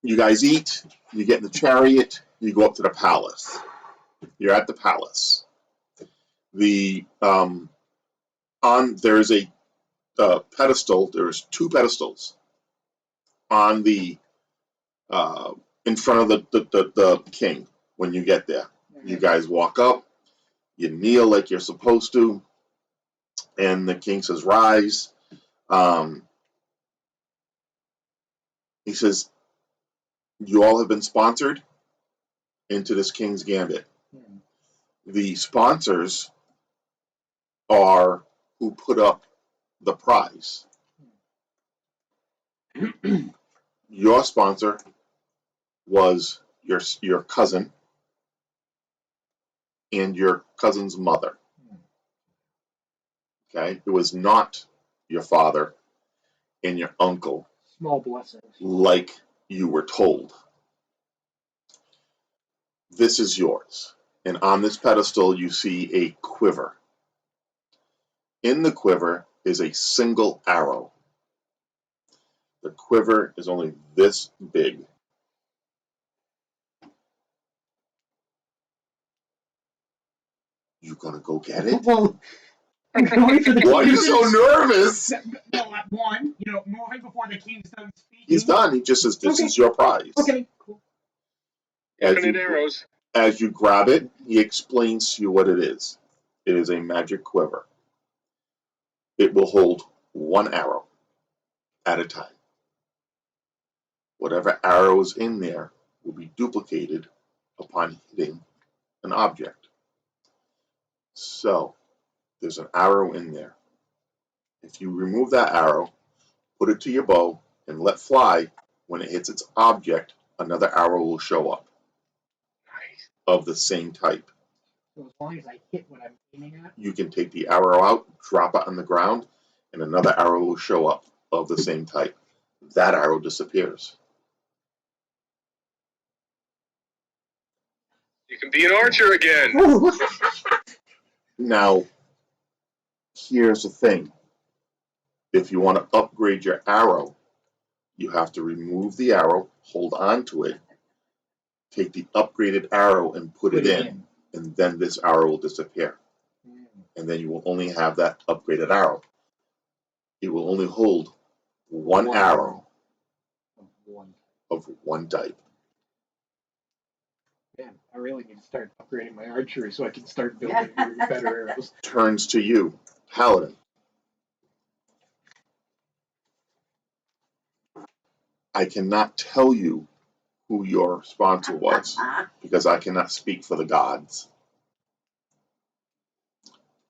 You guys eat. You get in the chariot. You go up to the palace. You're at the palace. There's a pedestal. There's two pedestals on the in front of the king. When you get there, you guys walk up. You kneel like you're supposed to, and the king says, "Rise." He says, "You all have been sponsored into this king's gambit. Mm. The sponsors are who put up the prize. Your sponsor was your cousin and your cousin's mother. Okay, it was not your father and your uncle, Small blessings. like you were told. This is yours." And on this pedestal, you see a quiver. In the quiver is a single arrow. The quiver is only this big. You gonna go get it? Well, I'm going for the Why are you king's- so nervous? Well, one, moving before the king's done speaking. He's done. He just says, "This Okay. is your prize." Okay, cool. Infinite arrows. As you grab it, he explains to you what it is. It is a magic quiver. It will hold one arrow at a time. Whatever arrow is in there will be duplicated upon hitting an object. So, there's an arrow in there. If you remove that arrow, put it to your bow, and let fly, when it hits its object, another arrow will show up Nice. of the same type. So as long as I hit what I'm aiming at. You can take the arrow out, drop it on the ground, and another arrow will show up of the same type. That arrow disappears. You can be an archer again. Now, here's the thing. If you want to upgrade your arrow, you have to remove the arrow, hold on to it, take the upgraded arrow and put it in, and then this arrow will disappear. And then you will only have that upgraded arrow. It will only hold one arrow of one type. Man, I really need to start upgrading my archery so I can start building better arrows. Turns to you, Paladin. I cannot tell you who your sponsor was because I cannot speak for the gods.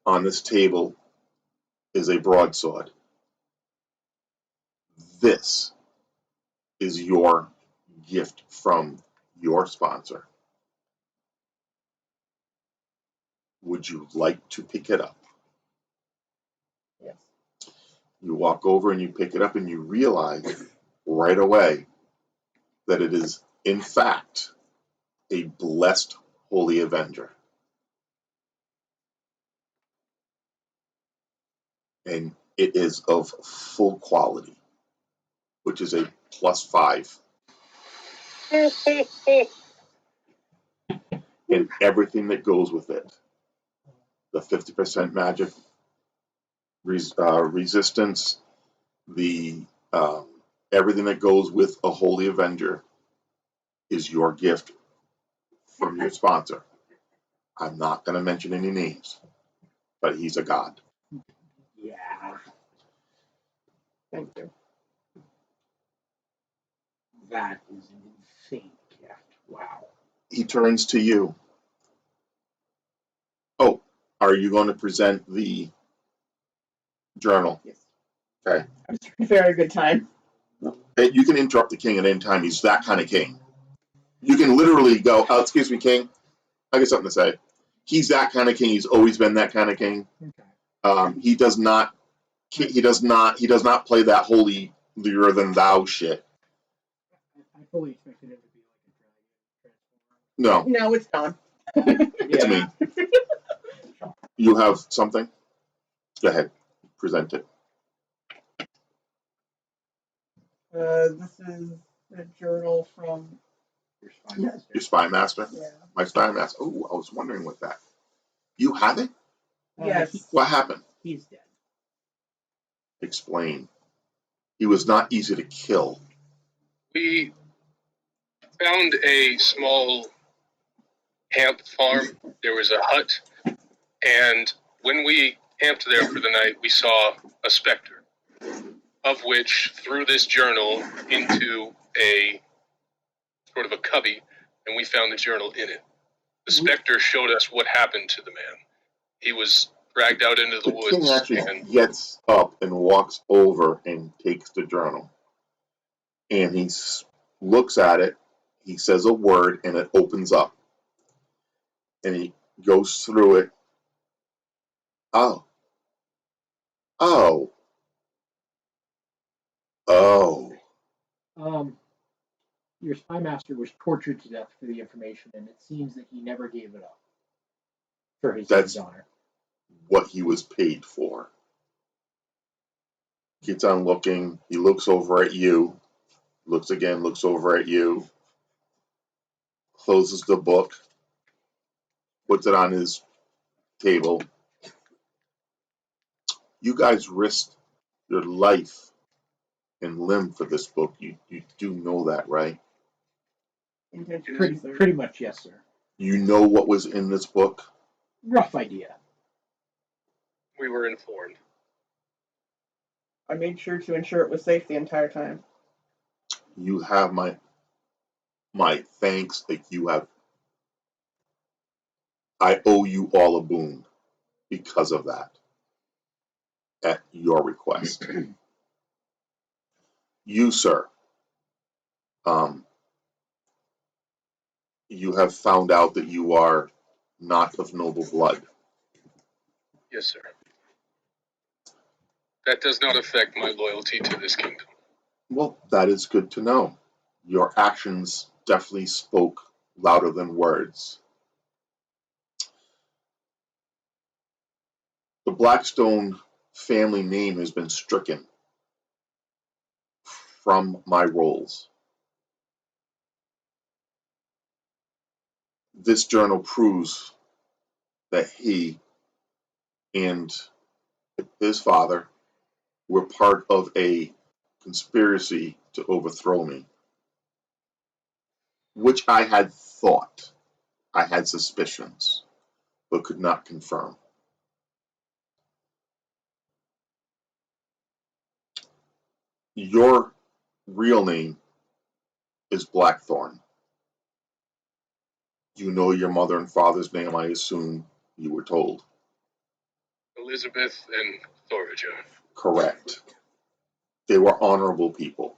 On this table is a broadsword. This is your gift from your sponsor. Would you like to pick it up? Yes. You walk over and you pick it up and you realize right away that it is, in fact, a blessed Holy Avenger. And it is of full quality, which is a +5. And everything that goes with it. The 50% magic resistance, the everything that goes with a Holy Avenger is your gift from your sponsor. I'm not going to mention any names, but he's a god. Yeah, Thank you. that is an insane gift. Wow. He turns to you. Oh, are you going to present the journal? Yes. Okay. I was trying to figure out a good time. Hey, you can interrupt the king at any time. He's that kind of king. You can literally go, oh, excuse me, king. I got something to say. He's that kind of king. He's always been that kind of king. Okay. He does not play that holier than thou shit. I fully expected it to be like a No, No, it's gone. it's me. You have something? Go ahead, present it. This is a journal from. Your spine master. Your spy master? Yeah. My spy master. Oh, I was wondering what that. You have it? Yes. What happened? He's dead. Explain. He was not easy to kill. We found a small hemp farm. There was a hut, and when we camped there for the night, we saw a specter, of which threw this journal into a sort of a cubby, and we found the journal in it. The specter showed us what happened to the man. He was dragged out into the The king woods, actually and gets up and walks over and takes the journal. And he looks at it. He says a word, and it opens up. And he goes through it. Oh. Oh. Oh. Your spy master was tortured to death for the information, and it seems that he never gave it up for his That's- son's honor. What he was paid for. Keeps on looking. He looks over at you. Looks again, looks over at you. Closes the book. Puts it on his table. You guys risked your life and limb for this book. You do know that, right? Intentionally, sir. Pretty much, yes, sir. You know what was in this book? Rough idea. we were informed. I made sure to ensure it was safe the entire time. You have my thanks that you have. I owe you all a boon because of that. At your request. You, sir, you have found out that you are not of noble blood. Yes, sir. That does not affect my loyalty to this kingdom. Well, that is good to know. Your actions definitely spoke louder than words. The Blackstone family name has been stricken from my rolls. This journal proves that he and his father were part of a conspiracy to overthrow me, which I had thought. I had suspicions, but could not confirm. Your real name is Blackthorn. You know your mother and father's name, I assume you were told. Elizabeth and Thorija. Correct. They were honorable people.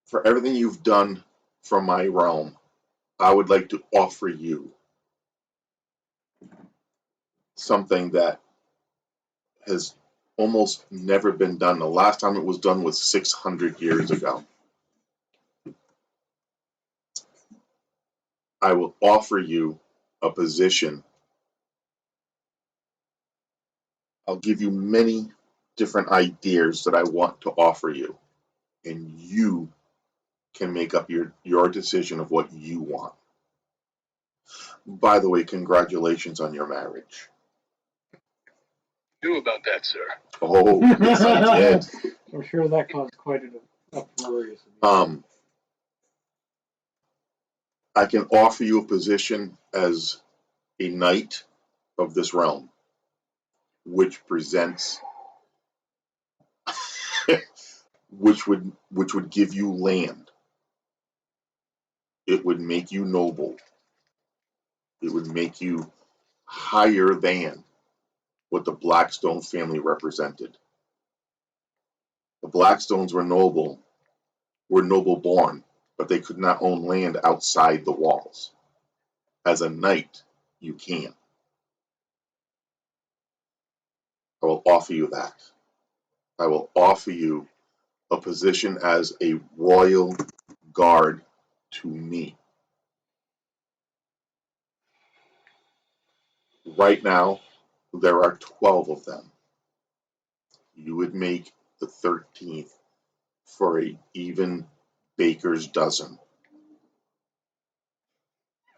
For everything you've done for my realm, I would like to offer you something that has almost never been done. The last time it was done was 600 years ago. I will offer you a position. I'll give you many different ideas that I want to offer you, and you can make up your decision of what you want. By the way, congratulations on your marriage. Knew about that, sir. Oh, yes, I did. I'm sure that caused quite an uproarious. I can offer you a position as a knight of this realm, which presents, which would give you land. It would make you noble. It would make you higher than what the Blackstone family represented. The Blackstones were noble born, but they could not own land outside the walls. As a knight, you can. I will offer you that. I will offer you a position as a royal guard to me. Right now, there are 12 of them. You would make the 13th for a even baker's dozen.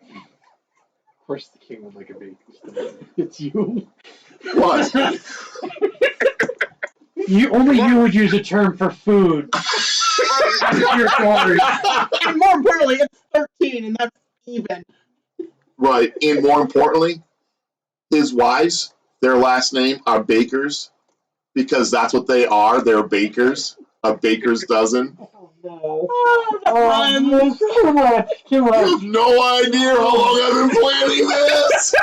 Of course, the king would like a baker's. It's you. What? You would use a term for food. Your guard. And more importantly, it's 13, and that's even. Right, and more importantly, his wives, their last name are Bakers, because that's what they are. They're bakers. A baker's dozen. Oh no. Come on. You have no idea how long I've been planning this.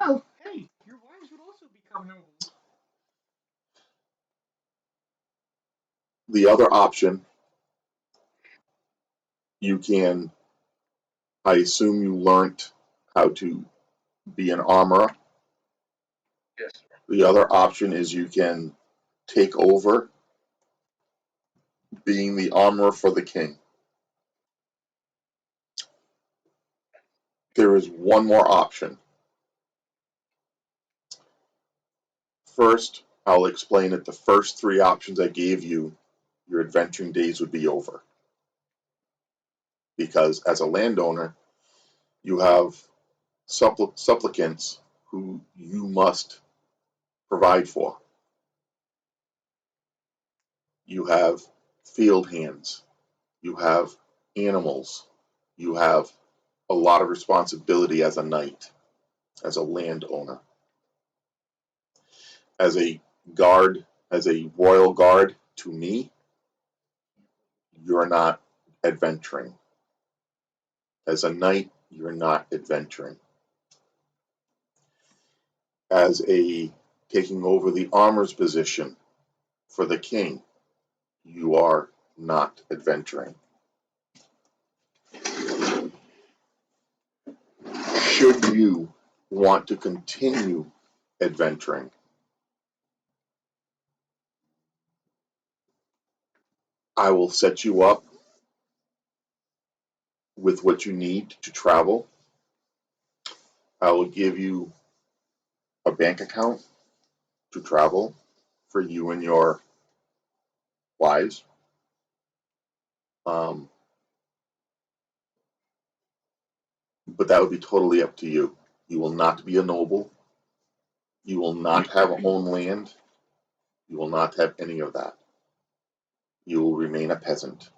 Oh, hey, your wives would also become noble. The other option, you can, I assume you learned how to be an armorer. Yes. The other option is you can take over being the armorer for the king. There is one more option. First, I'll explain that the first three options I gave you, your adventuring days would be over. Because as a landowner, you have supplicants who you must provide for. You have field hands. You have animals. You have a lot of responsibility as a knight, as a landowner. As a guard, as a royal guard, to me, you're not adventuring. As a knight, you're not adventuring. As a taking over the armor's position for the king, you are not adventuring. Should you want to continue adventuring, I will set you up with what you need to travel. I will give you a bank account to travel for you and your wives. But that would be totally up to you. You will not be a noble. You will not have own land. You will not have any of that. You will remain a peasant,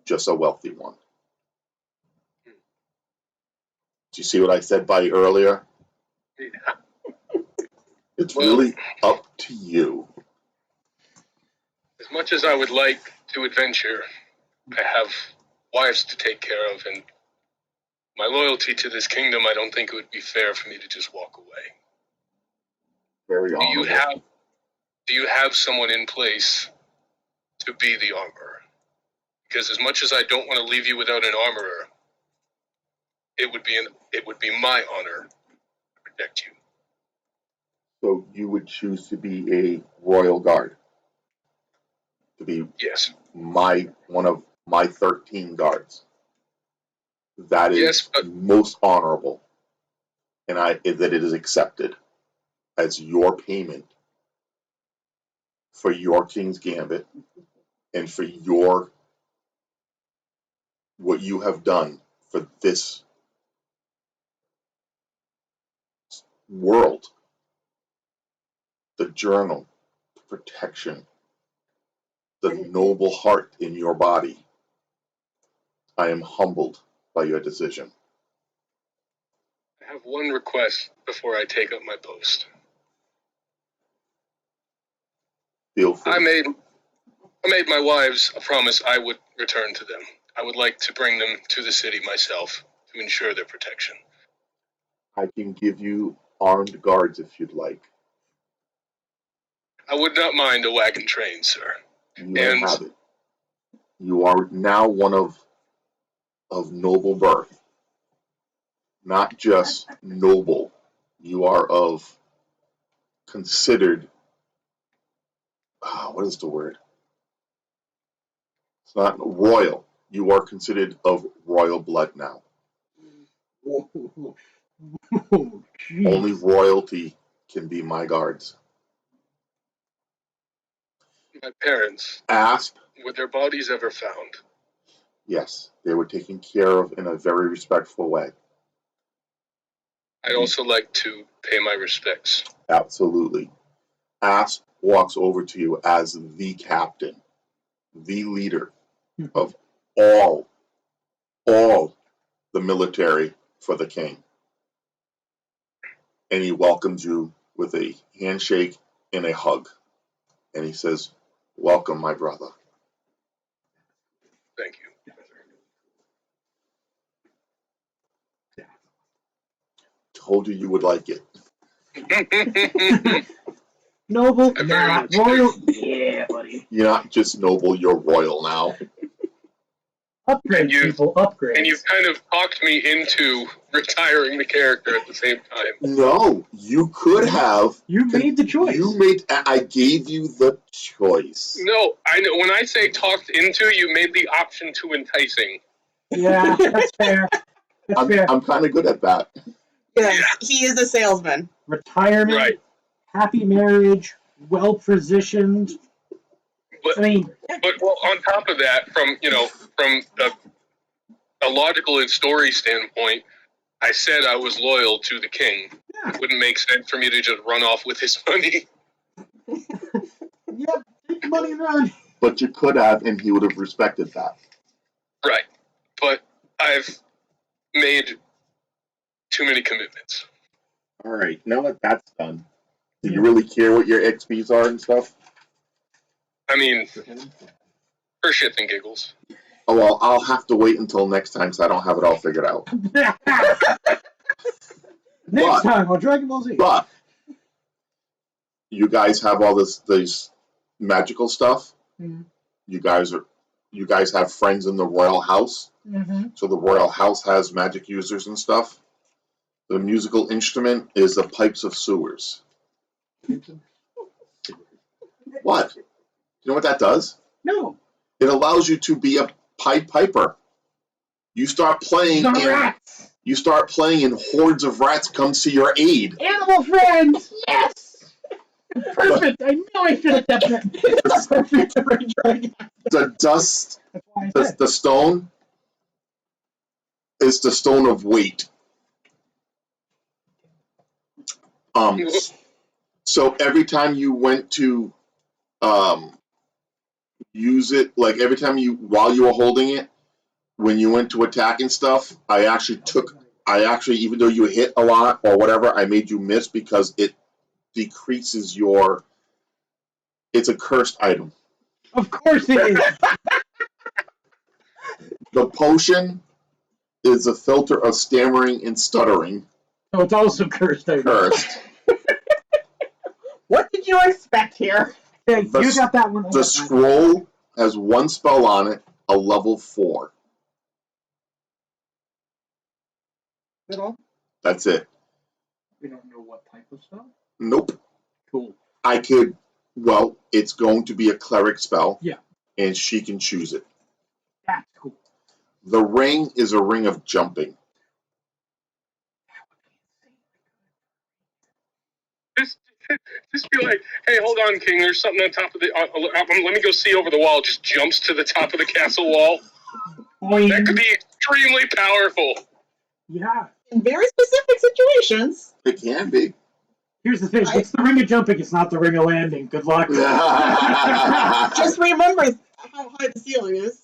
just a wealthy one. Do you see what I said by earlier? Yeah. It's Well, really up to you. as much as I would like to adventure, I have wives to take care of, and my loyalty to this kingdom, I don't think it would be fair for me to just walk away. Very Do you honorable. have someone in place to be the armorer? Because as much as I don't want to leave you without an armorer, it would be my honor to protect you. So you would choose to be a royal guard, to be Yes. one of my 13 guards. That is Yes, but most honorable, and that it is accepted as your payment for your King's Gambit and for what you have done for this world, the journal, the protection, the noble heart in your body. I am humbled by your decision. I have one request before I take up my post. Feel free. I made my wives a promise I would return to them. I would like to bring them to the city myself to ensure their protection. I can give you armed guards if you'd like. I would not mind a wagon train, sir. You may have it. You are now one of noble birth. Not just noble. You are of considered. What is the word? It's not royal. You are considered of royal blood now. Oh, geez. Only royalty can be my guards. My parents, Asp, were their bodies ever found? yes, they were taken care of in a very respectful way. I'd also like to pay my respects. Absolutely. Asp walks over to you as the captain, the leader of all the military for the king. And he welcomes you with a handshake and a hug. And he says, "Welcome, my brother." Thank you. Told you would like it. Noble, I very not much royal. Yeah, buddy. You're not just noble, you're royal now. Upgrade, You- people, upgrade. And you've kind of talked me into retiring the character at the same time. No, you could have. You made the choice. I gave you the choice. No, I know. When I say talked into, you made the option to enticing. Yeah, that's fair. That's fair. I'm kind of good at that. Yes, he is a salesman. Retirement, Right. happy marriage, well positioned. But- I mean, But well, on top of that, from a logical and story standpoint, I said I was loyal to the king. yeah, It wouldn't make sense for me to just run off with his money. yep, take the money and run. But you could have, and he would have respected that. Right. But I've made too many commitments. All right, now that that's done, do you really care what your XPs are and stuff? I mean, for shits and giggles. Oh, well, I'll have to wait until next time because I don't have it all figured out. Next time on Dragon Ball Z. But you guys have all this magical stuff. Mhm. You guys have friends in the royal house, Mm-hmm. so the royal house has magic users and stuff. The musical instrument is the pipes of sewers. What? You know what that does? No. It allows you to be a Pied Piper. You start playing, The and rats. you start playing, and hordes of rats come to your aid. Animal friends. Yes. Perfect. I knew I should have kept that. Perfect for a dragon. The dust, That's why I said. the stone, is the stone of weight. So every time you went to use it, like every time while you were holding it, when you went to attack and stuff, I actually, even though you hit a lot or whatever, I made you miss because it decreases it's a cursed item. Of course it is. The potion is a filter of stammering and stuttering, So it's also cursed. cursed. What did you expect here? Okay, The you got that one. The scroll has one spell on it, a level 4. At all? That's it. We don't know what type of spell. Nope. Cool. It's going to be a cleric spell. Yeah. And she can choose it. That's cool. The ring is a ring of jumping. Just be like, hey, hold on, King. There's something on top of the. Let me go see over the wall. Just jumps to the top of the castle wall. Boing. That could be extremely powerful. Yeah. In very specific situations. It can be. Here's the thing. It's the ring of jumping. It's not the ring of landing. Good luck. Just remember how high the ceiling is.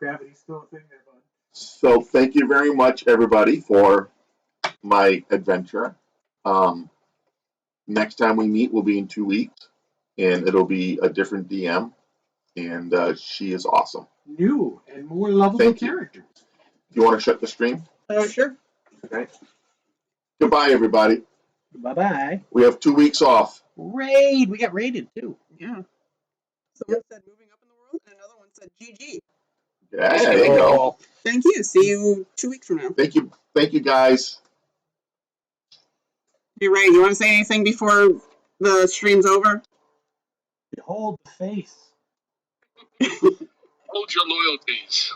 Gravity's still a thing there, bud. So thank you very much, everybody, for my adventure. Next time we meet will be in 2 weeks, and it'll be a different DM, and she is awesome. New and more lovable Thank you. characters. You want to shut the stream? Sure. Okay. Goodbye, everybody. Bye bye. We have 2 weeks off. Raid. We got raided too. Yeah. Someone said moving up in the world, and another one said GG. Yeah, there you go. Thank you. See you 2 weeks from now. Thank you, guys. Hey, Ray, you want to say anything before the stream's over? Behold the face. Hold your loyalties.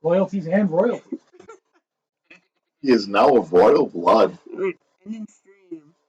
Loyalties and royalties. He is now of royal blood. And then